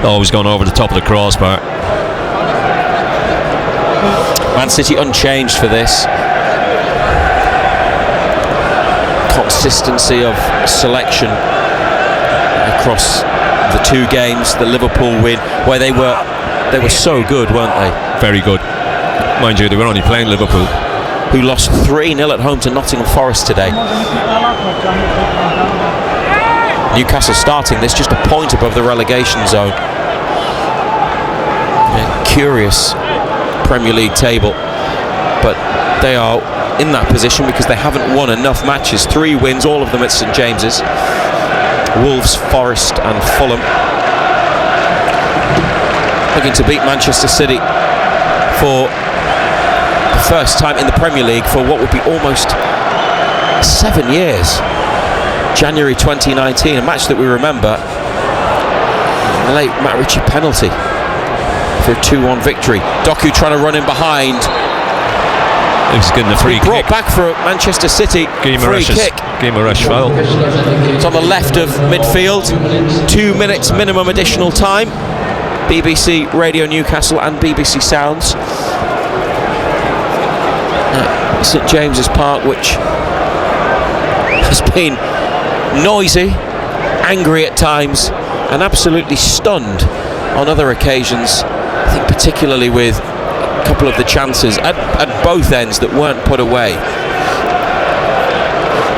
always going over the top of the crossbar. Man City unchanged for this. Consistency of selection across the 2 games. The Liverpool win, where they were so good, weren't they? Very good. Mind you, they were only playing Liverpool, who lost 3-0 at home to Nottingham Forest today. Newcastle starting this just a point above the relegation zone. A curious Premier League table, but they are in that position because they haven't won enough matches. 3 wins, all of them at St James's. Wolves, Forest and Fulham. Looking to beat Manchester City for the first time in the Premier League for what would be almost 7 years. January 2019, a match that we remember, a late Matt Ritchie penalty for a 2-1 victory. Doku trying to run in behind. He was getting a free kick. Brought back for Manchester City. Free kick. Guimaraes foul. It's on the left of midfield. 2 minutes minimum additional time. BBC Radio Newcastle and BBC Sounds. St James's Park, which has been noisy, angry at times, and absolutely stunned on other occasions. I think particularly with a couple of the chances at both ends that weren't put away.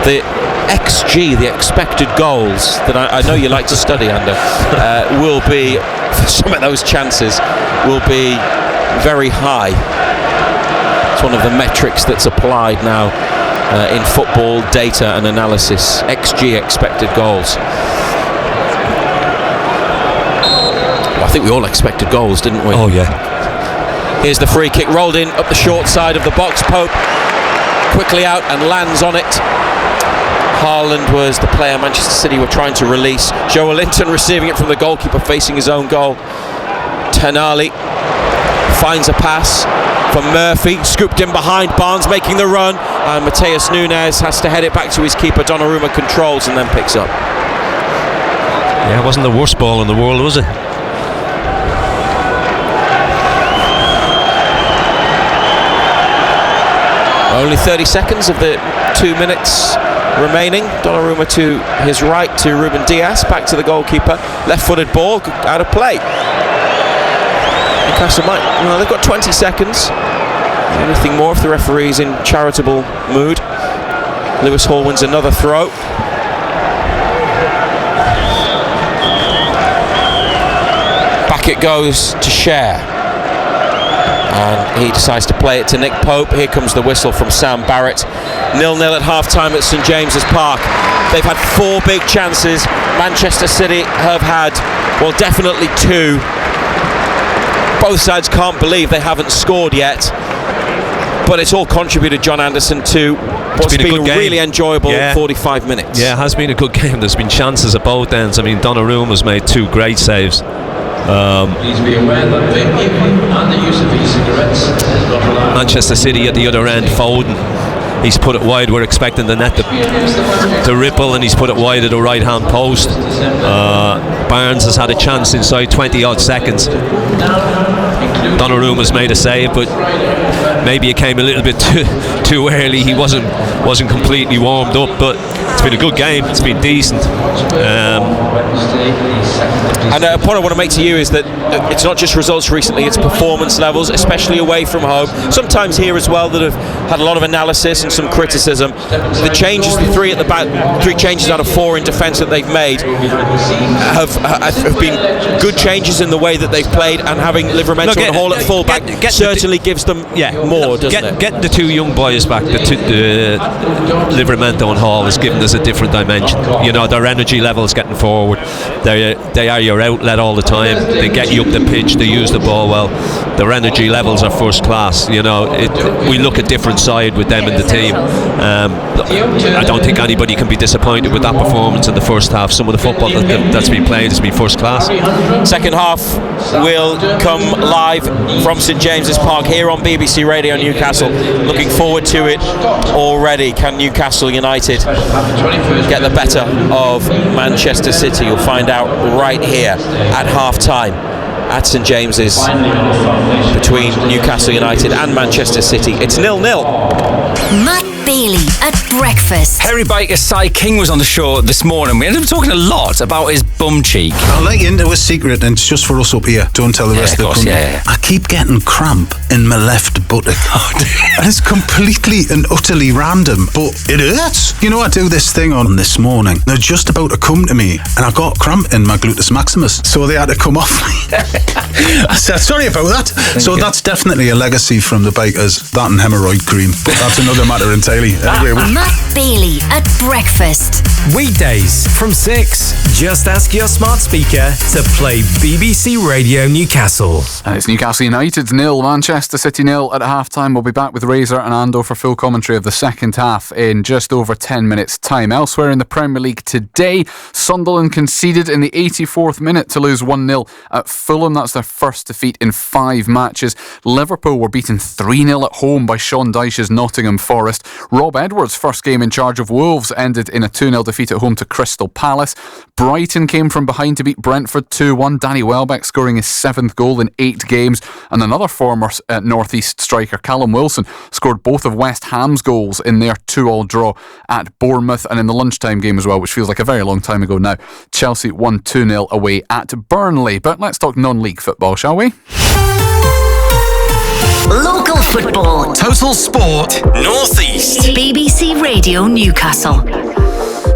The XG, the expected goals, that I know you like to study under, will be, for some of those chances, will be very high. It's one of the metrics that's applied now in football data and analysis. XG, expected goals. think we all expected goals, didn't we? Oh, yeah. Here's the free kick, rolled in up the short side of the box. Pope quickly out and lands on it. Haaland was the player Manchester City were trying to release. Joe Linton receiving it from the goalkeeper facing his own goal. Tenali finds a pass for Murphy, scooped in behind, Barnes making the run, and Mateus Nunes has to head it back to his keeper. Donnarumma controls and then picks up. Yeah, it wasn't the worst ball in the world, was it? Only 30 seconds of the 2 minutes remaining. Donnarumma to his right to Ruben Dias, back to the goalkeeper. Left-footed ball, out of play. Newcastle might, well, they've got 20 seconds. Anything more if the referee's in charitable mood. Lewis Hall wins another throw. Back it goes to Cher. And he decides to play it to Nick Pope. Here comes the whistle from Sam Barrett. 0-0 at half-time at St James's Park. They've had 4 big chances. Manchester City have had, well, definitely 2. Both sides can't believe they haven't scored yet. But it's all contributed, John Anderson, to what's been a really enjoyable 45 minutes. Yeah, it has been a good game. There's been chances at both ends. I mean, Donnarumma's made 2 great saves. Please be aware that vaping and the use of e-cigarettes is not allowed. Manchester City at the other end, Foden. He's put it wide. We're expecting the net to ripple, and he's put it wide at the right hand post. Barnes has had a chance inside 20 odd seconds. Donnarumma's made a save, but maybe it came a little bit too early. He wasn't completely warmed up, but it's been a good game. It's been decent. And a point I want to make to you is that it's not just results recently, it's performance levels, especially away from home. Sometimes here as well that have had a lot of analysis and some criticism. The changes, the 3 at the back, 3 changes out of 4 in defence that they've made have been good changes in the way that they've played, and having Livramento and Hall at fullback certainly gives them more, doesn't it? Getting the 2 young boys back, the Livramento and Hall, has given us a different dimension. You know, their energy levels getting forward. They are your outlet all the time. They get you up the pitch. They use the ball well. Their energy levels are first class. You know, we look a different side with them in the team. I don't think anybody can be disappointed with that performance in the first half. Some of the football that's been played has been first class. Second half will come live from St James's Park here on BBC Radio Newcastle. Looking forward to it already. Can Newcastle United get the better of Manchester City? You'll find out right here at half-time at St James's between Newcastle United and Manchester City. It's 0-0. Matt Bailey at breakfast. Harry Baker's Cy King was on the show this morning. We ended up talking a lot about his bum cheek. I'll let you into a secret, and it's just for us up here. Don't tell the rest of the country. I keep getting cramp in my left buttock. And it's completely and utterly random, but it hurts. You know, I do this thing on this morning. They're just about to come to me, and I got cramp in my gluteus maximus, so they had to come off me. I said, sorry about that. So that's definitely a legacy from the Bakers, that and hemorrhoid cream. But that's another matter entirely. Anyway, Matt Bailey at breakfast. Weekdays from 6. Just ask your smart speaker to play BBC Radio Newcastle. And it's Newcastle United 0, Manchester City 0 at half-time. We'll be back with Razor and Ando for full commentary of the second half in just over 10 minutes' time. Elsewhere in the Premier League today, Sunderland conceded in the 84th minute to lose 1-0 at Fulham. That's their first defeat in 5 matches. Liverpool were beaten 3-0 at home by Sean Dyche's Nottingham Forest. Rob Edwards' first game in charge of Wolves ended in a 2-0 defeat at home to Crystal Palace. Brighton came from behind to beat Brentford 2-1. Danny Welbeck scoring his 7th goal in 8 games. And another former North East striker, Callum Wilson, scored both of West Ham's goals in their 2-2 draw at Bournemouth. And in the lunchtime game as well, which feels like a very long time ago now, Chelsea won 2-0 away at Burnley. But let's talk non-league football, shall we? Local football. Total Sport North East. BBC Radio Newcastle.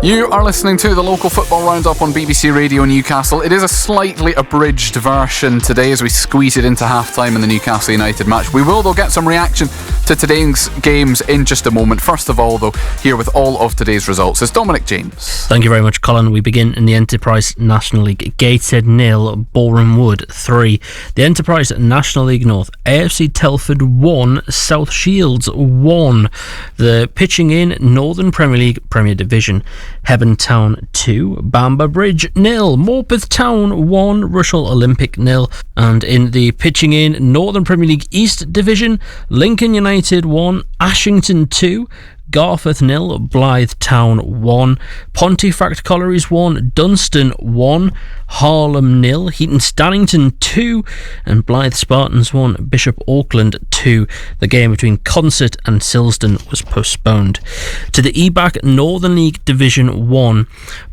You are listening to the local football roundup on BBC Radio Newcastle. It is a slightly abridged version today as we squeeze it into half-time in the Newcastle United match. We will, though, get some reaction to today's games in just a moment. First of all, though, here with all of today's results is Dominic James. Thank you very much, Colin. We begin in the Enterprise National League. Gateshead 0, Boreham Wood 3. The Enterprise National League North, AFC Telford 1, South Shields 1. The pitching in Northern Premier League Premier Division, Hebburn Town 2, Bamber Bridge 0, Morpeth Town 1, Rushall Olympic 0. And in the pitching in Northern Premier League East Division, Lincoln United 1, Ashington 2, Garforth 0, Blythe Town 1, Pontefract Collieries 1, Dunstan 1, Harlem 0, Heaton Stannington 2, and Blythe Spartans 1, Bishop Auckland 2. The game between Concert and Silsden was postponed. To the EBAC Northern League Division 1,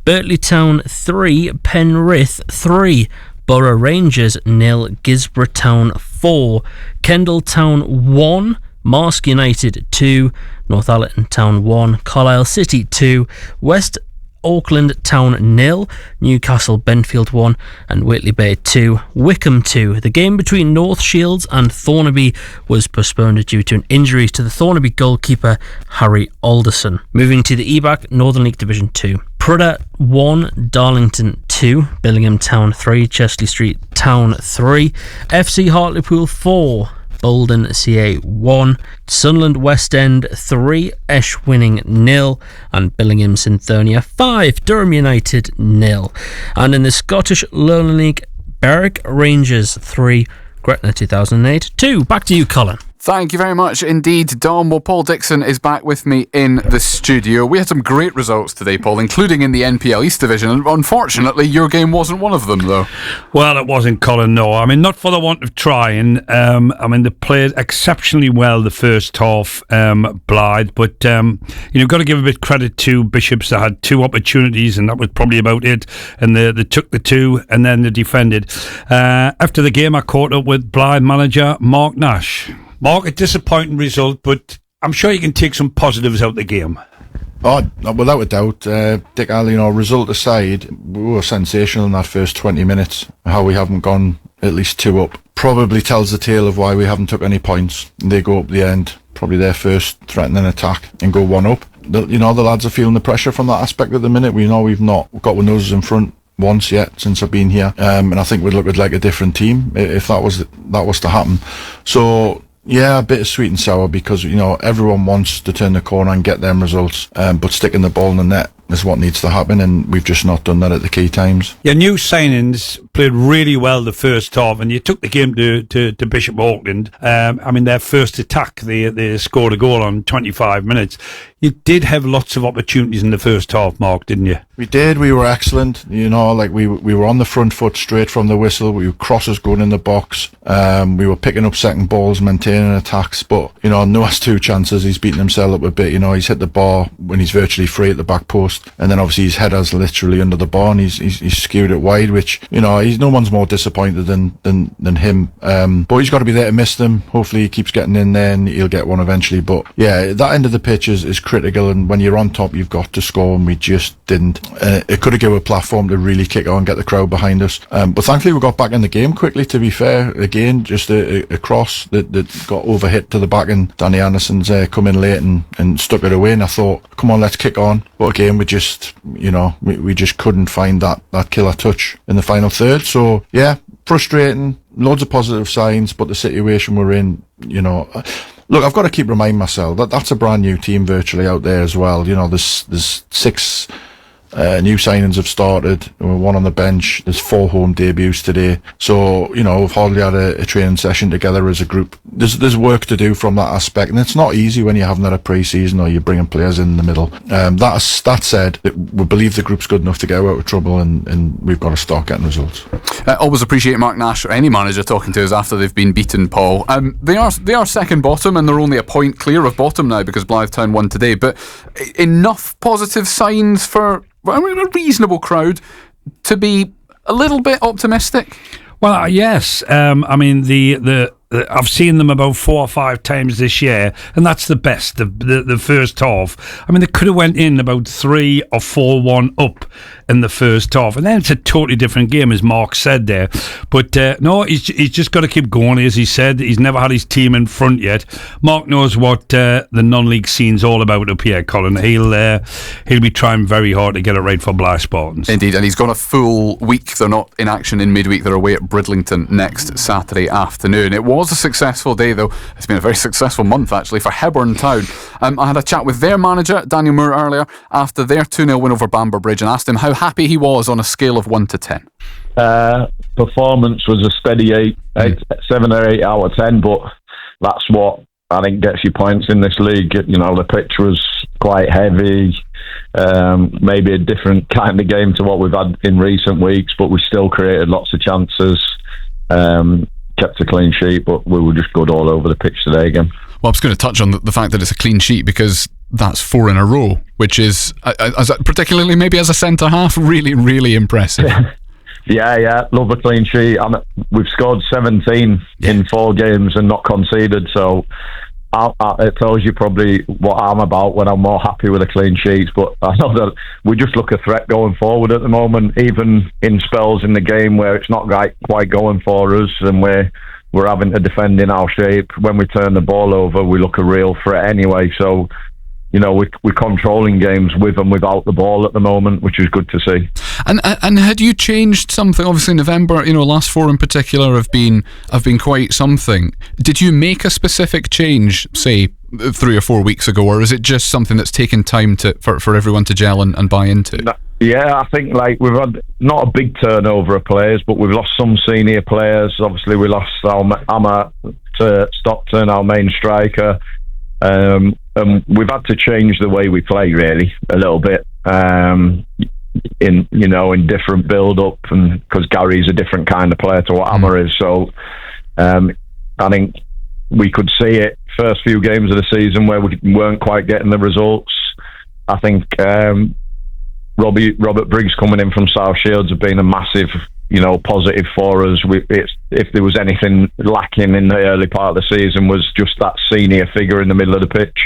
Birtley Town 3, Penrith 3, Borough Rangers 0, Gisborough Town 4, Kendal Town 1, Marske United 2, Northallerton Town 1, Carlisle City 2, West Auckland Town 0, Newcastle Benfield 1, and Whitley Bay 2, Wickham 2. The game between North Shields and Thornaby was postponed due to an injury to the Thornaby goalkeeper Harry Alderson. Moving to the EBAC Northern League Division 2. Prudhoe 1, Darlington 2, Billingham Town 3, Chesley Street Town 3, FC Hartlepool 4, Bolden CA 1, Sunderland West End 3, Esh Winning 0, and Billingham Synthonia 5, Durham United 0. And in the Scottish Lowland League, Berwick Rangers 3, Gretna 2008 2. Back to you, Colin. Thank you very much indeed, Dom. Well, Paul Dixon is back with me in the studio. We had some great results today, Paul, including in the NPL East Division. And unfortunately, your game wasn't one of them, though. Well, it wasn't, Colin, no. I mean, not for the want of trying. They played exceptionally well the first half, Blythe. But, you've got to give a bit credit to Bishops. They had 2 opportunities, and that was probably about it. And they took the 2, and then they defended. After the game, I caught up with Blythe manager Mark Nash. Mark, a disappointing result, but I'm sure you can take some positives out of the game. Oh, without a doubt. Dick Alley, result aside, we were sensational in that first 20 minutes. How we haven't gone at least 2 up probably tells the tale of why we haven't took any points. They go up the end, probably their first threatening attack, and go 1 up. The lads are feeling the pressure from that aspect at the minute. We know we've not got our noses in front once yet since I've been here, and I think we'd look at like a different team if that was to happen. So yeah, a bit of sweet and sour because everyone wants to turn the corner and get them results, but sticking the ball in the net is what needs to happen, and we've just not done that at the key times. Your new signings played really well the first half, and you took the game to Bishop Auckland. Their first attack, they scored a goal on 25 minutes. You did have lots of opportunities in the first half, Mark, didn't you? We did. We were excellent. We were on the front foot straight from the whistle. We were crosses going in the box. We were picking up second balls, maintaining attacks. But Noah's 2 chances, he's beaten himself up a bit. He's hit the bar when he's virtually free at the back post, and then obviously his header's literally under the bar, and he's skewed it wide. Which no one's more disappointed than him. But he's got to be there to miss them. Hopefully he keeps getting in there, and he'll get one eventually. But yeah, that end of the pitch is critical, and when you're on top, you've got to score, and we just didn't. It could have given a platform to really kick on, get the crowd behind us. But thankfully we got back in the game quickly, to be fair. Again, just a cross that got overhit to the back, and Danny Anderson's come in late and stuck it away, and I thought, come on, let's kick on. But again, we just couldn't find that killer touch in the final third. So yeah, frustrating, loads of positive signs, but the situation we're in, look, I've got to keep reminding myself that that's a brand new team virtually out there as well. There's 6 new signings have started, 1 on the bench. There's 4 home debuts today. So, we've hardly had a training session together as a group. There's work to do from that aspect, and it's not easy when you haven't had a pre-season or you're bringing players in the middle. That said, we believe the group's good enough to get out of trouble, and we've got to start getting results. Always appreciate Mark Nash or any manager talking to us after they've been beaten, Paul. They are second bottom, and they're only a point clear of bottom now because Blythe Town won today. But enough positive signs for a reasonable crowd to be a little bit optimistic. Well, yes. The I've seen them about 4 or 5 times this year, and that's the best, the first half. I mean, they could have went in about 3 or 4-1 up in the first half, and then it's a totally different game, as Mark said there. But no, he's just got to keep going, as he said. He's never had his team in front yet. Mark knows what the non-league scene's all about up here, Colin. He'll be trying very hard to get it right for Black Spartans. Indeed, and he's got a full week. They're not in action in midweek. They're away at Bridlington next Saturday afternoon. It was a successful day, though. It's been a very successful month, actually, for Hebburn Town. I had a chat with their manager, Daniel Moore, earlier after their 2-0 win over Bamber Bridge, and asked him how happy he was on a scale of 1 to 10. Performance was a steady 7 or 8 out of 10, but that's what I think gets you points in this league. You know, the pitch was quite heavy, maybe a different kind of game to what we've had in recent weeks, but we still created lots of chances, kept a clean sheet, but we were just good all over the pitch today again. Well, I was going to touch on the fact that it's a clean sheet, because that's 4 in a row, which is, particularly maybe as a centre-half, really, really impressive. Yeah, love a clean sheet. We've scored 17 in 4 games and not conceded, so it tells you probably what I'm about when I'm more happy with a clean sheet. But I know that we just look a threat going forward at the moment, even in spells in the game where it's not quite going for us and we're having to defend in our shape. When we turn the ball over, we look a real threat anyway. So, you know, we're controlling games with and without the ball at the moment, which is good to see. And had you changed something? Obviously, November, last 4 in particular have been quite something. Did you make a specific change, say, 3 or 4 weeks ago, or is it just something that's taken time for everyone to gel and buy into? Yeah, I think we've had not a big turnover of players, but we've lost some senior players. Obviously, we lost Amma to Stockton, our main striker. We've had to change the way we play, really, a little bit, in different build-up, and because Gary's a different kind of player to what Amma is. So I think we could see it first few games of the season where we weren't quite getting the results. I think Robert Briggs coming in from South Shields have been a massive positive for us. If there was anything lacking in the early part of the season, was just that senior figure in the middle of the pitch,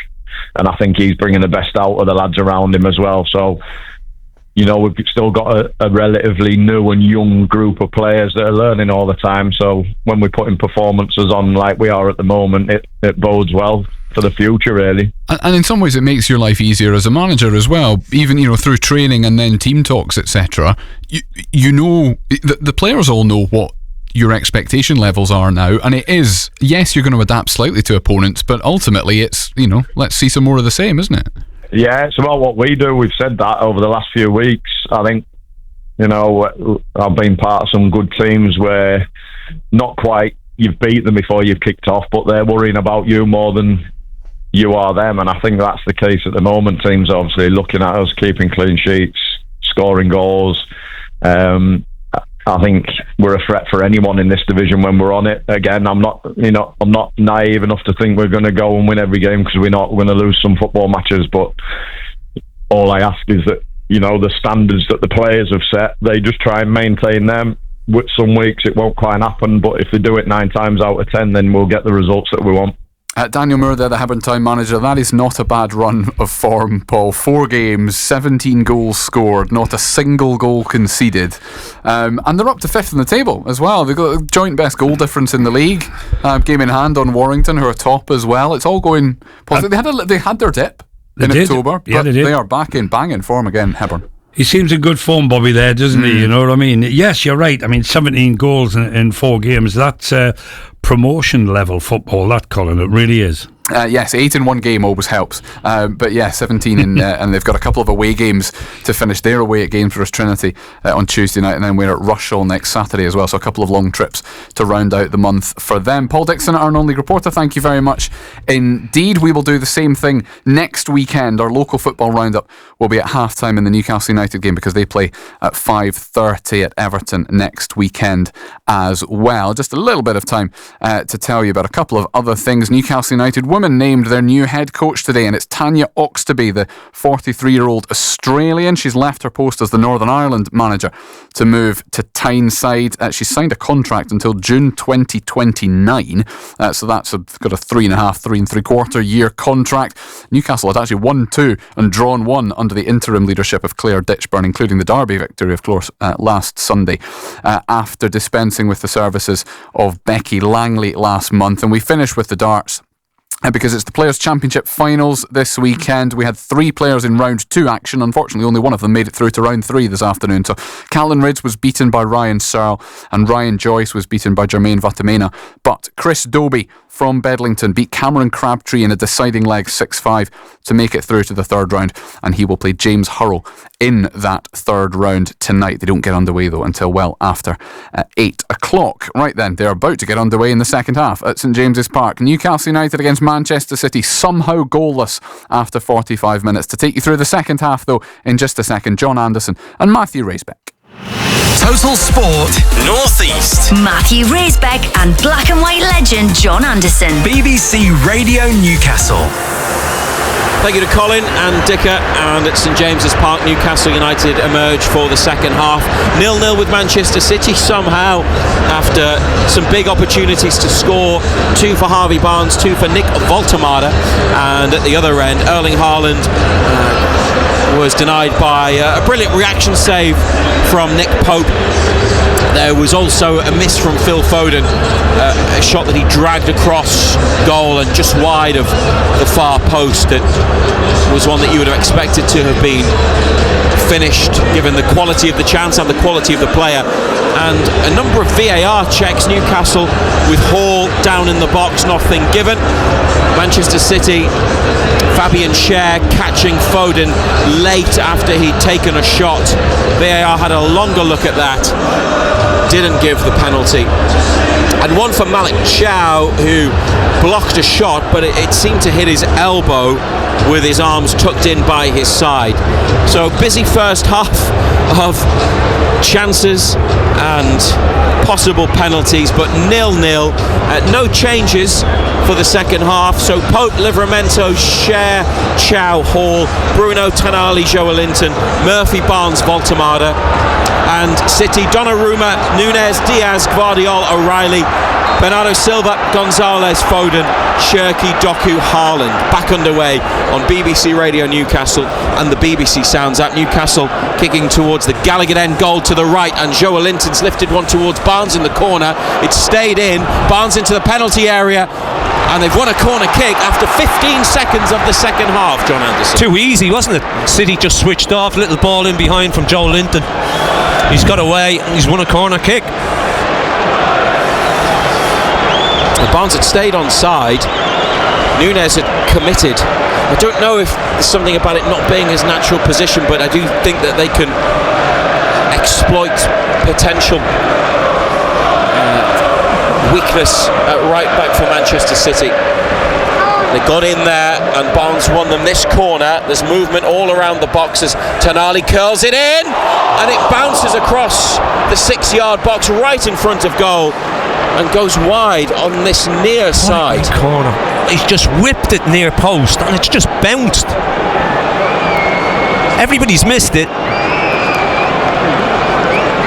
and I think he's bringing the best out of the lads around him as well. So we've still got a relatively new and young group of players that are learning all the time. So when we're putting performances on like we are at the moment, it bodes well for the future, really. And in some ways it makes your life easier as a manager as well, even through training and then team talks, etc. The players all know what your expectation levels are now, and it is, yes, you're going to adapt slightly to opponents, but ultimately it's let's see some more of the same, isn't it? Yeah, it's about what we do. We've said that over the last few weeks. I think I've been part of some good teams where not quite you've beat them before you've kicked off, but they're worrying about you more than you are them, and I think that's the case at the moment. Teams obviously looking at us, keeping clean sheets, scoring goals. I think we're a threat for anyone in this division when we're on it. Again, I'm not naive enough to think we're going to go and win every game, because we're not going to lose some football matches. But all I ask is that the standards that the players have set, they just try and maintain them. With some weeks it won't quite happen, but if they do it 9 times out of 10, then we'll get the results that we want. Daniel Moore there, the Hebburn Town manager. That is not a bad run of form, Paul. 4 games, 17 goals scored, not a single goal conceded. And they're up to 5th in the table as well. They've got a joint best goal difference in the league. Game in hand on Warrington, who are top as well. It's all going positive. They had their dip in October, but they are back in banging form again, Hebburn. He seems in good form, Bobby, there, doesn't he? You know what I mean? Yes, you're right. I mean, 17 goals in 4 games. That's promotion level football, that, Colin. It really is. Yes, 8 in 1 game always helps. But yeah, 17 in, and they've got a couple of away games to finish. They're away at Gainsborough's Trinity on Tuesday night, and then we're at Rushall next Saturday as well. So a couple of long trips to round out the month for them. Paul Dixon, our non-league reporter, thank you very much indeed. We will do the same thing next weekend. Our local football roundup will be at half-time in the Newcastle United game, because they play at 5:30 at Everton next weekend as well. Just a little bit of time to tell you about a couple of other things. Newcastle United women women named their new head coach today, and it's Tanya Oxtoby, the 43-year-old Australian. She's left her post as the Northern Ireland manager to move to Tyneside. She's signed a contract until June 2029, so that's got a 3.5 year contract. Newcastle had actually won 2 and drawn 1 under the interim leadership of Claire Ditchburn, including the Derby victory, of course, last Sunday, after dispensing with the services of Becky Langley last month. And we finish with the darts, because it's the Players' Championship finals this weekend. We had 3 players in round 2 action. Unfortunately, only one of them made it through to round 3 this afternoon. So Callan Ridge was beaten by Ryan Searle and Ryan Joyce was beaten by Jermaine Vatamena. But Chris Dobie from Bedlington beat Cameron Crabtree in a deciding leg 6-5 to make it through to the third round, and he will play James Hurrell in that third round tonight. They don't get underway though until well after 8 o'clock. Right then, they're about to get underway in the second half at St James's Park. Newcastle United against Manchester City, somehow goalless after 45 minutes. To take you through the second half though, in just a second, John Anderson and Matthew Raisbeck. Total Sport Northeast. Matthew Raisbeck and black and white legend John Anderson. BBC Radio Newcastle. Thank you to Colin and Dicker. And at St James's Park, Newcastle United emerge for the second half 0-0 with Manchester City. Somehow, after some big opportunities to score, 2 for Harvey Barnes, 2 for Nick Voltemade, and at the other end, Erling Haaland was denied by a brilliant reaction save from Nick Pope. There was also a miss from Phil Foden, a shot that he dragged across goal and just wide of the far post. It was one that you would have expected to have been finished, given the quality of the chance and the quality of the player. And a number of VAR checks, Newcastle with Hall down in the box, nothing given. Manchester City, Fabian Schär catching Foden late after he'd taken a shot. VAR had a longer look at that, didn't give the penalty. And one for Malik Chow, who blocked a shot, but it seemed to hit his elbow with his arms tucked in by his side. So busy first half of chances and possible penalties, but 0-0. No changes for the second half. So Pope, Livramento, Schär, Chow, Hall, Bruno, Tonali, Joelinton, Murphy, Barnes, Voltemade, and City, Donnarumma, Nunes, Diaz, Gvardiol, O'Reilly, Bernardo Silva, Gonzalez, Foden, Shirky, Doku, Haaland. Back underway on BBC Radio Newcastle and the BBC Sounds app. Newcastle kicking towards the Gallagher end goal to the right, and Joelinton's lifted one towards Barnes in the corner. It stayed in. Barnes into the penalty area, and they've won a corner kick after 15 seconds of the second half, John Anderson. Too easy, wasn't it? City just switched off. Little ball in behind from Joelinton. He's got away and he's won a corner kick. Barnes had stayed on side. Nunes had committed. I don't know if there's something about it not being his natural position, but I do think that they can exploit potential weakness at right back for Manchester City. They got in there and Barnes won them this corner. There's movement all around the box as Tonali curls it in, and it bounces across the 6-yard box right in front of goal and goes wide on this near side corner. He's just whipped it near post and it's just bounced. Everybody's missed it.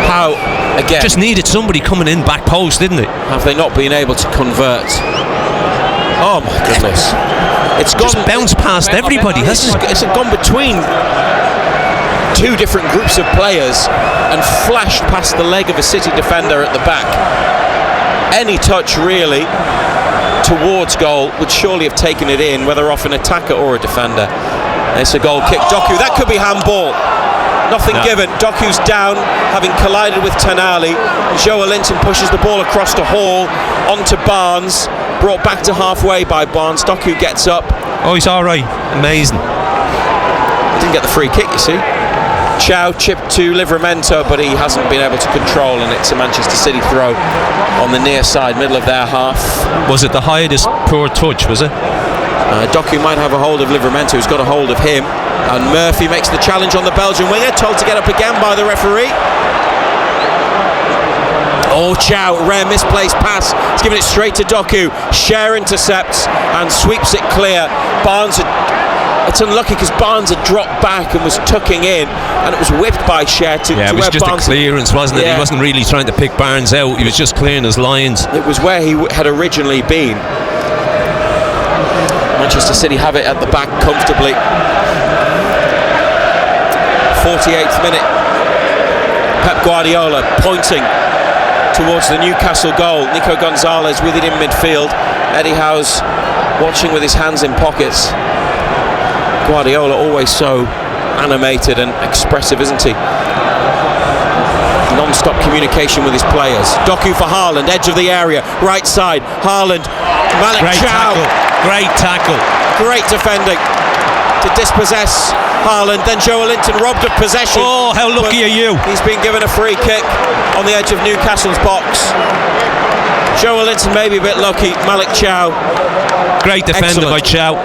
How again? Just needed somebody coming in back post, didn't it? Have they not been able to convert? Oh my goodness! It's gone, just bounced past everybody, hasn't it? It's gone between 2 different groups of players and flashed past the leg of a City defender at the back. Any touch really towards goal would surely have taken it in, whether off an attacker or a defender. It's a goal kick. Doku, that could be handball. Nothing given. Doku's down, having collided with Tonali. Joelinton pushes the ball across to Hall, onto Barnes, brought back to halfway by Barnes. Doku gets up. Oh, he's alright. Amazing. Didn't get the free kick, you see. Chow chipped to Livramento, but he hasn't been able to control, and it's a Manchester City throw on the near side, middle of their half. Was it the highest poor touch, was it? Doku might have a hold of Livramento, who's got a hold of him, and Murphy makes the challenge on the Belgian winger, told to get up again by the referee. All Oh, Chow, rare misplaced pass. He's given it straight to Doku. Cher intercepts and sweeps it clear. Barnes it's unlucky because Barnes had dropped back and was tucking in, and it was whipped by Cher to it was where just Barnes a clearance, wasn't it? Yeah. He wasn't really trying to pick Barnes out. He was just clearing his lines. It was where he had originally been. Manchester City have it at the back comfortably. 48th minute. Pep Guardiola pointing towards the Newcastle goal. Nico Gonzalez with it in midfield. Eddie Howe's watching with his hands in pockets. Guardiola always so animated and expressive, isn't he? Non-stop communication with his players. Doku for Haaland, edge of the area, right side. Haaland, Malik Chow. Great tackle. Great defending to dispossess Haaland. Then Joe Linton robbed of possession. Oh, how lucky are you? He's been given a free kick on the edge of Newcastle's box. Joe Linton maybe a bit lucky. Malik Chow. Great defender by Chow.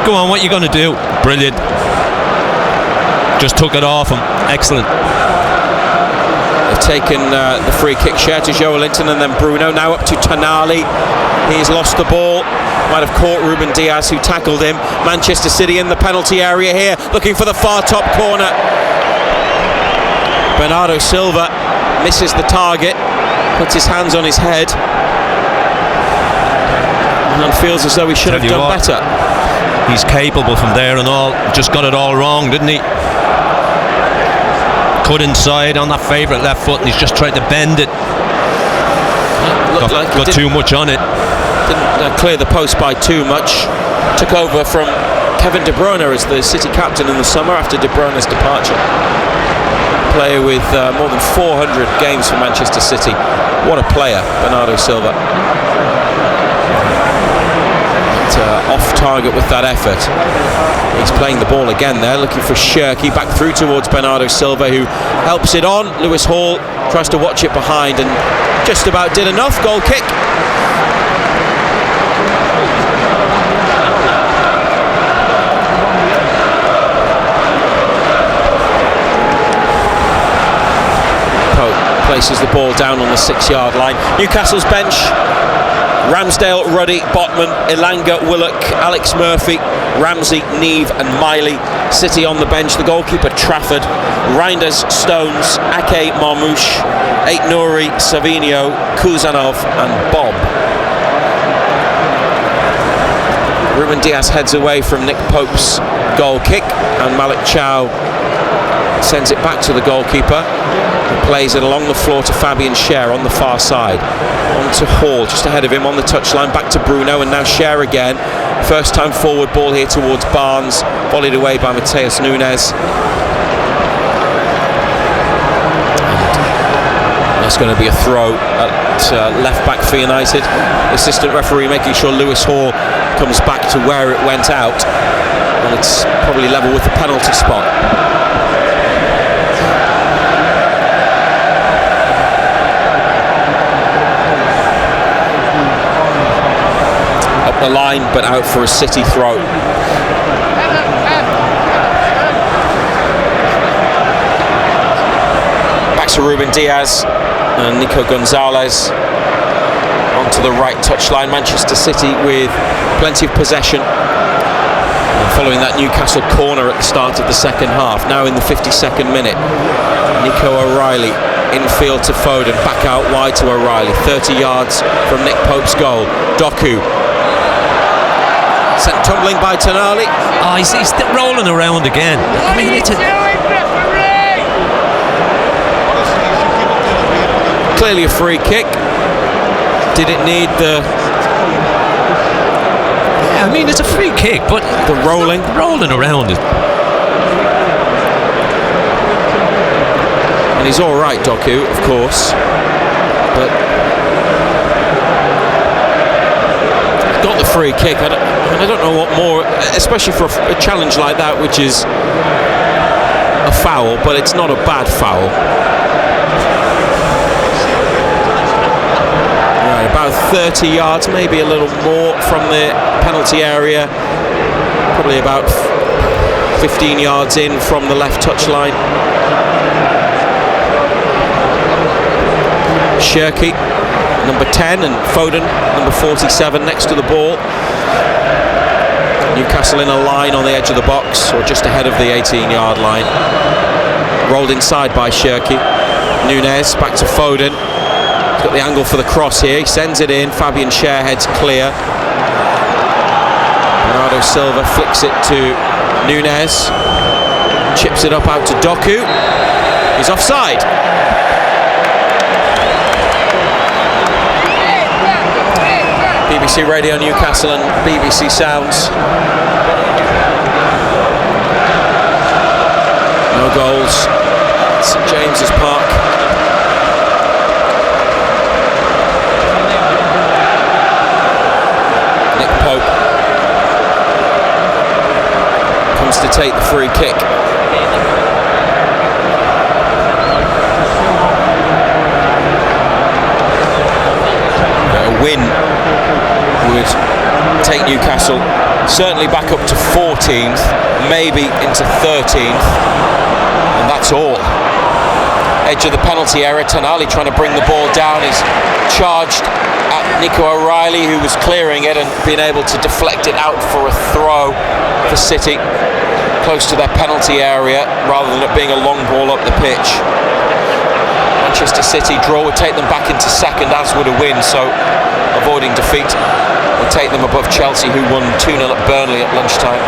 Go on, what are you going to do? Brilliant. Just took it off him. Excellent. They've taken the free kick share to Joe Linton, and then Bruno now up to Tonali. He's lost the ball. Might have caught Ruben Diaz, who tackled him. Manchester City in the penalty area here, looking for the far top corner. Bernardo Silva misses the target, puts his hands on his head, and feels as though he should have done better. He's capable from there and all. Just got it all wrong, didn't he? Cut inside on that favourite left foot, and he's just tried to bend it. Got too much on it. Didn't clear the post by too much. Took over from Kevin De Bruyne as the City captain in the summer after De Bruyne's departure. Player with more than 400 games for Manchester City. What a player, Bernardo Silva. Off target with that effort. He's playing the ball again there, looking for Shirky, back through towards Bernardo Silva, who helps it on. Lewis Hall tries to watch it behind and just about did enough. Goal kick. Pope places the ball down on the 6-yard line. Newcastle's bench: Ramsdale, Ruddy, Botman, Elanga, Willock, Alex Murphy, Ramsey, Neve and Miley. City on the bench: the goalkeeper Trafford, Reinders, Stones, Ake, Marmouche, Aït-Nouri, Savinio, Kuzanov and Bob. Ruben Diaz heads away from Nick Pope's goal kick, and Malik Chow sends it back to the goalkeeper, who plays it along the floor to Fabian Cher on the far side. On to Hall, just ahead of him on the touchline, back to Bruno, and now Cher again. First time forward ball here towards Barnes, volleyed away by Mateus Nunes. And that's going to be a throw at left back for United. The assistant referee making sure Lewis Hall comes back to where it went out, and it's probably level with the penalty spot. The line, but out for a City throw. Back to Ruben Diaz and Nico Gonzalez onto the right touchline. Manchester City with plenty of possession, and following that Newcastle corner at the start of the second half. Now in the 52nd minute, Nico O'Reilly infield to Foden, back out wide to O'Reilly, 30 yards from Nick Pope's goal. Doku sent tumbling by Tonali. Oh, he's rolling around again. I mean, it's clearly a free kick. Did it need the... Yeah, I mean, it's a free kick, but the rolling around it. And he's all right, Doku, of course, but got the free kick. I don't know what more, especially for a challenge like that, which is a foul, but it's not a bad foul. Right, about 30 yards, maybe a little more from the penalty area. Probably about 15 yards in from the left touchline. Shirky, number 10, and Foden, number 47, next to the ball. Newcastle in a line on the edge of the box, or just ahead of the 18-yard line. Rolled inside by Shirky. Nunez back to Foden. He's got the angle for the cross here. He sends it in. Fabian Schär heads clear. Bernardo Silva flicks it to Nunez. Chips it up out to Doku. He's offside. BBC Radio Newcastle and BBC Sounds. No goals at St James's Park. Nick Pope comes to take the free kick. A win would take Newcastle certainly back up to 14th, maybe into 13th, and that's all. Edge of the penalty area, Tonali trying to bring the ball down. He's charged at Nico O'Reilly, who was clearing it and being able to deflect it out for a throw for City, close to their penalty area, rather than it being a long ball up the pitch. Manchester City draw would take them back into second, as would a win, so avoiding defeat will take them above Chelsea, who won 2-0 at Burnley at lunchtime.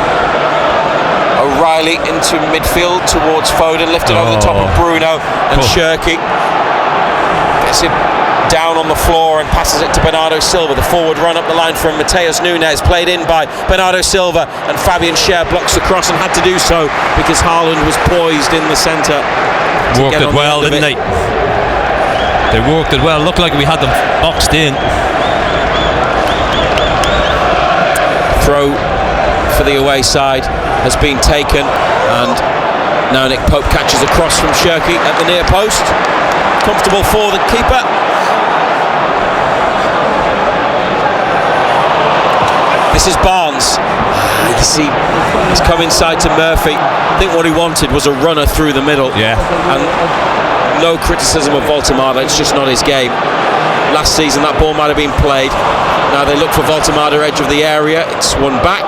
O'Reilly into midfield towards Foden, lifted over the top of Bruno, and Shirky gets him down on the floor and passes it to Bernardo Silva. The forward run up the line from Mateus Nunes, played in by Bernardo Silva, and Fabian Schär blocks the cross, and had to do so because Haaland was poised in the centre. Worked it well, didn't they? They worked it well. Looked like we had them boxed in. Throw for the away side has been taken, and now Nick Pope catches a cross from Shirky at the near post. Comfortable for the keeper. This is Barnes. You see, he's come inside to Murphy. I think what he wanted was a runner through the middle. Yeah. And no criticism of Voltemada, it's just not his game. Last season that ball might have been played. Now they look for Voltemada, edge of the area. It's one back.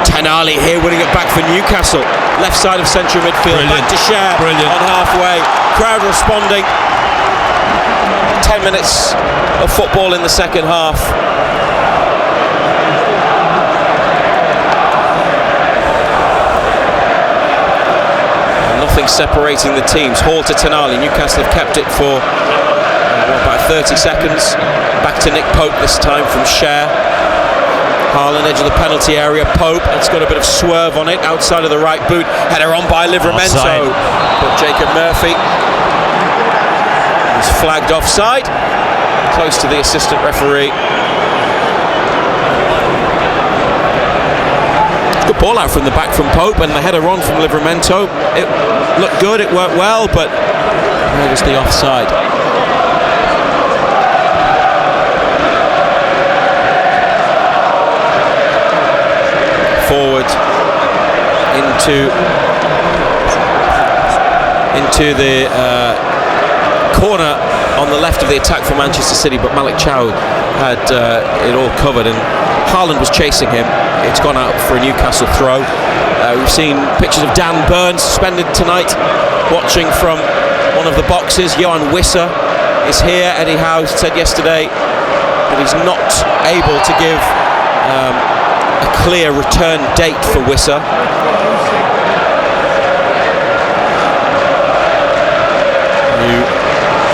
Tonali here winning it back for Newcastle. Left side of central midfield. Brilliant. Back to Schär on halfway. Crowd responding. 10 minutes of football in the second half. Nothing separating the teams. Hall to Tonali. Newcastle have kept it for about 30 seconds. Back to Nick Pope this time from Schär. Haaland, edge of the penalty area. Pope, it's got a bit of swerve on it, outside of the right boot. Header on by Livramento. But Jacob Murphy is flagged offside. Close to the assistant referee. Good ball out from the back from Pope, and the header on from Livramento. It looked good, it worked well, but where was the offside? Forward into the corner on the left of the attack for Manchester City, but Malik Chow had it all covered, and Haaland was chasing him. It's gone out for a Newcastle throw. We've seen pictures of Dan Burns suspended tonight, watching from one of the boxes. Johan Wissa is here. Eddie Howe said yesterday that he's not able to give a clear return date for Wissa. Who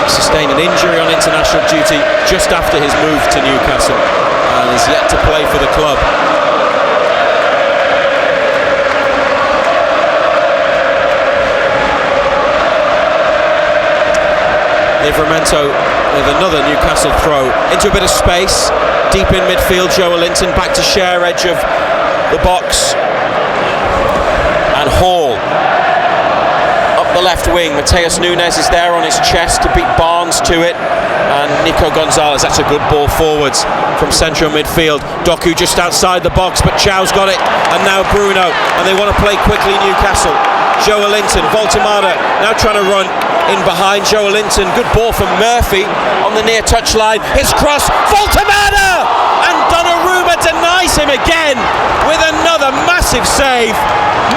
sustained an injury on international duty just after his move to Newcastle and is yet to play for the club. Livramento with another Newcastle throw into a bit of space, deep in midfield. Joelinton back to Schär, edge of the box, and Hall up the left wing. Mateus Nunes is there on his chest to beat Barnes to it, and Nico Gonzalez. That's a good ball forwards from central midfield. Doku just outside the box, but Chow's got it, and now Bruno, and they want to play quickly. Newcastle Joelinton, Voltemada now trying to run in behind Joelinton. Good ball from Murphy on the near touchline. His cross, Voltemada! And Donnarumma denies him again with another massive save.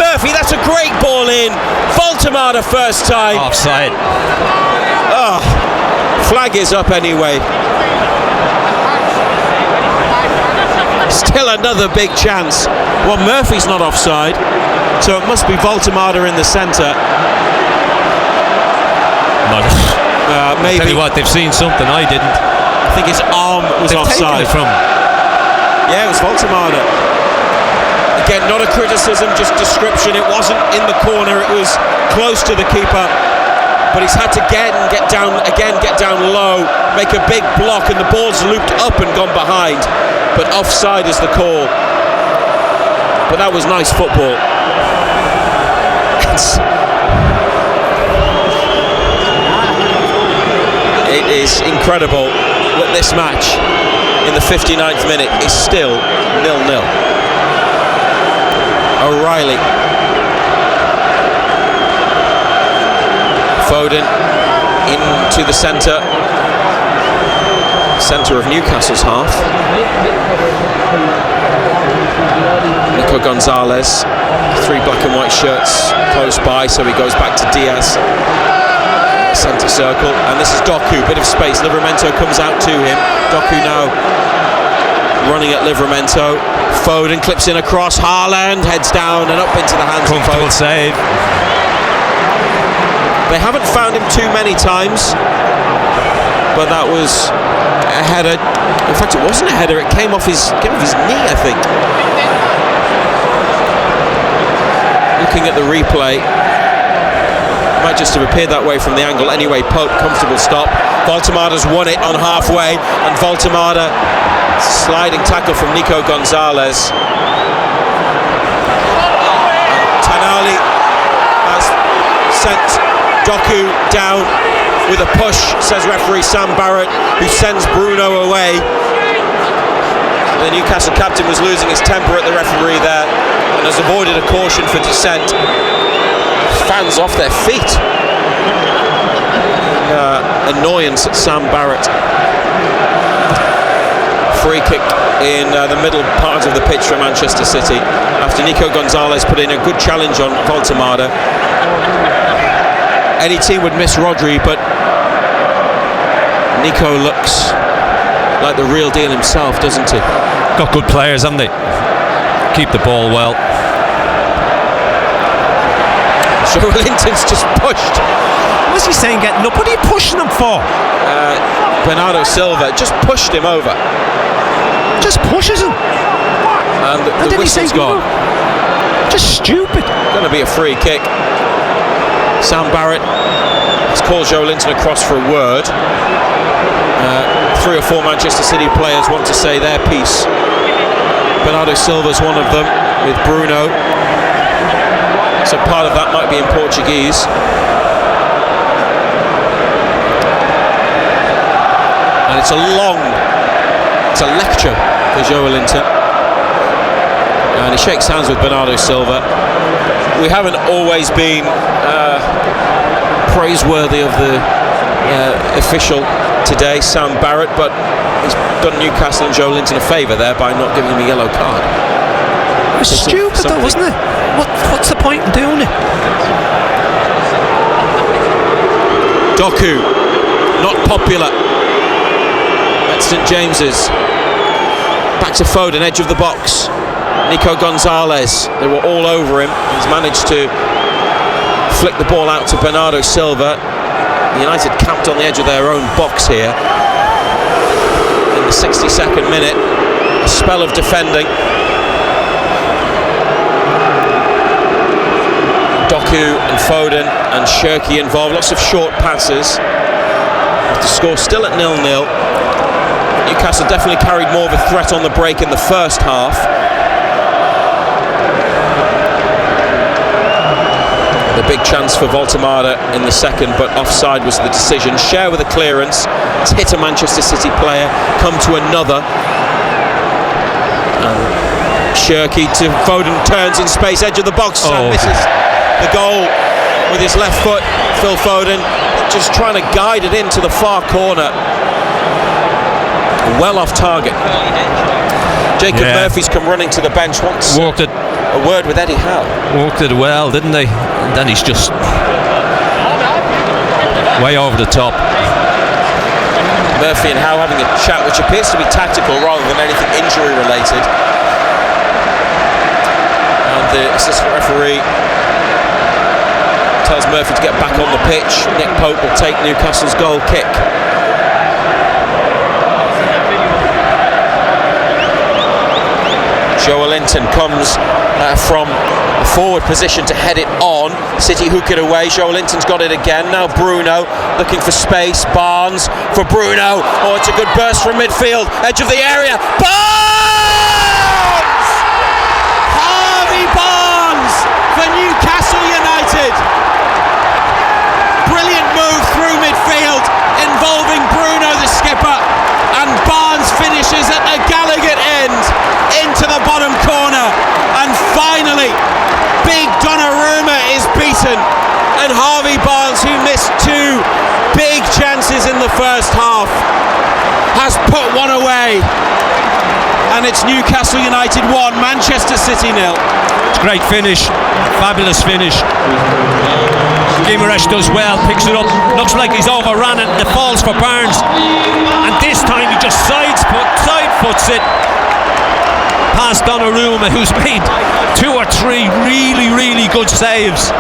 Murphy, that's a great ball in. Voltemada first time. Offside. Oh, flag is up anyway. Still another big chance. Well, Murphy's not offside, so it must be Voltemada in the centre. Maybe. Tell you what, they've seen something I didn't. I think his arm was offside. From. Yeah, it was Voltemada. Again, not a criticism, just description. It wasn't in the corner, it was close to the keeper. But he's had to get down low, make a big block, and the ball's looped up and gone behind. But offside is the call. But that was nice football. It is incredible that this match in the 59th minute is still 0-0. O'Reilly. Foden into the centre of Newcastle's half. Nico Gonzalez, 3 black and white shirts close by, so he goes back to Diaz. Centre circle, and this is Doku, bit of space. Livramento comes out to him. Doku now running at Livramento. Foden clips in across. Haaland heads down and up into the hands of Foden. Save. They haven't found him too many times, but that was a header. In fact, it wasn't a header, it came off his knee, I think. Looking at the replay, might just have appeared that way from the angle. Anyway, Pope, comfortable stop. Voltemada's won it on halfway, and Voltemada, sliding tackle from Nico Gonzalez. And Tonali has sent Doku down with a push, says referee Sam Barrett, who sends Bruno away. The Newcastle captain was losing his temper at the referee there and has avoided a caution for dissent. Fans off their feet. Annoyance at Sam Barrett. Free kick in the middle part of the pitch for Manchester City after Nico Gonzalez put in a good challenge on Voltemada. Any team would miss Rodri, but Nico looks like the real deal himself, doesn't he? Got good players, haven't they? Keep the ball well. Joelinton's just pushed. What's he saying getting up? What are you pushing him for? Bernardo Silva just pushed him over. Just pushes him. And the whistle's gone. Just stupid. Going to be a free kick. Sam Barrett has called Joelinton across for a word. 3 or 4 Manchester City players want to say their piece. Bernardo Silva's one of them, with Bruno. So part of that might be in Portuguese. And it's a lecture for Joelinton. And he shakes hands with Bernardo Silva. We haven't always been praiseworthy of the official today, Sam Barrett, but he's done Newcastle and Joelinton a favour there by not giving him a yellow card. It was stupid though, wasn't it? What's the point in doing it? Doku, not popular at St James's. Back to Foden, edge of the box. Nico Gonzalez, they were all over him. He's managed to flick the ball out to Bernardo Silva. United camped on the edge of their own box here. In the 62nd minute, a spell of defending. Doku and Foden and Shirky involved, lots of short passes. The score still at 0-0. Newcastle definitely carried more of a threat on the break in the first half. The big chance for Voltemada in the second, but offside was the decision. Share with a clearance, it's hit a Manchester City player, come to another. Shirky to Foden, turns in space, edge of the box, and misses. the goal with his left foot. Phil Foden just trying to guide it into the far corner. Well off target. Jacob Murphy's come running to the bench once. Walked it. A word with Eddie Howe. Walked it well, didn't they? And then he's just way over the top. Murphy and Howe having a chat, which appears to be tactical rather than anything injury related. And the assistant referee tells Murphy to get back on the pitch. Nick Pope will take Newcastle's goal kick. Joelinton comes from a forward position to head it on. City hook it away. Joelinton's got it again. Now Bruno looking for space. Barnes for Bruno. Oh, it's a good burst from midfield. Edge of the area. Barnes! Harvey Barnes for Newcastle United. Brilliant move through midfield involving Bruno, the skipper. And Barnes finishes at the Gallagher end into the bottom corner, and finally big Donnarumma is beaten, and Harvey Barnes, who missed two big chances in the first half, has put one away, and it's Newcastle United 1, Manchester City 0. It's a great finish, fabulous finish. Guimaraes does well, picks it up, looks like he's overrun it, and it falls for Barnes, and this time he just side foots it past Donnarumma, who's made 2 or 3 really good saves.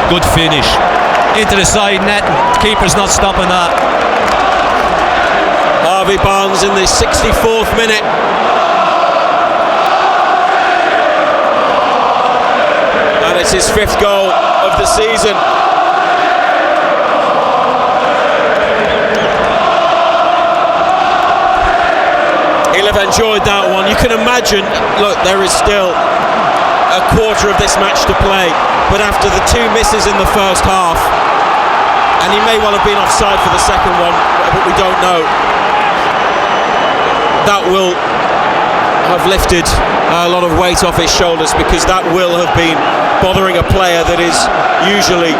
Good finish into the side net. The keeper's not stopping that. Harvey Barnes in the 64th minute. And it's his 5th goal of the season. He'll have enjoyed that one. You can imagine, look, there is still a quarter of this match to play, but after the 2 misses in the first half, and he may well have been offside for the second one, but we don't know, that will have lifted a lot of weight off his shoulders, because that will have been bothering a player that is usually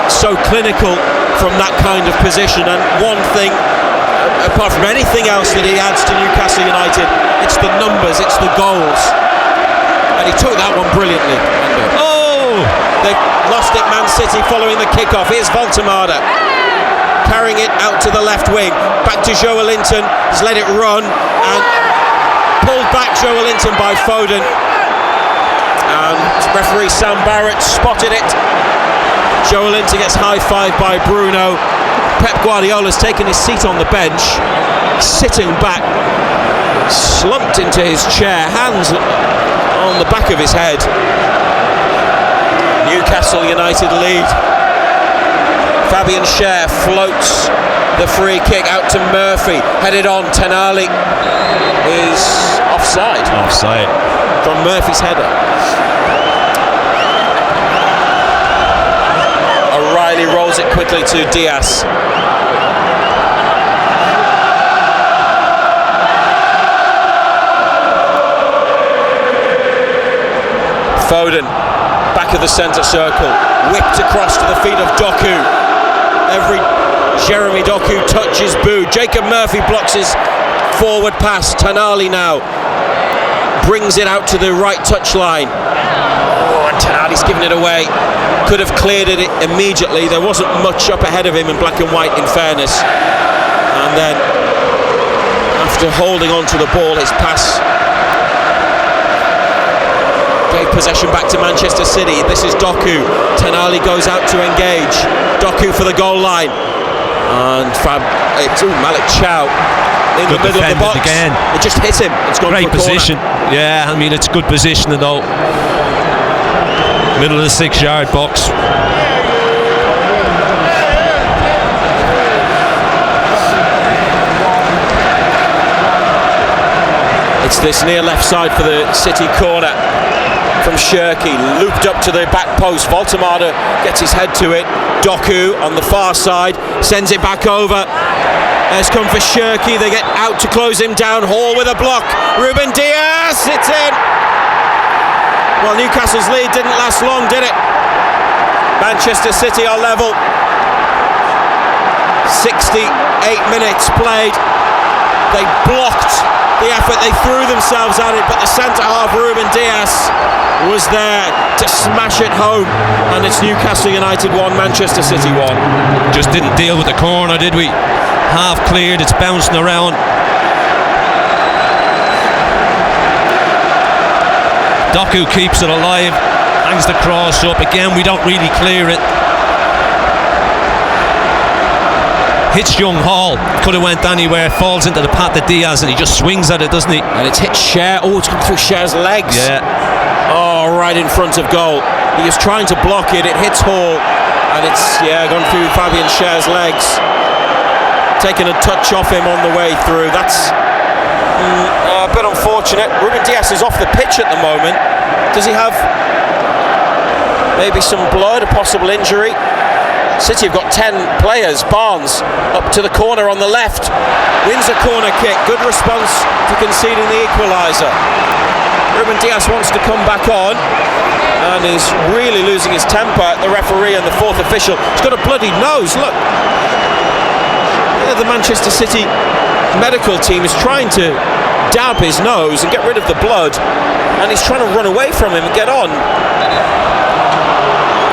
so clinical from that kind of position. And one thing, apart from anything else that he adds to Newcastle United, it's the numbers, it's the goals, and he took that one brilliantly. Oh, they've lost it, Man City, following the kickoff. Here's Voltemada carrying it out to the left wing, back to Joelinton. He's let it run and pulled back Joelinton by Foden, and referee Sam Barrett spotted it. Joelinton gets high-fived by Bruno. Pep Guardiola's taken his seat on the bench, sitting back, slumped into his chair, hands on the back of his head. Newcastle United lead. Fabian Schär floats the free kick out to Murphy, headed on. Tenali is offside. Offside from Murphy's header. O'Reilly rolls it quickly to Diaz. Foden, back of the centre circle, whipped across to the feet of Doku. Every Jeremy Doku touch is booed. Jacob Murphy blocks his forward pass. Tenali now brings it out to the right touchline. Oh, and Tenali's given it away. Could have cleared it immediately. There wasn't much up ahead of him in black and white, in fairness. And then, after holding on to the ball, his pass gave possession back to Manchester City. This is Doku. Tenali goes out to engage. Doku for the goal line. And Malik Chow in the middle of the box. Again. It just hit him. It's gone great for a position. corner. Yeah, I mean, it's good positioning though. Middle of the 6-yard box. It's this near left side for the City corner from Shirky, looped up to the back post. Voltemada gets his head to it. Doku on the far side sends it back over. Has come for Shirky. They get out to close him down. Hall with a block. Ruben Diaz, it's in. Well, Newcastle's lead didn't last long, did it? Manchester City are level. 68 minutes played. They blocked the effort, they threw themselves at it, but the centre half, Ruben Dias, was there to smash it home, and it's Newcastle United 1, Manchester City 1. Just didn't deal with the corner, did we? Half cleared, it's bouncing around. Doku keeps it alive, hangs the cross up. Again, we don't really clear it. Hits Young Hall, could have went anywhere, falls into the path of Diaz, and he just swings at it, doesn't he? And it's hit Cher. Oh, it's come through Cher's legs. Yeah. Oh, right in front of goal. He is trying to block it. It hits Hall, and it's gone through Fabian Cher's legs. Taking a touch off him on the way through. That's a bit unfortunate. Ruben Dias is off the pitch at the moment. Does he have maybe some blood, a possible injury? City have got 10 players. Barnes up to the corner on the left, wins a corner kick. Good response to conceding the equaliser. Ruben Dias wants to come back on and is really losing his temper at the referee and the fourth official. He's got a bloody nose, look. The Manchester City medical team is trying to dab his nose and get rid of the blood, and he's trying to run away from him and get on.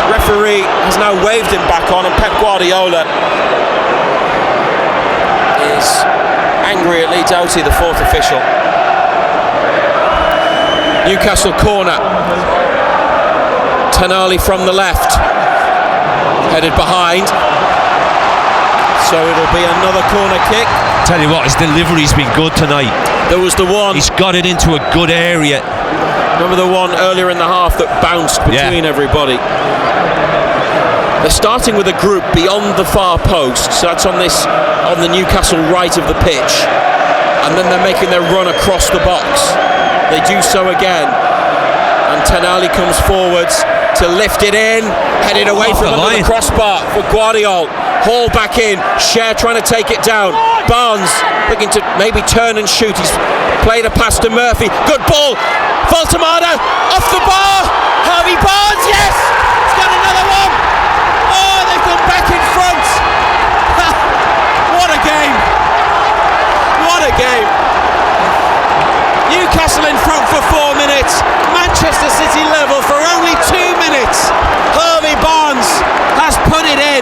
Referee has now waved him back on, and Pep Guardiola is angry at Lee Doughty, the fourth official. Newcastle corner. Tonali from the left, headed behind, so it'll be another corner kick. Tell you what, his delivery's been good tonight. There was the one, he's got it into a good area. Remember the one earlier in the half that bounced between everybody? They're starting with a group beyond the far post, so that's on the Newcastle right of the pitch, and then they're making their run across the box. They do so again, and Tonali comes forwards to lift it in, headed away from the crossbar for Guardiola. Hall back in, Cher trying to take it down. Barnes looking to maybe turn and shoot. He's played a pass to Murphy. Good ball. Voltemada off the bar. Harvey Barnes, yes! He's got another one. Oh, they've gone back in front. What a game. What a game. Newcastle in front for 4 minutes. Manchester City level for only 2 minutes. Harvey Barnes has put it in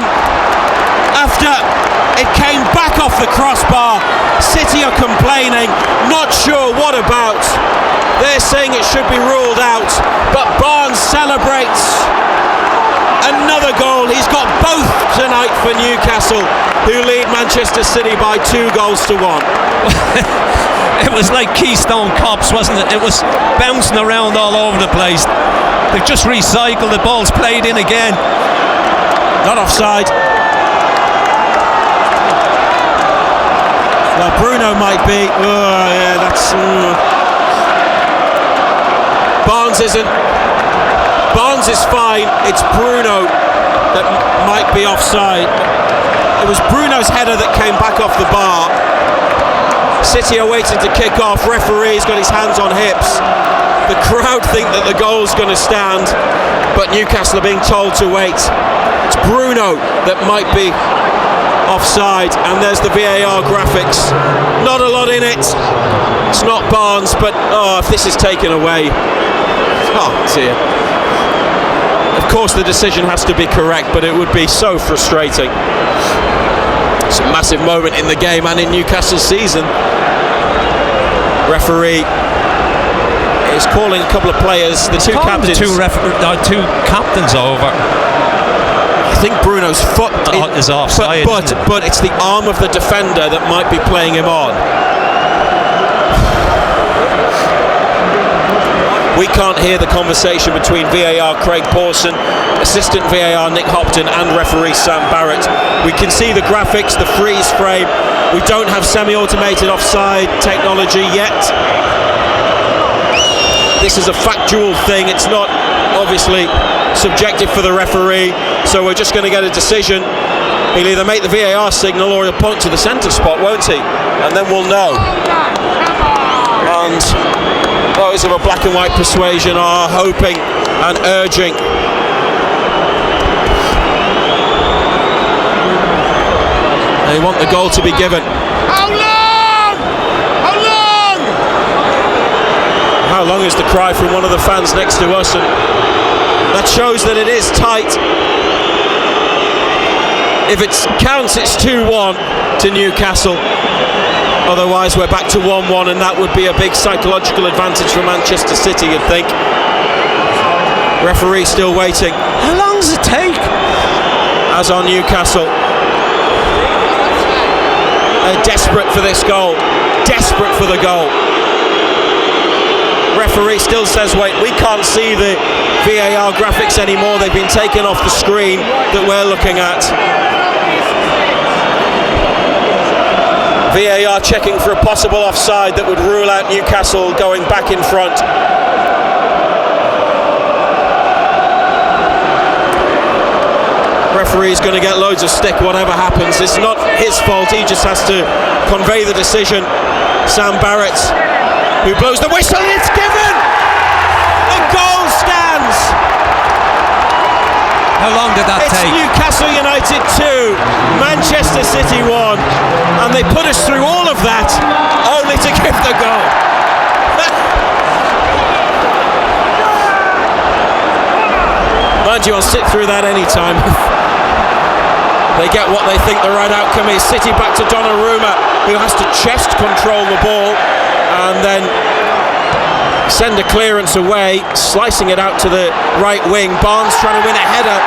after it came back off the crossbar. City are complaining, not sure what about. They're saying it should be ruled out, but Barnes celebrates another goal. He's got both tonight for Newcastle, who lead Manchester City by 2 goals to 1. It was like Keystone Cops, wasn't it? It was bouncing around all over the place. They've just recycled, the ball's played in again. Not offside. Well, Bruno might be. Oh, yeah, that's. Barnes isn't. Barnes is fine. It's Bruno that might be offside. It was Bruno's header that came back off the bar. City are waiting to kick off. Referee's got his hands on hips. The crowd think that the goal's going to stand, but Newcastle are being told to wait. It's Bruno that might be offside, and there's the VAR graphics. Not a lot in it. It's not Barnes, but if this is taken away, oh dear. Of course the decision has to be correct, but it would be so frustrating. It's a massive moment in the game and in Newcastle's season. Referee is calling a couple of players, the two captains. Two captains over. I think Bruno's foot is offside, but it's the arm of the defender that might be playing him on. We can't hear the conversation between VAR Craig Pawson, assistant VAR Nick Hopton, and referee Sam Barrett. We can see the graphics, the freeze frame. We don't have semi-automated offside technology yet. This is a factual thing. It's not obviously subjective for the referee, so we're just going to get a decision. He'll either make the VAR signal or he'll point to the centre spot, won't he? And then we'll know. And those of a black and white persuasion are hoping and urging. They want the goal to be given. How long? How long? How long is the cry from one of the fans next to us, and that shows that it is tight. If it counts, it's 2-1 to Newcastle. Otherwise, we're back to 1-1, and that would be a big psychological advantage for Manchester City, you'd think. Referee still waiting. How long does it take? As on Newcastle. They're desperate for this goal. Desperate for the goal. Referee still says wait. We can't see the VAR graphics anymore. They've been taken off the screen that we're looking at. VAR checking for a possible offside that would rule out Newcastle going back in front. Referee's going to get loads of stick whatever happens. It's not his fault, he just has to convey the decision. Sam Barrett, who blows the whistle, and it's given! The goal stands! How long did that take? It's Newcastle United 2, Manchester City 1, and they put us through all of that only to give the goal. Mind you, I'll sit through that any time. They get what they think the right outcome is. City back to Donnarumma, who has to chest control the ball and then send a clearance away, slicing it out to the right wing. Barnes trying to win a header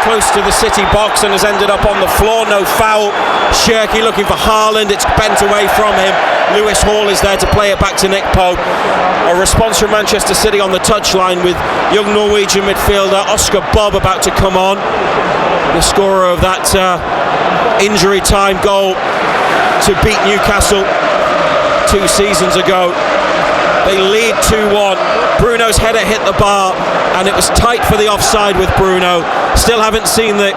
close to the City box and has ended up on the floor. No foul. Shirky looking for Haaland. It's bent away from him. Lewis Hall is there to play it back to Nick Pope. A response from Manchester City on the touchline with young Norwegian midfielder Oscar Bob about to come on, the scorer of that injury time goal to beat Newcastle 2 seasons ago. They lead 2-1. Bruno's header hit the bar and it was tight for the offside with Bruno. Still haven't seen the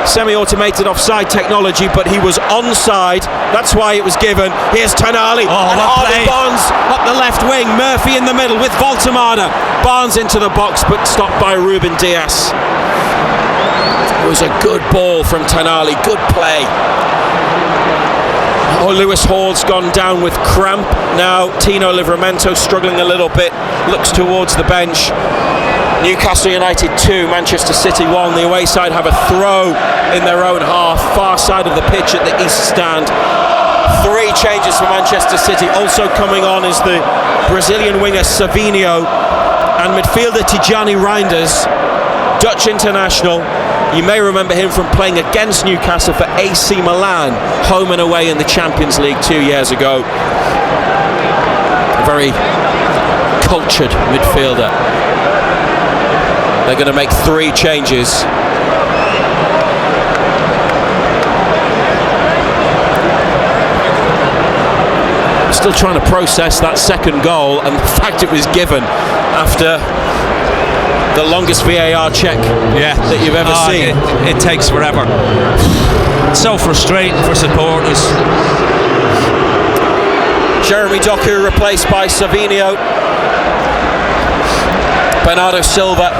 semi-automated offside technology, but he was onside. That's why it was given. Here's Tonali and Harvey Barnes up the left wing. Murphy in the middle with Voltemada. Barnes into the box, but stopped by Ruben Dias. It was a good ball from Tonali. Good play. Oh, Lewis Hall's gone down with cramp now. Tino Livramento struggling a little bit. Looks towards the bench. Newcastle United 2, Manchester City 1. The away side have a throw in their own half, far side of the pitch at the east stand. 3 changes for Manchester City. Also coming on is the Brazilian winger Savinho and midfielder Tijani Reinders, Dutch international. You may remember him from playing against Newcastle for AC Milan, home and away in the Champions League 2 years ago. A very cultured midfielder. They're going to make 3 changes. Still trying to process that second goal and the fact it was given after the longest VAR check that you've ever seen. It takes forever. It's so frustrating for supporters. Jeremy Doku replaced by Savinho. Bernardo Silva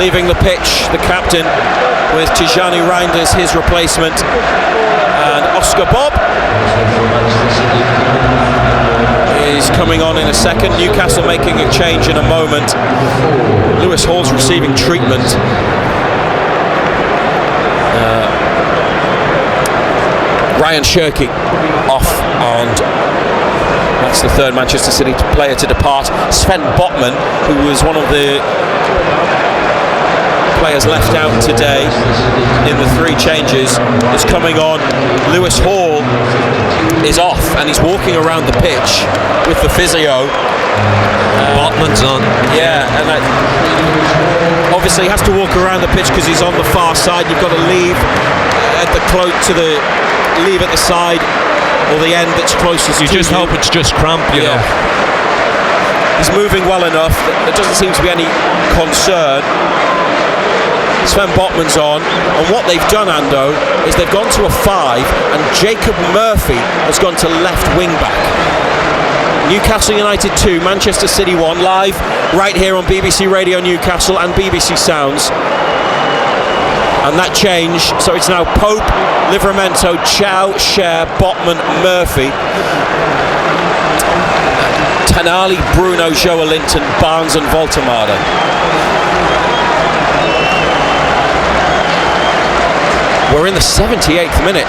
leaving the pitch, the captain, with Tijani Reinders, his replacement, and Oscar Bob is coming on in a second. Newcastle making a change in a moment. Lewis Hall's receiving treatment. Ryan Shirky off, and that's the third Manchester City player to depart. Sven Botman, who was one of the players left out today in the 3 changes, is coming on. Lewis Hall is off and he's walking around the pitch with the physio. Botman's on. Yeah, and obviously he has to walk around the pitch because he's on the far side. You've got to leave at the leave at the side or the end that's closest. You just hope it's just cramp, you know. He's moving well enough. There doesn't seem to be any concern. Sven Botman's on, and what they've done, Ando, is they've gone to a 5 and Jacob Murphy has gone to left wing back. Newcastle United 2, Manchester City 1, live right here on BBC Radio Newcastle and BBC Sounds. And that change, so it's now Pope, Livramento, Chow, Cher, Botman, Murphy, Tonali, Bruno, Joelinton, Barnes and Voltemade. We're in the 78th minute,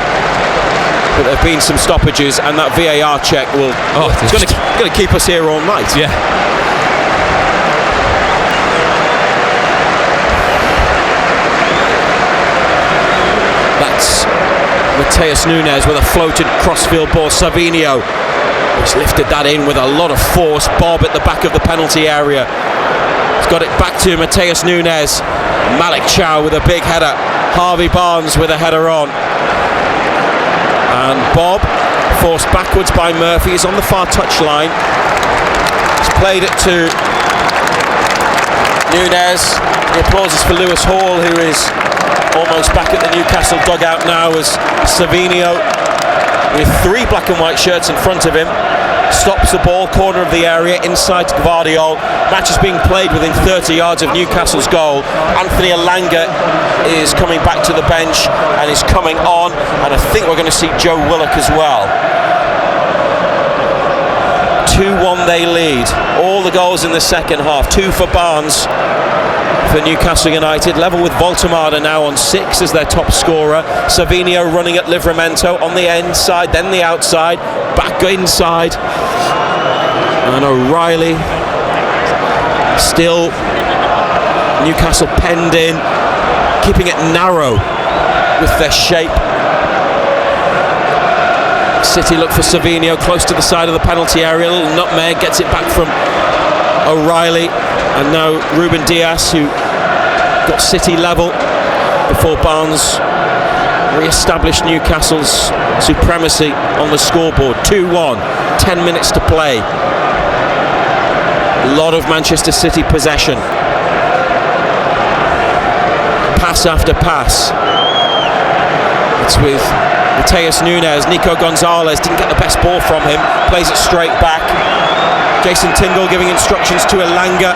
but there have been some stoppages, and that VAR check will it's going to keep us here all night. Yeah. That's Mateus Nunes with a floated crossfield ball. Savinho has lifted that in with a lot of force. Bob at the back of the penalty area. He's got it back to Mateus Nunes. Malik Chow with a big header. Harvey Barnes with a header on. And Bob, forced backwards by Murphy, is on the far touchline. He's played it to Nunes. The applause is for Lewis Hall, who is almost back at the Newcastle dugout now, as Savinho, with 3 black and white shirts in front of him, stops the ball, corner of the area, inside to Gvardiol. Match is being played within 30 yards of Newcastle's goal. Anthony Elanga is coming back to the bench and is coming on, and I think we're going to see Joe Willock as well. 2-1 they lead. All the goals in the second half. 2 for Barnes for Newcastle United, level with Voltemade now on 6 as their top scorer. Savinho running at Livramento on the inside, then the outside, back inside, and O'Reilly still Newcastle penned in, keeping it narrow with their shape. City look for Savinho close to the side of the penalty area. A little nutmeg, gets it back from O'Reilly, and now Ruben Dias, who got City level before Barnes re-established Newcastle's supremacy on the scoreboard. 2-1, 10 minutes to play. A lot of Manchester City possession. Pass after pass. It's with Mateus Nunes. Nico Gonzalez didn't get the best ball from him, plays it straight back. Jason Tyndall giving instructions to Elanga.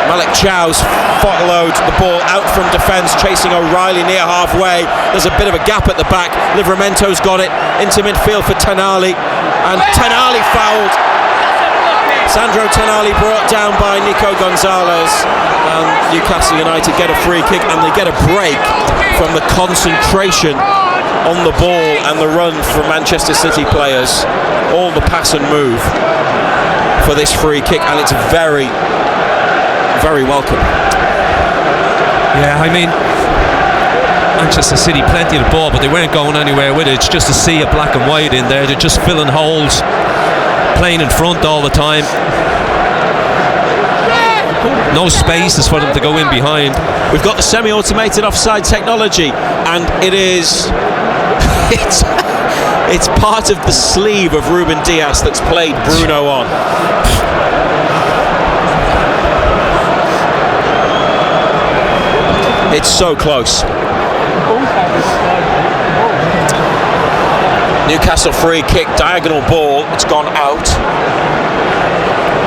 Malik Chow's followed the ball out from defence, chasing O'Reilly near halfway. There's a bit of a gap at the back. Livramento's got it into midfield for Tonali, and Tonali fouled. Sandro Tonali brought down by Nico Gonzalez, and Newcastle United get a free kick, and they get a break from the concentration on the ball and the run from Manchester City players. All the pass and move for this free kick, and it's very, very welcome. Yeah, I mean, Manchester City plenty of the ball, but they weren't going anywhere with it. It's just a sea of black and white in there. They're just filling holes, playing in front all the time. No spaces for them to go in behind. We've got the semi-automated offside technology, and it is it's part of the sleeve of Ruben Dias that's played Bruno on. It's so close. Newcastle free kick, diagonal ball. It's gone out.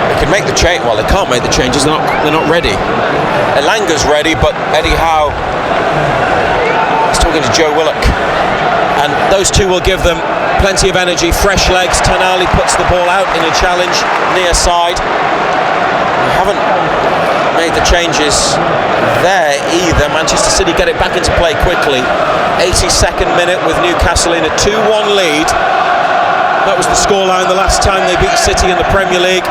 They can make the change. Well, they can't make the changes. They're not ready. Elanga's ready, but Eddie Howe is talking to Joe Willock, and those two will give them plenty of energy, fresh legs. Tonali puts the ball out in a challenge near side. They haven't made the changes there either. Manchester City get it back into play quickly. 82nd minute with Newcastle in a 2-1 lead. That was the scoreline the last time they beat City in the Premier League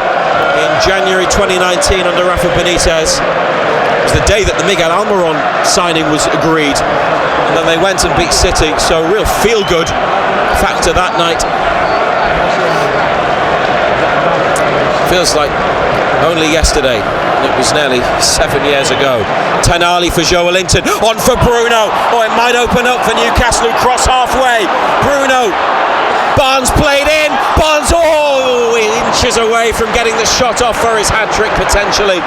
in January 2019 under Rafa Benitez. It was the day that the Miguel Almiron signing was agreed, and then they went and beat City, so real feel-good factor that night. Feels like only yesterday. It was nearly 7 years ago. Tonali for Joelinton, on for Bruno. Oh, it might open up for Newcastle, who cross halfway. Bruno, Barnes played in. Barnes, inches away from getting the shot off for his hat-trick potentially.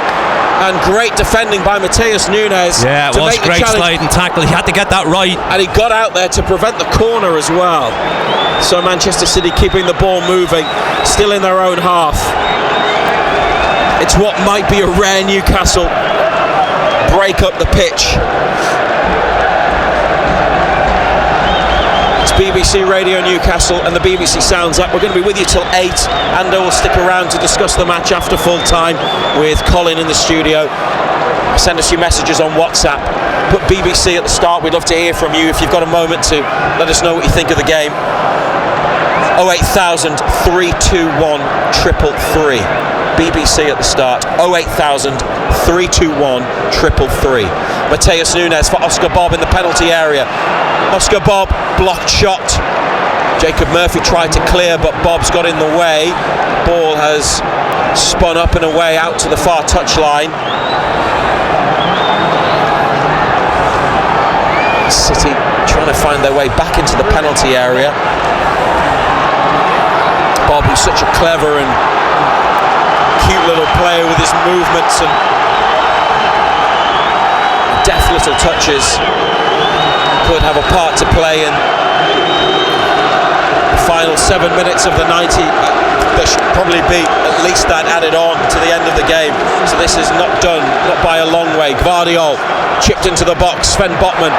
And great defending by Mateus Nunes. Yeah, it was great sliding tackle. He had to get that right. And he got out there to prevent the corner as well. So Manchester City keeping the ball moving, still in their own half. It's what might be a rare Newcastle break up the pitch. It's BBC Radio Newcastle and the BBC Sounds app. We're going to be with you till 8. Ando will stick around to discuss the match after full time with Colin in the studio. Send us your messages on WhatsApp. Put BBC at the start. We'd love to hear from you if you've got a moment to let us know what you think of the game. 08000 321 333. BBC at the start. 08000 321 333. Mateus Nunes for Oscar Bob in the penalty area. Oscar Bob, blocked shot. Jacob Murphy tried to clear, but Bob's got in the way. Ball has spun up and away out to the far touchline. City trying to find their way back into the penalty area. Bob, who's such a clever and cute little player with his movements and deft little touches, could have a part to play in the final 7 minutes of the 90. There should probably be at least that added on to the end of the game. So this is not done, not by a long way. Gvardiol chipped into the box. Sven Botman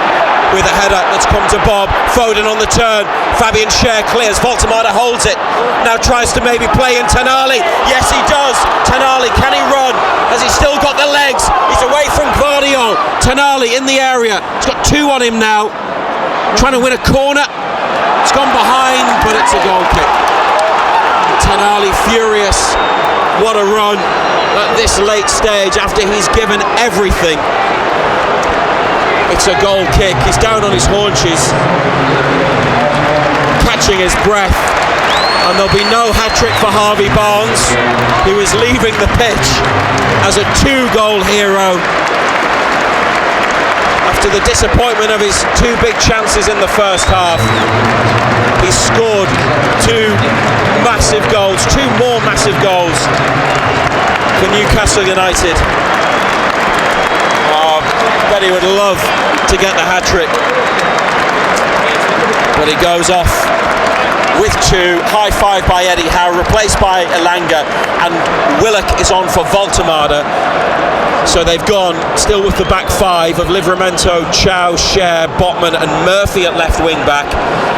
with a header that's come to Bob. Foden on the turn. Fabian Schär clears. Voltemade holds it. Now tries to maybe play in Tonali. Yes, he does. Tonali, can he run? Has he still got the legs? He's away from Gvardiol. Tonali in the area. He's got 2 on him now. Trying to win a corner. It's gone behind, but it's a goal kick. Tonali furious. What a run at this late stage after he's given everything. It's a goal kick. He's down on his haunches, catching his breath. And there'll be no hat-trick for Harvey Barnes, who is leaving the pitch as a 2-goal hero after the disappointment of his 2 big chances in the first half. He scored 2 massive goals, 2 more massive goals for Newcastle United. Bet he would love to get the hat-trick, but he goes off with 2. High five by Eddie Howe, replaced by Elanga, and Willock is on for Voltemade. So they've gone still with the back 5 of Livramento, Chow, Schär, Botman and Murphy at left wing back,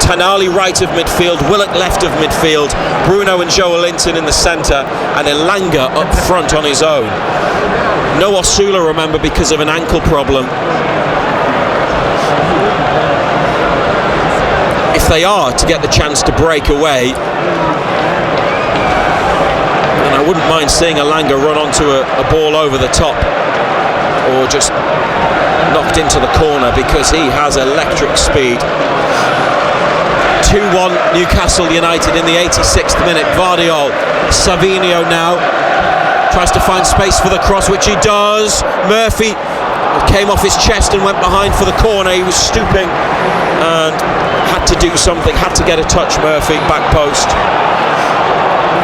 Tonali right of midfield, Willock left of midfield, Bruno and Joelinton in the centre, and Elanga up front on his own. No Osula, remember, because of an ankle problem. If they are to get the chance to break away, then I wouldn't mind seeing Elanga run onto a ball over the top or just knocked into the corner, because he has electric speed. 2-1 Newcastle United in the 86th minute. Gvardiol, Savinho now tries to find space for the cross, which he does. Murphy came off his chest and went behind for the corner. He was stooping and had to do something, had to get a touch. Murphy, back post.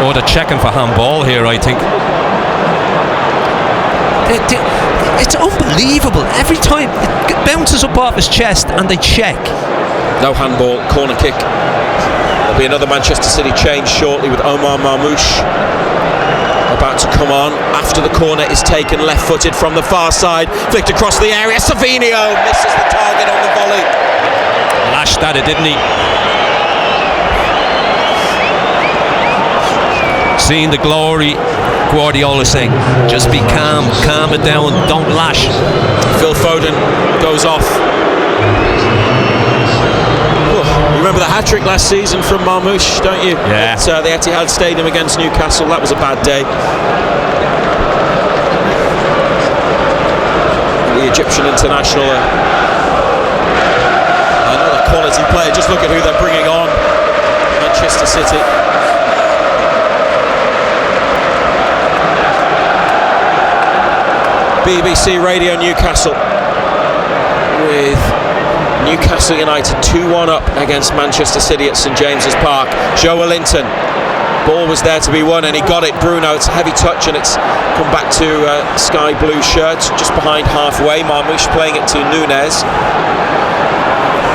Oh, they're checking for handball here, I think. It's unbelievable. Every time it bounces up off his chest and they check. No handball, corner kick. There'll be another Manchester City change shortly with Omar Marmoush about to come on after the corner is taken, left-footed from the far side, flicked across the area. Savinho misses the target on the volley. Lashed at it, didn't he? Seeing the glory, Guardiola saying, just be calm, calm it down, don't lash. Phil Foden goes off. Remember the hat-trick last season from Marmoush, don't you? Yeah. At the Etihad Stadium against Newcastle. That was a bad day. The Egyptian international, another quality player. Just look at who they're bringing on. Manchester City. BBC Radio Newcastle with Newcastle United 2-1 up against Manchester City at St James's Park. Joelinton Ball was there to be won and he got it. Bruno, it's a heavy touch and it's come back to sky blue shirt just behind halfway. Marmouche playing it to Nunez,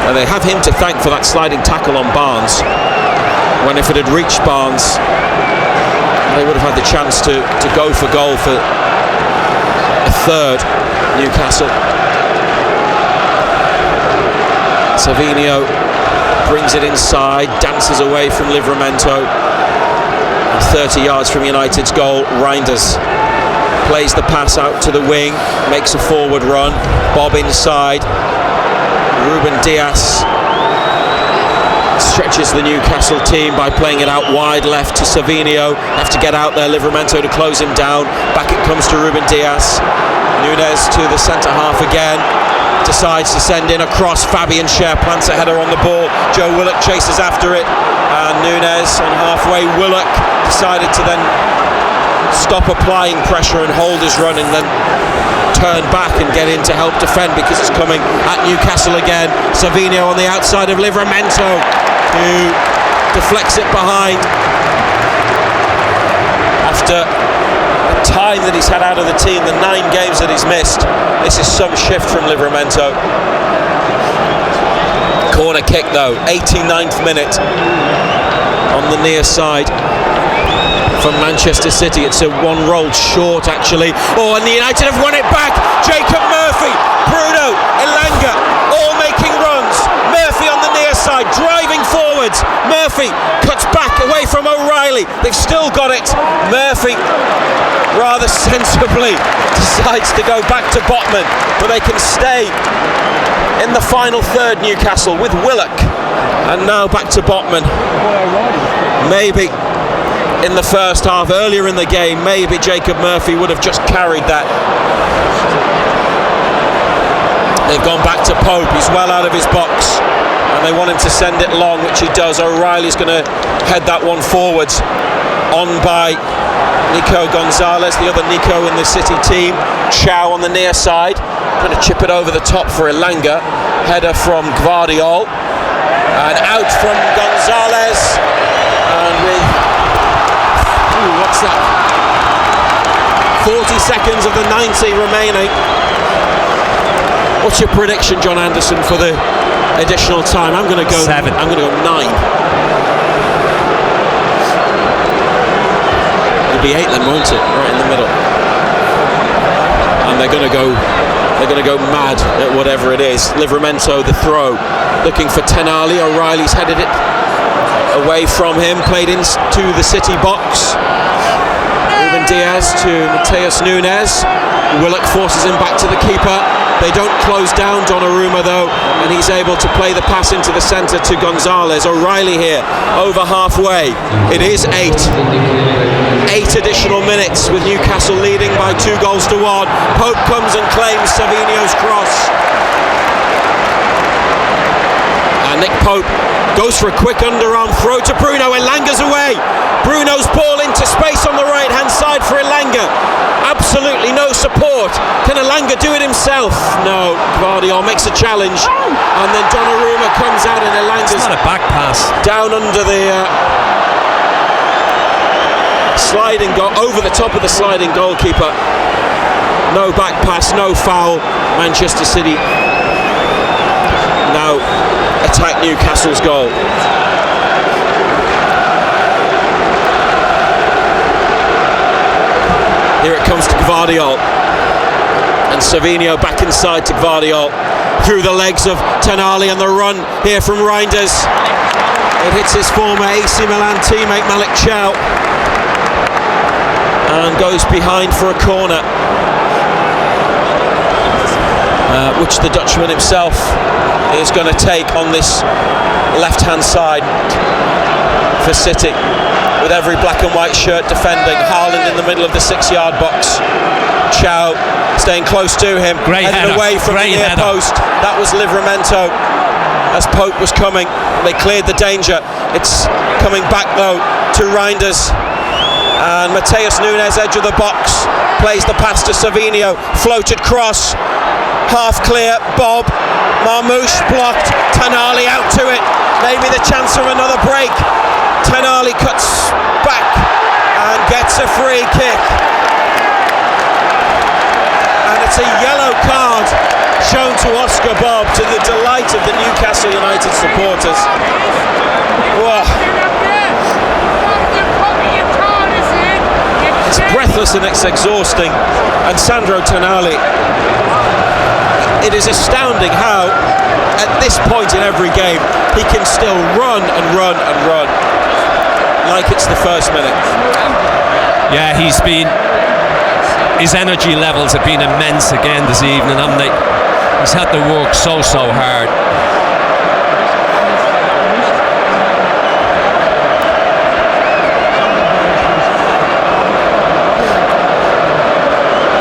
and they have him to thank for that sliding tackle on Barnes, when if it had reached Barnes they would have had the chance to go for goal for a third. Newcastle. Savinio brings it inside, dances away from Livramento. 30 yards from United's goal, Reinders plays the pass out to the wing, makes a forward run, Bob inside, Ruben Dias stretches the Newcastle team by playing it out wide left to Savinio, have to get out there, Livramento to close him down, back it comes to Ruben Dias, Nunez to the centre half again, decides to send in a cross, Fabian Schär plants a header on the ball, Joe Willock chases after it, and Nunez on halfway, Willock decided to then stop applying pressure and hold his run and then turn back and get in to help defend because it's coming at Newcastle again. Savinio on the outside of Livramento, who deflects it behind after the time that he's had out of the team, the 9 games that he's missed. This is some shift from Livramento. Corner kick though, 89th minute on the near side from Manchester City. It's a one rolled short actually. Oh, and the United have won it back. Jacob Murphy, Bruno, Elanga, all making runs. Murphy on the near side, driving forwards. Murphy cuts back away from O'Reilly. They've still got it. Murphy rather sensibly decides to go back to Botman, but they can stay in the final third, Newcastle, with Willock. And now back to Botman. Maybe in the first half, earlier in the game, maybe Jacob Murphy would have just carried that. They've gone back to Pope, he's well out of his box, and they want him to send it long, which he does. O'Reilly's going to head that one forwards, on by Nico Gonzalez, the other Nico in the City team. Chow on the near side, going to chip it over the top for Elanga. Header from Gvardiol, and out from Gonzalez, and with what's that, 40 seconds of the 90 remaining. What's your prediction, John Anderson, for the additional time? I'm going to go 7. I'm going to go 9. It'll be 8 then, won't it? Right in the middle. And they're going to go mad at whatever it is. Livramento the throw, looking for Tenali. O'Reilly's headed it away from him, played into the City box. Ruben Dias to Mateus Nunes. Willock forces him back to the keeper. They don't close down Donnarumma though, and he's able to play the pass into the centre to Gonzalez. O'Reilly here, over halfway. It is 8 additional minutes with Newcastle leading by 2 goals to 1. Pope comes and claims Savinio's cross. And Nick Pope goes for a quick underarm throw to Bruno. Elanga's away. Bruno's ball into space on the right hand side for Elanga. Absolutely no support. Can Elanga do it himself? No. Gvardiol makes a challenge, and then Donnarumma comes out, and Elanga's not a back pass down under the sliding goal, over the top of the sliding goalkeeper. No back pass, no foul. Manchester City now attack Newcastle's goal. Here it comes to Gvardiol, and Savinio back inside to Gvardiol, through the legs of Tenali, and the run here from Reinders. It hits his former AC Milan teammate Malik Chow and goes behind for a corner, which the Dutchman himself is going to take on this left hand side for City, with every black and white shirt defending. Haaland in the middle of the 6-yard box. Chow staying close to him, headed away from the near post. That was Livramento as Pope was coming. They cleared the danger. It's coming back though to Reinders, and Mateus Nunes, edge of the box, plays the pass to Savinio, floated cross. half clear. Bob, Marmouche blocked. Tanali out to it. Maybe the chance for another break. Tanali cuts back and gets a free kick. And it's a yellow card shown to Oscar Bob, to the delight of the Newcastle United supporters. Whoa. It's breathless and it's exhausting. And Sandro Tonali, it is astounding how at this point in every game he can still run and run and run like it's the first minute. Yeah, his energy levels have been immense again this evening, haven't they? He's had to work so hard.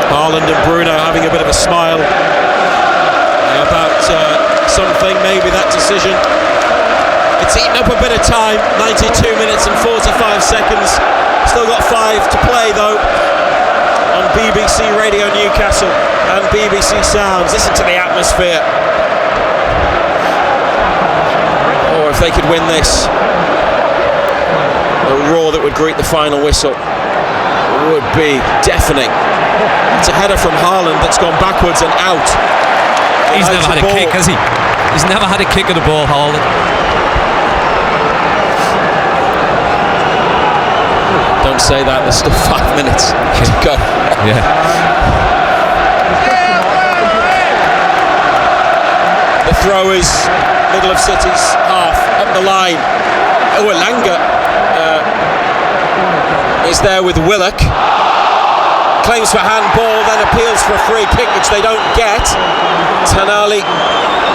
Haaland and Bruno having a bit of a smile about something, maybe that decision. It's eaten up a bit of time, 92 minutes and 45 seconds. Still got 5 to play though on BBC Radio Newcastle and BBC Sounds. Listen to the atmosphere. Or if they could win this, the roar that would greet the final whistle would be deafening. It's a header from Haaland that's gone backwards and out. He's never had a kick, has he? He's never had a kick at the ball, Haaland. Don't say that, there's still 5 minutes to go. Yeah. The throw is middle of City's half, up the line. Oh, Elanga is there with Willock. Claims for handball, then appeals for a free kick, which they don't get. Tanali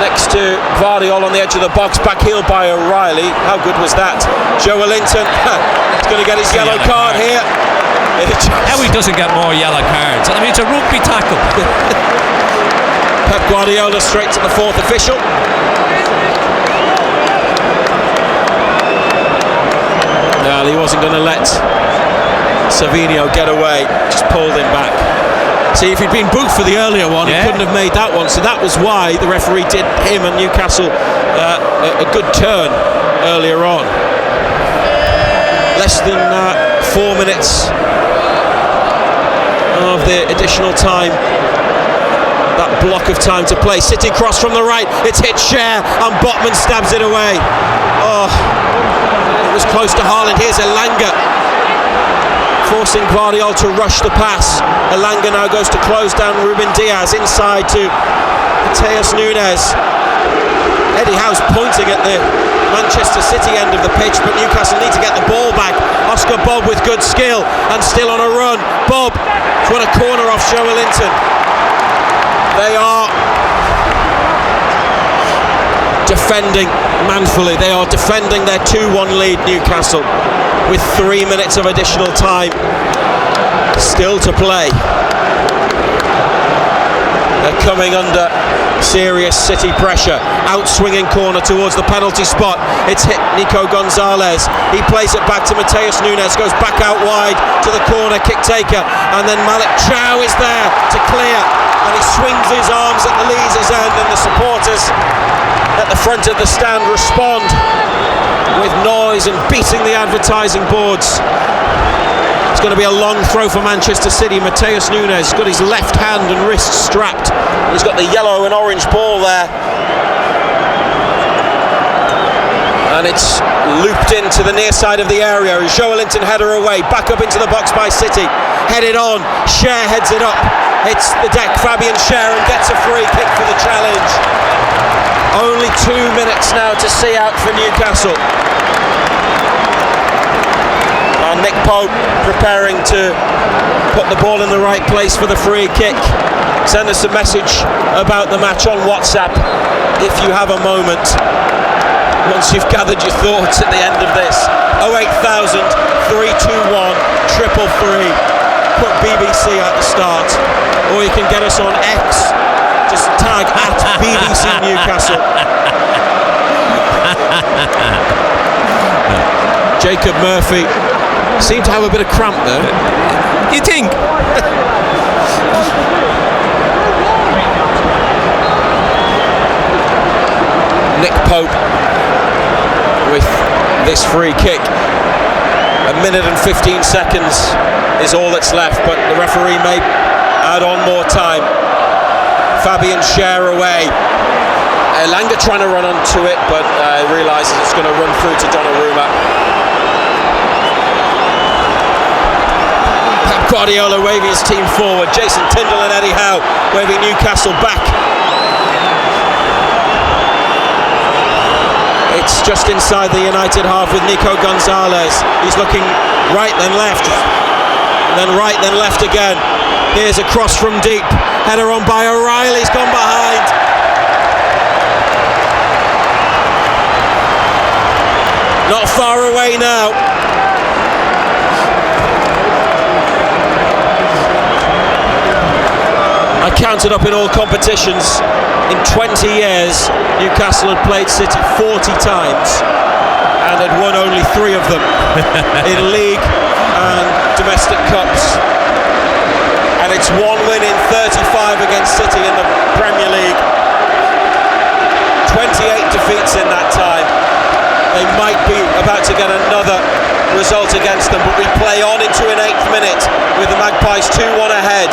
next to Vardiol on the edge of the box, backheeled by O'Reilly. How good was that? Joelinton is going to get his yellow card here. How he doesn't get more yellow cards. I mean, it's a rugby tackle. Pep Guardiola straight to the fourth official. Well, he wasn't going to let Savinho get away, just pulled him back. See, if he'd been booked for the earlier one, he couldn't have made that one. So that was why the referee did him and Newcastle a good turn earlier on. Less than 4 minutes of the additional time. That block of time to play. City cross from the right. It's hit Cher and Botman stabs it away. Oh, it was close to Haaland. Here's Elanga, forcing Vardiol to rush the pass. Elanga now goes to close down Ruben Diaz, inside to Mateus Nunes. Eddie Howe's pointing at the Manchester City end of the pitch, but Newcastle need to get the ball back. Oscar Bob with good skill and still on a run. Bob won a corner off Joelinton. They are defending manfully. They are defending their 2-1 lead, Newcastle, with 3 minutes of additional time still to play. They're coming under serious City pressure. Out-swinging corner towards the penalty spot. It's hit Nico Gonzalez. He plays it back to Mateus Nunes. Goes back out wide to the corner kick taker. And then Malik Chow is there to clear. And he swings his arms at the Leazes end. And the supporters at the front of the stand respond with noise and beating the advertising boards. It's going to be a long throw for Manchester City. Mateus Nunes got his left hand and wrist strapped. He's got the yellow and orange ball there. And it's looped into the near side of the area. Joelinton header away, back up into the box by City. Headed on, Cher heads it up. Hits the deck, Fabian Cher, and gets a free kick for the challenge. Only 2 minutes now to see out for Newcastle. And Nick Pope preparing to put the ball in the right place for the free kick. Send us a message about the match on WhatsApp if you have a moment, once you've gathered your thoughts at the end of this. 08000 321 333. Put BBC at the start, or you can get us on X. Just tag at BBC Newcastle. Jacob Murphy seemed to have a bit of cramp there. You think? hope with this free kick. 1 minute and 15 seconds is all that's left, but the referee may add on more time. Fabian Schär away. Elanga trying to run onto it, but realises it's going to run through to Donnarumma. Pep Guardiola waving his team forward. Jason Tindall and Eddie Howe waving Newcastle back. It's just inside the United half with Nico Gonzalez. He's looking right then left, then right then left again. Here's a cross from deep. Header on by O'Reilly's gone behind. Not far away now. I counted up in all competitions. In 20 years, Newcastle had played City 40 times and had won only 3 of them in league and domestic cups. And it's 1 win in 35 against City in the Premier League. 28 defeats in that time. They might be about to get another result against them, but we play on into an 8th minute with the Magpies 2-1 ahead.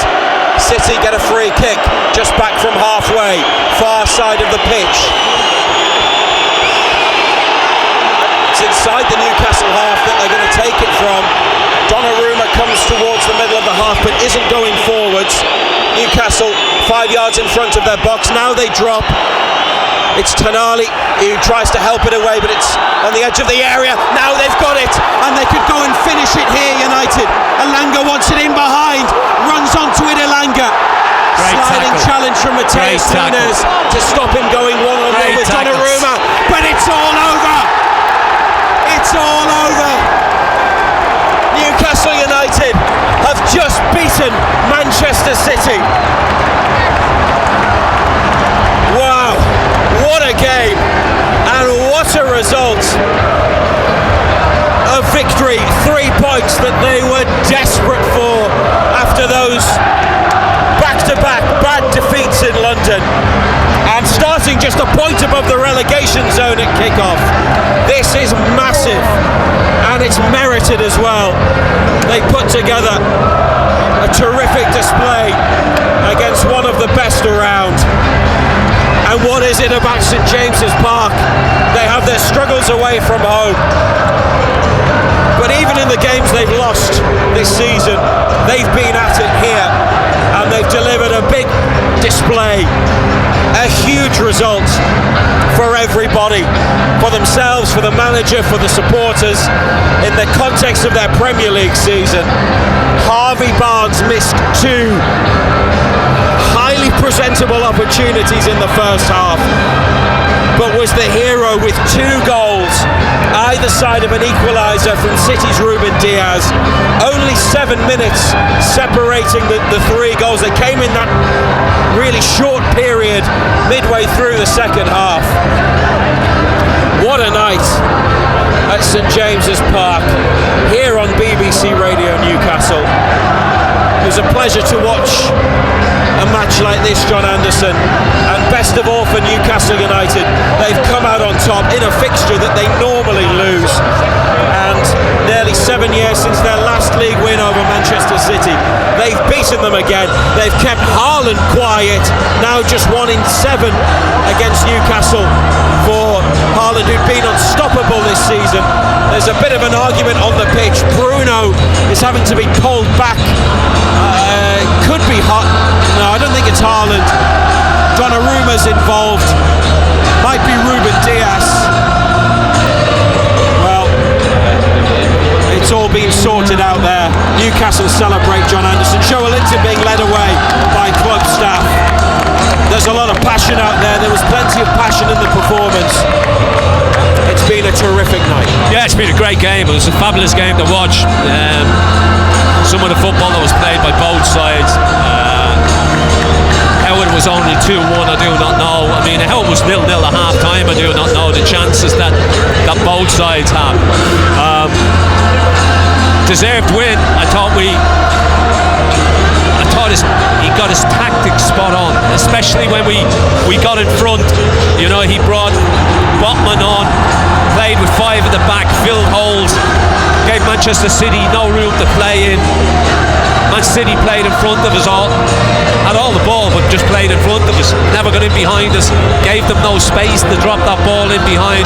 City get a free kick just back from halfway, far side of the pitch. It's inside the Newcastle half that they're going to take it from. Donnarumma comes towards the middle of the half but isn't going forwards. Newcastle 5 yards in front of their box. Now they drop. It's Tonali who tries to help it away, but it's on the edge of the area. Now they've got it, and they could go and finish it here, United. Elanga wants it in behind, runs onto it, Elanga. Sliding challenge from Mateus Nunes to stop him going one-on-one with Donnarumma. But it's all over. It's all over. Newcastle United have just beaten Manchester City. Wow, what a game and what a result. A victory, 3 points that they were desperate for after those back-to-back bad defeats in London and starting just a point above the relegation zone at kick-off. This is massive and it's merited as well. They put together a terrific display against one of the best around. And what is it about St James's Park? They have their struggles away from home. But even in the games they've lost this season, they've been at it here. And they've delivered a big display. A huge result for everybody. For themselves, for the manager, for the supporters. In the context of their Premier League season, Harvey Barnes missed 2 highly presentable opportunities in the first half, but was the hero with 2 goals, either side of an equaliser from City's Ruben Diaz. Only 7 minutes separating the 3 goals. They came in that really short period midway through the second half. What a night at St James's Park here on BBC Radio Newcastle. It was a pleasure to watch a match like this, John Anderson, and best of all for Newcastle United, they've come out on top in a fixture that they normally lose, and nearly 7 years since their last league win over Manchester City, they've beaten them again. They've kept Haaland quiet, now just 1 in 7 against Newcastle for Haaland, who'd been unstoppable this season. There's a bit of an argument on the pitch. Bruno is having to be pulled back. Could be hot. No, I don't think it's Haaland. Donnarumma's involved. Might be Ruben Diaz. Well, it's all been sorted out there. Newcastle celebrate John Anderson. Joelinton being led away by club staff. There's a lot of passion out there. There was plenty of passion in the performance. It's been a terrific night. Yeah, it's been a great game. It was a fabulous game to watch. Some of the football that was played by both sides. How it was only 2-1, I do not know. I mean, how it was 0-0 at half time, I do not know. The chances that both sides have. Deserved win. I thought he got his tactics spot on, especially when we got in front. You know, he brought Botman on, played with 5 at the back, filled holes, gave Manchester City no room to play in. Man City played in front of us all, had all the ball, but just played in front of us, never got in behind us, gave them no space to drop that ball in behind.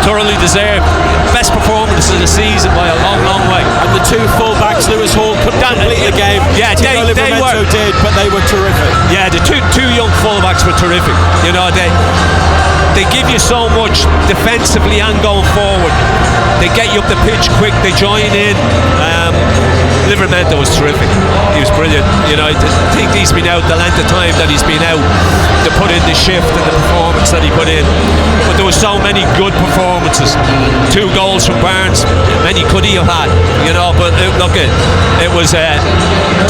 Thoroughly deserved. Best performance of the season by a long, long way. And the 2 full-backs, Lewis Hall couldn't complete the game. Yeah, they were. Did, but they were terrific. Yeah, the two young full-backs were terrific. You know, they give you so much defensively and going forward. They get you up the pitch quick, they join in. Livramento was terrific. He was brilliant. You know, I think he's been out the length of time that he's been out to put in the shift and the performance that he put in. But there were so many good performances. 2 goals from Barnes, many could he have had, you know, but it was a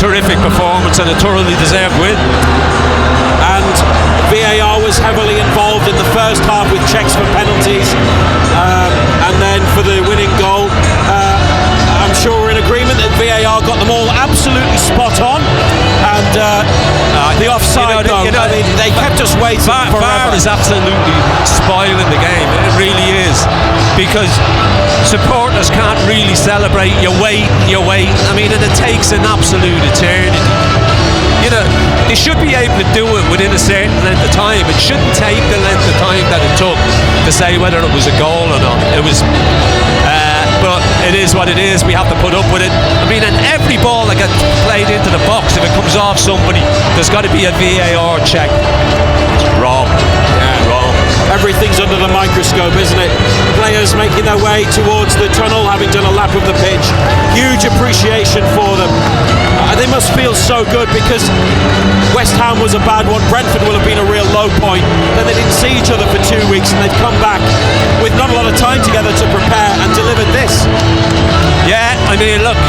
terrific performance and a thoroughly deserved win. And VAR was heavily involved in the first half with checks for penalties, and then for the winning goal. I'm sure we're in agreement that VAR got them all absolutely spot on, and the offside goal, they kept us waiting forever. VAR is absolutely spoiling the game. It really is, because supporters can't really celebrate. You're waiting. I mean, and it takes an absolute eternity. You know, they should be able to do it within a certain length of time. It shouldn't take the length of time that it took to say whether it was a goal or not. It was, but it is what it is. We have to put up with it. I mean, and every ball that gets played into the box, if it comes off somebody, there's got to be a VAR check. It's wrong. Yeah, wrong. Everything's under the microscope, isn't it? Players making their way towards the tunnel, having done a lap of the pitch. Huge appreciation for them. They must feel so good, because West Ham was a bad one. Brentford will have been a real low point. Then they didn't see each other for 2 weeks, and they've come back with not a lot of time together to prepare and delivered this. Yeah, I mean, look,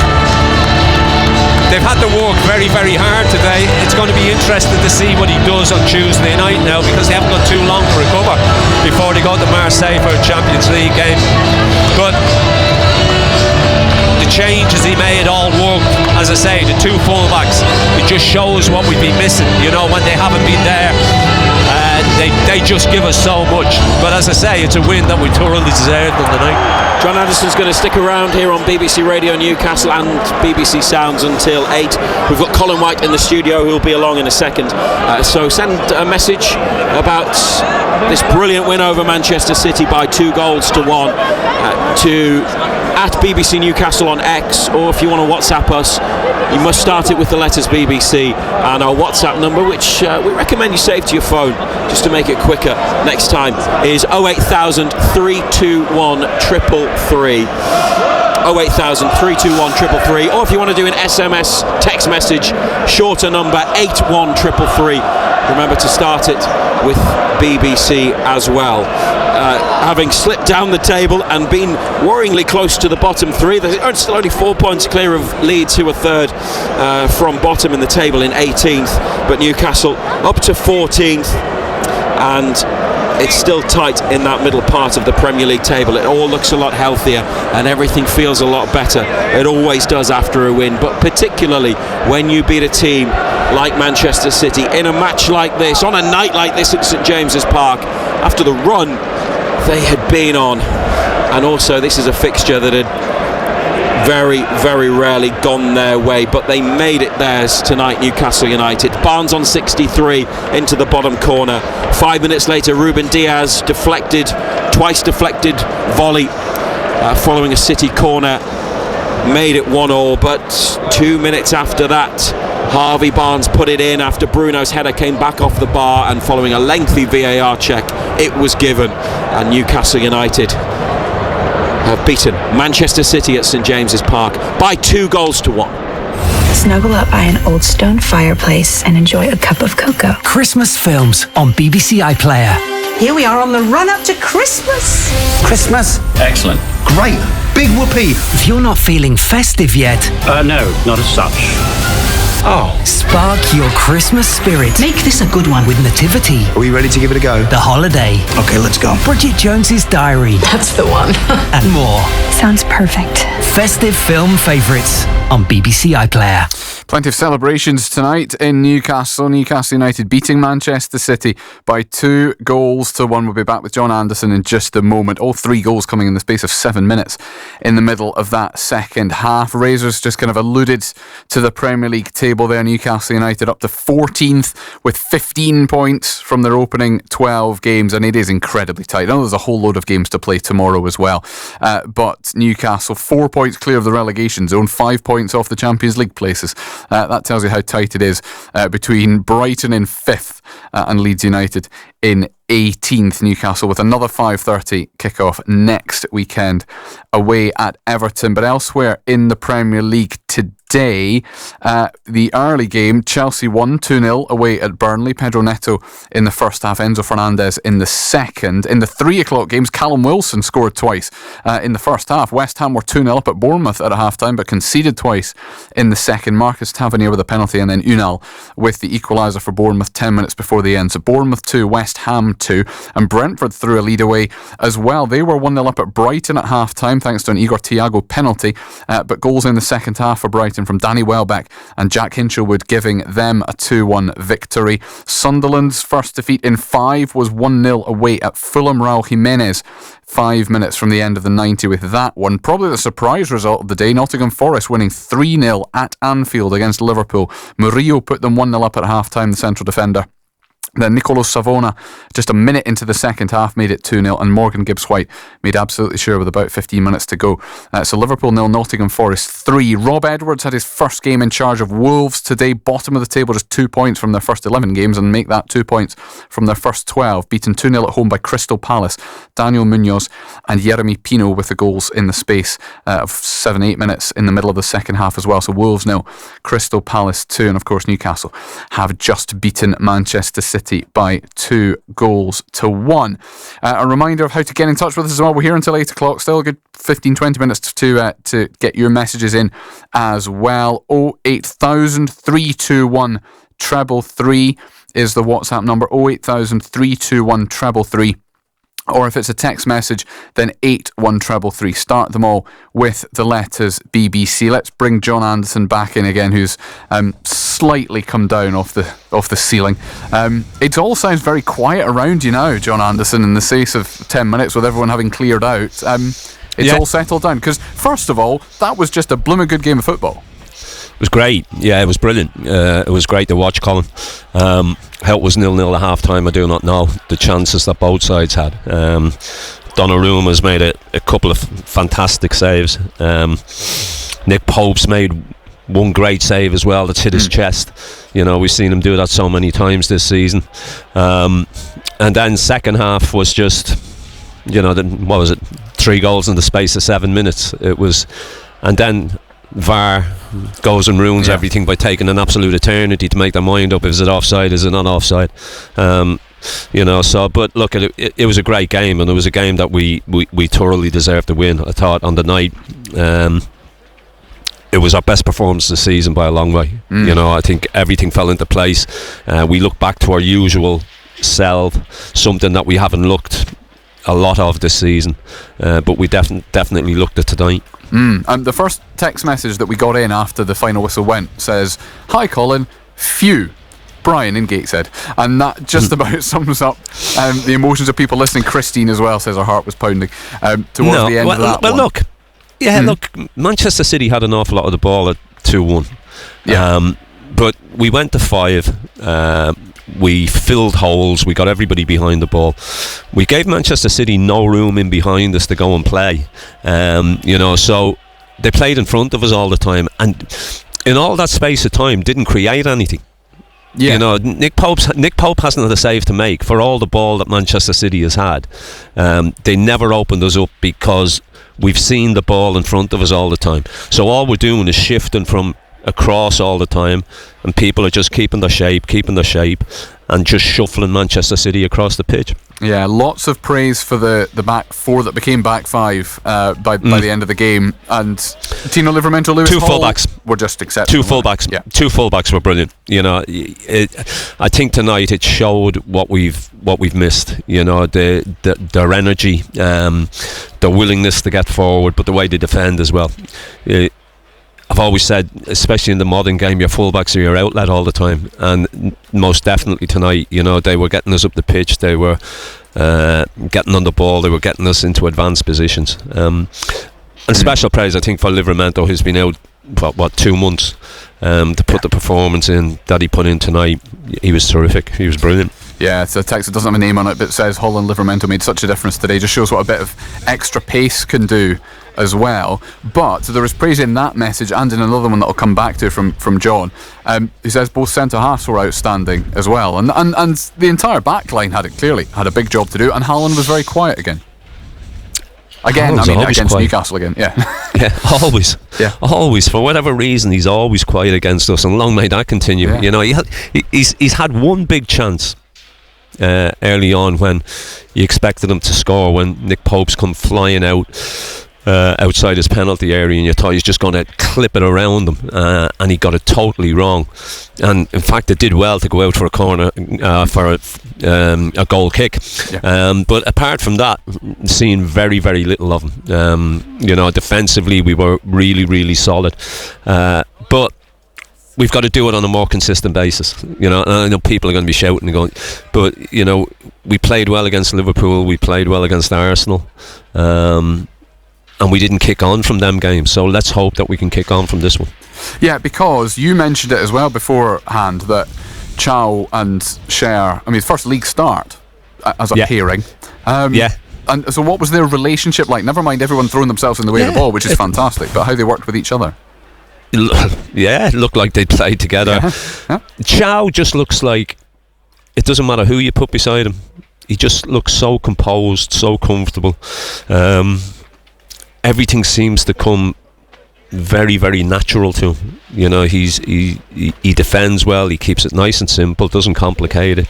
they've had to work very, very hard today. It's going to be interesting to see what he does on Tuesday night now, because they haven't got too long to recover before they go to Marseille for a Champions League game. But the changes he made all worked. As I say, the 2 fullbacks, it just shows what we've been missing. You know, when they haven't been there, they just give us so much. But as I say, it's a win that we thoroughly deserved on the night. John Anderson's going to stick around here on BBC Radio Newcastle and BBC Sounds until 8. We've got Colin White in the studio, who'll be along in a second. So send a message about this brilliant win over Manchester City by 2 goals to 1 to at BBC Newcastle on X, or if you want to WhatsApp us, you must start it with the letters BBC, and our WhatsApp number, which we recommend you save to your phone just to make it quicker next time, is 08000 321 333. 08000 321 333, or if you want to do an SMS text message, shorter number 81333. Remember to start it with BBC as well. Having slipped down the table and been worryingly close to the bottom 3, they're still only 4 points clear of Leeds, who are third from bottom in the table in 18th, but Newcastle up to 14th, and it's still tight in that middle part of the Premier League table. It all looks a lot healthier and everything feels a lot better. It always does after a win, but particularly when you beat a team like Manchester City in a match like this, on a night like this at St James's Park, after the run they had been on. And also, this is a fixture that had very, very rarely gone their way, but they made it theirs tonight, Newcastle United. Barnes on 63 into the bottom corner. 5 minutes later, Ruben Diaz twice deflected volley following a City corner, made it 1-1, but 2 minutes after that, Harvey Barnes put it in after Bruno's header came back off the bar, and following a lengthy VAR check, it was given, and Newcastle United have beaten Manchester City at St James's Park by 2 goals to 1. Snuggle up by an old stone fireplace and enjoy a cup of cocoa. Christmas films on BBC iPlayer. Here we are on the run-up to Christmas. Christmas? Excellent. Great. Big whoopee. If you're not feeling festive yet... No, not as such. Oh. Spark your Christmas spirit. Make this a good one with Nativity. Are we ready to give it a go? The Holiday. Okay, let's go. Bridget Jones's Diary. That's the one. And more. Sounds perfect. Festive film favourites on BBC iPlayer. Plenty of celebrations tonight in Newcastle. Newcastle United beating Manchester City by 2-1. We'll be back with John Anderson in just a moment. All 3 goals coming in the space of 7 minutes in the middle of that second half. Razors just kind of alluded to the Premier League table there. Newcastle United up to 14th with 15 points from their opening 12 games, and it is incredibly tight. I know there's a whole load of games to play tomorrow as well, but Newcastle 4 points clear of the relegation zone, 5 points off the Champions League places. That tells you how tight it is between Brighton in 5th and Leeds United in 18th. Newcastle with another 5:30 kickoff next weekend away at Everton. But elsewhere in the Premier League today, the early game, Chelsea won 2-0 away at Burnley. Pedro Neto in the first half, Enzo Fernandez in the second. In the 3 o'clock games, Callum Wilson scored twice in the first half. West Ham were 2-0 up at Bournemouth at a half-time, but conceded twice in the second. Marcus Tavernier with a penalty, and then Unal with the equaliser for Bournemouth 10 minutes before the end. So Bournemouth 2, West Ham 2, and Brentford threw a lead away as well. They were 1-0 up at Brighton at half-time thanks to an Igor Thiago penalty, but goals in the second half for Brighton from Danny Welbeck and Jack Hinchelwood, giving them a 2-1 victory. Sunderland's first defeat in 5 was 1-0 away at Fulham. Raul Jimenez 5 minutes from the end of the 90 with that one. Probably the surprise result of the day, Nottingham Forest winning 3-0 at Anfield against Liverpool. Murillo put them 1-0 up at half-time, the central defender. Then Nicolo Savona, just a minute into the second half, made it 2-0, and Morgan Gibbs-White made absolutely sure with about 15 minutes to go. So Liverpool 0, Nottingham Forest 3. Rob Edwards had his first game in charge of Wolves today, bottom of the table, just 2 points from their first 11 games, and make that 2 points from their first 12. Beaten 2-0 at home by Crystal Palace. Daniel Munoz and Jeremy Pino with the goals in the space of 7-8 minutes in the middle of the second half as well. So Wolves 0, Crystal Palace 2, and of course Newcastle have just beaten Manchester City by 2-1. A reminder of how to get in touch with us as well. We're here until 8 o'clock, still a good 15-20 minutes to get your messages in as well. 08000 321 333 is the WhatsApp number, 08000 321 333. Or if it's a text message, then 81333. Start them all with the letters BBC. Let's bring John Anderson back in again, who's slightly come down off the ceiling. It all sounds very quiet around you now, John Anderson, in the space of 10 minutes with everyone having cleared out. It's all settled down. Because first of all, that was just a blooming good game of football. It was great. Yeah, it was brilliant. It was great to watch, Colin. How it was 0-0 at half time, I do not know. The chances that both sides had. Donnarumma has made a couple of fantastic saves. Nick Pope's made one great save as well that's hit his chest. You know, we've seen him do that so many times this season. And then second half was just, you know, what was it? 3 goals in the space of 7 minutes. It was, and then VAR goes and ruins everything by taking an absolute eternity to make their mind up. Is it offside? Is it not offside? You know, so, but look, it was a great game, and it was a game that we thoroughly deserved to win. I thought on the night it was our best performance this season by a long way. You know, I think everything fell into place. We looked back to our usual self, something that we haven't looked a lot of this season, but we definitely looked at tonight. And the first text message that we got in after the final whistle went says, "Hi Colin, phew, Brian in Gateshead," and that just about sums up the emotions of people listening. Christine as well says her heart was pounding towards the end of that one. Look, Manchester City had an awful lot of the ball at 2-1. But we went to 5. We filled holes. We got everybody behind the ball. We gave Manchester City no room in behind us to go and play. You know, so they played in front of us all the time, and in all that space of time didn't create anything. You know, Nick Pope hasn't had a save to make for all the ball that Manchester City has had. They never opened us up because we've seen the ball in front of us all the time. So all we're doing is shifting from across all the time, and people are just keeping their shape, and just shuffling Manchester City across the pitch. Yeah, lots of praise for the back 4 that became back 5 by the end of the game. And Tino Livramento, Lewis 2 Hall fullbacks were just exceptional. 2 fullbacks. Yeah. 2 fullbacks were brilliant. You know, I think tonight it showed what we've missed. You know, their energy, their willingness to get forward, but the way they defend as well. I've always said, especially in the modern game, your fullbacks are your outlet all the time, and most definitely tonight, you know, they were getting us up the pitch, they were getting on the ball, they were getting us into advanced positions. And special praise, I think, for Livramento, who's been out for 2 months, to put the performance in that he put in tonight. He was terrific. He was brilliant. Yeah, it's a text that doesn't have a name on it, but it says Holland Livramento made such a difference today. Just shows what a bit of extra pace can do as well. But there is praise in that message and in another one that I'll come back to from John. He says both centre halves were outstanding as well, and the entire back line had a big job to do, and Haaland was very quiet again. Against quiet. Newcastle again, yeah. Yeah, always. Yeah. Always. For whatever reason, he's always quiet against us, and long may that continue. Yeah. You know, he's had one big chance early on when you expected him to score, when Nick Pope's come flying out outside his penalty area, and you thought he's just going to clip it around him, and he got it totally wrong. And in fact, it did well to go out for a corner for a goal kick. Yeah. But apart from that, seeing very, very little of him. You know, defensively we were really, really solid, but we've got to do it on a more consistent basis. You know, and I know people are going to be shouting and going, but you know, we played well against Liverpool, we played well against Arsenal, and we didn't kick on from them games, so let's hope that we can kick on from this one. Yeah, because you mentioned it as well beforehand that Chow and Cher, I mean, first league start as a pairing. And so what was their relationship like? Never mind everyone throwing themselves in the way of the ball, which is fantastic, but how they worked with each other. Yeah, it looked like they played together. Yeah. Chow just looks like it doesn't matter who you put beside him. He just looks so composed, so comfortable. Everything seems to come very, very natural to him. You know, he defends well, he keeps it nice and simple, doesn't complicate it.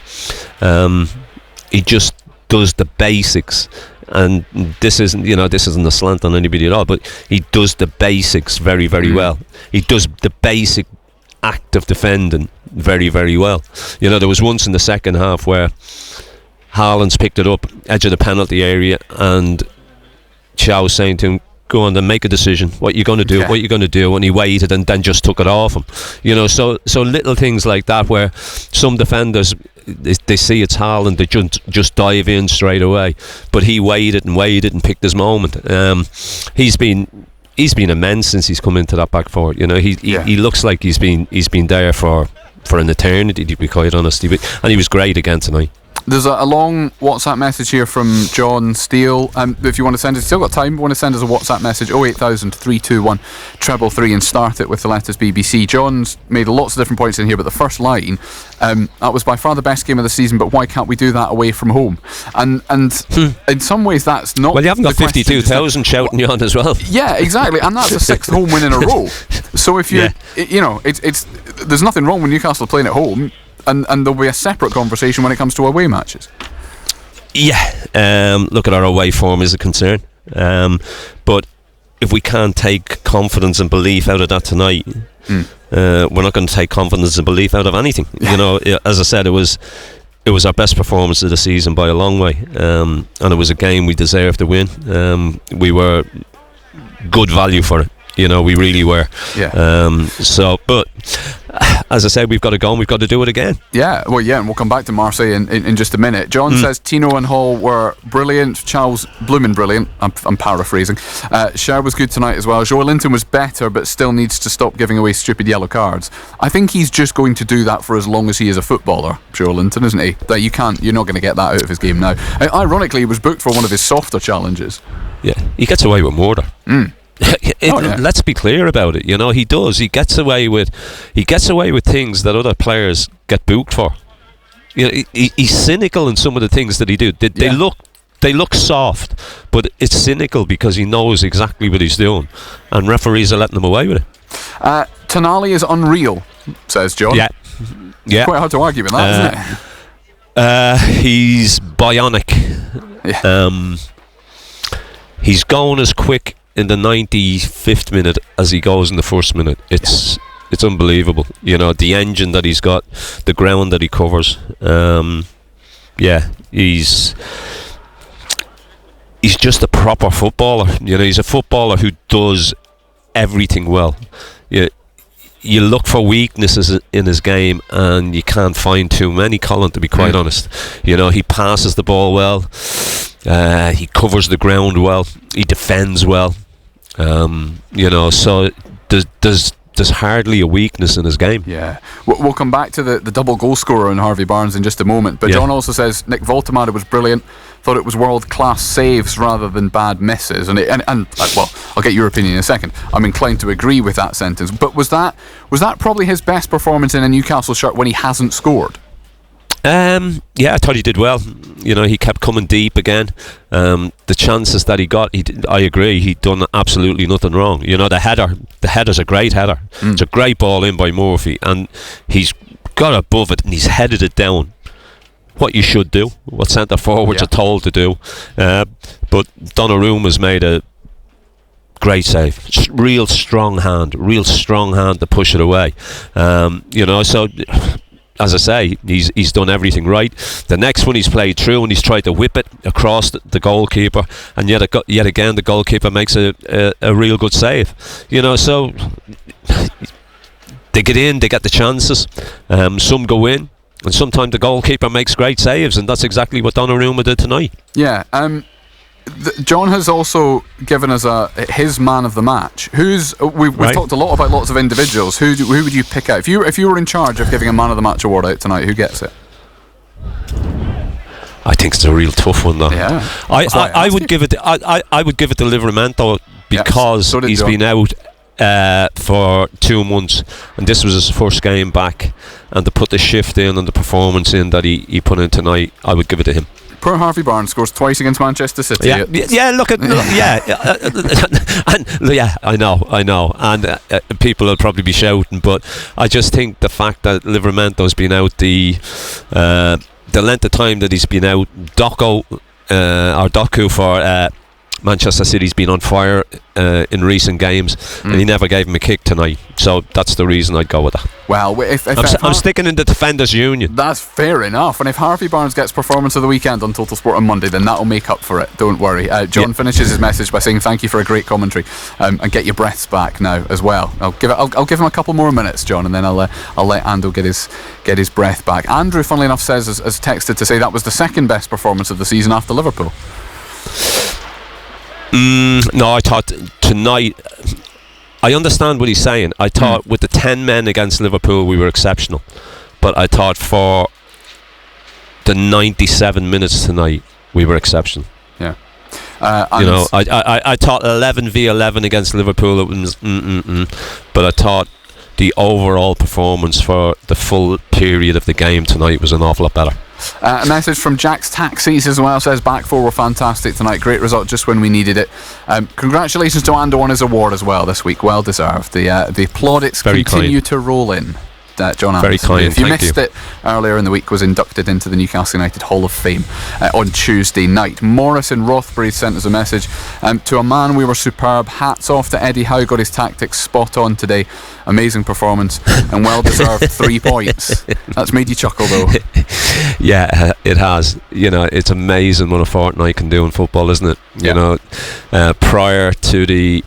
He just does the basics, and this isn't a slant on anybody at all, but he does the basics very, very well. He does the basic act of defending very, very well. You know, there was once in the second half where Haaland's picked it up, edge of the penalty area, and Chow was saying to him, go on then, make a decision, what you're going to do, what you're going to do, and he waited and then just took it off him. You know, so little things like that where some defenders, they see it's Haaland, they just dive in straight away, but he waited and picked his moment. He's been immense since he's come into that back four. You know, he looks like he's been there for an eternity, to be quite honest, and he was great again tonight. There's a long WhatsApp message here from John Steele. If you want to send it, still got time, want to send us a WhatsApp message, 08000 321 333, and start it with the letters BBC. John's made lots of different points in here, but the first line, that was by far the best game of the season, but why can't we do that away from home? And in some ways that's not... Well, you haven't got 52,000 shouting you on as well. Yeah, exactly, and that's a sixth home win in a row. So if you, you know, it's there's nothing wrong with Newcastle playing at home, and there'll be a separate conversation when it comes to away matches. Yeah, look at our away form is a concern, but if we can't take confidence and belief out of that tonight, we're not going to take confidence and belief out of anything. You know, as I said, it was our best performance of the season by a long way, and it was a game we deserved to win. We were good value for it. You know, we really were. Yeah. But as I said, we've got to go and we've got to do it again. Yeah, well, yeah, and we'll come back to Marseille in just a minute. John says Tino and Hall were brilliant. Charles blooming brilliant. I'm paraphrasing. Cher was good tonight as well. Joe Linton was better, but still needs to stop giving away stupid yellow cards. I think he's just going to do that for as long as he is a footballer, Joe Linton, isn't he? That you're not going to get that out of his game now. Ironically, he was booked for one of his softer challenges. Yeah, he gets away with murder. Let's be clear about it. You know, he does. He gets away with things that other players get booked for. You know, he's cynical in some of the things that he do. They look soft, but it's cynical because he knows exactly what he's doing, and referees are letting him away with it. Tonali is unreal, says John. Yeah. Quite hard to argue with that, isn't it? He's bionic. Yeah. He's going as quick in the 95th minute as he goes in the first minute. It's unbelievable. You know, the engine that he's got, the ground that he covers. He's just a proper footballer. You know, he's a footballer who does everything well. you look for weaknesses in his game, and you can't find too many, Colin, to be quite honest. He passes the ball well, he covers the ground well, he defends well. So there's hardly a weakness in his game. Yeah, we'll come back to the double goal scorer in Harvey Barnes in just a moment, but John also says Nick Voltemade was brilliant, thought it was world-class saves rather than bad misses, and well, I'll get your opinion in a second. I'm inclined to agree with that sentence, but was that probably his best performance in a Newcastle shirt when he hasn't scored? I thought he did well. He kept coming deep again. The chances that he got, I agree, he'd done absolutely nothing wrong. The header's a great header. It's a great ball in by Murphy, and he's got above it and he's headed it down. What you should do, what centre forwards are told to do. But Donnarumma's made a great save. Real strong hand to push it away. So, as I say, he's done everything right. The next one he's played through and he's tried to whip it across the goalkeeper, and yet again the goalkeeper makes a real good save. So they get in, they get the chances. Some go in, and sometimes the goalkeeper makes great saves, and that's exactly what Donnarumma did tonight. Yeah. John has also given us his man of the match. We've talked a lot about lots of individuals. Who would you pick out if you were in charge of giving a man of the match award out tonight? Who gets it? I think it's a real tough one, though. Yeah. I would give it. I would give it to Livramento because he's been out for 2 months, and this was his first game back, and to put the shift in and the performance in that he put in tonight, I would give it to him. Poor Harvey Barnes scores twice against Manchester City. I know, and people will probably be shouting, but I just think the fact that Livramento's been out the length of time that he's been out, Doku for Manchester City's been on fire in recent games, and he never gave him a kick tonight, so that's the reason I'd go with that. Well, if I'm sticking in the Defenders Union. That's fair enough, and if Harvey Barnes gets performance of the weekend on Total Sport on Monday, then that'll make up for it, don't worry. John finishes his message by saying thank you for a great commentary, and get your breaths back now as well. I'll give him a couple more minutes, John, and then I'll let Ando get his breath back. Andrew, funnily enough, has texted to say that was the second best performance of the season after Liverpool. No, I thought tonight, I understand what he's saying. I thought with the 10 men against Liverpool we were exceptional, but I thought for the 97 minutes tonight we were exceptional. Yeah. I thought 11v11 against Liverpool it was but I thought the overall performance for the full period of the game tonight was an awful lot better. A message from Jack's Taxis as well, says back four were fantastic tonight, great result just when we needed it. Congratulations to Ando on his award as well this week, well deserved. The plaudits continue to roll in. John Very Anderson, kind, if you missed it earlier in the week, was inducted into the Newcastle United Hall of Fame on Tuesday night. Morris in Rothbury sent us a message. To a man, we were superb. Hats off to Eddie Howe, got his tactics spot on today. Amazing performance and well deserved 3 points. That's made you chuckle though. Yeah, it has. It's amazing what a fortnight can do in football, isn't it? Prior to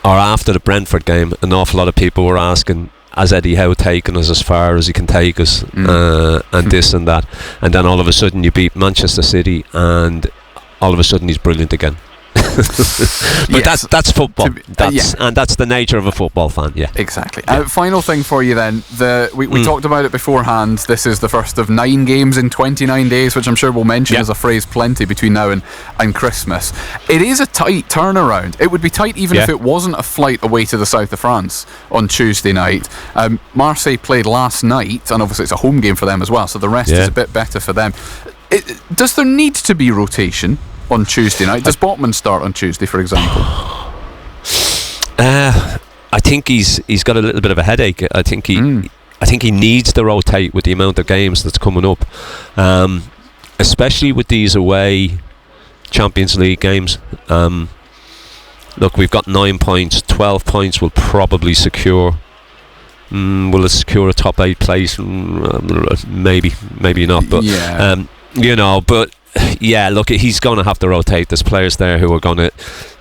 after the Brentford game, an awful lot of people were asking, has Eddie Howe taken us as far as he can take us, and this and that, and then all of a sudden you beat Manchester City and all of a sudden he's brilliant again. But that's football, and that's the nature of a football fan. Exactly. Final thing for you then, we talked about it beforehand. This is the first of 9 games in 29 days, which I'm sure we'll mention as a phrase plenty between now and Christmas. It is a tight turnaround. It would be tight even if it wasn't a flight away to the south of France on Tuesday night. Marseille played last night, and obviously it's a home game for them as well, so the rest is a bit better for them. Does there need to be rotation on Tuesday night? Does Botman start on Tuesday, for example? I think he's got a little bit of a headache. I think he needs to rotate with the amount of games that's coming up, especially with these away Champions League games. Look, we've got 9 points. 12 points will probably secure. Will it secure a top 8 place? Maybe not. But but yeah, look, he's going to have to rotate. There's players there who are going to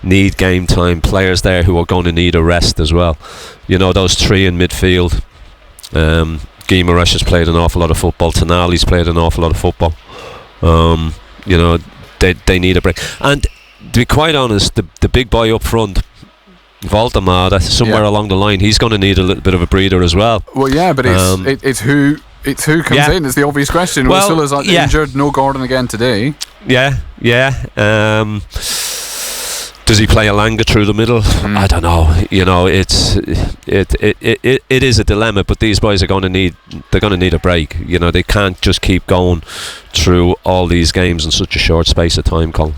need game time, players there who are going to need a rest as well. You know, those three in midfield. Guimaraes has played an awful lot of football. Tonali's played an awful lot of football. You know, they need a break. And to be quite honest, the big boy up front, Valdemar, somewhere along the line, he's going to need a little bit of a breather as well. Well, yeah, but it's who comes in is the obvious question. Well, Ursula's injured, no Gordon again today. Yeah. Does he play Elanga through the middle? I don't know. You know, it is a dilemma. But these boys are going to need a break. You know, they can't just keep going through all these games in such a short space of time, Colin.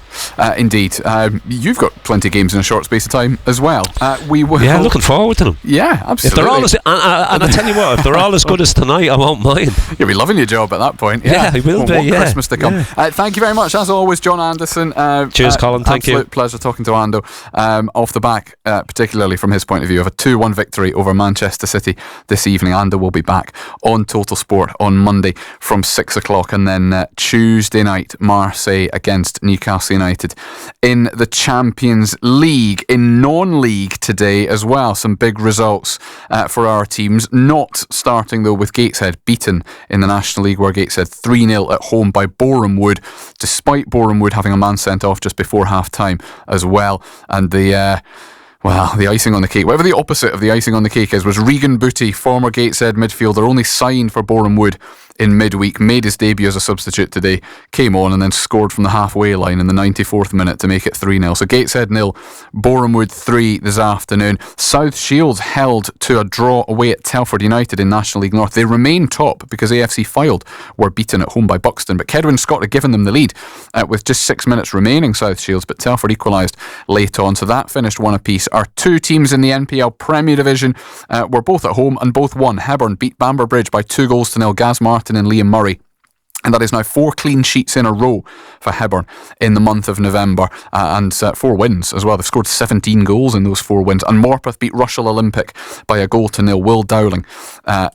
Indeed, you've got plenty of games in a short space of time as well. We will. Yeah, looking forward to them. Yeah, absolutely. If they're all and I tell you what, if they're all as good as tonight, I won't mind. You'll be loving your job at that point. Yeah, I will be. What Christmas to come. Yeah. Thank you very much, as always, John Anderson. Cheers, Colin. Thank you. Absolute pleasure talking to Ando. Off the back, particularly from his point of view, of a 2-1 victory over Manchester City this evening. Ando will be back on Total Sport on Monday from 6 o'clock, and then Tuesday night, Marseille against Newcastle United in the Champions League. In non-league today as well, some big results for our teams. Not starting though with Gateshead beaten in the National League, where Gateshead 3-0 at home by Boreham Wood, despite Boreham Wood having a man sent off just before half-time as well. And the icing on the cake, whatever the opposite of the icing on the cake is, was Regan Booty, former Gateshead midfielder, only signed for Boreham Wood in midweek, made his debut as a substitute today, came on and then scored from the halfway line in the 94th minute to make it 3-0. So Gateshead 0, Boreham Wood 3 this afternoon. South Shields held to a draw away at Telford United in National League North. They remain top because AFC Fylde were beaten at home by Buxton, but Kedwin Scott had given them the lead with just 6 minutes remaining, South Shields, but Telford equalised late on, so that finished one apiece. Our two teams in the NPL Premier Division were both at home and both won. Hebburn beat Bamber Bridge by 2-0. Gaz Martin and Liam Murray. And that is now 4 clean sheets in a row for Hebburn in the month of November, and 4 wins as well. They've scored 17 goals in those 4 wins. And Morpeth beat Russell Olympic by 1-0. Will Dowling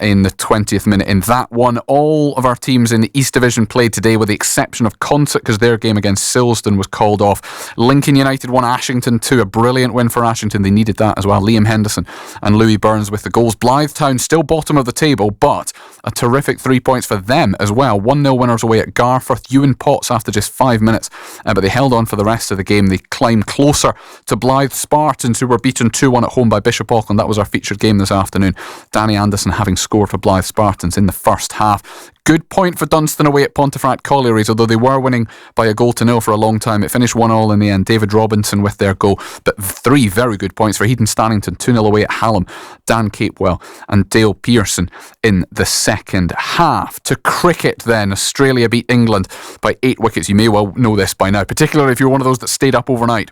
in the 20th minute in that one. All of our teams in the East Division played today, with the exception of Consett, because their game against Silsden was called off. Lincoln United won Ashington 2, a brilliant win for Ashington. They needed that as well. Liam Henderson and Louis Burns with the goals. Blythetown still bottom of the table, but a terrific 3 points for them as well. 1-0 winners away at Garforth. Ewan Potts after just 5 minutes, but they held on for the rest of the game. They climbed closer to Blythe Spartans, who were beaten 2-1 at home by Bishop Auckland. That was our featured game this afternoon. Danny Anderson having scored for Blythe Spartans in the first half. Good point for Dunstan away at Pontefract Collieries, although they were winning by 1-0 for a long time. It finished 1-1 in the end. David Robinson with their goal. But 3 very good points for Heaton Stannington. 2-0 away at Hallam. Dan Capewell and Dale Pearson in the second half. To cricket then, Australia beat England by 8 wickets. You may well know this by now, particularly if you're one of those that stayed up overnight.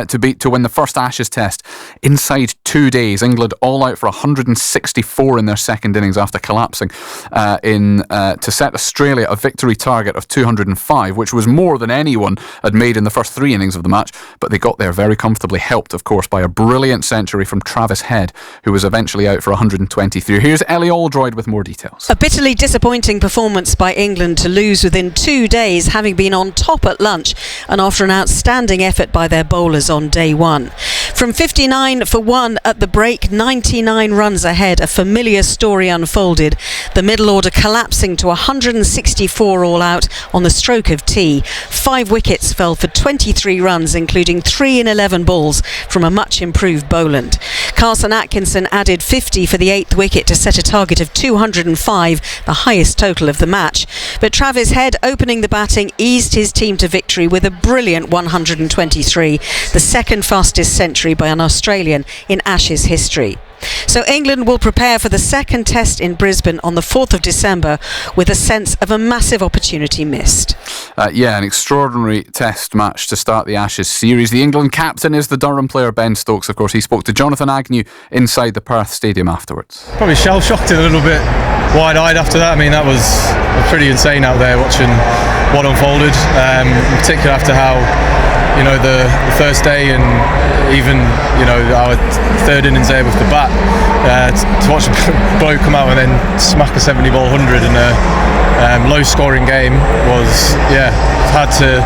To win the first Ashes test inside 2 days. England all out for 164 in their second innings after collapsing to set Australia a victory target of 205, which was more than anyone had made in the first 3 innings of the match, but they got there very comfortably, helped of course by a brilliant century from Travis Head, who was eventually out for 123. Here's Ellie Aldroyd with more details. A bitterly disappointing performance by England to lose within 2 days, having been on top at lunch and after an outstanding effort by their bowlers on day one. From 59 for 1 at the break, 99 runs ahead, a familiar story unfolded. The middle order collapsing to 164 all out on the stroke of tea. 5 wickets fell for 23 runs, including 3 in 11 balls from a much improved Boland. Carson Atkinson added 50 for the 8th wicket to set a target of 205, the highest total of the match. But Travis Head, opening the batting, eased his team to victory with a brilliant 123, the second fastest century by an Australian in Ashes history. So England will prepare for the second test in Brisbane on the 4th of December with a sense of a massive opportunity missed. An extraordinary test match to start the Ashes series. The England captain is the Durham player Ben Stokes, of course. He spoke to Jonathan Agnew inside the Perth Stadium afterwards. Probably shell-shocked a little bit, wide-eyed after that. I mean, that was pretty insane out there watching what unfolded, in particular after how the first day and even our third innings there with the bat, to watch a bloke come out and then smack a 70 ball 100 in low scoring game was, had to,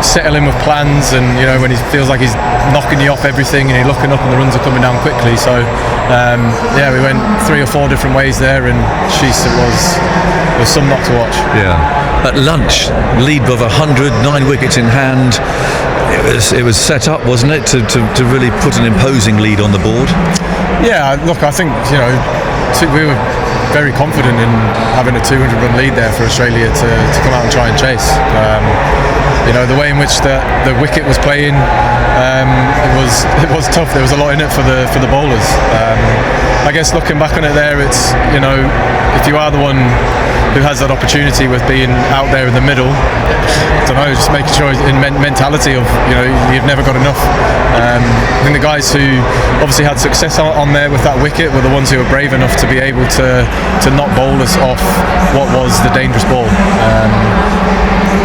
settle in with plans, and, when he feels like he's knocking you off everything and you're looking up and the runs are coming down quickly. So, we went 3 or 4 different ways there, and it was some not to watch. Yeah. At lunch, lead of 100, 9 wickets in hand. It was set up, wasn't it, to really put an imposing lead on the board? Yeah, look, I think, we were very confident in having a 200-run lead there for Australia to come out and try and chase. The way in which the wicket was playing, it was tough. There was a lot in it for the bowlers. I guess looking back on it there, it's, if you are the one who has that opportunity with being out there in the middle, I don't know, just making sure in mentality of, you've never got enough. I think the guys who obviously had success on there with that wicket were the ones who were brave enough to be able to knock bowlers off what was the dangerous ball.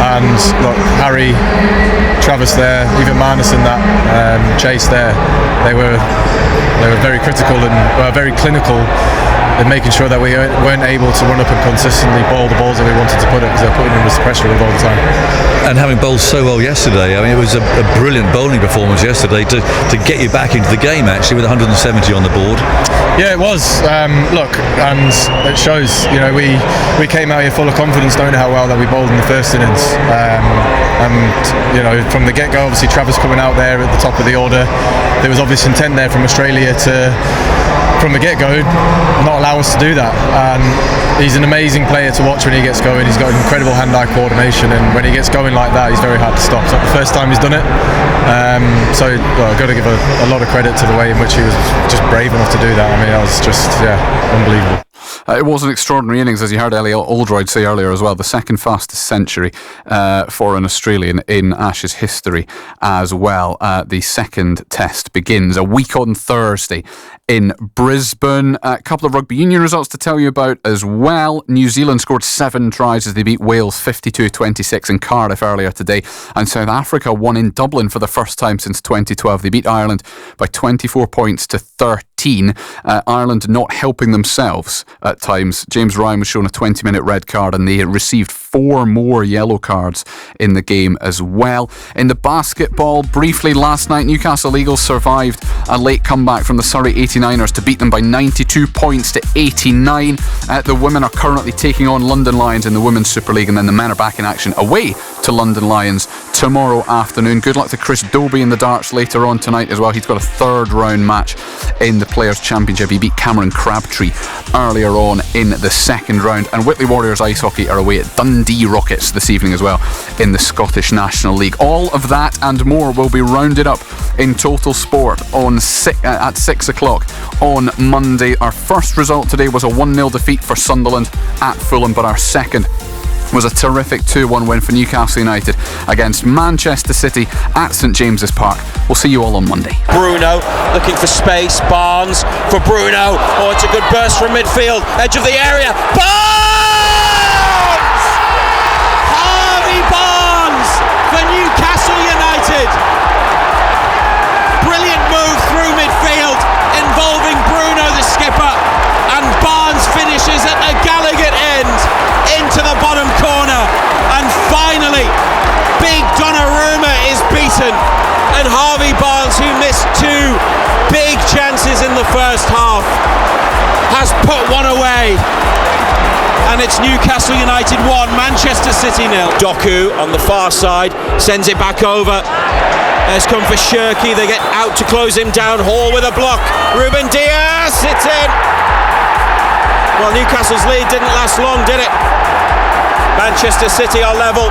And look, Harry, Travis there, even Marnus in that chase there, they were very critical and very clinical in making sure that we weren't able to run up and consistently bowl the balls that we wanted to put it, because they're putting in this pressure all the time. And having bowled so well yesterday, I mean, it was a brilliant bowling performance yesterday to get you back into the game, actually, with 170 on the board. Yeah, it was. Look, and it shows, we came out here full of confidence, knowing how well that we bowled in the first innings. And, from the get-go, obviously Travis coming out there at the top of the order, there was obvious intent there from Australia to, from the get-go, not allow us to do that. And he's an amazing player to watch when he gets going. He's got incredible hand-eye coordination, and when he gets going like that, he's very hard to stop. It's not the first time he's done it. I've got to give a lot of credit to the way in which he was just brave enough to do that. I mean, that was just, unbelievable. It was an extraordinary innings, as you heard Ellie Oldroyd say earlier as well. The second fastest century for an Australian in Ashes history as well. The second test begins a week on Thursday in Brisbane. A couple of rugby union results to tell you about as well. New Zealand scored 7 tries as they beat Wales 52-26 in Cardiff earlier today. And South Africa won in Dublin for the first time since 2012. They beat Ireland by 24 points to 13. Ireland not helping themselves at times. James Ryan was shown a 20-minute red card, and they received 4 more yellow cards in the game as well. In the basketball, briefly last night, Newcastle Eagles survived a late comeback from the Surrey 89ers to beat them by 92 points to 89. The women are currently taking on London Lions in the Women's Super League, and then the men are back in action away to London Lions tomorrow afternoon. Good luck to Chris Dobie in the darts later on tonight as well. He's got a 3rd round match in the Players' Championship. He beat Cameron Crabtree earlier on in the 2nd round. And Whitley Warriors Ice Hockey are away at Dundee Rockets this evening as well in the Scottish National League. All of that and more will be rounded up in Total Sport at 6 o'clock on Monday. Our first result today was a 1-0 defeat for Sunderland at Fulham, but our second was a terrific 2-1 win for Newcastle United against Manchester City at St James's Park. We'll see you all on Monday. Bruno looking for space. Barnes for Bruno. Oh, it's a good burst from midfield. Edge of the area. Barnes! Harvey Barnes for Newcastle United. Brilliant move through midfield involving Bruno, the skipper, and Barnes finishes at the Gallagher end into the bottom corner, and finally big Donnarumma is beaten, and Harvey Barnes, who missed 2 big chances in the first half, has put one away, and it's Newcastle United 1, Manchester City 0. Doku on the far side sends it back over. There's come for Shirky. They get out to close him down. Hall with a block. Ruben Diaz hits in. Well, Newcastle's lead didn't last long, did it? Manchester City are level.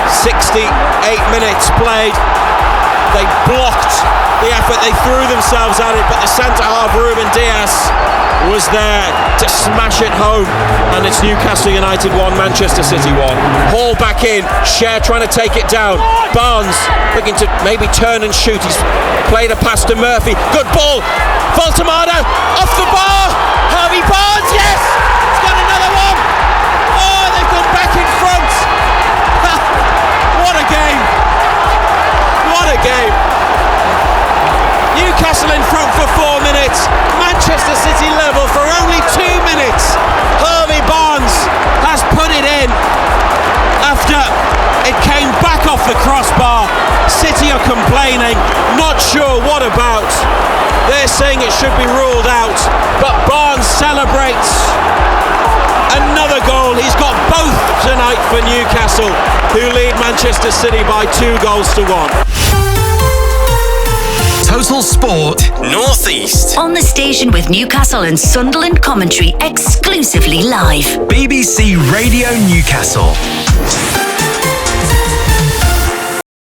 68 minutes played. They blocked the effort. They threw themselves at it, but the centre half, Ruben Diaz, was there to smash it home, and it's Newcastle United 1, Manchester City 1. Hall back in, Cher trying to take it down. Barnes looking to maybe turn and shoot. He's played a pass to Murphy. Good ball. Voltamada off the bar. Harvey Barnes, yes! He's got another one. Oh, they've gone back in front. What a game. What a game. Newcastle in front for 4 minutes. Manchester City level for only 2 minutes. Harvey Barnes off the crossbar. City are complaining, not sure what about. They're saying it should be ruled out, but Barnes celebrates another goal. He's got both tonight for Newcastle, who lead Manchester City by 2-1. Total Sport North East. On the station with Newcastle and Sunderland commentary exclusively live. BBC Radio Newcastle.